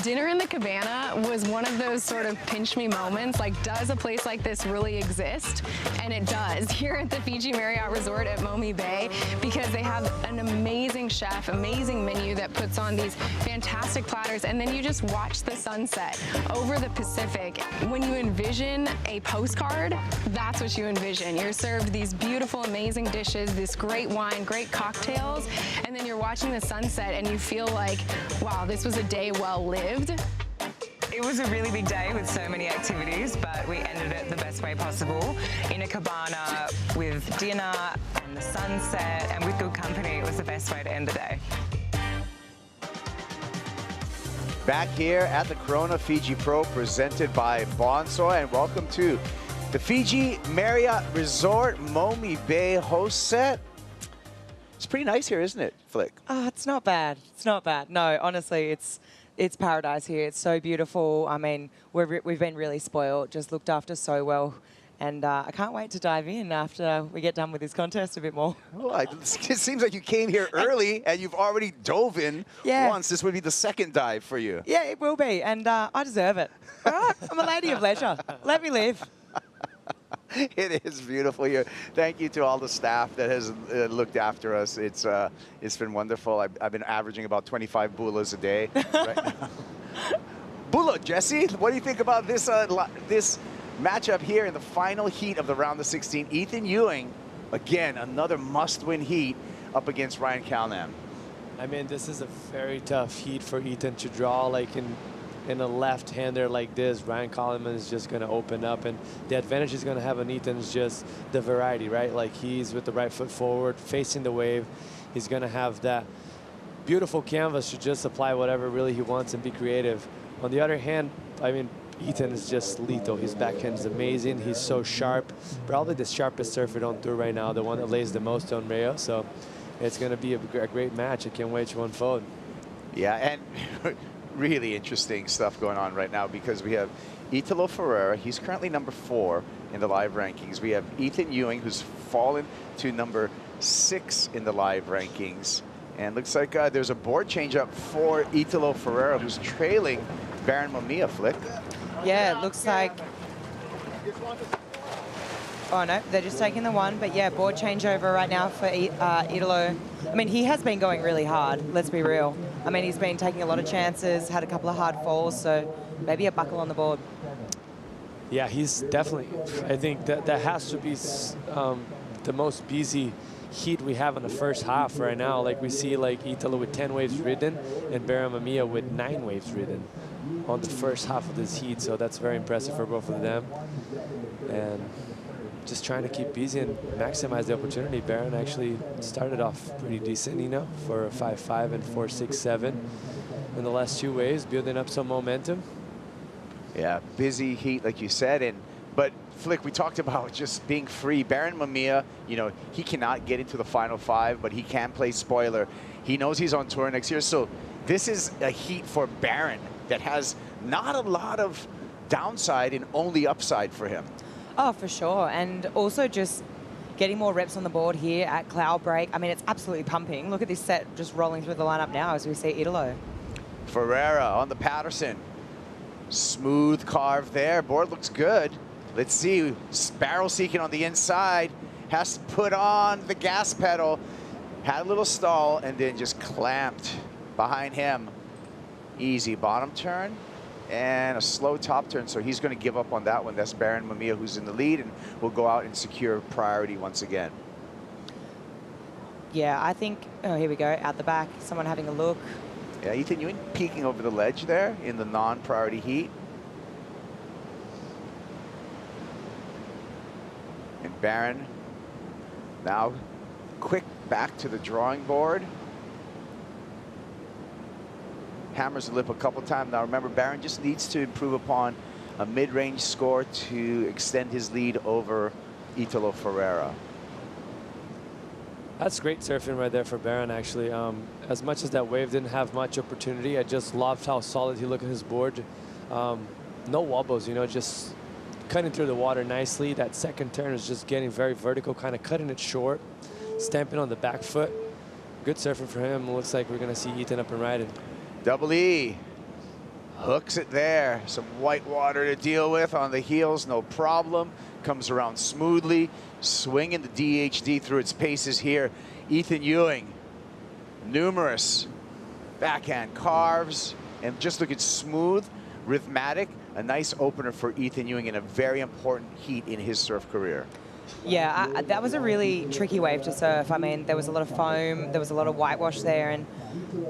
Dinner in the Cabana was one of those sort of pinch me moments, like, does a place like this really exist? And it does, here at the Fiji Marriott Resort at Momi Bay, because they have an amazing chef, amazing menu that puts on these fantastic platters, and then you just watch the sunset over the Pacific. When you envision a postcard, that's what you envision. You're served these beautiful, amazing dishes, this great wine, great cocktails, and then you're watching the sunset and you feel like, wow, this was a day well lived. It was a really big day with so many activities, but we ended it the best way possible in a cabana with dinner and the sunset and with good company. It was the best way to end the day. Back here at the Corona Fiji Pro presented by Bonsoy, and welcome to the Fiji Marriott Resort Momi Bay host set. It's pretty nice here, isn't it, Flick? Oh, it's not bad. It's not bad. No, honestly, it's paradise here. It's so beautiful. I mean, we've been really spoiled, just looked after so well. And I can't wait to dive in after we get done with this contest a bit more. Well, it seems like you came here early and you've already dove in once. This would be the second dive for you. Yeah, it will be. And I deserve it. All right, I'm a lady of leisure. Let me live. It is beautiful here. Thank you to all the staff that has looked after us. It's been wonderful. I've been averaging about 25 bulas a day right now. Bula, Jesse, what do you think about this this matchup here in the final heat of the round of 16? Ethan Ewing, again, another must-win heat up against Ryan Calnan. I mean, this is a very tough heat for Ethan to draw. Like in a left-hander like this, Ryan Coleman is just going to open up, and the advantage he's going to have on Ethan is just the variety, right? Like, he's with the right foot forward, facing the wave. He's going to have that beautiful canvas to just apply whatever really he wants and be creative. On the other hand, I mean, Ethan is just lethal. His backhand is amazing. He's so sharp. Probably the sharpest surfer on tour right now, the one that lays the most on Rio. So it's going to be a great match. I can't wait to unfold. Yeah, and really interesting stuff going on right now because we have Italo Ferreira. He's currently number 4 in the live rankings. We have Ethan Ewing, who's fallen to number 6 in the live rankings. And looks like there's a board change up for Italo Ferreira, who's trailing Baron Mamiya, Flick. Yeah, it looks like... Oh, no, they're just taking the one. But, yeah, board changeover right now for Italo. I mean, he has been going really hard, let's be real. I mean, he's been taking a lot of chances, had a couple of hard falls, so maybe a buckle on the board. Yeah, he's definitely... I think that has to be the most busy heat we have in the first half right now. Like, we see, like, Italo with 10 waves ridden and Baron Mamiya with 9 waves ridden on the first half of this heat, so that's very impressive for both of them. And just trying to keep busy and maximize the opportunity. Baron actually started off pretty decent, you know, for a 5.5 and 4.67 in the last 2 waves, building up some momentum. Yeah, busy heat, like you said, but Flick, we talked about just being free. Baron Mamiya, you know, he cannot get into the final 5, but he can play spoiler. He knows he's on tour next year, so this is a heat for Baron that has not a lot of downside and only upside for him. Oh, for sure. And also just getting more reps on the board here at Cloudbreak. I mean, it's absolutely pumping. Look at this set just rolling through the lineup now as we see Italo. Ferreira on the Patterson. Smooth carve there. Board looks good. Let's see. Barrel seeking on the inside. Has to put on the gas pedal. Had a little stall and then just clamped behind him. Easy bottom turn and a slow top turn, so he's going to give up on that one. That's Baron Mamiya who's in the lead and will go out and secure priority once again. Yeah, I think, oh, here we go, out the back, someone having a look. Yeah, Ethan Ewing peeking over the ledge there in the non-priority heat. And Baron now quick back to the drawing board. Hammers the lip a couple times. Now remember, Baron just needs to improve upon a mid-range score to extend his lead over Italo Ferreira. That's great surfing right there for Baron, actually. As much as that wave didn't have much opportunity, I just loved how solid he looked at his board. No wobbles, you know, just cutting through the water nicely. That second turn is just getting very vertical, kind of cutting it short, stamping on the back foot. Good surfing for him. Looks like we're going to see Ethan up and riding. Double E hooks it there. Some white water to deal with on the heels, no problem. Comes around smoothly, swinging the DHD through its paces here. Ethan Ewing, numerous backhand carves, and just looking smooth, rhythmic. A nice opener for Ethan Ewing in a very important heat in his surf career. Yeah, that was a really tricky wave to surf. I mean, there was a lot of foam, there was a lot of whitewash there, and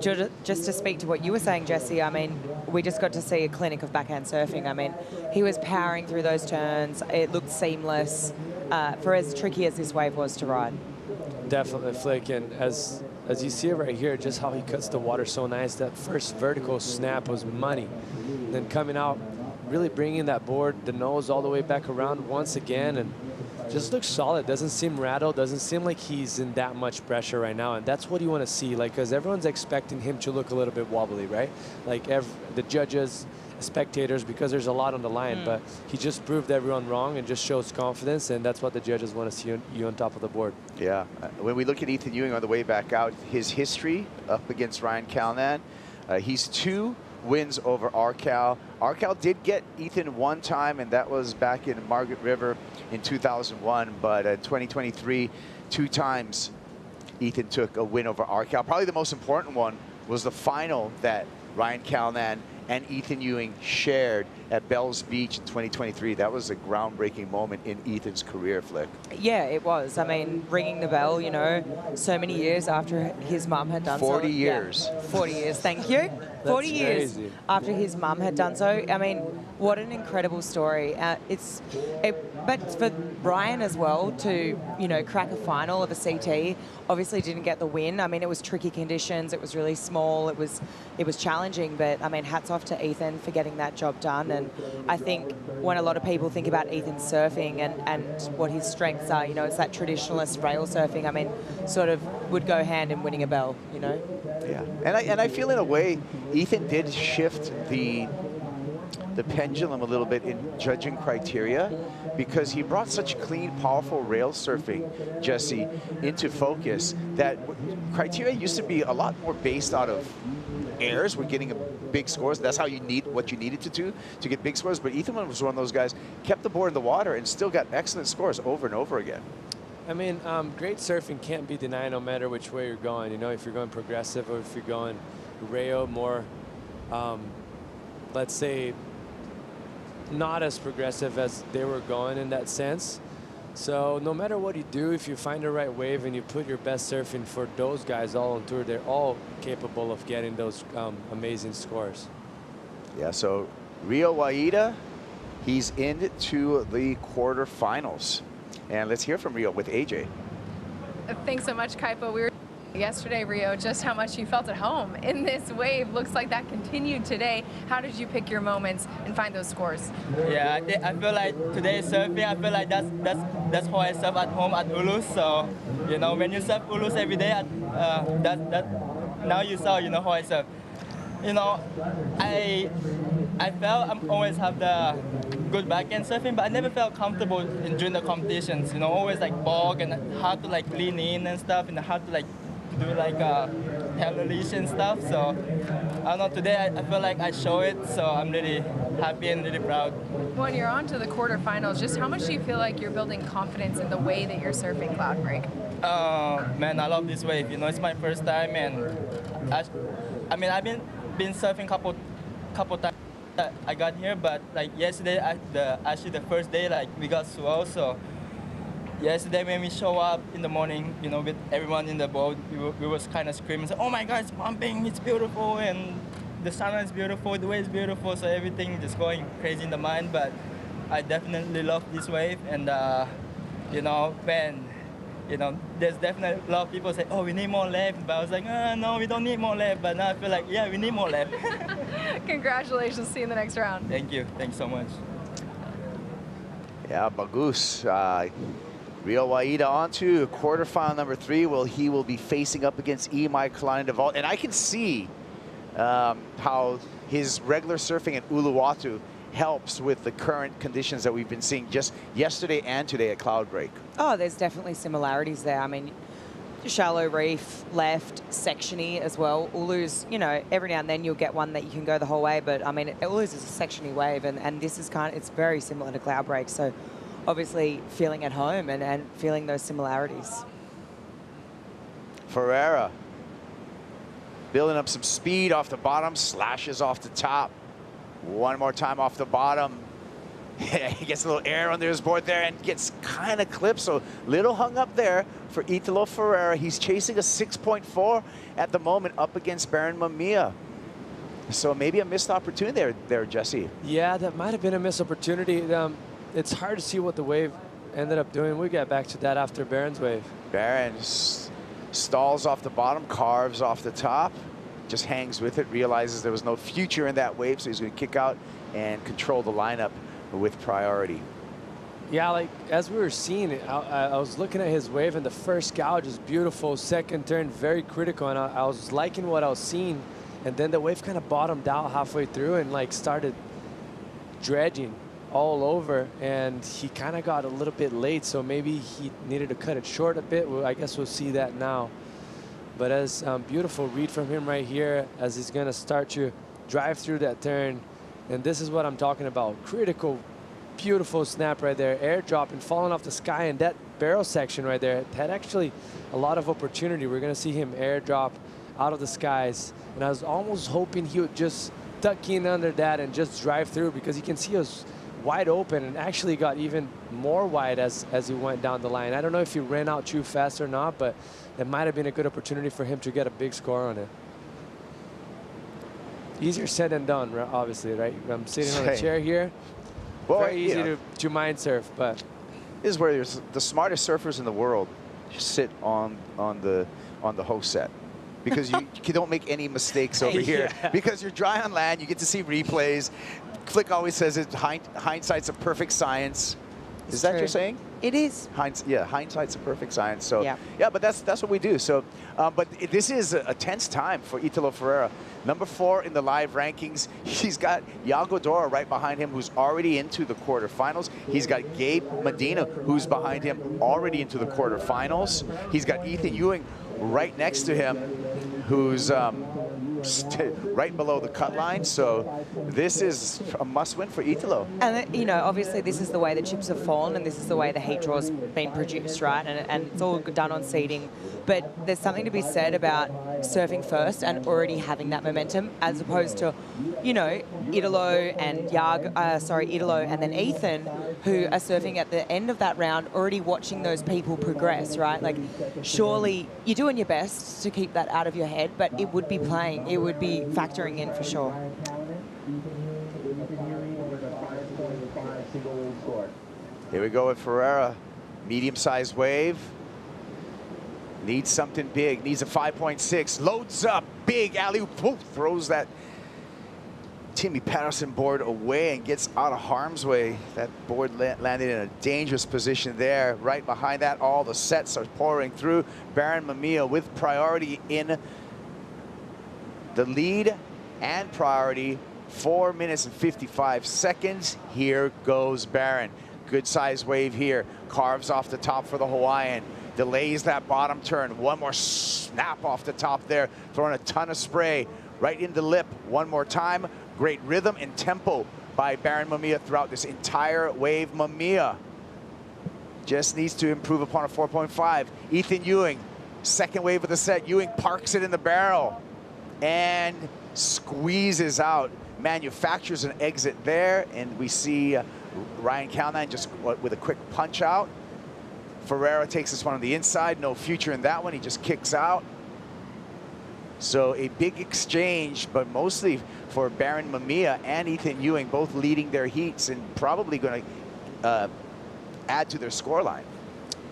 just to speak to what you were saying, Jesse, I mean, we just got to see a clinic of backhand surfing. I mean, he was powering through those turns. It looked seamless for as tricky as this wave was to ride. Definitely, Flick, and as you see it right here, just how he cuts the water so nice. That first vertical snap was money. Then coming out, really bringing that board, the nose all the way back around once again, and just looks solid. Doesn't seem rattled. Doesn't seem like he's in that much pressure right now, and that's what you want to see. Like, because everyone's expecting him to look a little bit wobbly, right? Like the judges, spectators, because there's a lot on the line. But he just proved everyone wrong and just shows confidence, and that's what the judges want to see you on top of the board. Yeah. When we look at Ethan Ewing on the way back out, his history up against Ryan Callanan, he's 2 wins over Arcal. Arcal did get Ethan one time, and that was back in Margaret River in 2001. But 2023, 2 times Ethan took a win over Arcal. Probably the most important one was the final that Ryan Callanan and Ethan Ewing shared at Bells Beach in 2023. That was a groundbreaking moment in Ethan's career, Flick. Yeah, it was. I mean, ringing the bell, you know, so many years after his mum had done 40 years. Yeah, 40 years, thank you. 40 years crazy. after his mum had done so. I mean, what an incredible story. But for Brian as well to, you know, crack a final of a CT, obviously didn't get the win. I mean, it was tricky conditions. It was really small. It was challenging. But I mean, hats off to Ethan for getting that job done. And I think when a lot of people think about Ethan's surfing and what his strengths are, you know, it's that traditionalist rail surfing. I mean, sort of would go hand in winning a bell, you know. Yeah, and I feel in a way Ethan did shift the pendulum a little bit in judging criteria, because he brought such clean, powerful rail surfing, Jesse, into focus that criteria used to be a lot more based out of airs. We're getting big scores. That's how you need what you needed to do to get big scores. But Ethan was one of those guys, kept the board in the water and still got excellent scores over and over again. I mean, great surfing can't be denied no matter which way you're going. You know, if you're going progressive or if you're going rail, more, let's say, not as progressive as they were going in that sense. So no matter what you do, if you find the right wave and you put your best surfing, for those guys all on tour, they're all capable of getting those amazing scores. Yeah, so Rio Waa, he's into the quarterfinals. And let's hear from Rio with AJ. Thanks so much, Kaipo. We were yesterday, Rio, just how much you felt at home in this wave. Looks like that continued today. How did you pick your moments and find those scores? Yeah, I feel like today's surfing, I feel like that's how I surf at home at Ulus. So, you know, when you surf Ulus every day, now you saw, you know, how I surf. You know, I felt I always have the good backhand surfing, but I never felt comfortable during the competitions. You know, always like bog and hard to like lean in and stuff, and hard to like do like tail release and stuff. So I don't know, today I feel like I show it, so I'm really happy and really proud. When you're on to the quarterfinals, just how much do you feel like you're building confidence in the way that you're surfing Cloudbreak? Man, I love this wave. You know, it's my first time, and I mean, I've been surfing couple times that I got here, but like yesterday, actually the first day, like we got swell. So yesterday when we show up in the morning, you know, with everyone in the boat, we was kind of screaming, so, oh my God, it's pumping, it's beautiful, and the sunrise is beautiful, the wave is beautiful, so everything just going crazy in the mind. But I definitely love this wave, and you know, when, you know, there's definitely a lot of people say, oh, we need more left, but I was like, no, we don't need more left. But now I feel like, yeah, we need more left. Congratulations, see you in the next round. Thank you, thanks so much. Yeah, bagus. Rio Waa on to quarterfinal number 3. Well, he will be facing up against Colaney-Devault. And I can see how his regular surfing at Uluwatu helps with the current conditions that we've been seeing just yesterday and today at Cloudbreak. Oh, there's definitely similarities there. I mean, shallow reef, left, sectiony as well. Ulu's, you know, every now and then you'll get one that you can go the whole way, but I mean, Ulu's is a sectiony wave, and this is it's very similar to Cloudbreak. So obviously feeling at home and feeling those similarities. Ferreira building up some speed off the bottom, slashes off the top. One more time off the bottom. He gets a little air under his board there and gets kind of clipped. So little hung up there for Italo Ferreira. He's chasing a 6.4 at the moment up against Baron Mamiya. So maybe a missed opportunity there, Jesse. Yeah, that might have been a missed opportunity. It's hard to see what the wave ended up doing. We'll get back to that after Barron's wave. Barron stalls off the bottom, carves off the top, just hangs with it, realizes there was no future in that wave, so he's going to kick out and control the lineup with priority. Yeah, like as we were seeing it, I was looking at his wave, and the first gouge is beautiful. Second turn, very critical, and I was liking what I was seeing. And then the wave kind of bottomed out halfway through and like started dredging all over, and he kind of got a little bit late, so maybe he needed to cut it short a bit. Well, I guess we'll see that now. But as beautiful read from him right here as he's going to start to drive through that turn. And this is what I'm talking about. Critical, beautiful snap right there. Airdrop and falling off the sky, and that barrel section right there had actually a lot of opportunity. We're going to see him airdrop out of the skies. And I was almost hoping he would just tuck in under that and just drive through, because you can see us wide open, and actually got even more wide as he went down the line. I don't know if he ran out too fast or not, but it might have been a good opportunity for him to get a big score on it. Easier said than done, obviously, right? I'm sitting on a chair here. Well, very easy to mind surf, but this is where there's the smartest surfers in the world sit on the host set, because you don't make any mistakes over here. Because you're dry on land, you get to see replays. Flick always says it, hindsight's a perfect science. Is that what you're saying? It is. Hindsight's a perfect science. So yeah, but that's what we do. So, but this is a tense time for Italo Ferreira. Number 4 in the live rankings. He's got Iago Dora right behind him, who's already into the quarterfinals. He's got Gabe Medina, who's behind him, already into the quarterfinals. He's got Ethan Ewing right next to him, who's right below the cut line. So this is a must-win for Italo. And, you know, obviously this is the way the chips have fallen, and this is the way the heat draw's been produced, right? And it's all done on seeding. But there's something to be said about surfing first and already having that momentum, as opposed to, you know, Italo and Italo and then Ethan, who are surfing at the end of that round, already watching those people progress, right? Like, surely you're doing your best to keep that out of your head, but it would be playing. It would be factoring in for sure. Here we go with Ferreira. Medium-sized wave. Needs something big. Needs a 5.6. Loads up. Big alley-oop. Throws that Timmy Patterson board away and gets out of harm's way. That board landed in a dangerous position there. Right behind that, all the sets are pouring through. Baron Mamiya with priority in the lead and priority. 4 minutes and 55 seconds. Here goes Baron. Good size wave here. Carves off the top for the Hawaiian. Delays that bottom turn. One more snap off the top there. Throwing a ton of spray right in the lip. One more time. Great rhythm and tempo by Baron Mamiya throughout this entire wave. Mamiya just needs to improve upon a 4.5. Ethan Ewing, second wave of the set. Ewing parks it in the barrel and squeezes out. Manufactures an exit there, and we see Ryan Callahan just with a quick punch out. Ferreira takes this one on the inside. No future in that one. He just kicks out. So a big exchange, but mostly for Baron Mamiya and Ethan Ewing, both leading their heats and probably going to add to their scoreline.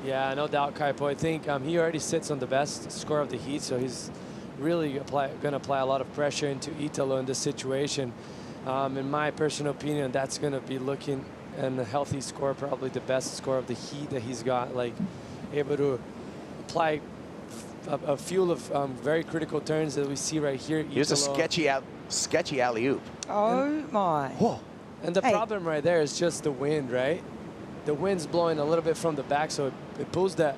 Yeah, no doubt, Kaipo. I think he already sits on the best score of the heat, so he's really going to apply a lot of pressure into Italo in this situation. In my personal opinion, that's going to be looking and a healthy score, probably the best score of the heat that he's got, like able to apply a few of very critical turns that we see right here. Here's a sketchy alley-oop. Oh my. Whoa. And the problem right there is just the wind, right? The wind's blowing a little bit from the back, so it pulls that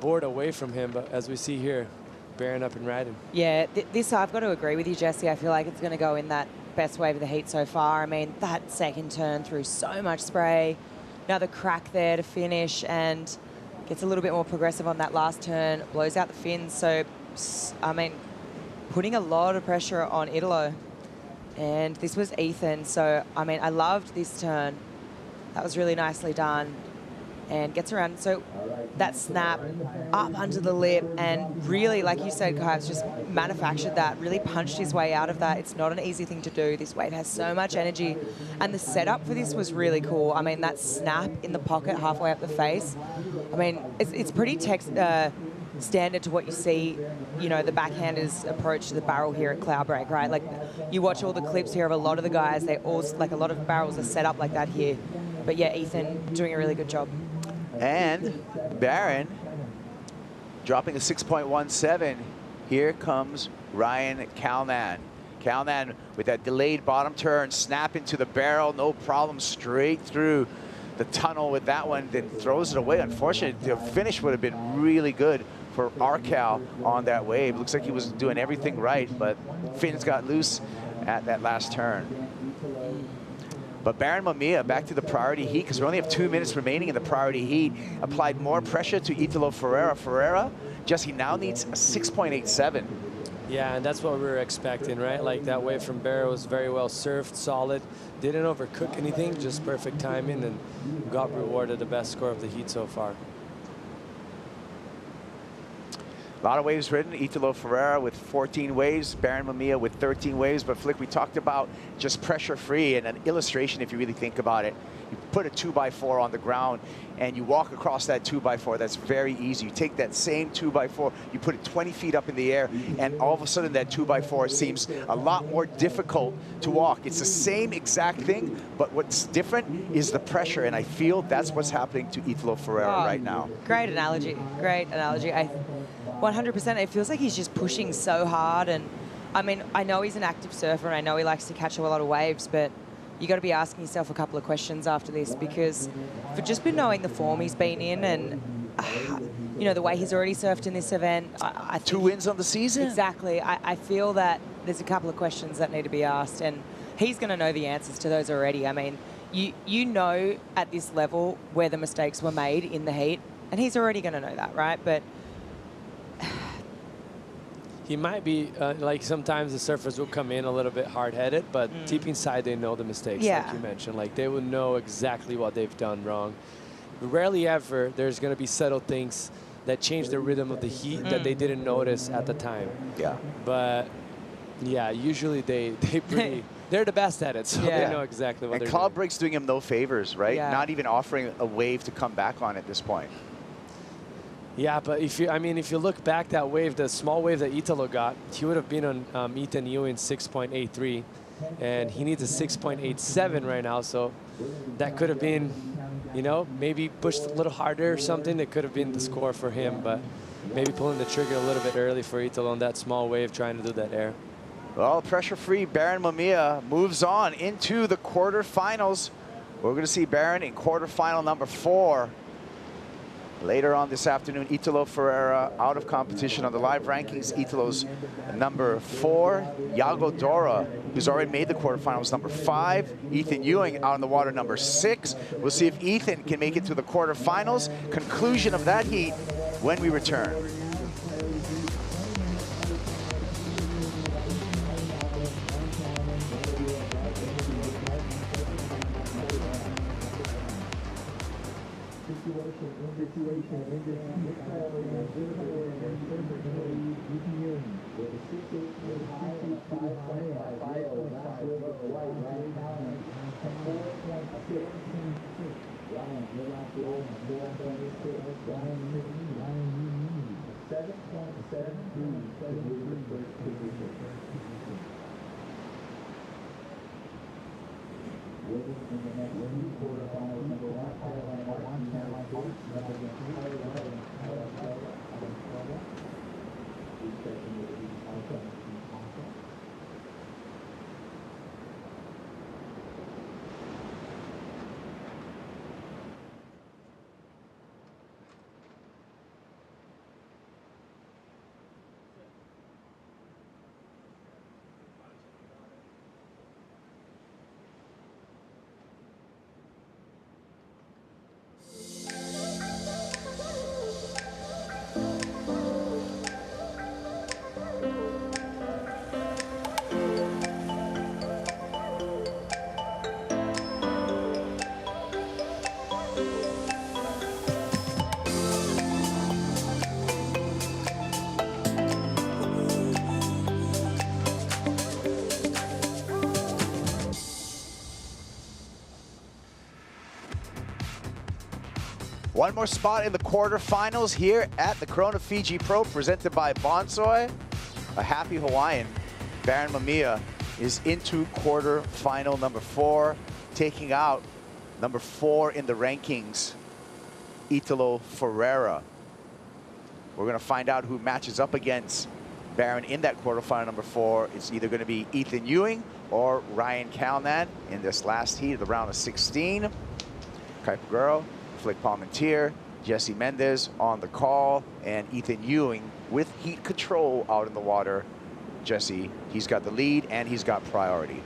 board away from him. But as we see here, bearing up and riding. Yeah, this I've got to agree with you, Jesse. I feel like it's going to go in that best wave of the heat so far. I mean, that second turn through so much spray. Another crack there to finish, and gets a little bit more progressive on that last turn. Blows out the fins. So, I mean, putting a lot of pressure on Italo. And this was Ethan. So, I mean, I loved this turn. That was really nicely done. and gets around. So that snap up under the lip and really, like you said, Kai's just manufactured that, really punched his way out of that. It's not an easy thing to do. This wave has so much energy, and the setup for this was really cool. I mean, that snap in the pocket halfway up the face, I mean, it's pretty standard to what you see, you know, the backhanders approach to the barrel here at Cloudbreak, right? Like, you watch all the clips here of a lot of the guys, they all, like, a lot of barrels are set up like that here. But yeah, Ethan doing a really good job. And Baron dropping a 6.17. Here comes Ryan Kalman. Kalman with that delayed bottom turn, snap into the barrel, no problem, straight through the tunnel with that one, then throws it away. Unfortunately, the finish would have been really good for Arcal on that wave. Looks like he was doing everything right, but fins got loose at that last turn. But Baron Mamiya back to the priority heat, because we only have 2 minutes remaining in the priority heat, applied more pressure to Italo Ferreira. Ferreira, Jesse, now needs a 6.87. Yeah, and that's what we were expecting, right? Like, that wave from Barrow was very well surfed, solid, didn't overcook anything, just perfect timing, and got rewarded the best score of the heat so far. A lot of waves ridden. Italo Ferreira with 14 waves, Baron Mamiya with 13 waves. But Flick, we talked about just pressure-free, and an illustration, if you really think about it. You put a 2x4 on the ground, and you walk across that 2x4. That's very easy. You take that same 2x4, you put it 20 feet up in the air, and all of a sudden that 2x4 seems a lot more difficult to walk. It's the same exact thing, but what's different is the pressure, and I feel that's what's happening to Italo Ferreira right now. Great analogy. Great analogy. 100%. It feels like he's just pushing so hard. And I mean, I know he's an active surfer and I know he likes to catch a lot of waves, but you got to be asking yourself a couple of questions after this, because for just been knowing the form he's been in and, you know, the way he's already surfed in this event. I think 2 wins on the season. Exactly. I feel that there's a couple of questions that need to be asked, and he's going to know the answers to those already. I mean, you know at this level where the mistakes were made in the heat, and he's already going to know that, right? But he might be, like, sometimes the surfers will come in a little bit hard-headed, but deep inside they know the mistakes, like you mentioned. Like, they will know exactly what they've done wrong. Rarely ever there's going to be subtle things that change the rhythm of the heat that they didn't notice at the time. Yeah. But, yeah, usually they're the best at it, so they know exactly what they're doing. And Cloudbreak's doing him no favors, right? Yeah. Not even offering a wave to come back on at this point. Yeah, but if you look back that wave, the small wave that Italo got, he would have been on Ethan Ewing 6.83, and he needs a 6.87 right now. So that could have been, you know, maybe pushed a little harder or something. That could have been the score for him, but maybe pulling the trigger a little bit early for Italo on that small wave, trying to do that air. Well, pressure-free Baron Mamiya moves on into the quarterfinals. We're going to see Baron in quarterfinal number 4. Later on this afternoon, Italo Ferreira out of competition on the live rankings. Italo's number 4. Yago Dora, who's already made the quarterfinals, number 5. Ethan Ewing out on the water, number 6. We'll see if Ethan can make it to the quarterfinals. Conclusion of that heat when we return. One more spot in the quarterfinals here at the Corona Fiji Pro, presented by Bonsoy. A happy Hawaiian, Baron Mamiya, is into quarterfinal number 4, taking out number 4 in the rankings, Italo Ferreira. We're going to find out who matches up against Baron in that quarterfinal number 4. It's either going to be Ethan Ewing or Ryan Calnan in this last heat of the round of 16. Kuiper Guerrero, Flick Palmentier, Jesse Mendez on the call, and Ethan Ewing with heat control out in the water. Jesse, he's got the lead and he's got priority.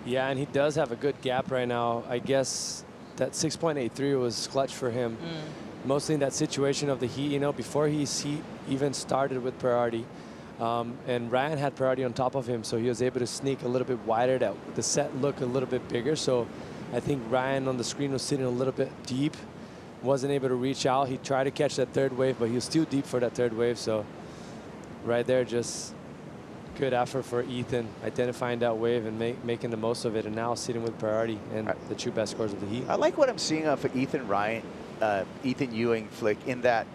Yeah, and he does have a good gap right now. I guess that 6.83 was clutch for him. Mostly in that situation of the heat, you know, before his heat even started with priority. And Ryan had priority on top of him, so he was able to sneak a little bit wider, that the set look a little bit bigger. So I think Ryan on the screen was sitting a little bit deep, wasn't able to reach out. He tried to catch that third wave, but he was still deep for that third wave. So right there, just good effort for Ethan, identifying that wave and making the most of it, and now sitting with priority and the two best scores of the heat. I like what I'm seeing for Ethan Ewing, Flick, in that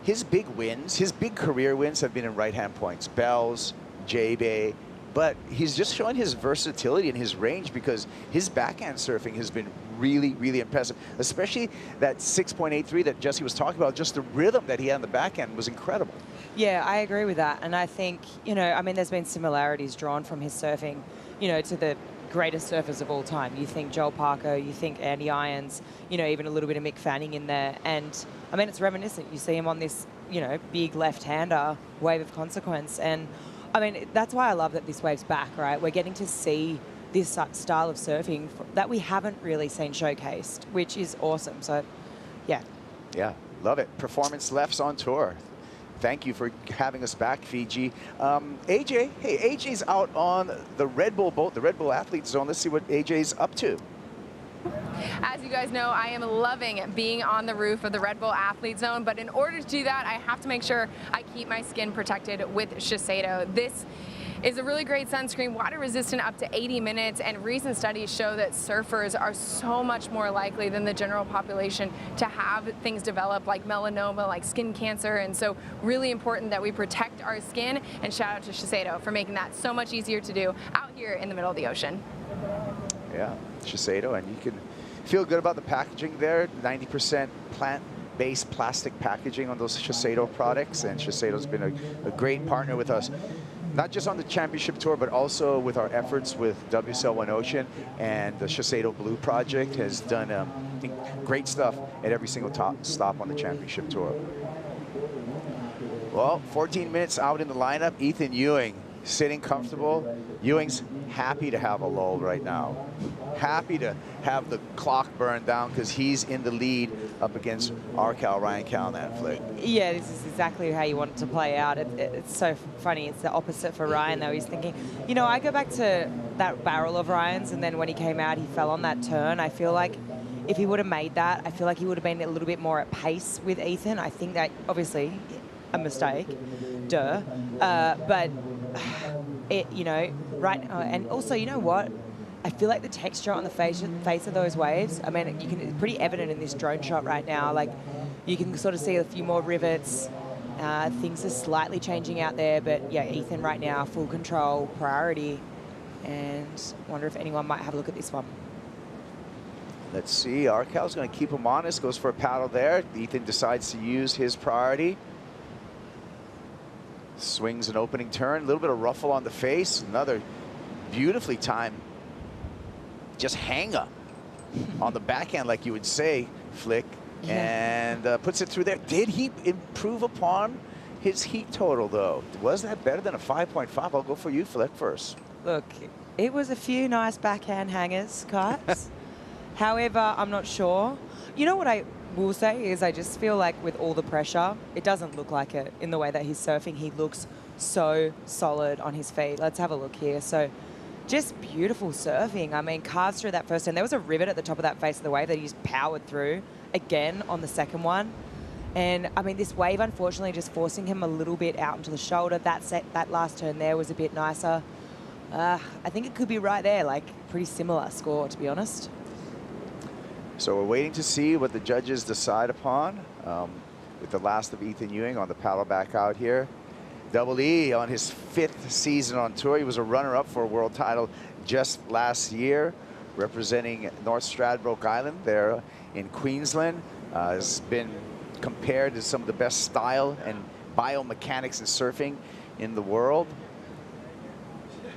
his big wins, his big career wins have been in right-hand points, Bells, J-Bay, but he's just showing his versatility and his range, because his backhand surfing has been really, really impressive, especially that 6.83 that Jesse was talking about. Just the rhythm that he had on the backhand was incredible. Yeah, I agree with that. And I think, you know, I mean, there's been similarities drawn from his surfing, you know, to the greatest surfers of all time. You think Joel Parker, you think Andy Irons, you know, even a little bit of Mick Fanning in there. And I mean, it's reminiscent. You see him on this, you know, big left-hander, wave of consequence. And I mean, that's why I love that this wave's back, right? We're getting to see this style of surfing that we haven't really seen showcased, which is awesome. So, yeah. Yeah, love it. Performance lefts on tour. Thank you for having us back, Fiji. AJ, hey, AJ's out on the Red Bull boat, the Red Bull Athlete Zone. Let's see what AJ's up to. As you guys know, I am loving being on the roof of the Red Bull Athlete Zone, but in order to do that, I have to make sure I keep my skin protected with Shiseido. This is a really great sunscreen, water resistant up to 80 minutes, and recent studies show that surfers are so much more likely than the general population to have things develop like melanoma, like skin cancer, and so really important that we protect our skin, and shout out to Shiseido for making that so much easier to do out here in the middle of the ocean. Yeah, Shiseido, and you can feel good about the packaging there, 90% plant-based plastic packaging on those Shiseido products, and Shiseido's been a great partner with us, not just on the championship tour, but also with our efforts with WSL One Ocean, and the Shiseido Blue Project has done great stuff at every single stop on the championship tour. Well, 14 minutes out in the lineup, Ethan Ewing sitting comfortable. Ewing's happy to have a lull right now. Happy to have the clock burn down, because he's in the lead up against our Ryan Calnan, Flick. Yeah, this is exactly how you want it to play out. It's so funny. It's the opposite for Ryan, though. He's thinking, you know, I go back to that barrel of Ryan's, and then when he came out, he fell on that turn. I feel like if he would have made that, I feel like he would have been a little bit more at pace with Ethan. I think that, obviously, a mistake, duh. But, you know, right, and also, you know what? I feel like the texture on the face of those waves, I mean, it's pretty evident in this drone shot right now. Like, you can sort of see a few more rivets. Things are slightly changing out there, but yeah, Ethan right now, full control, priority, and wonder if anyone might have a look at this one. Let's see, Arcal's going to keep him honest, goes for a paddle there. Ethan decides to use his priority. Swings an opening turn, a little bit of ruffle on the face, another beautifully timed just hang up on the backhand, like you would say, Flick, and puts it through there. Did he improve upon his heat total, though? Was that better than a 5.5? I'll go for you, Flick, first. Look, it was a few nice backhand hangers, Kipes. However, I'm not sure. You know what I will say is I just feel like with all the pressure, it doesn't look like it in the way that he's surfing. He looks so solid on his feet. Let's have a look here. So just beautiful surfing. I mean, carves through that first turn. There was a rivet at the top of that face of the wave that he just powered through again on the second one. And I mean, this wave, unfortunately, just forcing him a little bit out into the shoulder. That last turn there was a bit nicer. I think it could be right there, like pretty similar score, to be honest. So we're waiting to see what the judges decide upon with the last of Ethan Ewing on the paddle back out here. Double E on his 5th season on tour. He was a runner-up for a world title just last year, representing North Stradbroke Island there in Queensland. Has been compared to some of the best style and biomechanics in surfing in the world.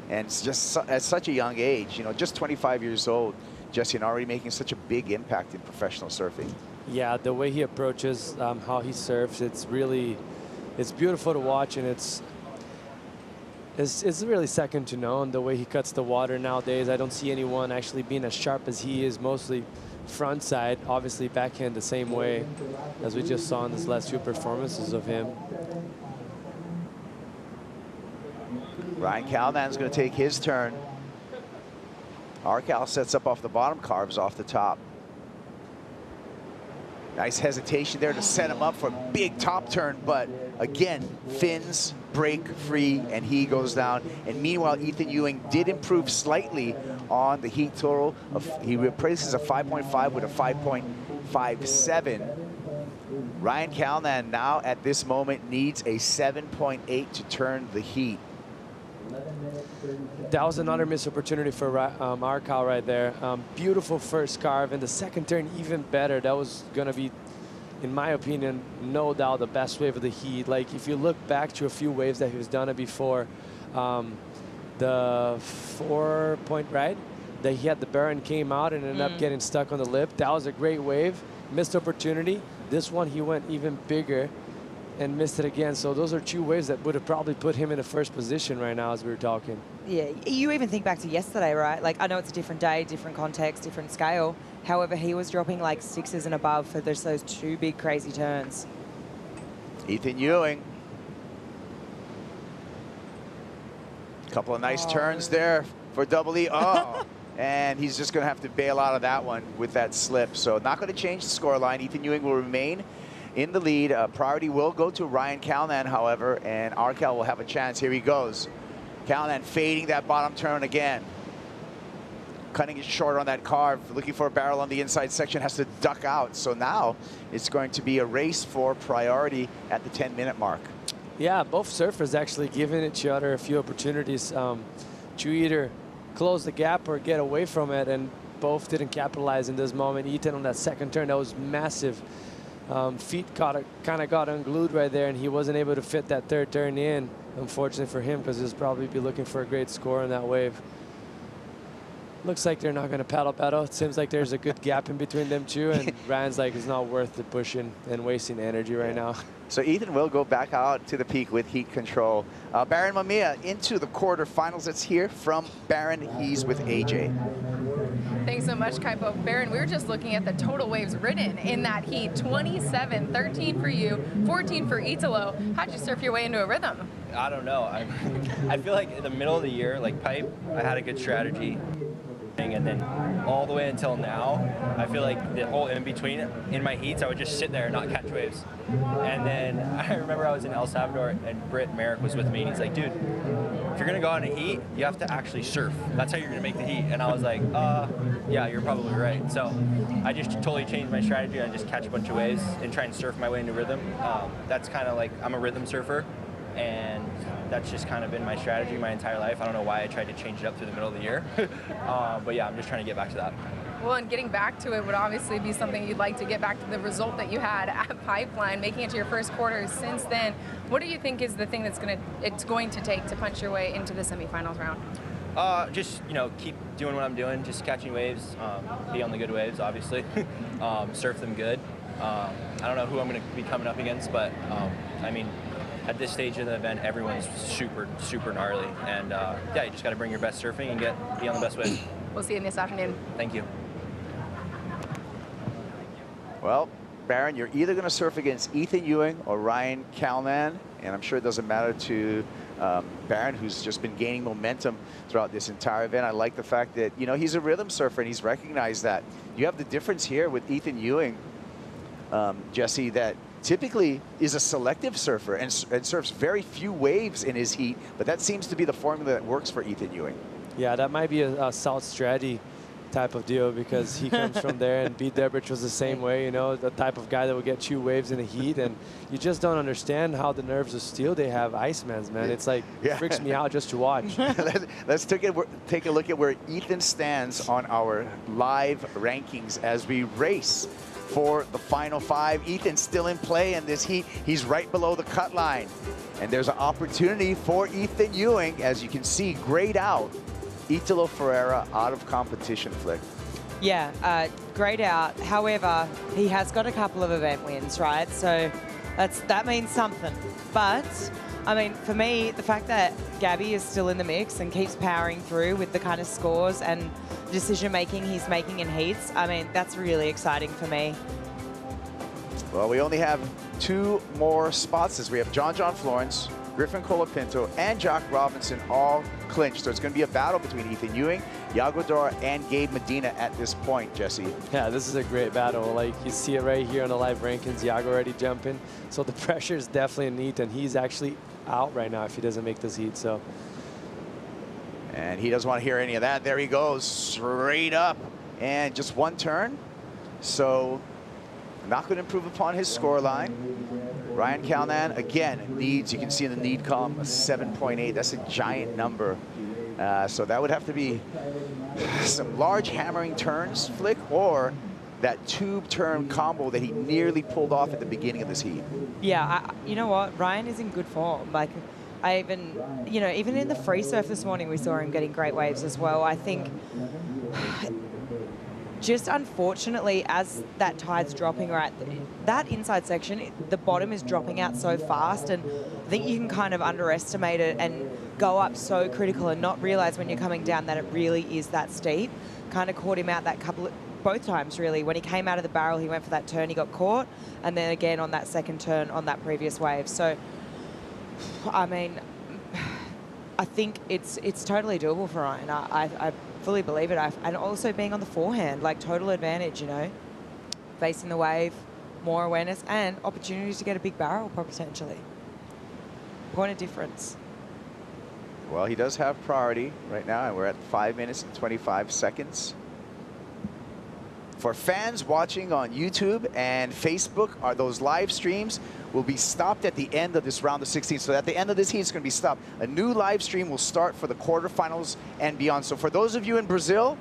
And it's just at such a young age, you know, just 25 years old, Jesse, and already making such a big impact in professional surfing. Yeah, the way he approaches how he surfs, it's beautiful to watch, and it's really second to none. The way he cuts the water nowadays, I don't see anyone actually being as sharp as he is, mostly front side, obviously backhand the same way as we just saw in his last few performances of him. Ryan Callahan's going to take his turn. Arcal sets up off the bottom, carves off the top. Nice hesitation there to set him up for a big top turn, but again, fins break free and he goes down. And meanwhile, Ethan Ewing did improve slightly on the heat total. He replaces a 5.5 with a 5.57. Ryan Callahan now at this moment needs a 7.8 to turn the heat. That was another missed opportunity for Arcal right there. Beautiful first carve, and the second turn even better. That was going to be, in my opinion, no doubt the best wave of the heat. Like, if you look back to a few waves that he's done it before, the 4-point ride that he had, the Bryant came out and ended up getting stuck on the lip. That was a great wave. Missed opportunity. This one, he went even bigger and missed it again. So those are 2 waves that would have probably put him in the first position right now as we were talking. Yeah, you even think back to yesterday, right? Like, I know it's a different day, different context, different scale. However, he was dropping like 6s and above for those 2 big crazy turns. Ethan Ewing. Couple of nice turns there for Double E. Oh, and he's just going to have to bail out of that one with that slip. So not going to change the scoreline. Ethan Ewing will remain in the lead. Priority will go to Ryan Callahan, however, and Arcal will have a chance. Here he goes. Callahan fading that bottom turn again. Cutting it short on that carve, looking for a barrel on the inside section, has to duck out. So now it's going to be a race for priority at the 10-minute mark. Yeah, both surfers actually giving each other a few opportunities to either close the gap or get away from it, and both didn't capitalize in this moment. Ethan on that second turn, that was massive. Feet kind of got unglued right there, and he wasn't able to fit that third turn in, unfortunately for him, because he'll probably be looking for a great score on that wave. Looks like they're not going to paddle. It seems like there's a good gap in between them two, and Ryan's like, it's not worth the pushing and wasting energy right now. So Ethan will go back out to the peak with heat control. Baron Mamiya into the quarterfinals. It's here from Baron. He's with AJ. Thanks so much, Kaipo. Baron, we were just looking at the total waves ridden in that heat. 27, 13 for you, 14 for Italo. How'd you surf your way into a rhythm? I don't know. I feel like in the middle of the year, like pipe, I had a good strategy. And then all the way until now, I feel like the whole in between in my heats, I would just sit there and not catch waves. And then I remember I was in El Salvador and Britt Merrick was with me, and he's like, dude, if you're gonna go on a heat, you have to actually surf. That's how you're gonna make the heat. And I was like, yeah, you're probably right. So I just totally changed my strategy. I just catch a bunch of waves and try and surf my way into rhythm. That's kind of like, I'm a rhythm surfer, and that's just kind of been my strategy my entire life. I don't know why I tried to change it up through the middle of the year. But yeah, I'm just trying to get back to that. Well, and getting back to it would obviously be something you'd like to get back to the result that you had at Pipeline, making it to your first quarter since then. What do you think is the thing that's it's going to take to punch your way into the semifinals round? Just, you know, keep doing what I'm doing, just catching waves, be on the good waves, obviously, surf them good. I don't know who I'm going to be coming up against, but I mean, at this stage of the event, everyone's super, super gnarly. And yeah, you just got to bring your best surfing and be on the best wave. We'll see you this afternoon. Thank you. Well, Baron, you're either going to surf against Ethan Ewing or Ryan Callahan, and I'm sure it doesn't matter to Baron, who's just been gaining momentum throughout this entire event. I like the fact that, you know, he's a rhythm surfer, and he's recognized that. You have the difference here with Ethan Ewing, Jesse, that typically is a selective surfer and surfs very few waves in his heat, but that seems to be the formula that works for Ethan Ewing. Yeah, that might be a solid strategy type of deal because he comes from there, and Pete Debrich was the same way, you know, the type of guy that would get 2 waves in the heat, and you just don't understand how the nerves of steel they have. Iceman's, man. It's like, it freaks me out just to watch. Let's take a look at where Ethan stands on our live rankings as we race for the final 5. Ethan's still in play in this heat. He's right below the cut line. And there's an opportunity for Ethan Ewing, as you can see, grayed out. Italo Ferreira out of competition, Flick. Yeah, grayed out. However, he has got a couple of event wins, right? So that means something. But, I mean, for me, the fact that Gabby is still in the mix and keeps powering through with the kind of scores and decision-making he's making in heats, I mean, that's really exciting for me. Well, we only have 2 more spots as we have John Florence, Griffin Colapinto, and Jack Robinson all clinched. So it's going to be a battle between Ethan Ewing, Yago Dora, and Gabe Medina at this point, Jesse. Yeah, this is a great battle. Like, you see it right here on the live rankings, Yago already jumping. So the pressure is definitely in Ethan. He's actually out right now if he doesn't make this heat, so. And he doesn't want to hear any of that. There he goes, straight up. And just 1 turn. So not going to improve upon his score line. Ryan Calnan, again, needs, you can see in the need column, a 7.8. That's a giant number. So that would have to be some large hammering turns, Flick, or that tube turn combo that he nearly pulled off at the beginning of this heat. Yeah, you know what? Ryan is in good form. Like, I even, you know, even in the free surf this morning, we saw him getting great waves as well. I think just unfortunately, as that tide's dropping, right, that inside section, the bottom is dropping out so fast, and I think you can kind of underestimate it and go up so critical and not realize when you're coming down that it really is that steep. Kind of caught him out that both times really. When he came out of the barrel, he went for that turn, he got caught, and then again on that second turn on that previous wave. So, I mean, I think it's totally doable for Ryan. I fully believe it. And also being on the forehand, like total advantage, you know, facing the wave, more awareness, and opportunities to get a big barrel potentially. Point of difference. Well, he does have priority right now, and we're at 5 minutes and 25 seconds. For fans watching on YouTube and Facebook, those live streams will be stopped at the end of this round of 16. So at the end of this heat, it's going to be stopped. A new live stream will start for the quarterfinals and beyond. So for those of you in Brazil,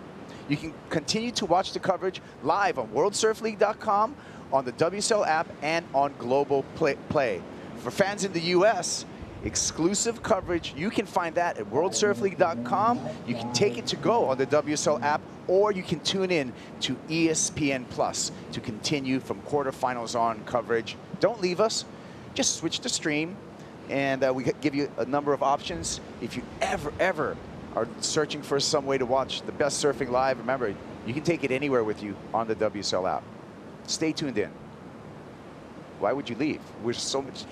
you can continue to watch the coverage live on WorldSurfLeague.com, on the WSL app, and on Global Play. For fans in the US, exclusive coverage, you can find that at WorldSurfLeague.com. You can take it to go on the WSL app, or you can tune in to ESPN Plus to continue from quarterfinals on coverage. Don't leave us. Just switch the stream, and we give you a number of options. If you ever are searching for some way to watch the best surfing live, remember, you can take it anywhere with you on the WSL app. Stay tuned in. Why would you leave? We're so much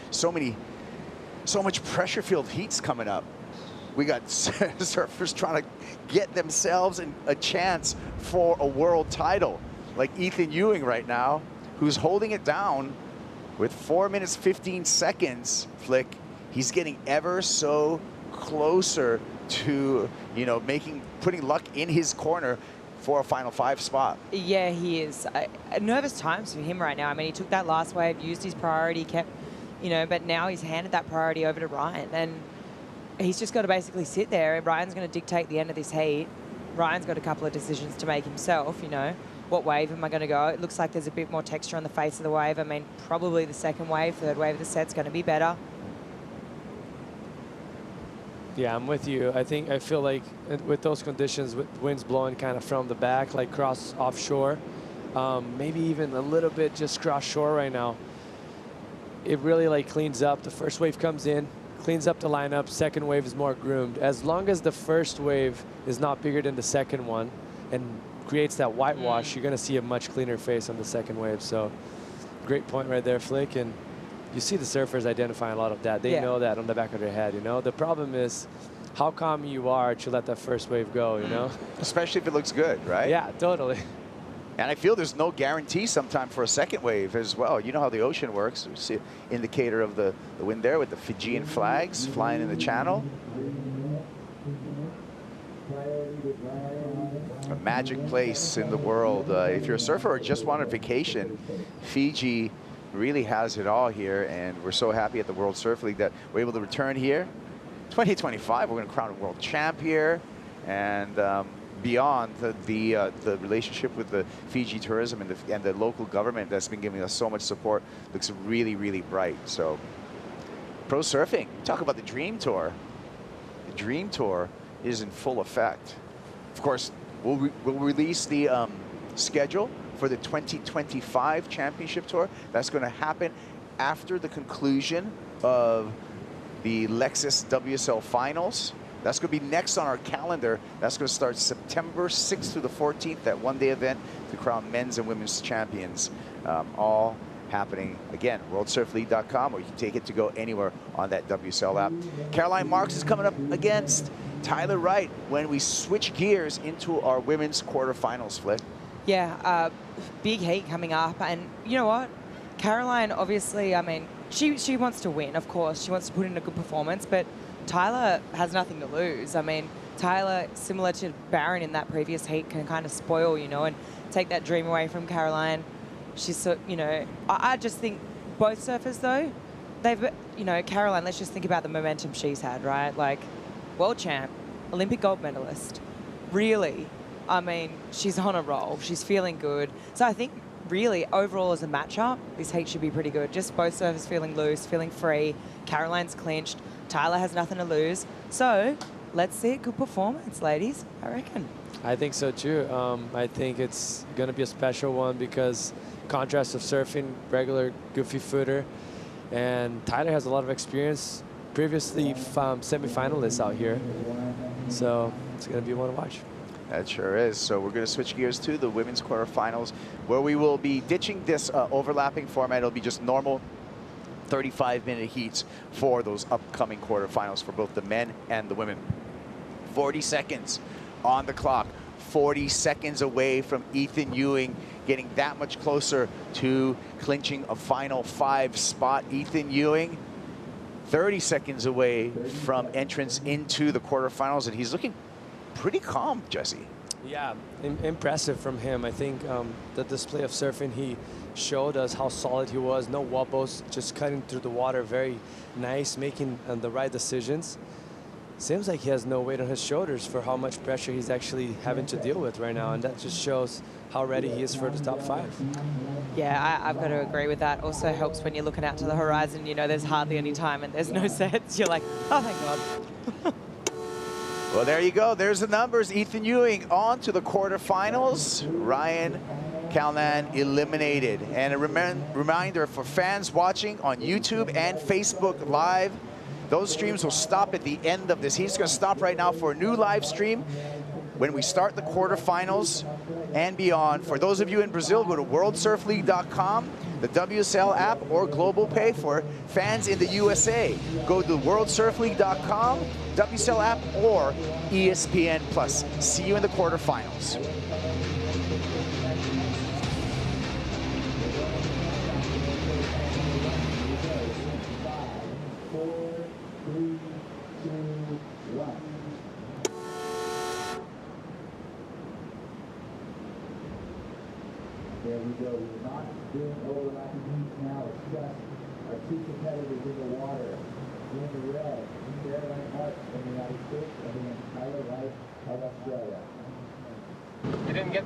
pressure-filled heats coming up. We got surfers trying to get themselves a chance for a world title, like Ethan Ewing right now, who's holding it down with 4 minutes 15 seconds. Flick, he's getting ever so closer to, you know, putting luck in his corner for a final 5 spot. Yeah, he is. Nervous times for him right now. I mean, he took that last wave, used his priority, kept, you know, but now he's handed that priority over to Ryan, and he's just got to basically sit there. Ryan's going to dictate the end of this heat. Ryan's got a couple of decisions to make himself, you know. What wave am I going to go? It looks like there's a bit more texture on the face of the wave. I mean, probably the second wave, third wave of the set's going to be better. Yeah, I'm with you. I feel like with those conditions, with winds blowing kind of from the back, like cross offshore, maybe even a little bit just cross shore right now, it really like cleans up. The first wave comes in, cleans up the lineup. Second wave is more groomed. As long as the first wave is not bigger than the second one and creates that whitewash, you're going to see a much cleaner face on the second wave. So great point right there, Flick. And you see the surfers identifying a lot of that. They know that on the back of their head, you know. The problem is how calm you are to let that first wave go, you know. Especially if it looks good, right? Yeah, totally. And I feel there's no guarantee sometime for a second wave as well. You know how the ocean works. You see an indicator of the wind there with the Fijian flags flying in the channel. magic place in the world. If you're a surfer or just want a vacation, Fiji really has it all here, and we're so happy at the World Surf League that we're able to return here. 2025, we're going to crown a world champ here, and beyond the relationship with the Fiji tourism and the local government that's been giving us so much support looks really, really bright. So, pro surfing, talk about the Dream Tour. The Dream Tour is in full effect. Of course, we'll release the schedule for the 2025 Championship Tour. That's going to happen after the conclusion of the Lexus WSL Finals. That's going to be next on our calendar. That's going to start September 6th through the 14th, that one-day event to crown men's and women's champions. All happening, again, worldsurfleague.com, or you can take it to go anywhere on that WSL app. Caroline Marks is coming up against Tyler Wright when we switch gears into our women's quarterfinals, Flick. Yeah, big heat coming up. And you know what? Caroline, obviously, I mean, she wants to win, of course. She wants to put in a good performance, but Tyler has nothing to lose. I mean, Tyler, similar to Barron in that previous heat, can kind of spoil, you know, and take that dream away from Caroline. She's so, you know, I just think both surfers, though, they've, you know, Caroline, let's just think about the momentum she's had, right? Like, world champ, Olympic gold medalist. Really, I mean, she's on a roll. She's feeling good. So I think, really, overall as a matchup, this heat should be pretty good. Just both surfers feeling loose, feeling free. Caroline's clinched. Tyler has nothing to lose. So let's see a good performance, ladies, I reckon. I think so too. I think it's going to be a special one because contrast of surfing, regular goofy footer, and Tyler has a lot of experience, previously semi-finalists out here. So it's going to be one to watch. That sure is. So we're going to switch gears to the women's quarterfinals, where we will be ditching this overlapping format. It'll be just normal 35-minute heats for those upcoming quarterfinals for both the men and the women. 40 seconds on the clock. 40 seconds away from Ethan Ewing getting that much closer to clinching a final 5 spot. Ethan Ewing, 30 seconds away from entrance into the quarterfinals, and he's looking pretty calm, Jesse. Yeah, impressive from him. I think the display of surfing, he showed us how solid he was. No wobbles, just cutting through the water. Very nice, making the right decisions. Seems like he has no weight on his shoulders for how much pressure he's actually having to deal with right now, and that just shows how ready he is for the top 5. Yeah, I've got to agree with that. Also helps when you're looking out to the horizon, you know, there's hardly any time and there's no sets. You're like, oh, thank God. Well, there you go. There's the numbers. Ethan Ewing on to the quarterfinals. Ryan Calnan eliminated. And a reminder for fans watching on YouTube and Facebook Live, those streams will stop at the end of this. He's going to stop right now for a new live stream when we start the quarterfinals and beyond. For those of you in Brazil, go to worldsurfleague.com, the WSL app, or Global Pay. For fans in the USA, go to worldsurfleague.com, WSL app, or ESPN Plus. See you in the quarterfinals. There we go. We're not doing overlapping heats now. It's just our 2 competitors in the water. In the red, Caroline Hart from the United States, and then Tyler Wright of Australia. You didn't get